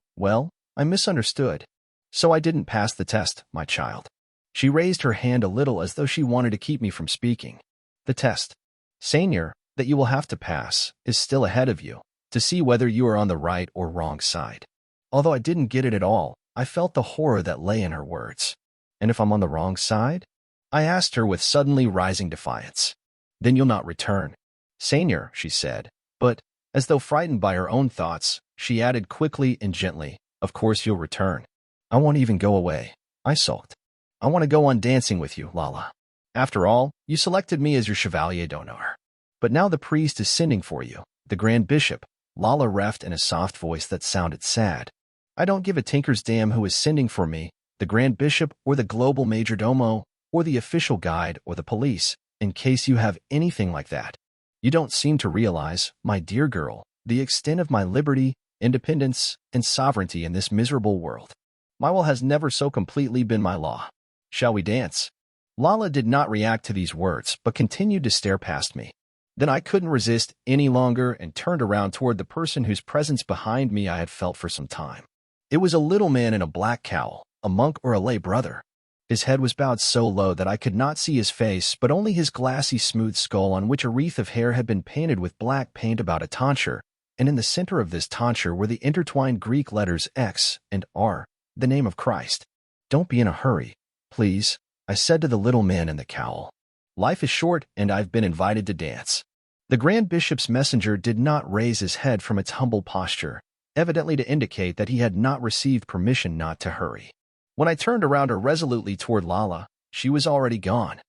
I misunderstood. So I didn't pass the test, my child. She raised her hand a little as though she wanted to keep me from speaking. The test, Senior, that you will have to pass, is still ahead of you, to see whether you are on the right or wrong side. Although I didn't get it at all, I felt the horror that lay in her words. And if I'm on the wrong side? I asked her with suddenly rising defiance. Then you'll not return. Senior, she said, but, as though frightened by her own thoughts, she added quickly and gently, of course you'll return. I won't even go away. I sulked. I want to go on dancing with you, Lala. After all, you selected me as your chevalier d'honneur. But now the priest is sending for you, the Grand Bishop, Lala reffed in a soft voice that sounded sad. I don't give a tinker's damn who is sending for me, the Grand Bishop or the global majordomo, or the official guide or the police, in case you have anything like that. You don't seem to realize, my dear girl, the extent of my liberty, independence, and sovereignty in this miserable world. My will has never so completely been my law. Shall we dance? Lala did not react to these words, but continued to stare past me. Then I couldn't resist any longer and turned around toward the person whose presence behind me I had felt for some time. It was a little man in a black cowl, a monk or a lay brother. His head was bowed so low that I could not see his face, but only his glassy smooth skull on which a wreath of hair had been painted with black paint about a tonsure, and in the center of this tonsure were the intertwined Greek letters X and R, the name of Christ. Don't be in a hurry, please, I said to the little man in the cowl. Life is short, and I've been invited to dance. The Grand Bishop's messenger did not raise his head from its humble posture, evidently to indicate that he had not received permission not to hurry. When I turned around irresolutely toward Lala, she was already gone.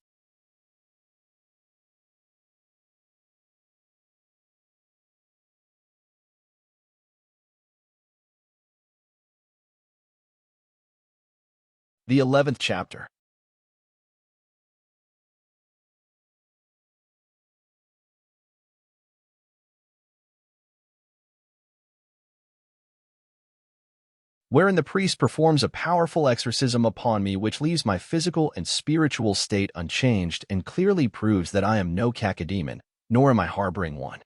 The 11th chapter. Wherein the priest performs a powerful exorcism upon me which leaves my physical and spiritual state unchanged and clearly proves that I am no cacodemon, nor am I harboring one.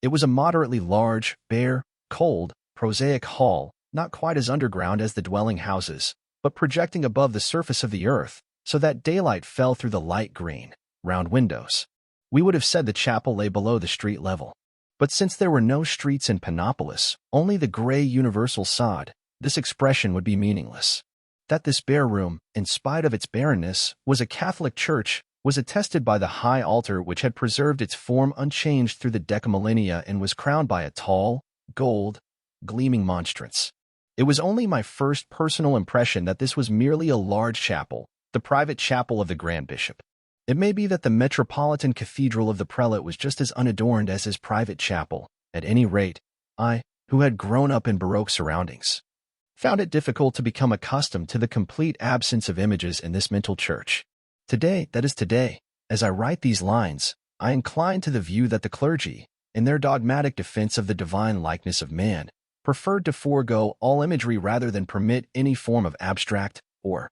It was a moderately large, bare, cold, prosaic hall, not quite as underground as the dwelling houses, but projecting above the surface of the earth, so that daylight fell through the light green, round windows. We would have said the chapel lay below the street level. But since there were no streets in Panopolis, only the gray universal sod, this expression would be meaningless. That this bare room, in spite of its barrenness, was a Catholic church, was attested by the high altar which had preserved its form unchanged through the decamillennia and was crowned by a tall, gold, gleaming monstrance. It was only my first personal impression that this was merely a large chapel, the private chapel of the Grand Bishop. It may be that the metropolitan cathedral of the prelate was just as unadorned as his private chapel. At any rate, I, who had grown up in Baroque surroundings, found it difficult to become accustomed to the complete absence of images in this mental church. Today, that is today, as I write these lines, I incline to the view that the clergy, in their dogmatic defense of the divine likeness of man, preferred to forego all imagery rather than permit any form of abstract or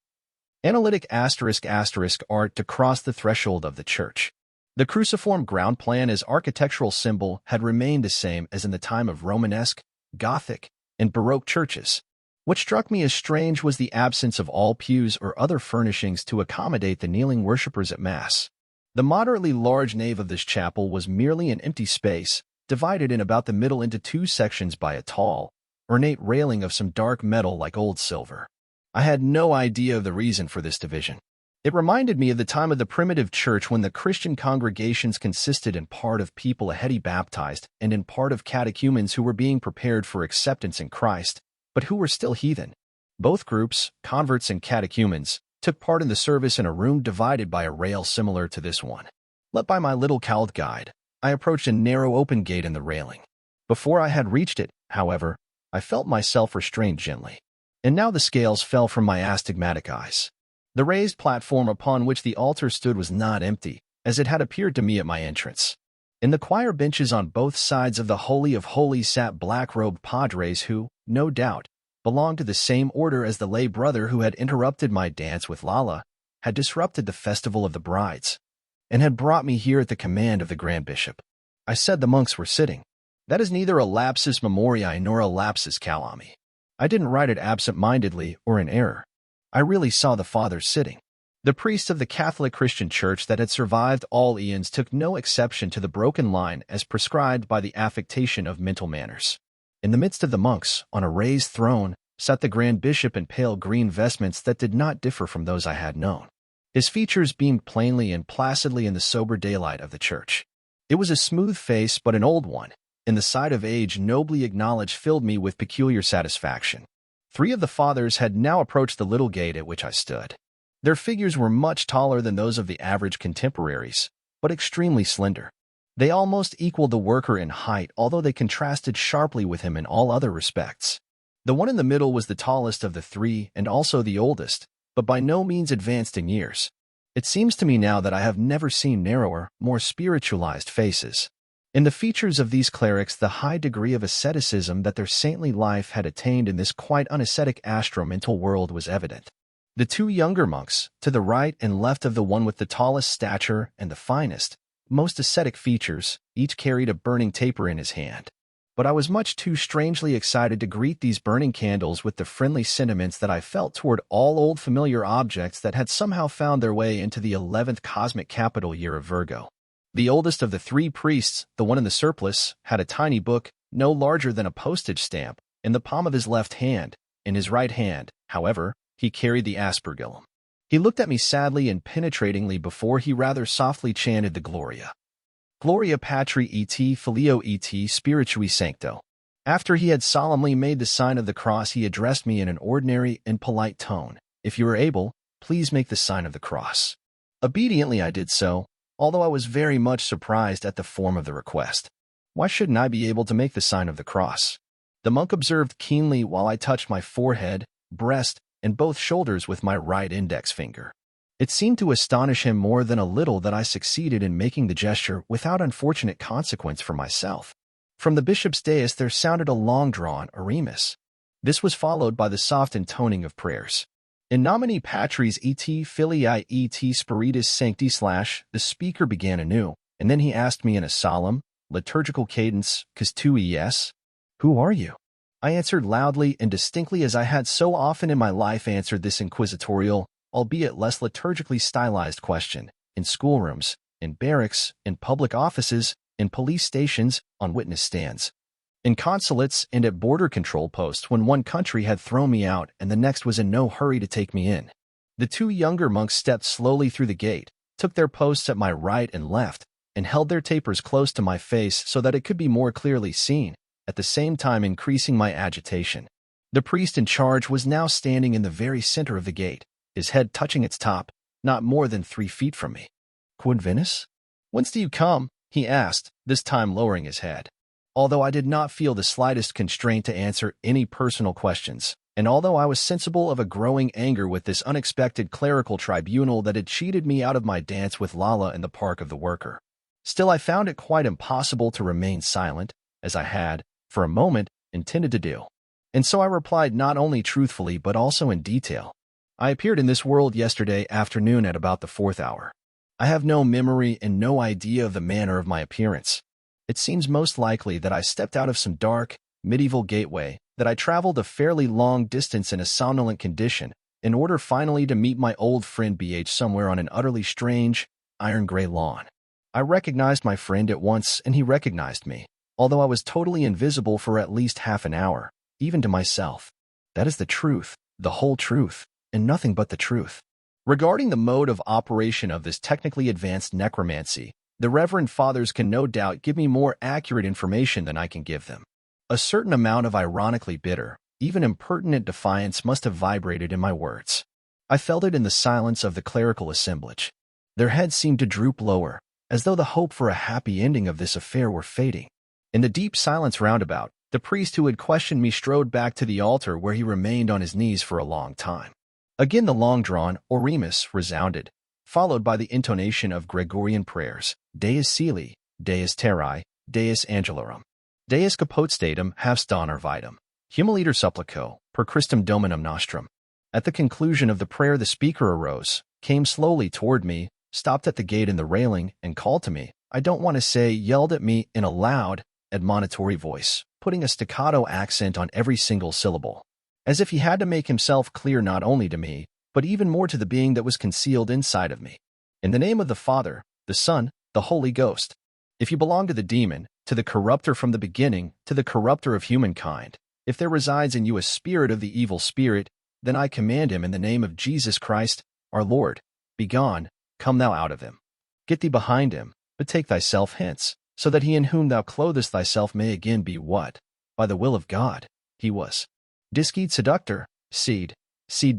analytic *** art to cross the threshold of the church. The cruciform ground plan as architectural symbol had remained the same as in the time of Romanesque, Gothic, and Baroque churches. What struck me as strange was the absence of all pews or other furnishings to accommodate the kneeling worshippers at Mass. The moderately large nave of this chapel was merely an empty space, divided in about the middle into two sections by a tall, ornate railing of some dark metal like old silver. I had no idea of the reason for this division. It reminded me of the time of the primitive church when the Christian congregations consisted in part of people already baptized and in part of catechumens who were being prepared for acceptance in Christ, but who were still heathen. Both groups, converts and catechumens, took part in the service in a room divided by a rail similar to this one. Led by my little cowled guide, I approached a narrow open gate in the railing. Before I had reached it, however, I felt myself restrained gently. And now the scales fell from my astigmatic eyes. The raised platform upon which the altar stood was not empty, as it had appeared to me at my entrance. In the choir benches on both sides of the Holy of Holies sat black-robed padres who, no doubt, belonged to the same order as the lay brother who had interrupted my dance with Lala, had disrupted the festival of the brides, and had brought me here at the command of the Grand Bishop. I said the monks were sitting. That is neither a lapsus memoriae nor a lapsus calami. I didn't write it absent-mindedly or in error. I really saw the fathers sitting. The priests of the Catholic Christian Church that had survived all eons took no exception to the broken line as prescribed by the affectation of mental manners. In the midst of the monks, on a raised throne, sat the Grand Bishop in pale green vestments that did not differ from those I had known. His features beamed plainly and placidly in the sober daylight of the church. It was a smooth face but an old one, and the sight of age nobly acknowledged filled me with peculiar satisfaction. 3 of the fathers had now approached the little gate at which I stood. Their figures were much taller than those of the average contemporaries, but extremely slender. They almost equaled the worker in height, although they contrasted sharply with him in all other respects. The one in the middle was the tallest of the 3 and also the oldest, but by no means advanced in years. It seems to me now that I have never seen narrower, more spiritualized faces. In the features of these clerics, the high degree of asceticism that their saintly life had attained in this quite unascetic astro-mental world was evident. The 2 younger monks, to the right and left of the one with the tallest stature and the finest, most ascetic features, each carried a burning taper in his hand. But I was much too strangely excited to greet these burning candles with the friendly sentiments that I felt toward all old familiar objects that had somehow found their way into the 11th cosmic capital year of Virgo. The oldest of the 3 priests, the one in the surplice, had a tiny book, no larger than a postage stamp, in the palm of his left hand. In his right hand, however, he carried the aspergillum. He looked at me sadly and penetratingly before he rather softly chanted the Gloria. Gloria Patri et Filio et Spiritui Sancto. After he had solemnly made the sign of the cross, he addressed me in an ordinary and polite tone. If you are able, please make the sign of the cross. Obediently I did so, although I was very much surprised at the form of the request. Why shouldn't I be able to make the sign of the cross? The monk observed keenly while I touched my forehead, breast, and both shoulders with my right index finger. It seemed to astonish him more than a little that I succeeded in making the gesture without unfortunate consequence for myself. From the bishop's dais there sounded a long-drawn Oremus. This was followed by the soft intoning of prayers. In nomine Patris et Filii et Spiritus Sancti / the speaker began anew, and then he asked me in a solemn, liturgical cadence, "Cas tu es? Who are you?" I answered loudly and distinctly as I had so often in my life answered this inquisitorial, albeit less liturgically stylized question, in schoolrooms, in barracks, in public offices, in police stations, on witness stands, in consulates and at border control posts when one country had thrown me out and the next was in no hurry to take me in. The 2 younger monks stepped slowly through the gate, took their posts at my right and left, and held their tapers close to my face so that it could be more clearly seen, at the same time increasing my agitation. The priest in charge was now standing in the very center of the gate, his head touching its top, not more than 3 feet from me. "Quod venus? Whence do you come?" he asked, this time lowering his head. Although I did not feel the slightest constraint to answer any personal questions, and although I was sensible of a growing anger with this unexpected clerical tribunal that had cheated me out of my dance with Lala in the Park of the Worker, still I found it quite impossible to remain silent, as I had, for a moment, intended to do. And so I replied not only truthfully but also in detail. I appeared in this world yesterday afternoon at about the 4th hour. I have no memory and no idea of the manner of my appearance. It seems most likely that I stepped out of some dark, medieval gateway, that I traveled a fairly long distance in a somnolent condition, in order finally to meet my old friend BH somewhere on an utterly strange, iron-gray lawn. I recognized my friend at once, and he recognized me, although I was totally invisible for at least half an hour, even to myself. That is the truth, the whole truth, and nothing but the truth. Regarding the mode of operation of this technically advanced necromancy, the Reverend Fathers can no doubt give me more accurate information than I can give them. A certain amount of ironically bitter, even impertinent defiance must have vibrated in my words. I felt it in the silence of the clerical assemblage. Their heads seemed to droop lower, as though the hope for a happy ending of this affair were fading. In the deep silence roundabout, the priest who had questioned me strode back to the altar where he remained on his knees for a long time. Again the long-drawn Oremus resounded, followed by the intonation of Gregorian prayers, Deus Celi, Deus Terrae, Deus Angelorum, Deus Caput Statum Havstanar Vitam, Humiliter Supplico, per Christum Dominum Nostrum. At the conclusion of the prayer the speaker arose, came slowly toward me, stopped at the gate in the railing, and called to me. I don't want to say yelled at me in a loud, admonitory voice, putting a staccato accent on every single syllable, as if he had to make himself clear not only to me, but even more to the being that was concealed inside of me. In the name of the Father, the Son, the Holy Ghost. If you belong to the demon, to the corrupter from the beginning, to the corrupter of humankind, if there resides in you a spirit of the evil spirit, then I command him in the name of Jesus Christ, our Lord, begone, come thou out of him. Get thee behind him, betake thyself hence, so that he in whom thou clothest thyself may again be what, by the will of God, he was. Discede seductor, seed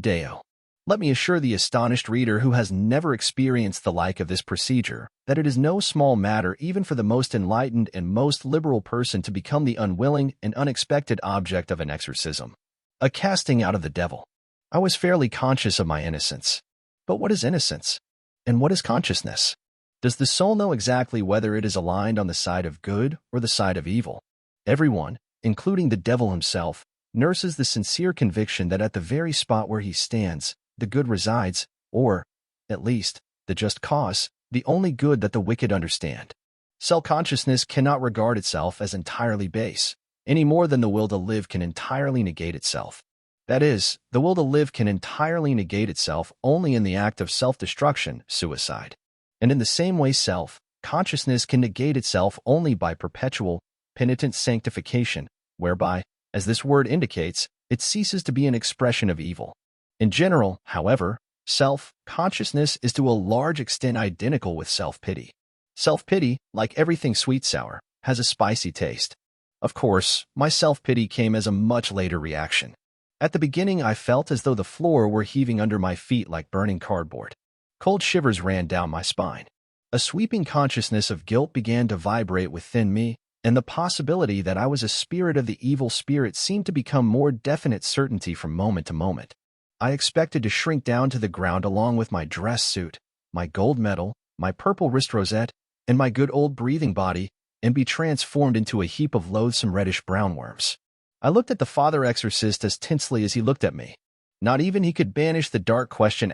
Deo. Let me assure the astonished reader who has never experienced the like of this procedure, that it is no small matter even for the most enlightened and most liberal person to become the unwilling and unexpected object of an exorcism, a casting out of the devil. I was fairly conscious of my innocence. But what is innocence? And what is consciousness? Does the soul know exactly whether it is aligned on the side of good or the side of evil? Everyone, including the devil himself, nurses the sincere conviction that at the very spot where he stands, the good resides, or, at least, the just cause, the only good that the wicked understand. Self-consciousness cannot regard itself as entirely base, any more than the will to live can entirely negate itself. That is, the will to live can entirely negate itself only in the act of self-destruction, suicide. And in the same way self-consciousness can negate itself only by perpetual, penitent sanctification, whereby, as this word indicates, it ceases to be an expression of evil. In general, however, self-consciousness is to a large extent identical with self-pity. Self-pity, like everything sweet-sour, has a spicy taste. Of course, my self-pity came as a much later reaction. At the beginning I felt as though the floor were heaving under my feet like burning cardboard. Cold shivers ran down my spine. A sweeping consciousness of guilt began to vibrate within me, and the possibility that I was a spirit of the evil spirit seemed to become more definite certainty from moment to moment. I expected to shrink down to the ground along with my dress suit, my gold medal, my purple wrist rosette, and my good old breathing body, and be transformed into a heap of loathsome reddish-brown worms. I looked at the father exorcist as tensely as he looked at me. Not even he could banish the dark question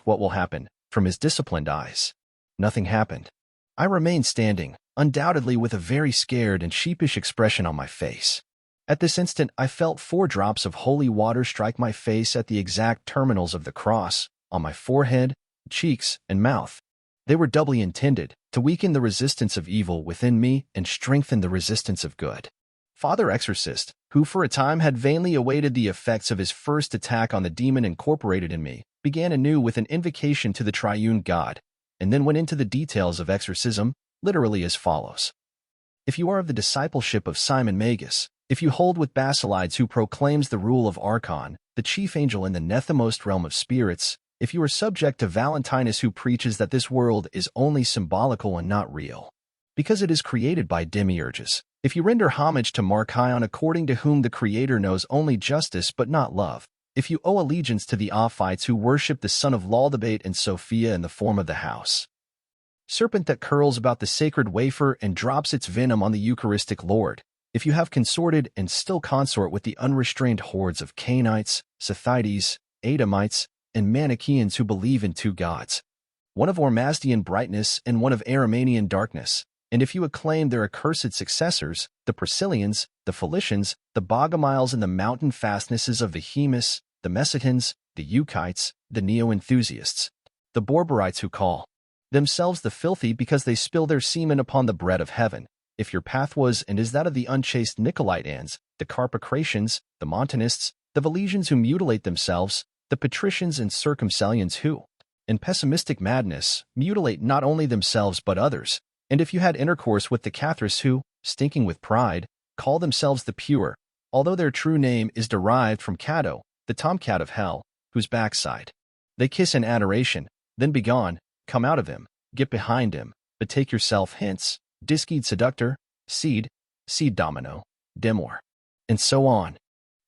*what will happen from his disciplined eyes. Nothing happened. I remained standing, undoubtedly with a very scared and sheepish expression on my face. At this instant I felt 4 drops of holy water strike my face at the exact terminals of the cross, on my forehead, cheeks, and mouth. They were doubly intended, to weaken the resistance of evil within me and strengthen the resistance of good. Father Exorcist, who for a time had vainly awaited the effects of his first attack on the demon incorporated in me, began anew with an invocation to the triune God, and then went into the details of exorcism, literally as follows. If you are of the discipleship of Simon Magus, if you hold with Basilides who proclaims the rule of Archon, the chief angel in the nethermost realm of spirits, if you are subject to Valentinus who preaches that this world is only symbolical and not real, because it is created by demiurges, if you render homage to Marcion according to whom the Creator knows only justice but not love, if you owe allegiance to the Ophites who worship the son of Laudabate and Sophia in the form of the house serpent that curls about the sacred wafer and drops its venom on the Eucharistic Lord, If you have consorted and still consort with the unrestrained hordes of Cainites, Scythites, Adamites, and Manichaeans who believe in two gods, one of Ormazdian brightness and one of Aramanian darkness, and if you acclaim their accursed successors, the Priscillians, the Felicians, the Bogomiles, and the mountain fastnesses of the Hemus, the Messitans, the Euchites, the Neo-enthusiasts, the Borborites who call themselves the filthy because they spill their semen upon the bread of heaven, if your path was and is that of the unchaste Nicolaitans, the Carpocratians, the Montanists, the Valesians who mutilate themselves, the Patricians and Circumcellions who, in pessimistic madness, mutilate not only themselves but others, and if you had intercourse with the Catharists who, stinking with pride, call themselves the pure, although their true name is derived from Cato, the tomcat of hell, whose backside they kiss in adoration, then begone, come out of him, get behind him, betake yourself hence, diskeed seductor, seed domino, demor, and so on.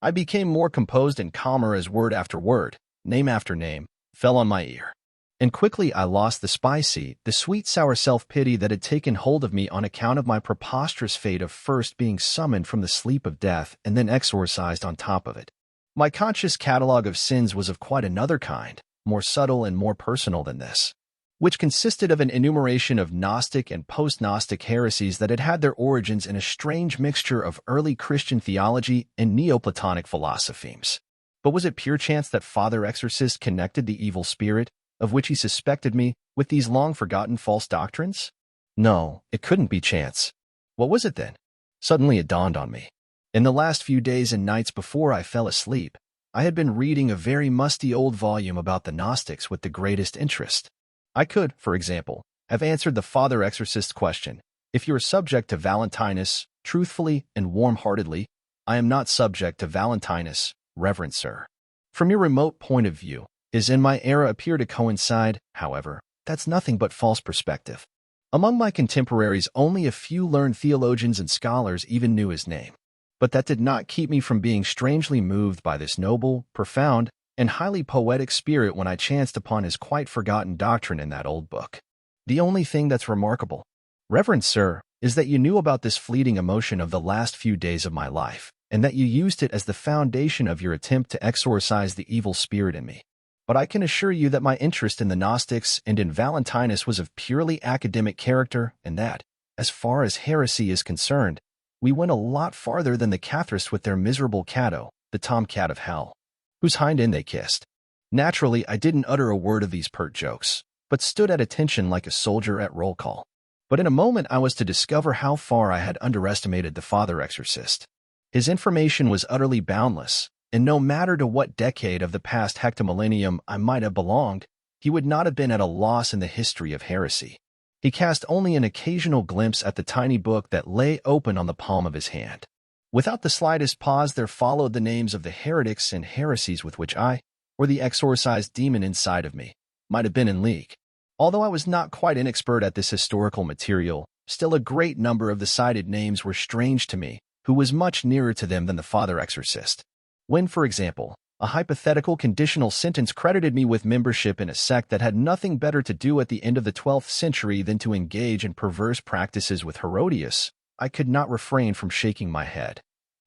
I became more composed and calmer as word after word, name after name, fell on my ear. And quickly I lost the spicy, the sweet sour self-pity that had taken hold of me on account of my preposterous fate of first being summoned from the sleep of death and then exorcised on top of it. My conscious catalogue of sins was of quite another kind, more subtle and more personal than this, which consisted of an enumeration of Gnostic and post-Gnostic heresies that had had their origins in a strange mixture of early Christian theology and Neoplatonic philosophemes. But was it pure chance that Father Exorcist connected the evil spirit, of which he suspected me, with these long-forgotten false doctrines? No, it couldn't be chance. What was it then? Suddenly it dawned on me. In the last few days and nights before I fell asleep, I had been reading a very musty old volume about the Gnostics with the greatest interest. I could, for example, have answered the Father Exorcist's question, if you are subject to Valentinus, truthfully and warm-heartedly. I am not subject to Valentinus, reverend sir. From your remote point of view, his and my era appear to coincide, however, that's nothing but false perspective. Among my contemporaries, only a few learned theologians and scholars even knew his name. But that did not keep me from being strangely moved by this noble, profound, and highly poetic spirit when I chanced upon his quite forgotten doctrine in that old book. The only thing that's remarkable, reverend sir, is that you knew about this fleeting emotion of the last few days of my life, and that you used it as the foundation of your attempt to exorcise the evil spirit in me. But I can assure you that my interest in the Gnostics and in Valentinus was of purely academic character, and that, as far as heresy is concerned, we went a lot farther than the Catharists with their miserable Cato, the tomcat of hell, whose hind end they kissed. Naturally, I didn't utter a word of these pert jokes, but stood at attention like a soldier at roll call. But in a moment I was to discover how far I had underestimated the Father Exorcist. His information was utterly boundless, and no matter to what decade of the past hectomillennium I might have belonged, he would not have been at a loss in the history of heresy. He cast only an occasional glimpse at the tiny book that lay open on the palm of his hand. Without the slightest pause there followed the names of the heretics and heresies with which I, or the exorcised demon inside of me, might have been in league. Although I was not quite inexpert at this historical material, still a great number of the cited names were strange to me, who was much nearer to them than the Father Exorcist. When, for example, a hypothetical conditional sentence credited me with membership in a sect that had nothing better to do at the end of the 12th century than to engage in perverse practices with Herodias, I could not refrain from shaking my head.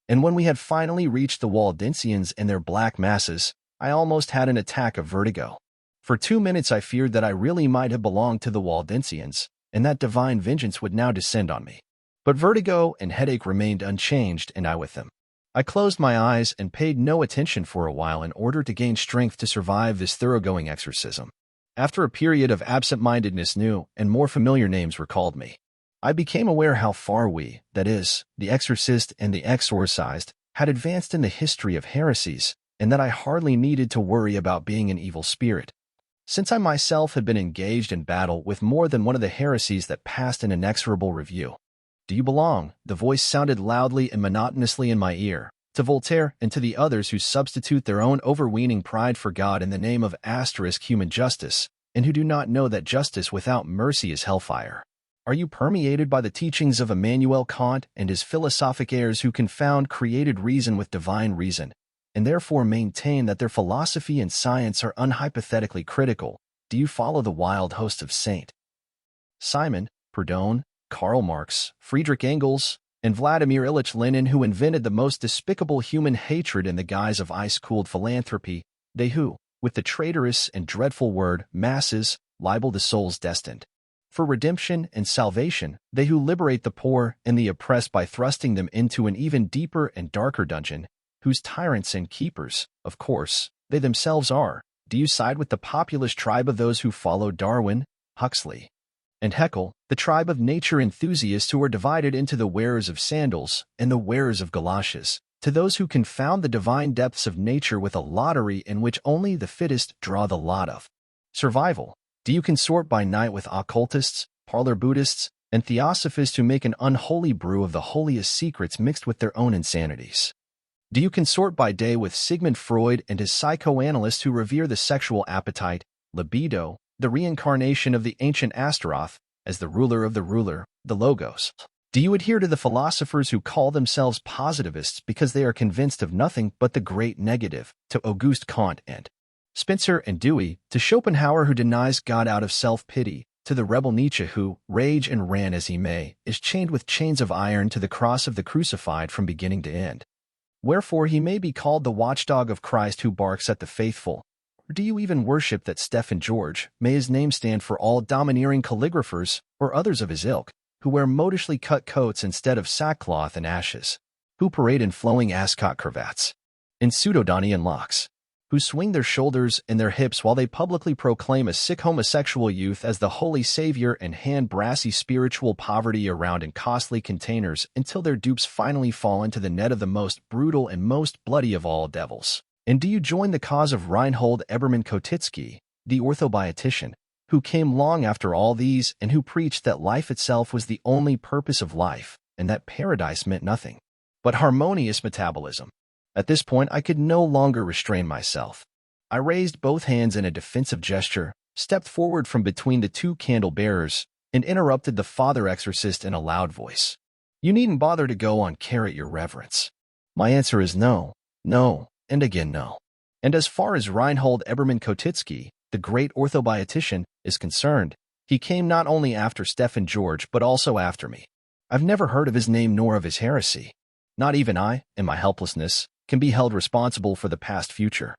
And when we had finally reached the Waldensians and their black masses, I almost had an attack of vertigo. For 2 minutes I feared that I really might have belonged to the Waldensians, and that divine vengeance would now descend on me. But vertigo and headache remained unchanged, and I with them. I closed my eyes and paid no attention for a while in order to gain strength to survive this thoroughgoing exorcism. After a period of absent-mindedness, new and more familiar names recalled me. I became aware how far we, that is, the exorcist and the exorcised, had advanced in the history of heresies, and that I hardly needed to worry about being an evil spirit, since I myself had been engaged in battle with more than one of the heresies that passed in inexorable review. Do you belong, the voice sounded loudly and monotonously in my ear, to Voltaire and to the others who substitute their own overweening pride for God in the name of human justice, and who do not know that justice without mercy is hellfire? Are you permeated by the teachings of Immanuel Kant and his philosophic heirs who confound created reason with divine reason, and therefore maintain that their philosophy and science are unhypothetically critical? Do you follow the wild host of St. Simon, Proudhon, Karl Marx, Friedrich Engels, and Vladimir Ilyich Lenin, who invented the most despicable human hatred in the guise of ice-cooled philanthropy, they who, with the traitorous and dreadful word masses, libel the souls destined for redemption and salvation, they who liberate the poor and the oppressed by thrusting them into an even deeper and darker dungeon, whose tyrants and keepers, of course, they themselves are. Do you side with the populist tribe of those who follow Darwin, Huxley, and Haeckel, the tribe of nature enthusiasts who are divided into the wearers of sandals and the wearers of galoshes, to those who confound the divine depths of nature with a lottery in which only the fittest draw the lot of survival? Do you consort by night with occultists, parlor Buddhists, and theosophists who make an unholy brew of the holiest secrets mixed with their own insanities? Do you consort by day with Sigmund Freud and his psychoanalysts who revere the sexual appetite, libido, the reincarnation of the ancient Astaroth, as the ruler of the ruler, the Logos? Do you adhere to the philosophers who call themselves positivists because they are convinced of nothing but the great negative, to Auguste Comte and Spencer and Dewey, to Schopenhauer who denies God out of self-pity, to the rebel Nietzsche who, rage and rant as he may, is chained with chains of iron to the cross of the crucified from beginning to end? Wherefore he may be called the watchdog of Christ who barks at the faithful. Or do you even worship that Stephen George, may his name stand for all domineering calligraphers, or others of his ilk, who wear modishly cut coats instead of sackcloth and ashes, who parade in flowing ascot cravats, in pseudodonian locks, who swing their shoulders and their hips while they publicly proclaim a sick homosexual youth as the holy savior and hand brassy spiritual poverty around in costly containers until their dupes finally fall into the net of the most brutal and most bloody of all devils? And do you join the cause of Reinhold Ebermann Kotitsky, the orthobiotician, who came long after all these and who preached that life itself was the only purpose of life and that paradise meant nothing but harmonious metabolism? At this point, I could no longer restrain myself. I raised both hands in a defensive gesture, stepped forward from between the two candle-bearers, and interrupted the father exorcist in a loud voice. You needn't bother to go on, carrot, your reverence. My answer is no, no, and again no. And as far as Reinhold Ebermann Kotitsky, the great orthobiotician, is concerned, he came not only after Stephen George but also after me. I've never heard of his name nor of his heresy. Not even I, in my helplessness, can be held responsible for the past future.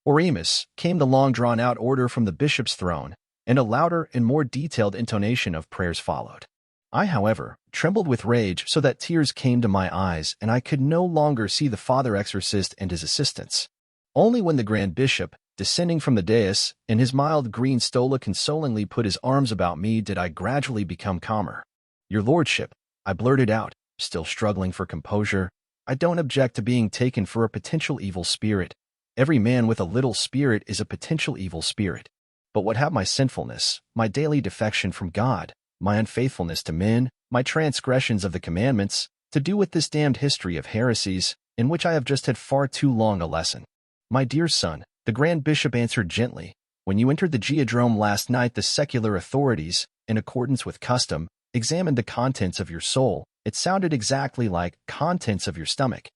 Oremus, came the long-drawn-out order from the bishop's throne, and a louder and more detailed intonation of prayers followed. I, however, trembled with rage so that tears came to my eyes, and I could no longer see the father exorcist and his assistants. Only when the grand bishop, descending from the dais, in his mild green stola consolingly put his arms about me did I gradually become calmer. Your lordship, I blurted out, still struggling for composure, I don't object to being taken for a potential evil spirit. Every man with a little spirit is a potential evil spirit. But what have my sinfulness, my daily defection from God, my unfaithfulness to men, my transgressions of the commandments, to do with this damned history of heresies, in which I have just had far too long a lesson? My dear son, the Grand Bishop answered gently, when you entered the geodrome last night, the secular authorities, in accordance with custom, examined the contents of your soul. It sounded exactly like contents of your stomach.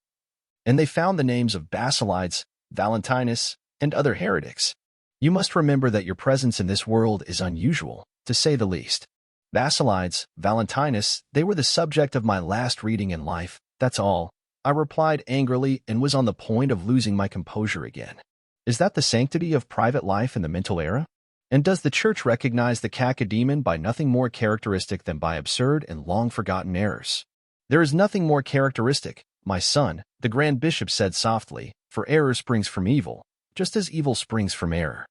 And they found the names of Basilides, Valentinus, and other heretics. You must remember that your presence in this world is unusual, to say the least. Basilides, Valentinus, they were the subject of my last reading in life, that's all. I replied angrily and was on the point of losing my composure again. Is that the sanctity of private life in the mental era? And does the Church recognize the cacodemon by nothing more characteristic than by absurd and long-forgotten errors? There is nothing more characteristic, my son, the Grand Bishop said softly, for error springs from evil, just as evil springs from error.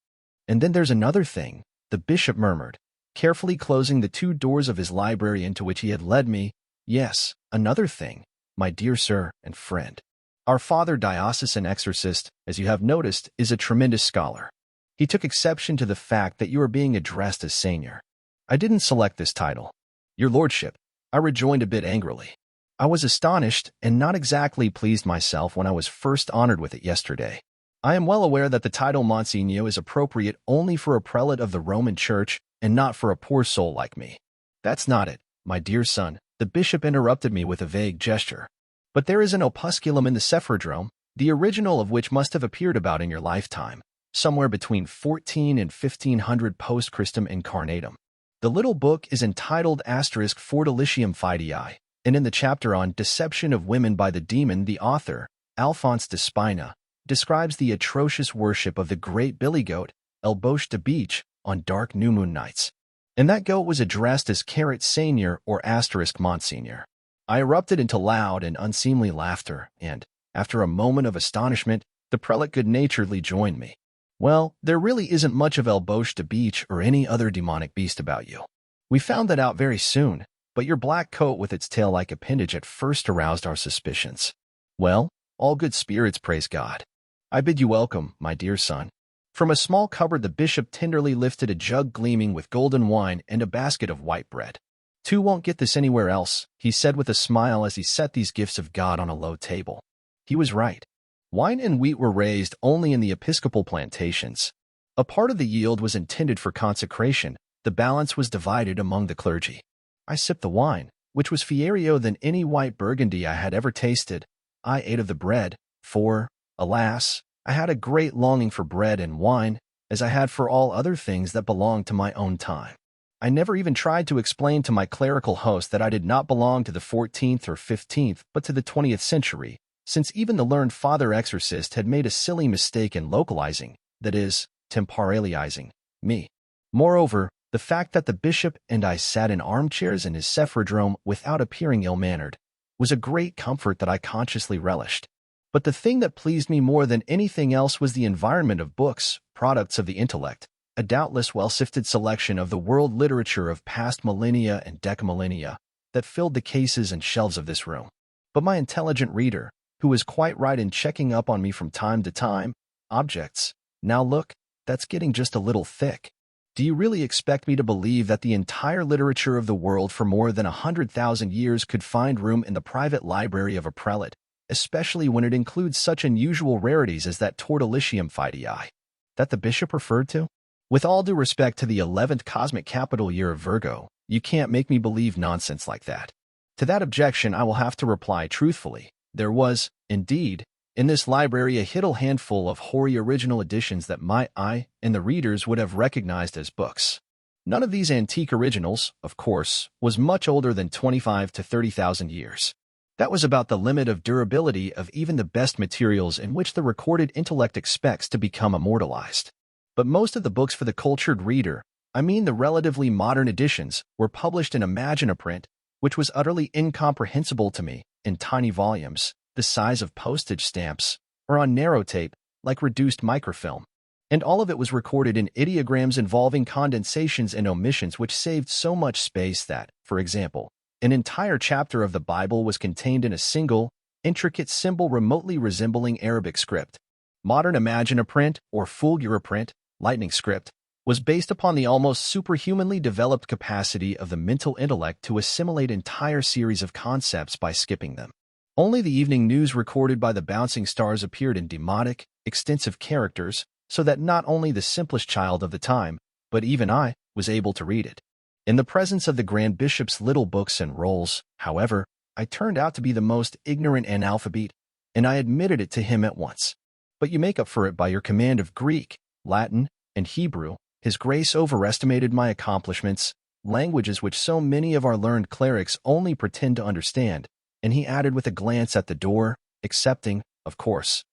And then there's another thing, the bishop murmured, carefully closing the two doors of his library into which he had led me. Yes, another thing, my dear sir and friend. Our father diocesan exorcist, as you have noticed, is a tremendous scholar. He took exception to the fact that you are being addressed as senior. I didn't select this title. Your lordship, I rejoined a bit angrily. I was astonished and not exactly pleased myself when I was first honored with it yesterday. I am well aware that the title Monsignor is appropriate only for a prelate of the Roman Church and not for a poor soul like me. That's not it, my dear son, the bishop interrupted me with a vague gesture. But there is an opusculum in the Sephardrome, the original of which must have appeared about in your lifetime, somewhere between 14 and 1500 post Christum incarnatum. The little book is entitled *Fortalicium Fidei, And in the chapter on Deception of Women by the Demon, the author, Alphonse de Spina, describes the atrocious worship of the great billy goat, El Boche de Beach, on dark new moon nights. And that goat was addressed as Carat Seigneur or * Monsignor. I erupted into loud and unseemly laughter, and, after a moment of astonishment, the prelate good-naturedly joined me. Well, there really isn't much of El Boche de Beach or any other demonic beast about you. We found that out very soon, but your black coat with its tail-like appendage at first aroused our suspicions. Well, all good spirits, praise God. I bid you welcome, my dear son. From a small cupboard the bishop tenderly lifted a jug gleaming with golden wine and a basket of white bread. "Two won't get this anywhere else," he said with a smile as he set these gifts of God on a low table. He was right. Wine and wheat were raised only in the episcopal plantations. A part of the yield was intended for consecration, the balance was divided among the clergy. I sipped the wine, which was fierier than any white Burgundy I had ever tasted. I ate of the bread, for, alas, I had a great longing for bread and wine, as I had for all other things that belonged to my own time. I never even tried to explain to my clerical host that I did not belong to the 14th or 15th, but to the 20th century, since even the learned father exorcist had made a silly mistake in localizing, that is, temporalizing, me. Moreover, the fact that the bishop and I sat in armchairs in his sephrodrome without appearing ill-mannered was a great comfort that I consciously relished. But the thing that pleased me more than anything else was the environment of books, products of the intellect, a doubtless well-sifted selection of the world literature of past millennia and decamillennia that filled the cases and shelves of this room. But my intelligent reader, who was quite right in checking up on me from time to time, objects, now look, that's getting just a little thick. Do you really expect me to believe that the entire literature of the world for more than 100,000 years could find room in the private library of a prelate, especially when it includes such unusual rarities as that Tortellicium fidei that the bishop referred to? With all due respect to the 11th cosmic capital year of Virgo, you can't make me believe nonsense like that. To that objection I will have to reply truthfully. There was, indeed, in this library a hidden handful of hoary original editions that my eye and the readers would have recognized as books. None of these antique originals, of course, was much older than 25 to 30,000 years. That was about the limit of durability of even the best materials in which the recorded intellect expects to become immortalized. But most of the books for the cultured reader, I mean the relatively modern editions, were published in Imaginaprint, which was utterly incomprehensible to me, in tiny volumes, the size of postage stamps, or on narrow tape, like reduced microfilm. And all of it was recorded in ideograms involving condensations and omissions which saved so much space that, for example, an entire chapter of the Bible was contained in a single, intricate symbol remotely resembling Arabic script. Modern Imaginaprint, or Fulguraprint, Lightning script, was based upon the almost superhumanly developed capacity of the mental intellect to assimilate entire series of concepts by skipping them. Only the evening news recorded by the bouncing stars appeared in demotic, extensive characters, so that not only the simplest child of the time, but even I, was able to read it. In the presence of the Grand Bishop's little books and rolls, however, I turned out to be the most ignorant analphabet, and I admitted it to him at once. But you make up for it by your command of Greek, Latin, and Hebrew. His Grace overestimated my accomplishments, languages which so many of our learned clerics only pretend to understand, and he added with a glance at the door, excepting, of course,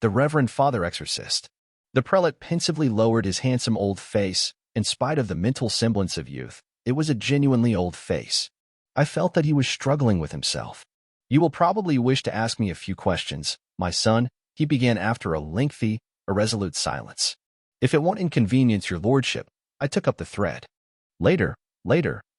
the Reverend Father Exorcist. The prelate pensively lowered his handsome old face. In spite of the mental semblance of youth, it was a genuinely old face. I felt that he was struggling with himself. "You will probably wish to ask me a few questions, my son," he began after a lengthy, irresolute silence. "If it won't inconvenience your lordship," I took up the thread. Later,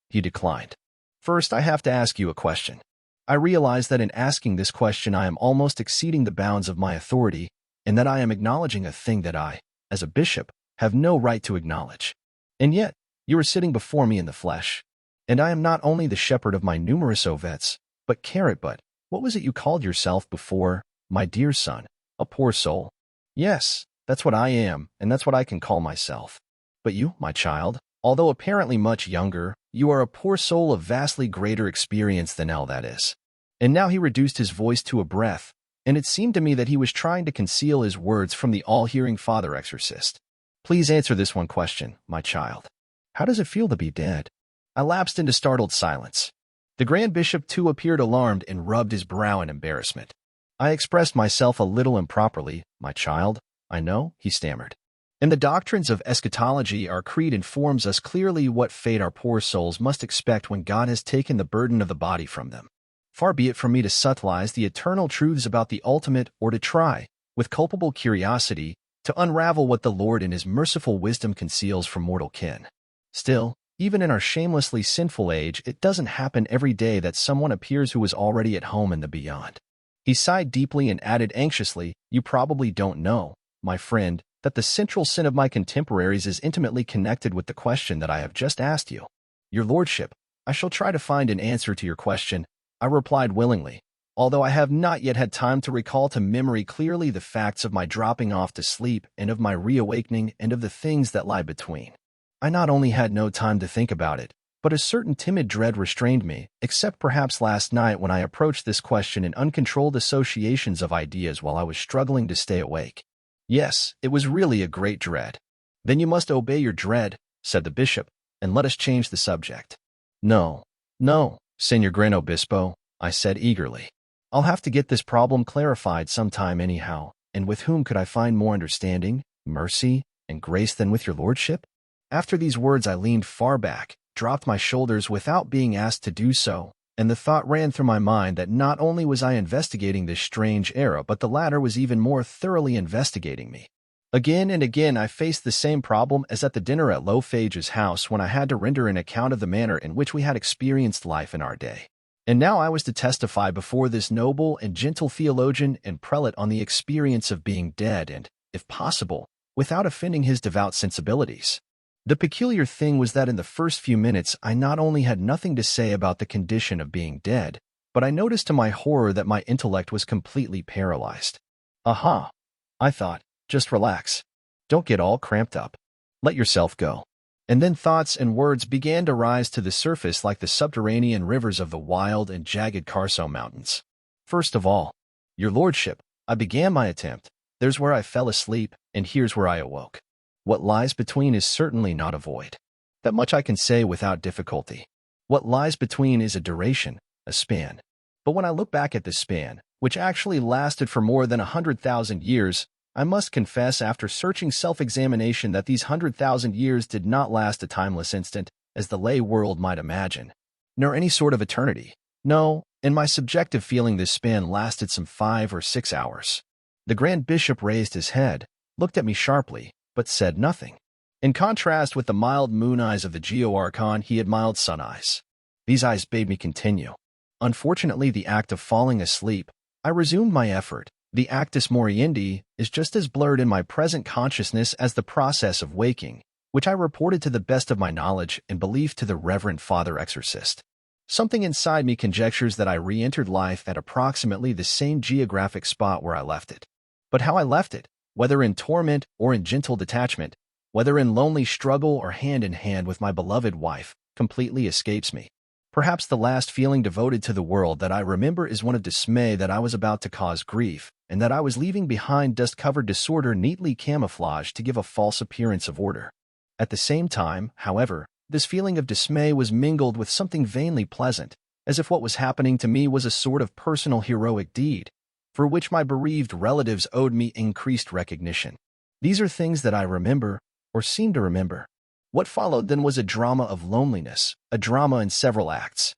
he declined. "First, I have to ask you a question." I realize that in asking this question I am almost exceeding the bounds of my authority, and that I am acknowledging a thing that I, as a bishop, have no right to acknowledge. And yet, you are sitting before me in the flesh. And I am not only the shepherd of my numerous ovets, but what was it you called yourself before, my dear son? A poor soul. Yes, that's what I am, and that's what I can call myself. But you, my child, although apparently much younger, you are a poor soul of vastly greater experience than all that is. And now he reduced his voice to a breath, and it seemed to me that he was trying to conceal his words from the all-hearing Father Exorcist. "Please answer this one question, my child. How does it feel to be dead?" I lapsed into startled silence. The Grand Bishop too appeared alarmed and rubbed his brow in embarrassment. I expressed myself a little improperly. My child, I know, he stammered. In the doctrines of eschatology, our creed informs us clearly what fate our poor souls must expect when God has taken the burden of the body from them. Far be it from me to subtilize the eternal truths about the ultimate or to try, with culpable curiosity, to unravel what the Lord in his merciful wisdom conceals from mortal kin. Still, even in our shamelessly sinful age, it doesn't happen every day that someone appears who is already at home in the beyond. He sighed deeply and added anxiously, "You probably don't know, my friend, that the central sin of my contemporaries is intimately connected with the question that I have just asked you." "Your lordship, I shall try to find an answer to your question," I replied willingly, although I have not yet had time to recall to memory clearly the facts of my dropping off to sleep and of my reawakening and of the things that lie between. I not only had no time to think about it, but a certain timid dread restrained me, except perhaps last night when I approached this question in uncontrolled associations of ideas while I was struggling to stay awake. Yes, it was really a great dread. "Then you must obey your dread," said the bishop, "and let us change the subject." No, Señor Gran Obispo," I said eagerly. "I'll have to get this problem clarified sometime anyhow, and with whom could I find more understanding, mercy, and grace than with your lordship?" After these words I leaned far back, dropped my shoulders without being asked to do so, and the thought ran through my mind that not only was I investigating this strange era, but the latter was even more thoroughly investigating me. Again and again I faced the same problem as at the dinner at Lophage's house when I had to render an account of the manner in which we had experienced life in our day. And now I was to testify before this noble and gentle theologian and prelate on the experience of being dead and, if possible, without offending his devout sensibilities. The peculiar thing was that in the first few minutes I not only had nothing to say about the condition of being dead, but I noticed to my horror that my intellect was completely paralyzed. Aha, I thought, just relax. Don't get all cramped up. Let yourself go. And then thoughts and words began to rise to the surface like the subterranean rivers of the wild and jagged Carso Mountains. First of all, "Your lordship," I began my attempt, "there's where I fell asleep, and here's where I awoke. What lies between is certainly not a void. That much I can say without difficulty. What lies between is a duration, a span. But when I look back at this span, which actually lasted for more than 100,000 years, I must confess after searching self-examination that these 100,000 years did not last a timeless instant, as the lay world might imagine, nor any sort of eternity. No, in my subjective feeling this span lasted some 5 or 6 hours. The Grand Bishop raised his head, looked at me sharply, but said nothing. In contrast with the mild moon eyes of the Geo-Archon, he had mild sun eyes. These eyes bade me continue. Unfortunately, the act of falling asleep, I resumed my effort. The actus moriendi is just as blurred in my present consciousness as the process of waking, which I reported to the best of my knowledge and belief to the Reverend Father Exorcist. Something inside me conjectures that I re-entered life at approximately the same geographic spot where I left it. But how I left it, whether in torment or in gentle detachment, whether in lonely struggle or hand in hand with my beloved wife, completely escapes me. Perhaps the last feeling devoted to the world that I remember is one of dismay that I was about to cause grief, and that I was leaving behind dust-covered disorder neatly camouflaged to give a false appearance of order. At the same time, however, this feeling of dismay was mingled with something vainly pleasant, as if what was happening to me was a sort of personal heroic deed, for which my bereaved relatives owed me increased recognition. These are things that I remember, or seem to remember. What followed then was a drama of loneliness, a drama in several acts.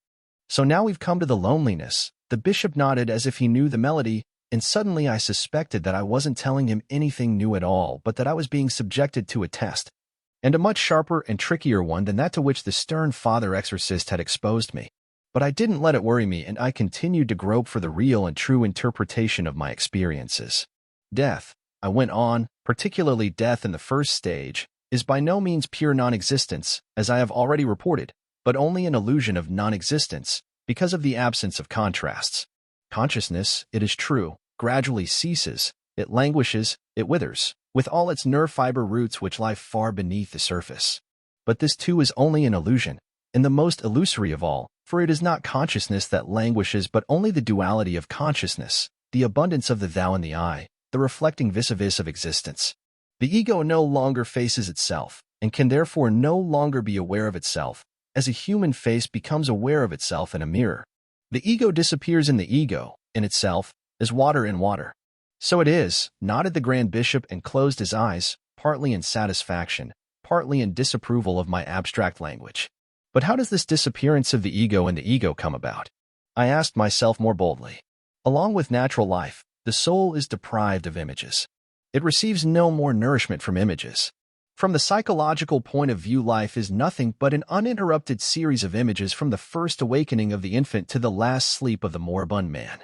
So now we've come to the loneliness. The bishop nodded as if he knew the melody, and suddenly I suspected that I wasn't telling him anything new at all, but that I was being subjected to a test, and a much sharper and trickier one than that to which the stern Father Exorcist had exposed me. But I didn't let it worry me, and I continued to grope for the real and true interpretation of my experiences. Death, I went on, particularly death in the first stage, is by no means pure non-existence, as I have already reported, but only an illusion of non-existence, because of the absence of contrasts. Consciousness, it is true, gradually ceases, it languishes, it withers, with all its nerve fiber roots which lie far beneath the surface. But this too is only an illusion, and the most illusory of all, for it is not consciousness that languishes but only the duality of consciousness, the abundance of the thou and the I, the reflecting vis-a-vis of existence. The ego no longer faces itself, and can therefore no longer be aware of itself, as a human face becomes aware of itself in a mirror. The ego disappears in the ego, in itself, as water in water. So it is, nodded the Grand Bishop and closed his eyes, partly in satisfaction, partly in disapproval of my abstract language. But how does this disappearance of the ego in the ego come about? I asked myself more boldly. Along with natural life, the soul is deprived of images. It receives no more nourishment from images. From the psychological point of view, life is nothing but an uninterrupted series of images from the first awakening of the infant to the last sleep of the moribund man.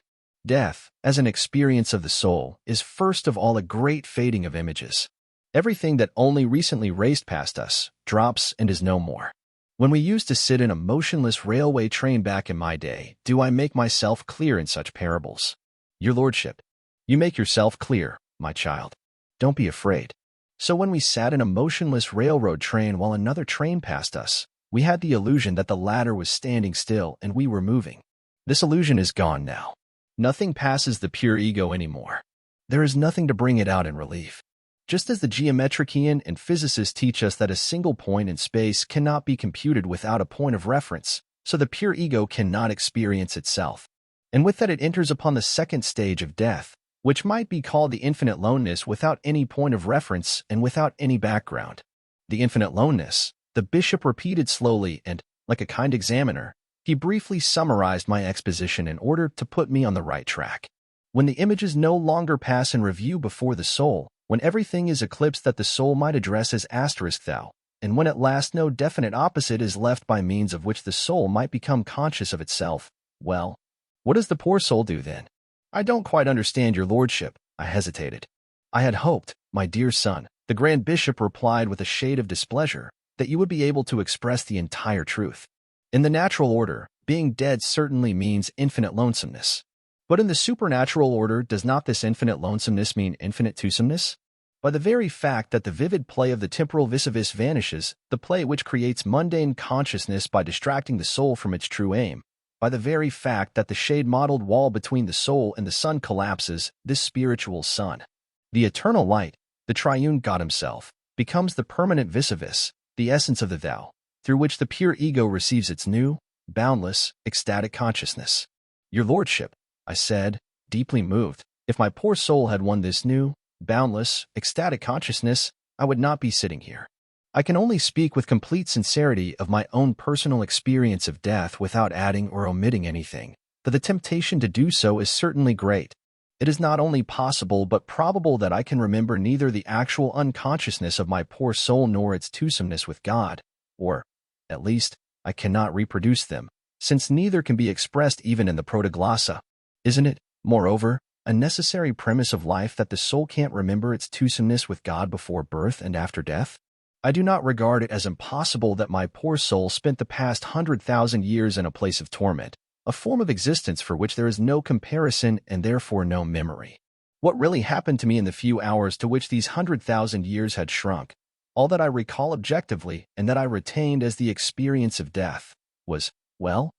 Death, as an experience of the soul, is first of all a great fading of images. Everything that only recently raced past us drops and is no more. When we used to sit in a motionless railway train back in my day, do I make myself clear in such parables? Your Lordship, you make yourself clear, my child. Don't be afraid. So when we sat in a motionless railroad train while another train passed us, we had the illusion that the latter was standing still and we were moving. This illusion is gone now. Nothing passes the pure ego anymore. There is nothing to bring it out in relief. Just as the geometrician and physicists teach us that a single point in space cannot be computed without a point of reference, so the pure ego cannot experience itself. And with that it enters upon the second stage of death, which might be called the infinite loneness without any point of reference and without any background. The infinite loneness, the bishop repeated slowly and, like a kind examiner, he briefly summarized my exposition in order to put me on the right track. When the images no longer pass in review before the soul, when everything is eclipsed that the soul might address as asterisk thou, and when at last no definite opposite is left by means of which the soul might become conscious of itself, well, what does the poor soul do then? I don't quite understand, your Lordship, I hesitated. I had hoped, my dear son, the Grand Bishop replied with a shade of displeasure, that you would be able to express the entire truth. In the natural order, being dead certainly means infinite lonesomeness. But in the supernatural order, does not this infinite lonesomeness mean infinite twosomeness? By the very fact that the vivid play of the temporal vis-a-vis vanishes, the play which creates mundane consciousness by distracting the soul from its true aim, by the very fact that the shade-mottled wall between the soul and the sun collapses, this spiritual sun, the eternal light, the triune God himself, becomes the permanent vis-a-vis, the essence of the thou, through which the pure ego receives its new, boundless, ecstatic consciousness. Your Lordship, I said, deeply moved, if my poor soul had won this new, boundless, ecstatic consciousness, I would not be sitting here. I can only speak with complete sincerity of my own personal experience of death without adding or omitting anything, but the temptation to do so is certainly great. It is not only possible but probable that I can remember neither the actual unconsciousness of my poor soul nor its twosomeness with God, or, at least, I cannot reproduce them, since neither can be expressed even in the protoglossa. Isn't it, moreover, a necessary premise of life that the soul can't remember its twosomeness with God before birth and after death? I do not regard it as impossible that my poor soul spent the past 100,000 years in a place of torment, a form of existence for which there is no comparison and therefore no memory. What really happened to me in the few hours to which these 100,000 years had shrunk, all that I recall objectively and that I retained as the experience of death, was, well,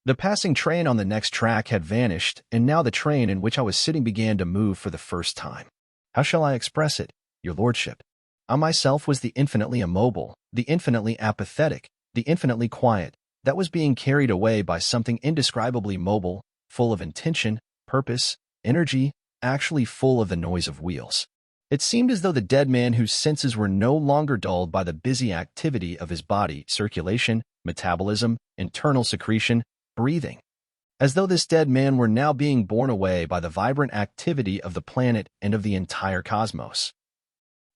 the passing train on the next track had vanished, and now the train in which I was sitting began to move for the first time. How shall I express it, your Lordship? I myself was the infinitely immobile, the infinitely apathetic, the infinitely quiet, that was being carried away by something indescribably mobile, full of intention, purpose, energy, actually full of the noise of wheels. It seemed as though the dead man whose senses were no longer dulled by the busy activity of his body, circulation, metabolism, internal secretion, breathing, as though this dead man were now being borne away by the vibrant activity of the planet and of the entire cosmos.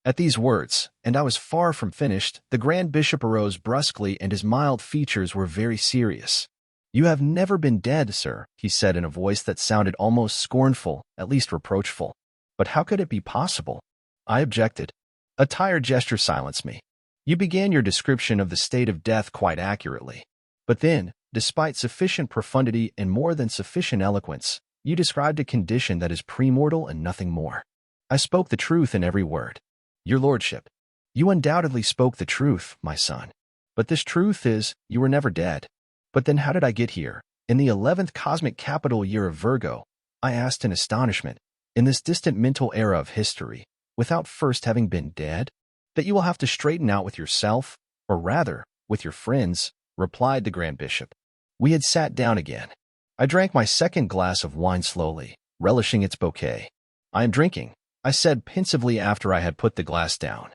At these words, and I was far from finished, the Grand Bishop arose brusquely and his mild features were very serious. You have never been dead, sir, he said in a voice that sounded almost scornful, at least reproachful. But how could it be possible? I objected. A tired gesture silenced me. You began your description of the state of death quite accurately. But then, despite sufficient profundity and more than sufficient eloquence, you described a condition that is premortal and nothing more. I spoke the truth in every word. Your Lordship, you undoubtedly spoke the truth, my son. But this truth is, you were never dead. But then how did I get here, in the 11th cosmic capital year of Virgo? I asked in astonishment, in this distant mental era of history, without first having been dead? That you will have to straighten out with yourself, or rather, with your friends, replied the Grand Bishop. We had sat down again. I drank my second glass of wine slowly, relishing its bouquet. I am drinking, I said pensively after I had put the glass down.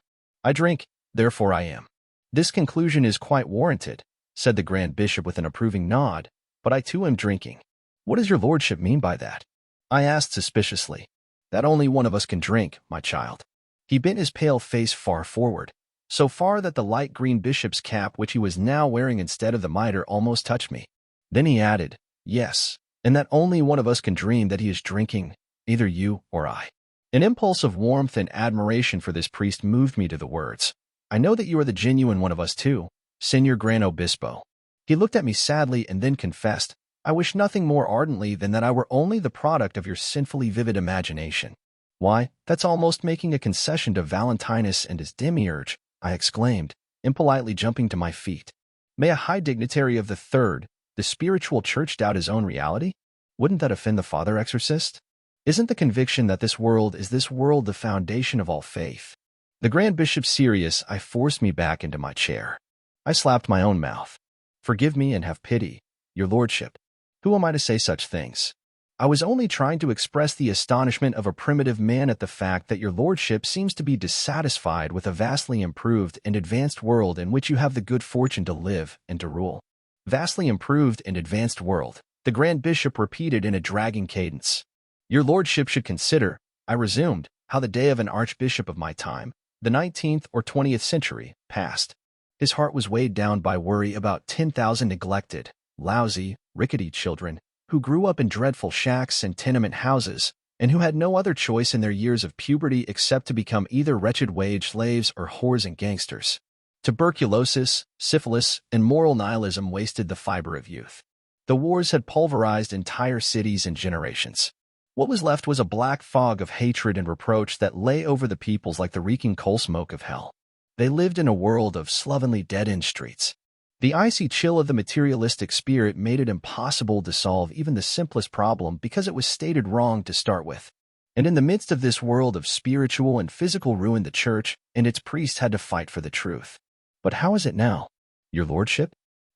I drink, therefore I am. This conclusion is quite warranted, said the Grand Bishop with an approving nod, but I too am drinking. What does your lordship mean by that? I asked suspiciously. That only one of us can drink, my child. He bent his pale face far forward, so far that the light green bishop's cap which he was now wearing instead of the mitre almost touched me. Then he added, yes, and that only one of us can dream that he is drinking, either you or I. An impulse of warmth and admiration for this priest moved me to the words. I know that you are the genuine one of us too, Señor Gran Obispo. He looked at me sadly and then confessed, I wish nothing more ardently than that I were only the product of your sinfully vivid imagination. Why, that's almost making a concession to Valentinus and his demiurge, I exclaimed, impolitely jumping to my feet. May a high dignitary of the third, the spiritual church doubt his own reality? Wouldn't that offend the Father Exorcist? Isn't the conviction that this world is the foundation of all faith? The Grand Bishop serious, I forced me back into my chair. I slapped my own mouth. Forgive me and have pity, your lordship. Who am I to say such things? I was only trying to express the astonishment of a primitive man at the fact that your lordship seems to be dissatisfied with a vastly improved and advanced world in which you have the good fortune to live and to rule. Vastly improved and advanced world, the Grand Bishop repeated in a dragging cadence. Your lordship should consider, I resumed, how the day of an archbishop of my time, the 19th or 20th century, passed. His heart was weighed down by worry about 10,000 neglected, lousy, rickety children who grew up in dreadful shacks and tenement houses and who had no other choice in their years of puberty except to become either wretched wage slaves or whores and gangsters. Tuberculosis, syphilis, and moral nihilism wasted the fiber of youth. The wars had pulverized entire cities and generations. What was left was a black fog of hatred and reproach that lay over the peoples like the reeking coal smoke of hell. They lived in a world of slovenly dead-end streets. The icy chill of the materialistic spirit made it impossible to solve even the simplest problem because it was stated wrong to start with. And in the midst of this world of spiritual and physical ruin, the church and its priests had to fight for the truth. But how is it now, your lordship?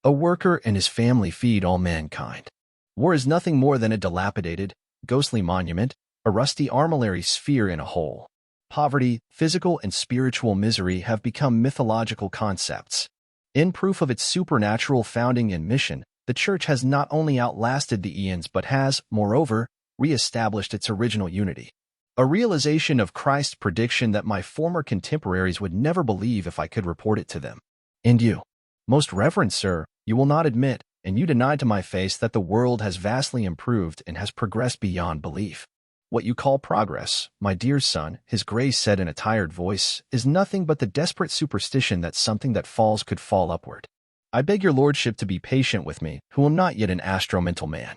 A worker and his family feed all mankind. War is nothing more than a dilapidated, ghostly monument, a rusty armillary sphere in a hole. Poverty, physical and spiritual misery have become mythological concepts. In proof of its supernatural founding and mission, the Church has not only outlasted the eons but has, moreover, re-established its original unity. A realization of Christ's prediction that my former contemporaries would never believe if I could report it to them. And you, most reverend sir, you will not admit, and you deny to my face that the world has vastly improved and has progressed beyond belief. What you call progress, my dear son, his grace said in a tired voice, is nothing but the desperate superstition that something that falls could fall upward. I beg your lordship to be patient with me, who am not yet an astromental man.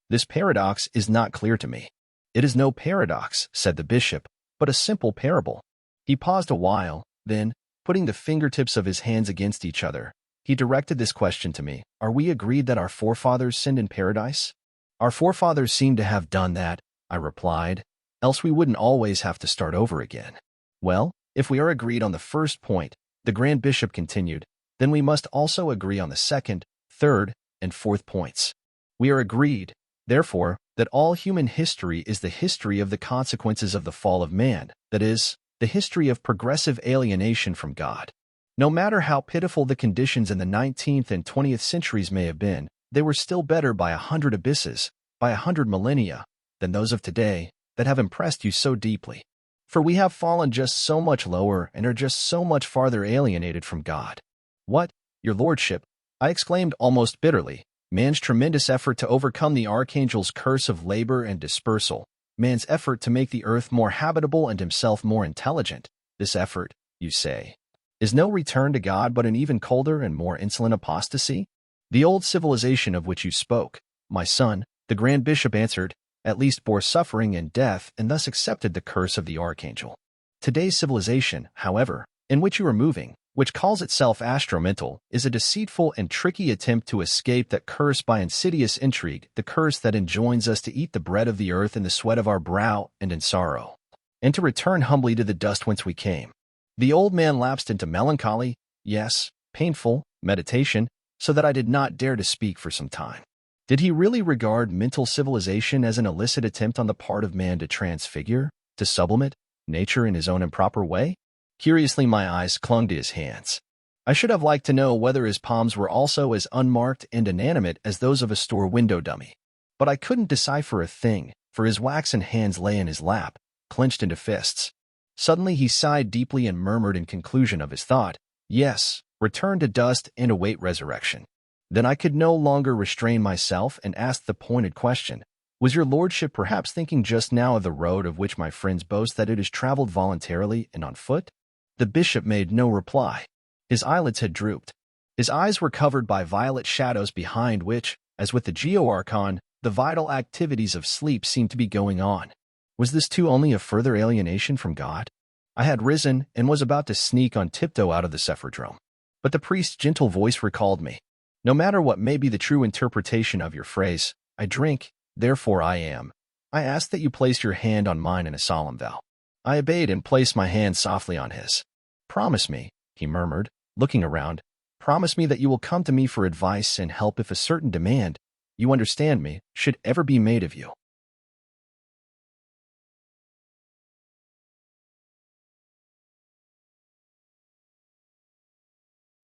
This paradox is not clear to me. It is no paradox, said the bishop, but a simple parable. He paused a while, then, putting the fingertips of his hands against each other, he directed this question to me. Are we agreed that our forefathers sinned in paradise? Our forefathers seem to have done that, I replied, else we wouldn't always have to start over again. Well, if we are agreed on the first point, the Grand Bishop continued, then we must also agree on the second, third, and fourth points. We are agreed, therefore, that all human history is the history of the consequences of the fall of man, that is, the history of progressive alienation from God. No matter how pitiful the conditions in the 19th and 20th centuries may have been, they were still better by 100 abysses, by 100 millennia, than those of today that have impressed you so deeply. For we have fallen just so much lower and are just so much farther alienated from God. What, your lordship, I exclaimed almost bitterly, man's tremendous effort to overcome the archangel's curse of labor and dispersal, man's effort to make the earth more habitable and himself more intelligent, this effort, you say, is no return to God but an even colder and more insolent apostasy? The old civilization of which you spoke, my son, the Grand Bishop answered, at least bore suffering and death and thus accepted the curse of the archangel. Today's civilization, however, in which you are moving, which calls itself astromental, is a deceitful and tricky attempt to escape that curse by insidious intrigue, the curse that enjoins us to eat the bread of the earth in the sweat of our brow and in sorrow, and to return humbly to the dust whence we came. The old man lapsed into melancholy, yes, painful, meditation, so that I did not dare to speak for some time. Did he really regard mental civilization as an illicit attempt on the part of man to transfigure, to sublimate, nature in his own improper way? Curiously, my eyes clung to his hands. I should have liked to know whether his palms were also as unmarked and inanimate as those of a store window dummy. But I couldn't decipher a thing, for his waxen hands lay in his lap, clenched into fists. Suddenly he sighed deeply and murmured in conclusion of his thought, "Yes, return to dust and await resurrection." Then I could no longer restrain myself and asked the pointed question, "Was your lordship perhaps thinking just now of the road of which my friends boast that it is traveled voluntarily and on foot?" The bishop made no reply. His eyelids had drooped. His eyes were covered by violet shadows behind which, as with the Geo-Archon, the vital activities of sleep seemed to be going on. Was this too only a further alienation from God? I had risen and was about to sneak on tiptoe out of the Sephardrome. But the priest's gentle voice recalled me. "No matter what may be the true interpretation of your phrase, I drink, therefore I am. I ask that you place your hand on mine in a solemn vow." I obeyed and placed my hand softly on his. "Promise me," he murmured, looking around, "promise me that you will come to me for advice and help if a certain demand, you understand me, should ever be made of you."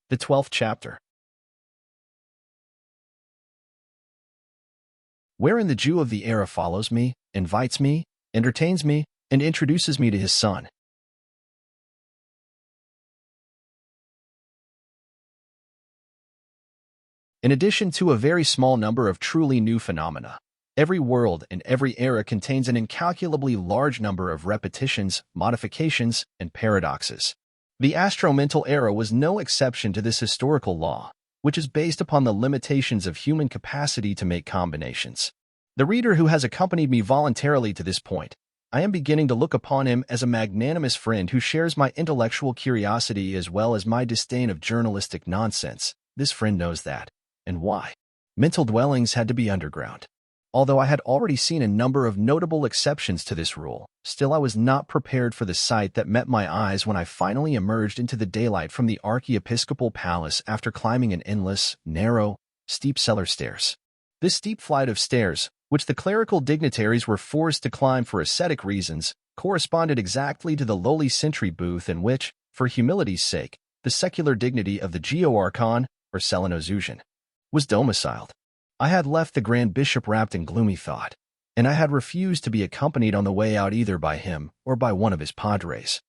The 12th chapter. Wherein the Jew of the era follows me, invites me, entertains me, and introduces me to his son. In addition to a very small number of truly new phenomena, every world and every era contains an incalculably large number of repetitions, modifications, and paradoxes. The astromental era was no exception to this historical law, which is based upon the limitations of human capacity to make combinations. The reader who has accompanied me voluntarily to this point, I am beginning to look upon him as a magnanimous friend who shares my intellectual curiosity as well as my disdain of journalistic nonsense. This friend knows that. And why? Mental dwellings had to be underground. Although I had already seen a number of notable exceptions to this rule, still I was not prepared for the sight that met my eyes when I finally emerged into the daylight from the archiepiscopal palace after climbing an endless, narrow, steep cellar stairs. This steep flight of stairs, which the clerical dignitaries were forced to climb for ascetic reasons, corresponded exactly to the lowly sentry booth in which, for humility's sake, the secular dignity of the Geo-Archon, or Selenozusian, was domiciled. I had left the Grand Bishop wrapped in gloomy thought, and I had refused to be accompanied on the way out either by him or by one of his padres,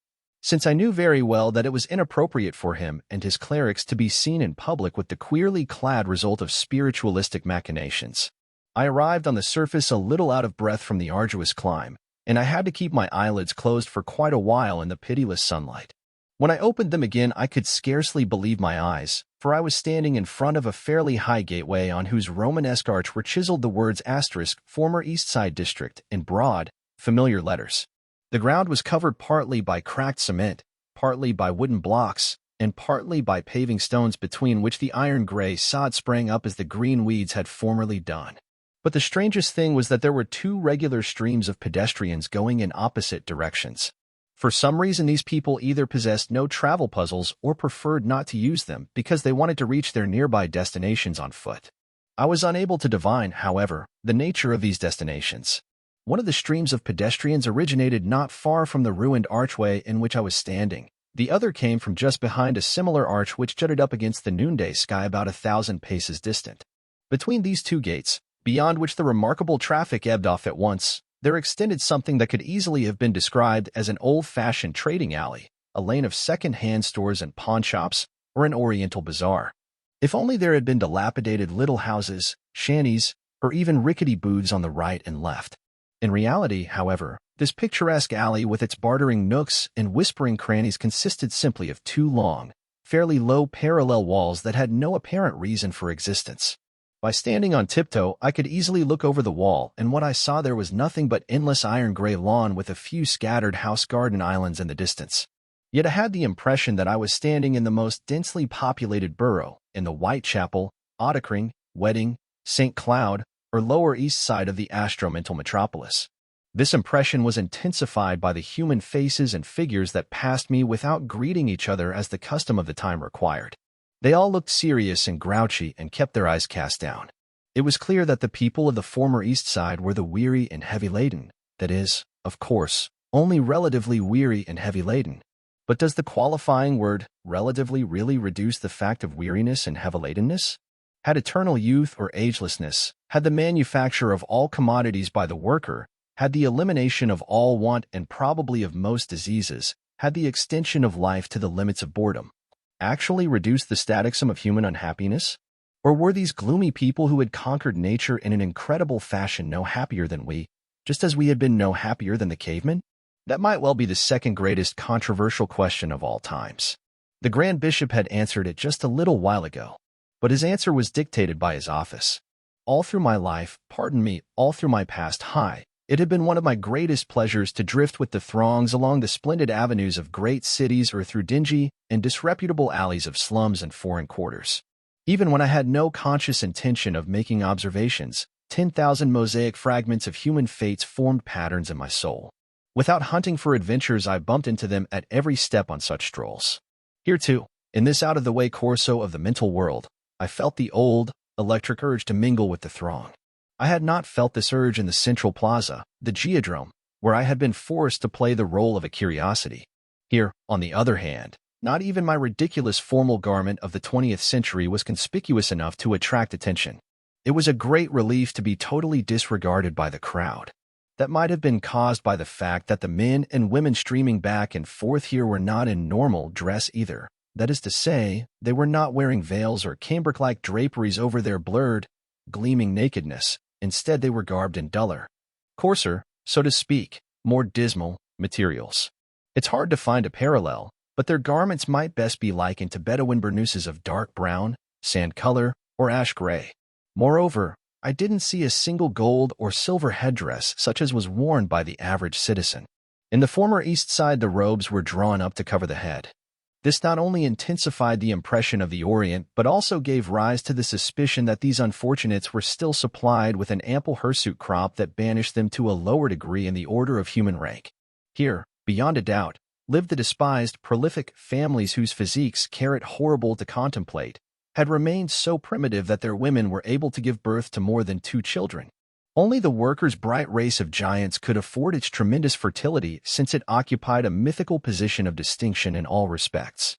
since I knew very well that it was inappropriate for him and his clerics to be seen in public with the queerly clad result of spiritualistic machinations. I arrived on the surface a little out of breath from the arduous climb, and I had to keep my eyelids closed for quite a while in the pitiless sunlight. When I opened them again, I could scarcely believe my eyes, for I was standing in front of a fairly high gateway on whose Romanesque arch were chiseled the words * Former East Side District in broad, familiar letters. The ground was covered partly by cracked cement, partly by wooden blocks, and partly by paving stones between which the iron-gray sod sprang up as the green weeds had formerly done. But the strangest thing was that there were two regular streams of pedestrians going in opposite directions. For some reason, these people either possessed no travel puzzles or preferred not to use them because they wanted to reach their nearby destinations on foot. I was unable to divine, however, the nature of these destinations. One of the streams of pedestrians originated not far from the ruined archway in which I was standing. The other came from just behind a similar arch which jutted up against the noonday sky about 1,000 paces distant. Between these two gates, beyond which the remarkable traffic ebbed off at once, there extended something that could easily have been described as an old-fashioned trading alley, a lane of second-hand stores and pawnshops, or an oriental bazaar. If only there had been dilapidated little houses, shanties, or even rickety booths on the right and left. In reality, however, this picturesque alley with its bartering nooks and whispering crannies consisted simply of two long, fairly low parallel walls that had no apparent reason for existence. By standing on tiptoe, I could easily look over the wall, and what I saw there was nothing but endless iron-gray lawn with a few scattered house-garden islands in the distance. Yet I had the impression that I was standing in the most densely populated borough, in the Whitechapel, Ottakring, Wedding, St. Cloud, or Lower East Side of the astromental metropolis. This impression was intensified by the human faces and figures that passed me without greeting each other as the custom of the time required. They all looked serious and grouchy and kept their eyes cast down. It was clear that the people of the former East Side were the weary and heavy-laden, that is, of course, only relatively weary and heavy-laden. But does the qualifying word relatively really reduce the fact of weariness and heavy-ladenness? Had eternal youth or agelessness, had the manufacture of all commodities by the worker, had the elimination of all want and probably of most diseases, had the extension of life to the limits of boredom, actually reduced the static sum of human unhappiness? Or were these gloomy people who had conquered nature in an incredible fashion no happier than we, just as we had been no happier than the cavemen? That might well be the second greatest controversial question of all times. The Grand Bishop had answered it just a little while ago, but his answer was dictated by his office. All through my life, all through my past, it had been one of my greatest pleasures to drift with the throngs along the splendid avenues of great cities or through dingy and disreputable alleys of slums and foreign quarters. Even when I had no conscious intention of making observations, 10,000 mosaic fragments of human fates formed patterns in my soul. Without hunting for adventures, I bumped into them at every step on such strolls. Here too, in this out-of-the-way corso of the mental world, I felt the old, electric urge to mingle with the throng. I had not felt this urge in the Central Plaza, the Geodrome, where I had been forced to play the role of a curiosity. Here, on the other hand, not even my ridiculous formal garment of the 20th century was conspicuous enough to attract attention. It was a great relief to be totally disregarded by the crowd. That might have been caused by the fact that the men and women streaming back and forth here were not in normal dress either. That is to say, they were not wearing veils or cambric-like draperies over their blurred, gleaming nakedness. Instead, they were garbed in duller, coarser, so to speak, more dismal materials. It's hard to find a parallel, but their garments might best be likened to Bedouin burnouses of dark brown, sand color, or ash gray. Moreover, I didn't see a single gold or silver headdress such as was worn by the average citizen. In the former East Side, the robes were drawn up to cover the head. This not only intensified the impression of the Orient, but also gave rise to the suspicion that these unfortunates were still supplied with an ample hirsute crop that banished them to a lower degree in the order of human rank. Here, beyond a doubt, lived the despised, prolific families whose physiques, horrible to contemplate, had remained so primitive that their women were able to give birth to more than 2 children. Only the workers' bright race of giants could afford its tremendous fertility, since it occupied a mythical position of distinction in all respects.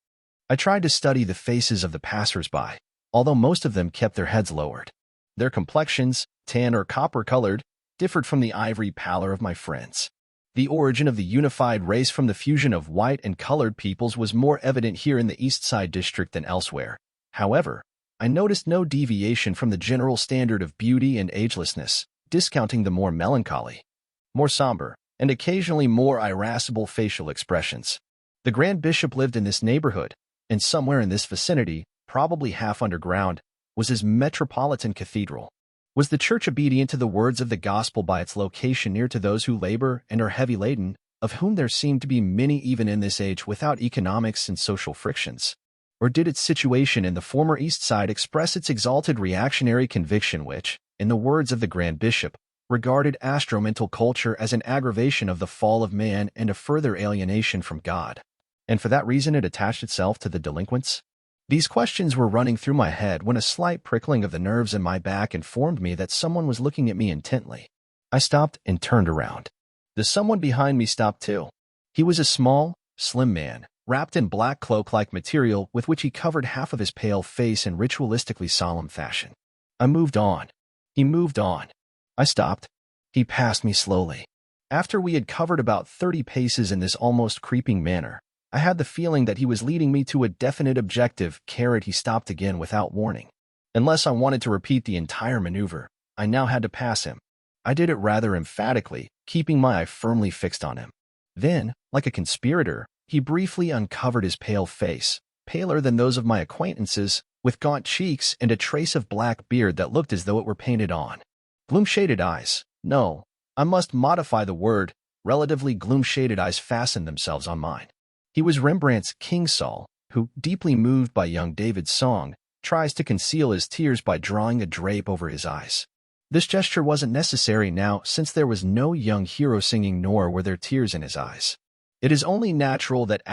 I tried to study the faces of the passers-by, although most of them kept their heads lowered. Their complexions, tan or copper-colored, differed from the ivory pallor of my friends. The origin of the unified race from the fusion of white and colored peoples was more evident here in the East Side district than elsewhere. However, I noticed no deviation from the general standard of beauty and agelessness, discounting the more melancholy, more somber, and occasionally more irascible facial expressions. The Grand Bishop lived in this neighborhood, and somewhere in this vicinity, probably half underground, was his metropolitan cathedral. Was the church obedient to the words of the gospel by its location near to those who labor and are heavy-laden, of whom there seem to be many even in this age without economics and social frictions? Or did its situation in the former East Side express its exalted reactionary conviction which, in the words of the Grand Bishop, regarded astromental culture as an aggravation of the fall of man and a further alienation from God, and for that reason it attached itself to the delinquents? These questions were running through my head when a slight prickling of the nerves in my back informed me that someone was looking at me intently. I stopped and turned around. The someone behind me stopped too. He was a small, slim man, wrapped in black cloak-like material with which he covered half of his pale face in ritualistically solemn fashion. I moved on. He moved on. I stopped. He passed me slowly. After we had covered about 30 paces in this almost creeping manner, I had the feeling that he was leading me to a definite objective. He stopped again without warning. Unless I wanted to repeat the entire maneuver, I now had to pass him. I did it rather emphatically, keeping my eye firmly fixed on him. Then, like a conspirator, he briefly uncovered his pale face, paler than those of my acquaintances, with gaunt cheeks and a trace of black beard that looked as though it were painted on. Gloom-shaded eyes. No, I must modify the word. Relatively gloom-shaded eyes fastened themselves on mine. He was Rembrandt's King Saul, who, deeply moved by young David's song, tries to conceal his tears by drawing a drape over his eyes. This gesture wasn't necessary now, since there was no young hero singing nor were there tears in his eyes. It is only natural that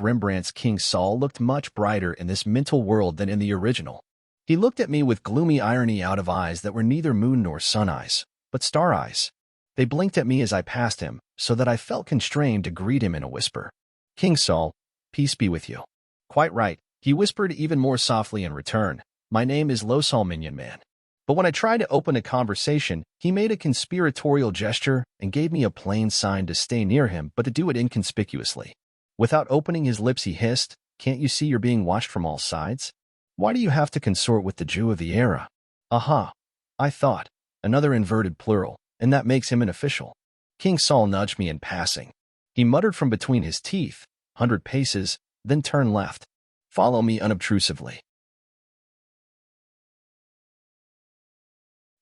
Rembrandt's King Saul looked much brighter in this mental world than in the original. He looked at me with gloomy irony out of eyes that were neither moon nor sun eyes, but star eyes. They blinked at me as I passed him, so that I felt constrained to greet him in a whisper. King Saul, peace be with you. Quite right, he whispered even more softly in return. My name is Losal Minion Man. But when I tried to open a conversation, he made a conspiratorial gesture and gave me a plain sign to stay near him, but to do it inconspicuously. Without opening his lips, he hissed, "Can't you see you're being watched from all sides? Why do you have to consort with the Jew of the era?" Aha, I thought, another inverted plural, and that makes him an official. King Saul nudged me in passing. He muttered from between his teeth, 100 paces, then turned left. Follow me unobtrusively.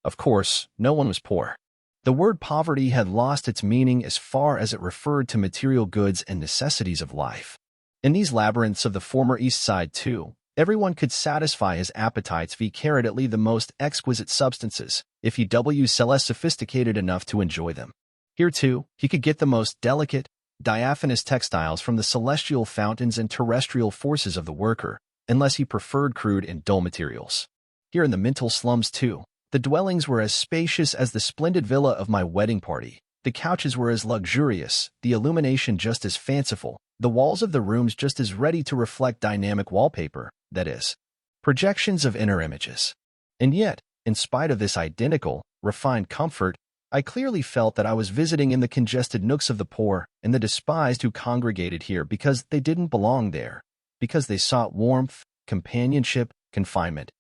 Of course, no one was poor. The word poverty had lost its meaning as far as it referred to material goods and necessities of life. In these labyrinths of the former East Side, too, everyone could satisfy his appetites via carrotedly the most exquisite substances, if he was less sophisticated enough to enjoy them. Here, too, he could get the most delicate, diaphanous textiles from the celestial fountains and terrestrial forces of the worker, unless he preferred crude and dull materials. Here in the mental slums, too, the dwellings were as spacious as the splendid villa of my wedding party. The couches were as luxurious, the illumination just as fanciful, the walls of the rooms just as ready to reflect dynamic wallpaper, that is, projections of inner images. And yet, in spite of this identical, refined comfort, I clearly felt that I was visiting in the congested nooks of the poor and the despised who congregated here because they didn't belong there, because they sought warmth, companionship, confinement,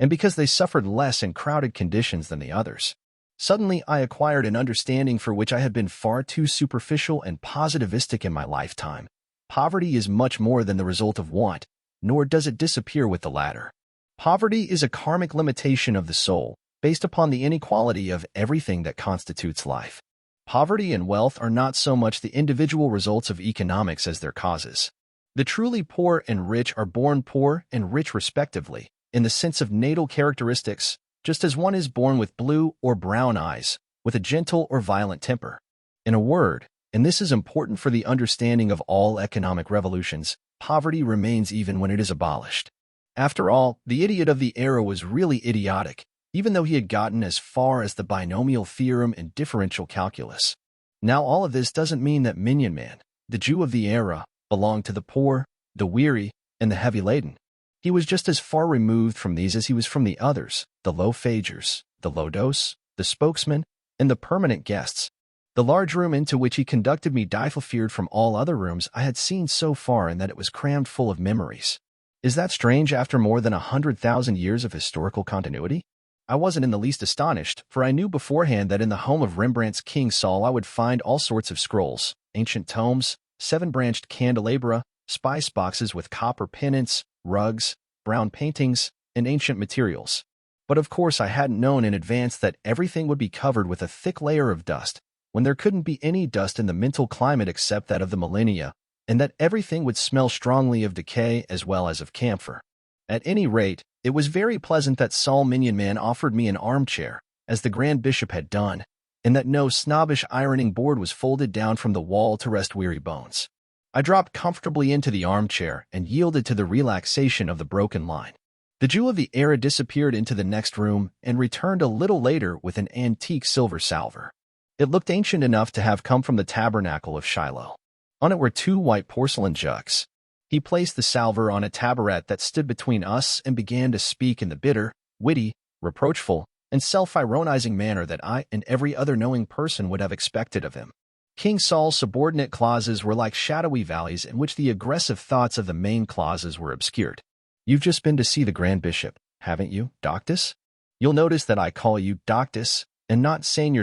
and because they suffered less in crowded conditions than the others. Suddenly, I acquired an understanding for which I had been far too superficial and positivistic in my lifetime. Poverty is much more than the result of want, nor does it disappear with the latter. Poverty is a karmic limitation of the soul, based upon the inequality of everything that constitutes life. Poverty and wealth are not so much the individual results of economics as their causes. The truly poor and rich are born poor and rich respectively, in the sense of natal characteristics, just as one is born with blue or brown eyes, with a gentle or violent temper. In a word, and this is important for the understanding of all economic revolutions, poverty remains even when it is abolished. After all, the idiot of the era was really idiotic, even though he had gotten as far as the binomial theorem and differential calculus. Now all of this doesn't mean that Minion Man, the Jew of the era, belonged to the poor, the weary, and the heavy-laden. He was just as far removed from these as he was from the others, the low-fagers, the low-dose, the spokesmen, and the permanent guests. The large room into which he conducted me differed from all other rooms I had seen so far in that it was crammed full of memories. Is that strange after more than 100,000 years of historical continuity? I wasn't in the least astonished, for I knew beforehand that in the home of Rembrandt's King Saul I would find all sorts of scrolls, ancient tomes, 7-branched candelabra, spice boxes with copper pennants, rugs, brown paintings, and ancient materials. But of course I hadn't known in advance that everything would be covered with a thick layer of dust, when there couldn't be any dust in the mental climate except that of the millennia, and that everything would smell strongly of decay as well as of camphor. At any rate, it was very pleasant that Saul Minion Man offered me an armchair, as the Grand Bishop had done, and that no snobbish ironing board was folded down from the wall to rest weary bones. I dropped comfortably into the armchair and yielded to the relaxation of the broken line. The Jew of the era disappeared into the next room and returned a little later with an antique silver salver. It looked ancient enough to have come from the tabernacle of Shiloh. On it were 2 white porcelain jugs. He placed the salver on a taboret that stood between us and began to speak in the bitter, witty, reproachful, and self-ironizing manner that I and every other knowing person would have expected of him. King Saul's subordinate clauses were like shadowy valleys in which the aggressive thoughts of the main clauses were obscured. You've just been to see the Grand Bishop, haven't you, Doctus? You'll notice that I call you Doctus, and not Senior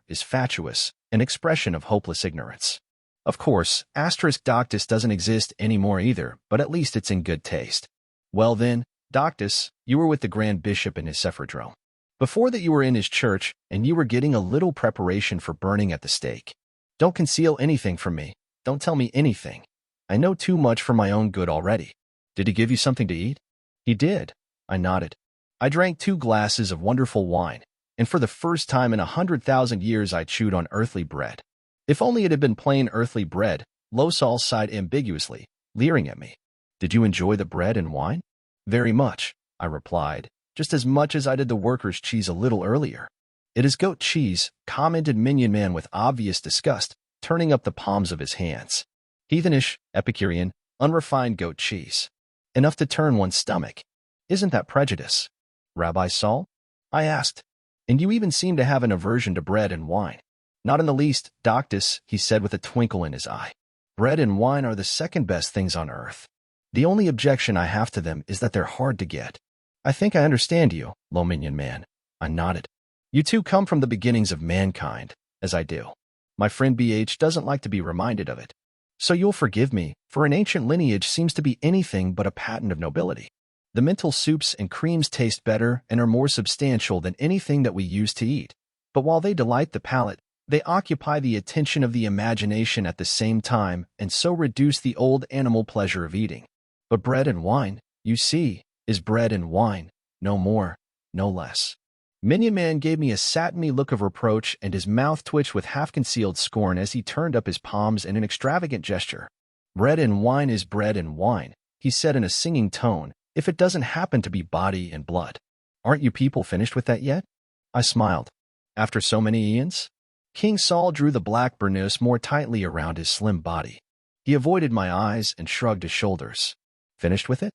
is fatuous, an expression of hopeless ignorance. Of course, *Doctus doesn't exist anymore either, but at least it's in good taste. Well then, Doctus, you were with the Grand Bishop in his sephardrome. Before that you were in his church, and you were getting a little preparation for burning at the stake. Don't conceal anything from me. Don't tell me anything. I know too much for my own good already. Did he give you something to eat? He did. I nodded. I drank 2 glasses of wonderful wine, and for the first time in 100,000 years I chewed on earthly bread. If only it had been plain earthly bread, Losal sighed ambiguously, leering at me. Did you enjoy the bread and wine? Very much, I replied, just as much as I did the workers' cheese a little earlier. It is goat cheese, commented Minion Man with obvious disgust, turning up the palms of his hands. Heathenish, Epicurean, unrefined goat cheese. Enough to turn one's stomach. Isn't that prejudice? Rabbi Saul? I asked. And you even seem to have an aversion to bread and wine. Not in the least, Doctus, he said with a twinkle in his eye. Bread and wine are the second best things on earth. The only objection I have to them is that they're hard to get. I think I understand you, Lo Minion Man. I nodded. You too come from the beginnings of mankind, as I do. My friend BH doesn't like to be reminded of it. So you'll forgive me, for an ancient lineage seems to be anything but a patent of nobility. The mental soups and creams taste better and are more substantial than anything that we used to eat. But while they delight the palate, they occupy the attention of the imagination at the same time and so reduce the old animal pleasure of eating. But bread and wine, you see, is bread and wine, no more, no less. Minion Man gave me a satiny look of reproach and his mouth twitched with half-concealed scorn as he turned up his palms in an extravagant gesture. Bread and wine is bread and wine, he said in a singing tone, if it doesn't happen to be body and blood. Aren't you people finished with that yet? I smiled. After so many eons? King Saul drew the black burnous more tightly around his slim body. He avoided my eyes and shrugged his shoulders. Finished with it?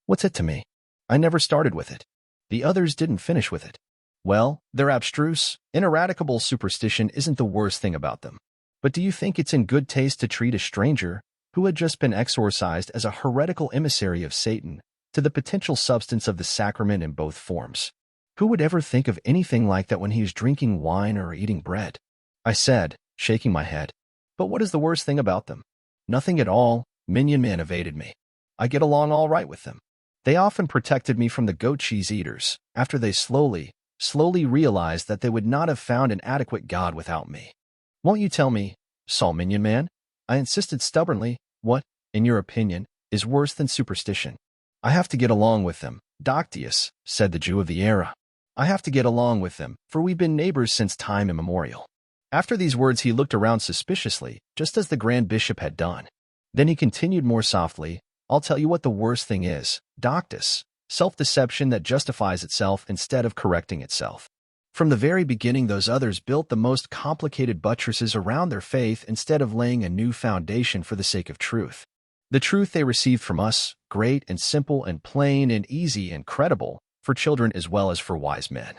What's it to me? I never started with it. The others didn't finish with it. Well, their abstruse, ineradicable superstition isn't the worst thing about them. But do you think it's in good taste to treat a stranger, who had just been exorcised as a heretical emissary of Satan, to the potential substance of the sacrament in both forms? Who would ever think of anything like that when he is drinking wine or eating bread? I said, shaking my head. But what is the worst thing about them? Nothing at all, Minion Man evaded me. I get along all right with them. They often protected me from the goat cheese eaters, after they slowly realized that they would not have found an adequate God without me. Won't you tell me, Saul Minion Man? I insisted stubbornly, what, in your opinion, is worse than superstition? I have to get along with them, Doctius, said the Jew of the era. I have to get along with them, for we've been neighbors since time immemorial. After these words he looked around suspiciously, just as the Grand Bishop had done. Then he continued more softly, I'll tell you what the worst thing is, Doctus, self-deception that justifies itself instead of correcting itself. From the very beginning those others built the most complicated buttresses around their faith instead of laying a new foundation for the sake of truth. The truth they received from us, great and simple and plain and easy and credible, for children as well as for wise men.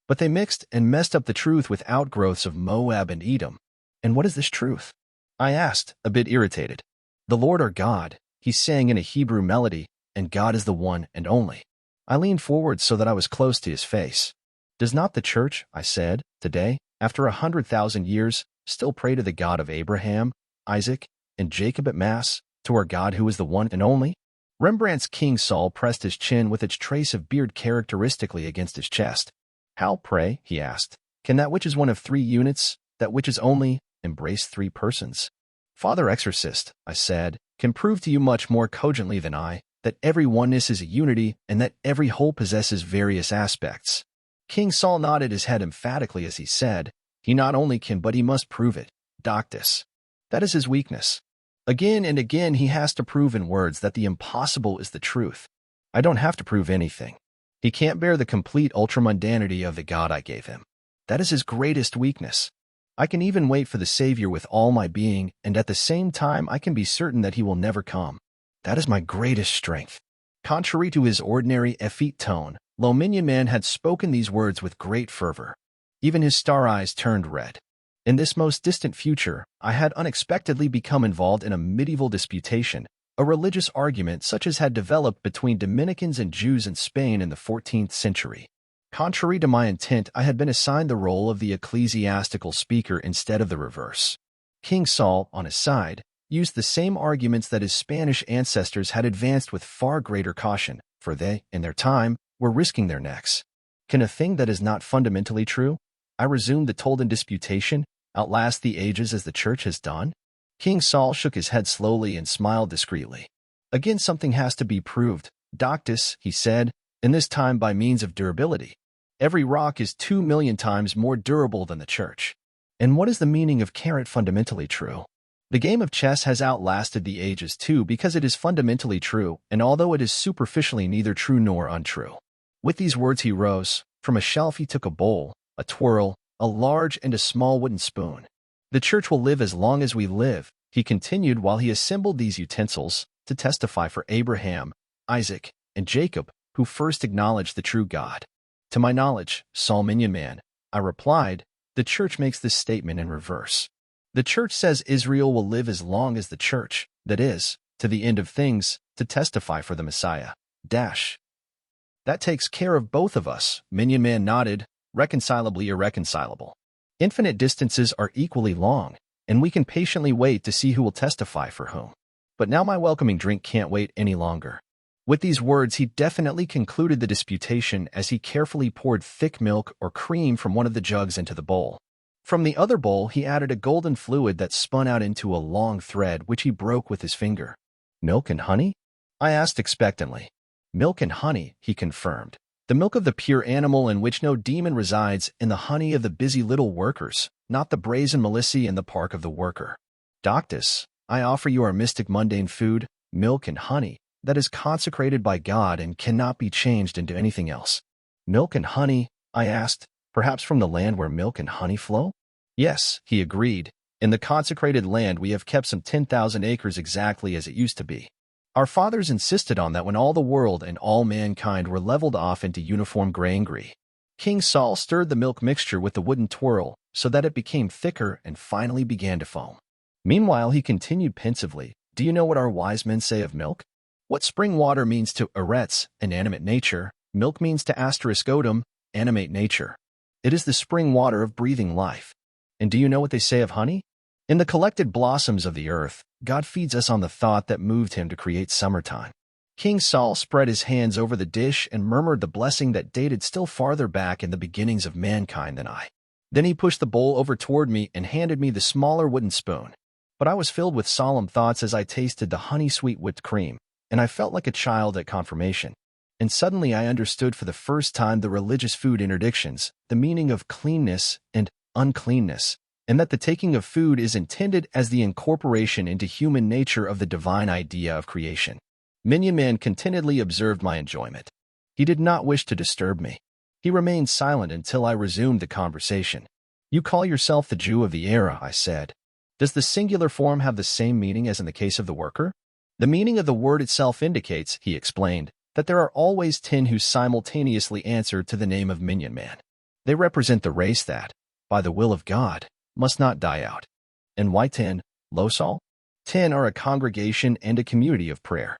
But they mixed and messed up the truth with outgrowths of Moab and Edom. And what is this truth? I asked, a bit irritated. The Lord our God, he sang in a Hebrew melody, and God is the one and only. I leaned forward so that I was close to his face. Does not the church, I said, today, after 100,000 years, still pray to the God of Abraham, Isaac, and Jacob at Mass, to our God who is the one and only? Rembrandt's King Saul pressed his chin with its trace of beard characteristically against his chest. How, pray, he asked, can that which is one of 3 units, that which is only, embrace 3 persons? Father Exorcist, I said, can prove to you much more cogently than I, that every oneness is a unity and that every whole possesses various aspects. King Saul nodded his head emphatically as he said, he not only can but he must prove it, Doctus. That is his weakness. Again and again he has to prove in words that the impossible is the truth. I don't have to prove anything. He can't bear the complete ultramundanity of the God I gave him. That is his greatest weakness. I can even wait for the Savior with all my being, and at the same time I can be certain that he will never come. That is my greatest strength. Contrary to his ordinary effete tone, Lo Minion Man had spoken these words with great fervor. Even his star eyes turned red. In this most distant future, I had unexpectedly become involved in a medieval disputation, a religious argument such as had developed between Dominicans and Jews in Spain in the 14th century. Contrary to my intent, I had been assigned the role of the ecclesiastical speaker instead of the reverse. King Saul, on his side, used the same arguments that his Spanish ancestors had advanced with far greater caution, for they, in their time, were risking their necks. Can a thing that is not fundamentally true, I resumed the Tolden disputation, outlast the ages as the Church has done? King Saul shook his head slowly and smiled discreetly. Again something has to be proved, Doctus, he said, and this time by means of durability. Every rock is 2 million times more durable than the Church. And what is the meaning of carrot fundamentally true? The game of chess has outlasted the ages too because it is fundamentally true, and although it is superficially neither true nor untrue. With these words he rose. From a shelf he took a bowl, a twirl, a large and a small wooden spoon. The church will live as long as we live, he continued while he assembled these utensils to testify for Abraham, Isaac, and Jacob, who first acknowledged the true God. To my knowledge, Saul Minion Man, I replied, the church makes this statement in reverse. The church says Israel will live as long as the church, that is, to the end of things, to testify for the Messiah. That takes care of both of us, Minion Man nodded, reconcilably irreconcilable. Infinite distances are equally long, and we can patiently wait to see who will testify for whom. But now my welcoming drink can't wait any longer. With these words, he definitely concluded the disputation as he carefully poured thick milk or cream from one of the jugs into the bowl. From the other bowl, he added a golden fluid that spun out into a long thread which he broke with his finger. Milk and honey? I asked expectantly. Milk and honey, he confirmed. The milk of the pure animal in which no demon resides, and the honey of the busy little workers, not the brazen Melissy in the park of the worker. Doctus, I offer you our mystic mundane food, milk and honey, that is consecrated by God and cannot be changed into anything else. Milk and honey, I asked, perhaps from the land where milk and honey flow? Yes, he agreed. In the consecrated land we have kept some 10,000 acres exactly as it used to be. Our fathers insisted on that when all the world and all mankind were leveled off into uniform gray. King Saul stirred the milk mixture with the wooden twirl so that it became thicker and finally began to foam. Meanwhile, he continued pensively, do you know what our wise men say of milk? What spring water means to eretz, inanimate nature, milk means to *odum, animate nature. It is the spring water of breathing life. And do you know what they say of honey? In the collected blossoms of the earth, God feeds us on the thought that moved him to create summertime. King Saul spread his hands over the dish and murmured the blessing that dated still farther back in the beginnings of mankind than I. Then he pushed the bowl over toward me and handed me the smaller wooden spoon. But I was filled with solemn thoughts as I tasted the honey-sweet whipped cream, and I felt like a child at confirmation. And suddenly I understood for the first time the religious food interdictions, the meaning of cleanness and uncleanness, and that the taking of food is intended as the incorporation into human nature of the divine idea of creation. Minion Man contentedly observed my enjoyment. He did not wish to disturb me. He remained silent until I resumed the conversation. You call yourself the Jew of the era, I said. Does the singular form have the same meaning as in the case of the worker? The meaning of the word itself indicates, he explained, that there are always 10 who simultaneously answer to the name of Minion Man. They represent the race that, by the will of God, must not die out. And why 10, Losal? 10 are a congregation and a community of prayer.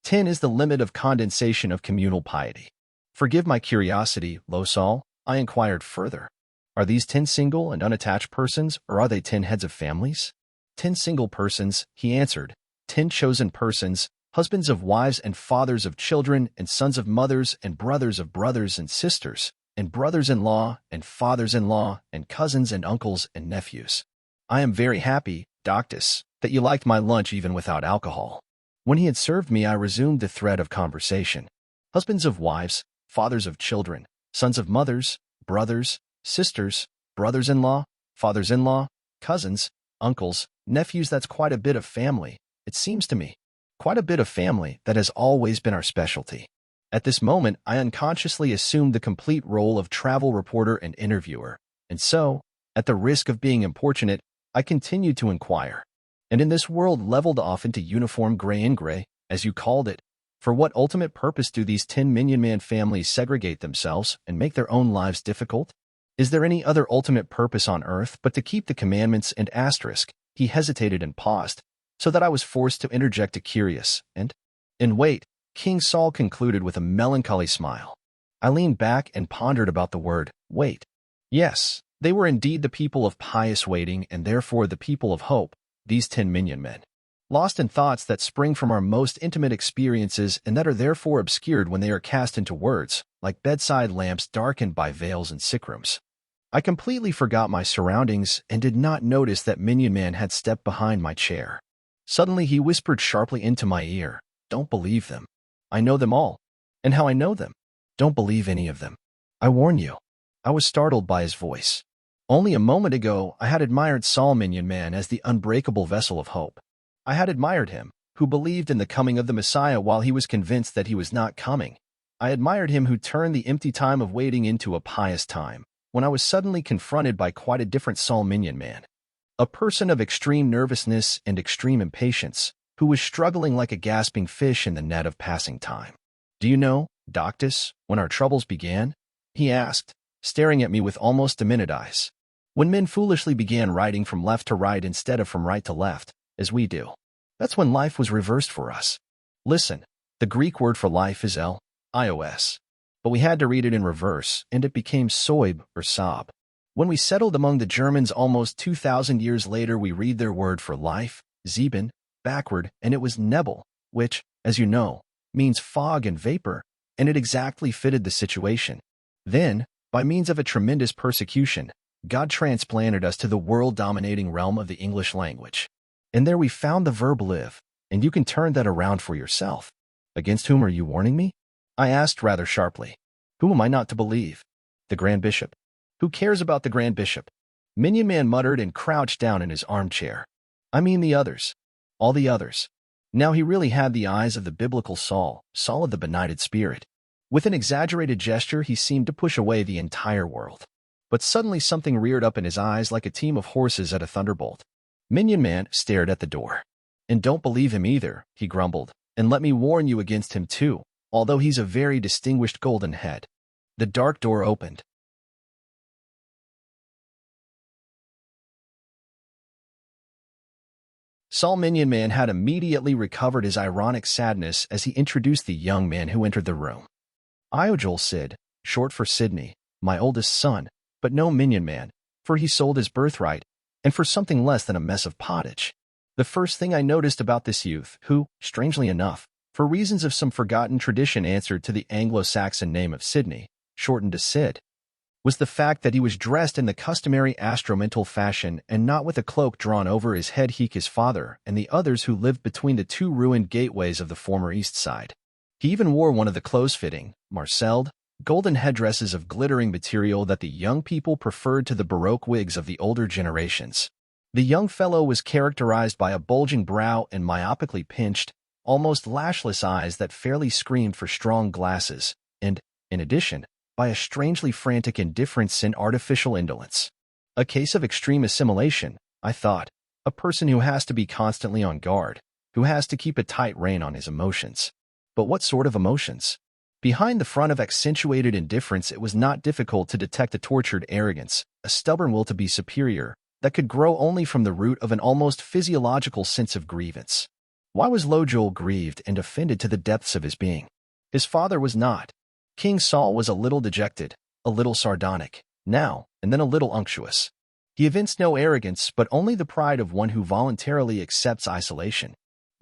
10 is the limit of condensation of communal piety. Forgive my curiosity, Losal, I inquired further. Are these 10 single and unattached persons, or are they 10 heads of families? 10 single persons, he answered. 10 chosen persons, husbands of wives and fathers of children and sons of mothers and brothers of brothers and sisters, and brothers-in-law and fathers-in-law and cousins and uncles and nephews. I am very happy, Doctus, that you liked my lunch even without alcohol. When he had served me, I resumed the thread of conversation. Husbands of wives, fathers of children, sons of mothers, brothers, sisters, brothers-in-law, fathers-in-law, cousins, uncles, nephews, that's quite a bit of family, it seems to me. Quite a bit of family that has always been our specialty. At this moment, I unconsciously assumed the complete role of travel reporter and interviewer, and so, at the risk of being importunate, I continued to inquire. And in this world leveled off into uniform gray, as you called it, for what ultimate purpose do these 10 Minion Man families segregate themselves and make their own lives difficult? Is there any other ultimate purpose on earth but to keep the commandments and asterisk? He hesitated and paused, so that I was forced to interject a curious and wait, King Saul concluded with a melancholy smile. I leaned back and pondered about the word, wait. Yes, they were indeed the people of pious waiting and therefore the people of hope, these 10 Minion Men. Lost in thoughts that spring from our most intimate experiences and that are therefore obscured when they are cast into words, like bedside lamps darkened by veils in sick rooms. I completely forgot my surroundings and did not notice that Minion Man had stepped behind my chair. Suddenly he whispered sharply into my ear, don't believe them. I know them all. And how I know them? Don't believe any of them. I warn you. I was startled by his voice. Only a moment ago, I had admired Saul Minion Man as the unbreakable vessel of hope. I had admired him, who believed in the coming of the Messiah while he was convinced that he was not coming. I admired him who turned the empty time of waiting into a pious time, when I was suddenly confronted by quite a different Saul Minion Man. A person of extreme nervousness and extreme impatience, who was struggling like a gasping fish in the net of passing time. "Do you know, Doctus, when our troubles began?" he asked, staring at me with almost demented eyes. "When men foolishly began writing from left to right instead of from right to left, as we do. That's when life was reversed for us. Listen, the Greek word for life is Ios. But we had to read it in reverse, and it became soib or sob. When we settled among the Germans almost 2,000 years later, we read their word for life, Zeben, backward, and it was Nebel, which, as you know, means fog and vapor, and it exactly fitted the situation. Then, by means of a tremendous persecution, God transplanted us to the world-dominating realm of the English language. And there we found the verb live, and you can turn that around for yourself. Against whom are you warning me? I asked rather sharply. Who am I not to believe? The Grand Bishop? Who cares about the Grand Bishop? Minion Man muttered and crouched down in his armchair. I mean the others. All the others. Now he really had the eyes of the biblical Saul, Saul of the benighted spirit. With an exaggerated gesture, he seemed to push away the entire world. But suddenly something reared up in his eyes like a team of horses at a thunderbolt. Minion Man stared at the door. And don't believe him either, he grumbled. And let me warn you against him too, although he's a very distinguished golden head. The dark door opened. Saul Minion Man had immediately recovered his ironic sadness as he introduced the young man who entered the room. Iojol Sid, short for Sydney, my oldest son, but no Minion Man, for he sold his birthright, and for something less than a mess of pottage. The first thing I noticed about this youth, who, strangely enough, for reasons of some forgotten tradition answered to the Anglo-Saxon name of Sydney, shortened to Sid, was the fact that he was dressed in the customary astromental fashion and not with a cloak drawn over his head like his father and the others who lived between the two ruined gateways of the former East Side. He even wore one of the close-fitting, marcelled, golden headdresses of glittering material that the young people preferred to the Baroque wigs of the older generations. The young fellow was characterized by a bulging brow and myopically pinched, almost lashless eyes that fairly screamed for strong glasses, and, in addition, by a strangely frantic indifference and artificial indolence. A case of extreme assimilation, I thought, a person who has to be constantly on guard, who has to keep a tight rein on his emotions. But what sort of emotions? Behind the front of accentuated indifference, it was not difficult to detect a tortured arrogance, a stubborn will to be superior, that could grow only from the root of an almost physiological sense of grievance. Why was Lojol grieved and offended to the depths of his being? His father was not. King Saul was a little dejected, a little sardonic, now and then a little unctuous. He evinced no arrogance, but only the pride of one who voluntarily accepts isolation.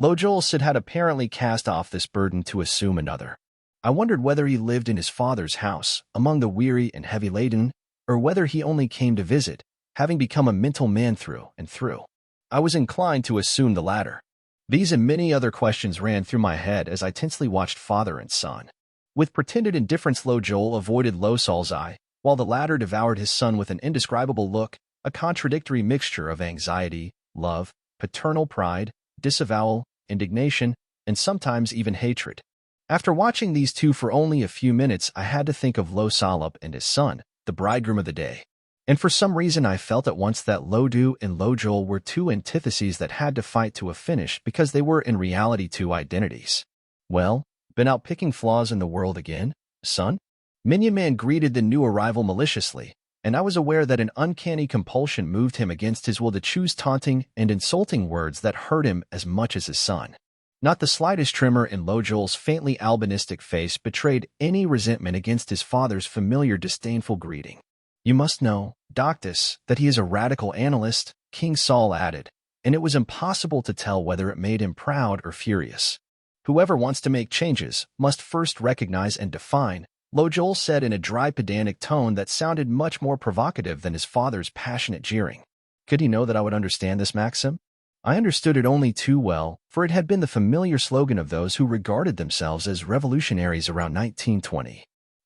Lojol Sid had apparently cast off this burden to assume another. I wondered whether he lived in his father's house, among the weary and heavy-laden, or whether he only came to visit, having become a mental man through and through. I was inclined to assume the latter. These and many other questions ran through my head as I tensely watched father and son. With pretended indifference, Lojol avoided Saul's eye, while the latter devoured his son with an indescribable look, a contradictory mixture of anxiety, love, paternal pride, disavowal, indignation, and sometimes even hatred. After watching these two for only a few minutes, I had to think of Salop and his son, the bridegroom of the day. And for some reason I felt at once that Lodu and Lojol were two antitheses that had to fight to a finish because they were in reality two identities. Well, been out picking flaws in the world again, son? Minion Man greeted the new arrival maliciously, and I was aware that an uncanny compulsion moved him against his will to choose taunting and insulting words that hurt him as much as his son. Not the slightest tremor in Lojol's faintly albinistic face betrayed any resentment against his father's familiar disdainful greeting. You must know, Doctus, that he is a radical analyst, King Saul added, and it was impossible to tell whether it made him proud or furious. Whoever wants to make changes must first recognize and define, Lojol said in a dry, pedantic tone that sounded much more provocative than his father's passionate jeering. Could he know that I would understand this maxim? I understood it only too well, for it had been the familiar slogan of those who regarded themselves as revolutionaries around 1920.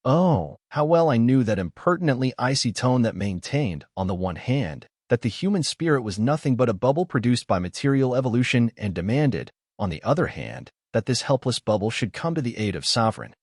Oh, how well I knew that impertinently icy tone that maintained, on the one hand, that the human spirit was nothing but a bubble produced by material evolution and demanded, on the other hand, that this helpless bubble should come to the aid of sovereign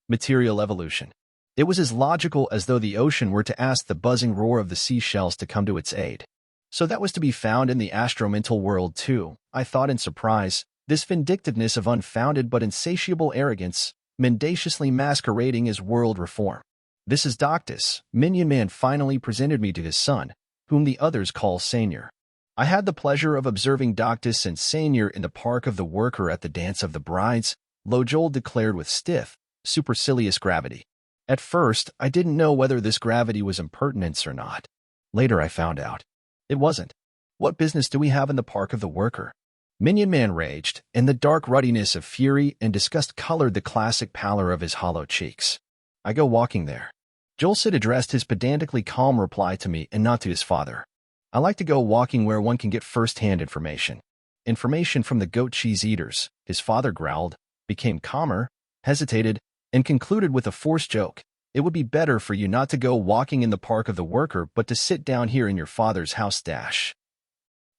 material evolution. It was as logical as though the ocean were to ask the buzzing roar of the seashells to come to its aid. So that was to be found in the astromental world too, I thought in surprise, this vindictiveness of unfounded but insatiable arrogance, mendaciously masquerading as world reform. This is Doctus, Minion Man finally presented me to his son, whom the others call Senior. I had the pleasure of observing Doctus and Senior in the Park of the Worker at the Dance of the Brides, Lojol declared with stiff, supercilious gravity. At first, I didn't know whether this gravity was impertinence or not. Later I found out. It wasn't. What business do we have in the Park of the Worker? Minion Man raged, and the dark ruddiness of fury and disgust colored the classic pallor of his hollow cheeks. I go walking there. Jolsid addressed his pedantically calm reply to me and not to his father. I like to go walking where one can get first-hand information. Information from the goat cheese eaters, his father growled, became calmer, hesitated, and concluded with a forced joke. It would be better for you not to go walking in the Park of the Worker but to sit down here in your father's house dash.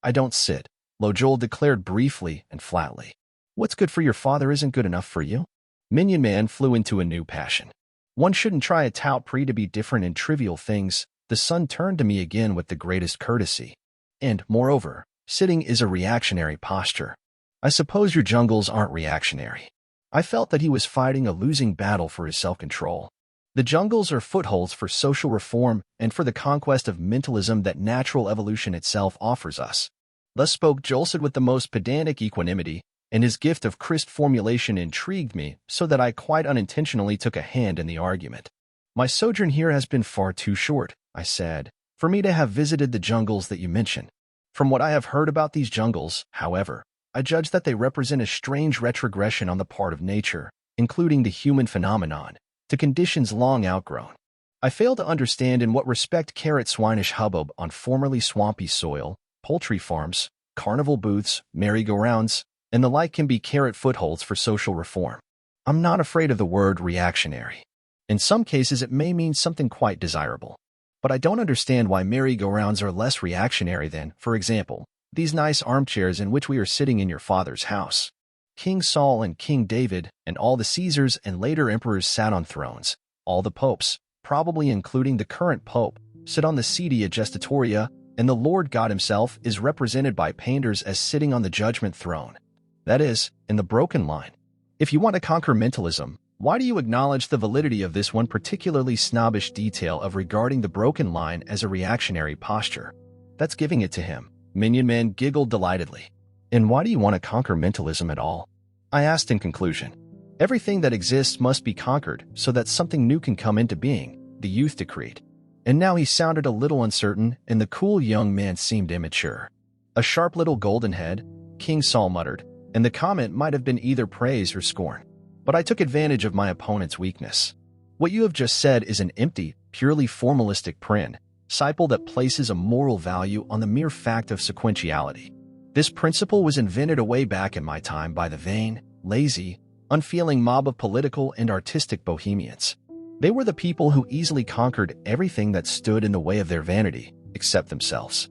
I don't sit, Lojol declared briefly and flatly. What's good for your father isn't good enough for you? Minion Man flew into a new passion. One shouldn't try a tout prix to be different in trivial things. The son turned to me again with the greatest courtesy. And, moreover, sitting is a reactionary posture. I suppose your jungles aren't reactionary. I felt that he was fighting a losing battle for his self-control. The jungles are footholds for social reform and for the conquest of mentalism that natural evolution itself offers us. Thus spoke Jolsid with the most pedantic equanimity, and his gift of crisp formulation intrigued me so that I quite unintentionally took a hand in the argument. My sojourn here has been far too short, I said, for me to have visited the jungles that you mention. From what I have heard about these jungles, however, I judge that they represent a strange retrogression on the part of nature, including the human phenomenon, to conditions long outgrown. I fail to understand in what respect carrot swinish hubbub on formerly swampy soil, poultry farms, carnival booths, merry-go-rounds, and the like can be carrot footholds for social reform. I'm not afraid of the word reactionary. In some cases it may mean something quite desirable. But I don't understand why merry-go-rounds are less reactionary than, for example, these nice armchairs in which we are sitting in your father's house. King Saul and King David and all the Caesars and later emperors sat on thrones. All the popes, probably including the current pope, sit on the sedia gestatoria, and the Lord God himself is represented by painters as sitting on the judgment throne. That is, in the broken line. If you want to conquer mentalism, why do you acknowledge the validity of this one particularly snobbish detail of regarding the broken line as a reactionary posture? That's giving it to him. Minion Man giggled delightedly. And why do you want to conquer mentalism at all? I asked in conclusion. Everything that exists must be conquered so that something new can come into being, the youth decreed. And now he sounded a little uncertain, and the cool young man seemed immature. A sharp little golden head, King Saul muttered, and the comment might have been either praise or scorn. But I took advantage of my opponent's weakness. What you have just said is an empty, purely formalistic principle that places a moral value on the mere fact of sequentiality. This principle was invented away back in my time by the vain, lazy, unfeeling mob of political and artistic bohemians. They were the people who easily conquered everything that stood in the way of their vanity, except themselves.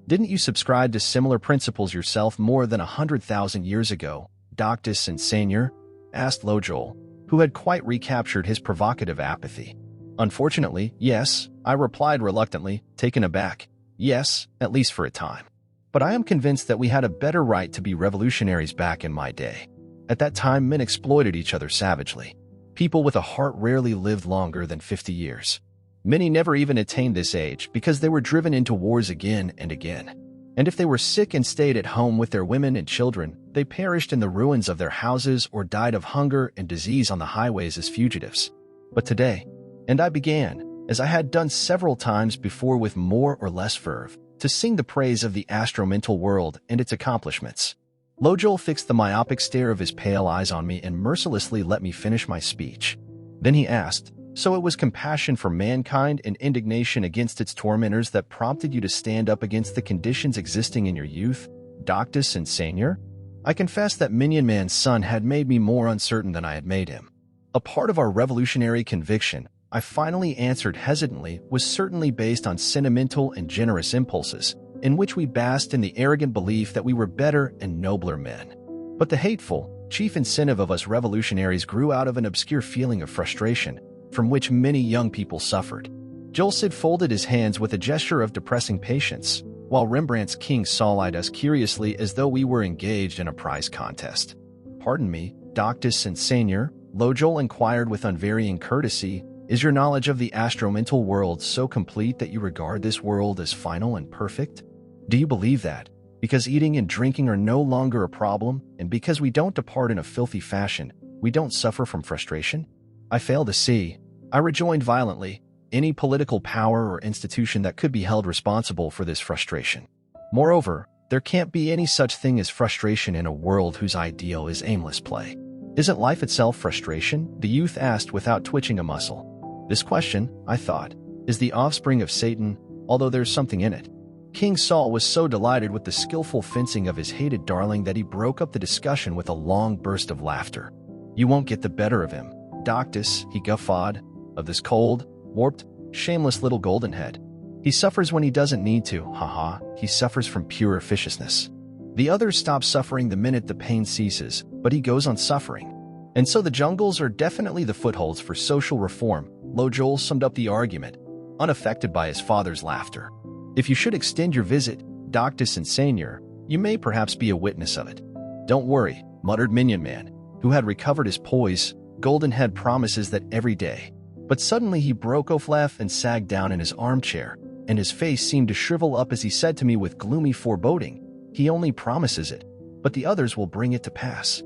Didn't you subscribe to similar principles yourself more than 100,000 years ago, Doctus and Senior? Asked Lojol, who had quite recaptured his provocative apathy. Unfortunately, yes, I replied reluctantly, taken aback. Yes, at least for a time. But I am convinced that we had a better right to be revolutionaries back in my day. At that time, men exploited each other savagely. People with a heart rarely lived longer than 50 years. Many never even attained this age because they were driven into wars again and again. And if they were sick and stayed at home with their women and children, they perished in the ruins of their houses or died of hunger and disease on the highways as fugitives. But today, and I began, as I had done several times before with more or less verve, to sing the praise of the astromental world and its accomplishments. Lojol fixed the myopic stare of his pale eyes on me and mercilessly let me finish my speech. Then he asked, "So it was compassion for mankind and indignation against its tormentors that prompted you to stand up against the conditions existing in your youth, Doctus and Senior?" I confess that Minion Man's son had made me more uncertain than I had made him. A part of our revolutionary conviction I finally answered hesitantly was certainly based on sentimental and generous impulses, in which we basked in the arrogant belief that we were better and nobler men. But the hateful, chief incentive of us revolutionaries grew out of an obscure feeling of frustration, from which many young people suffered. Joel Cid folded his hands with a gesture of depressing patience, while Rembrandt's King Saul eyed us curiously as though we were engaged in a prize contest. "Pardon me, Doctus and Seigneur," Joel inquired with unvarying courtesy, "is your knowledge of the astromental world so complete that you regard this world as final and perfect? Do you believe that, because eating and drinking are no longer a problem, and because we don't depart in a filthy fashion, we don't suffer from frustration?" "I fail to see," I rejoined violently, "any political power or institution that could be held responsible for this frustration. Moreover, there can't be any such thing as frustration in a world whose ideal is aimless play." "Isn't life itself frustration?" the youth asked without twitching a muscle. This question, I thought, is the offspring of Satan, although there's something in it. King Saul was so delighted with the skillful fencing of his hated darling that he broke up the discussion with a long burst of laughter. "You won't get the better of him, Doctus," he guffawed, "of this cold, warped, shameless little golden head. He suffers when he doesn't need to, haha, he suffers from pure officiousness. The others stop suffering the minute the pain ceases, but he goes on suffering. And so the jungles are definitely the footholds for social reform," Joel summed up the argument, unaffected by his father's laughter. "If you should extend your visit, Doctus and Seigneur, you may perhaps be a witness of it." "Don't worry," muttered Minion Man, who had recovered his poise. "Goldenhead promises that every day." But suddenly he broke off laugh and sagged down in his armchair, and his face seemed to shrivel up as he said to me with gloomy foreboding, "He only promises it, but the others will bring it to pass."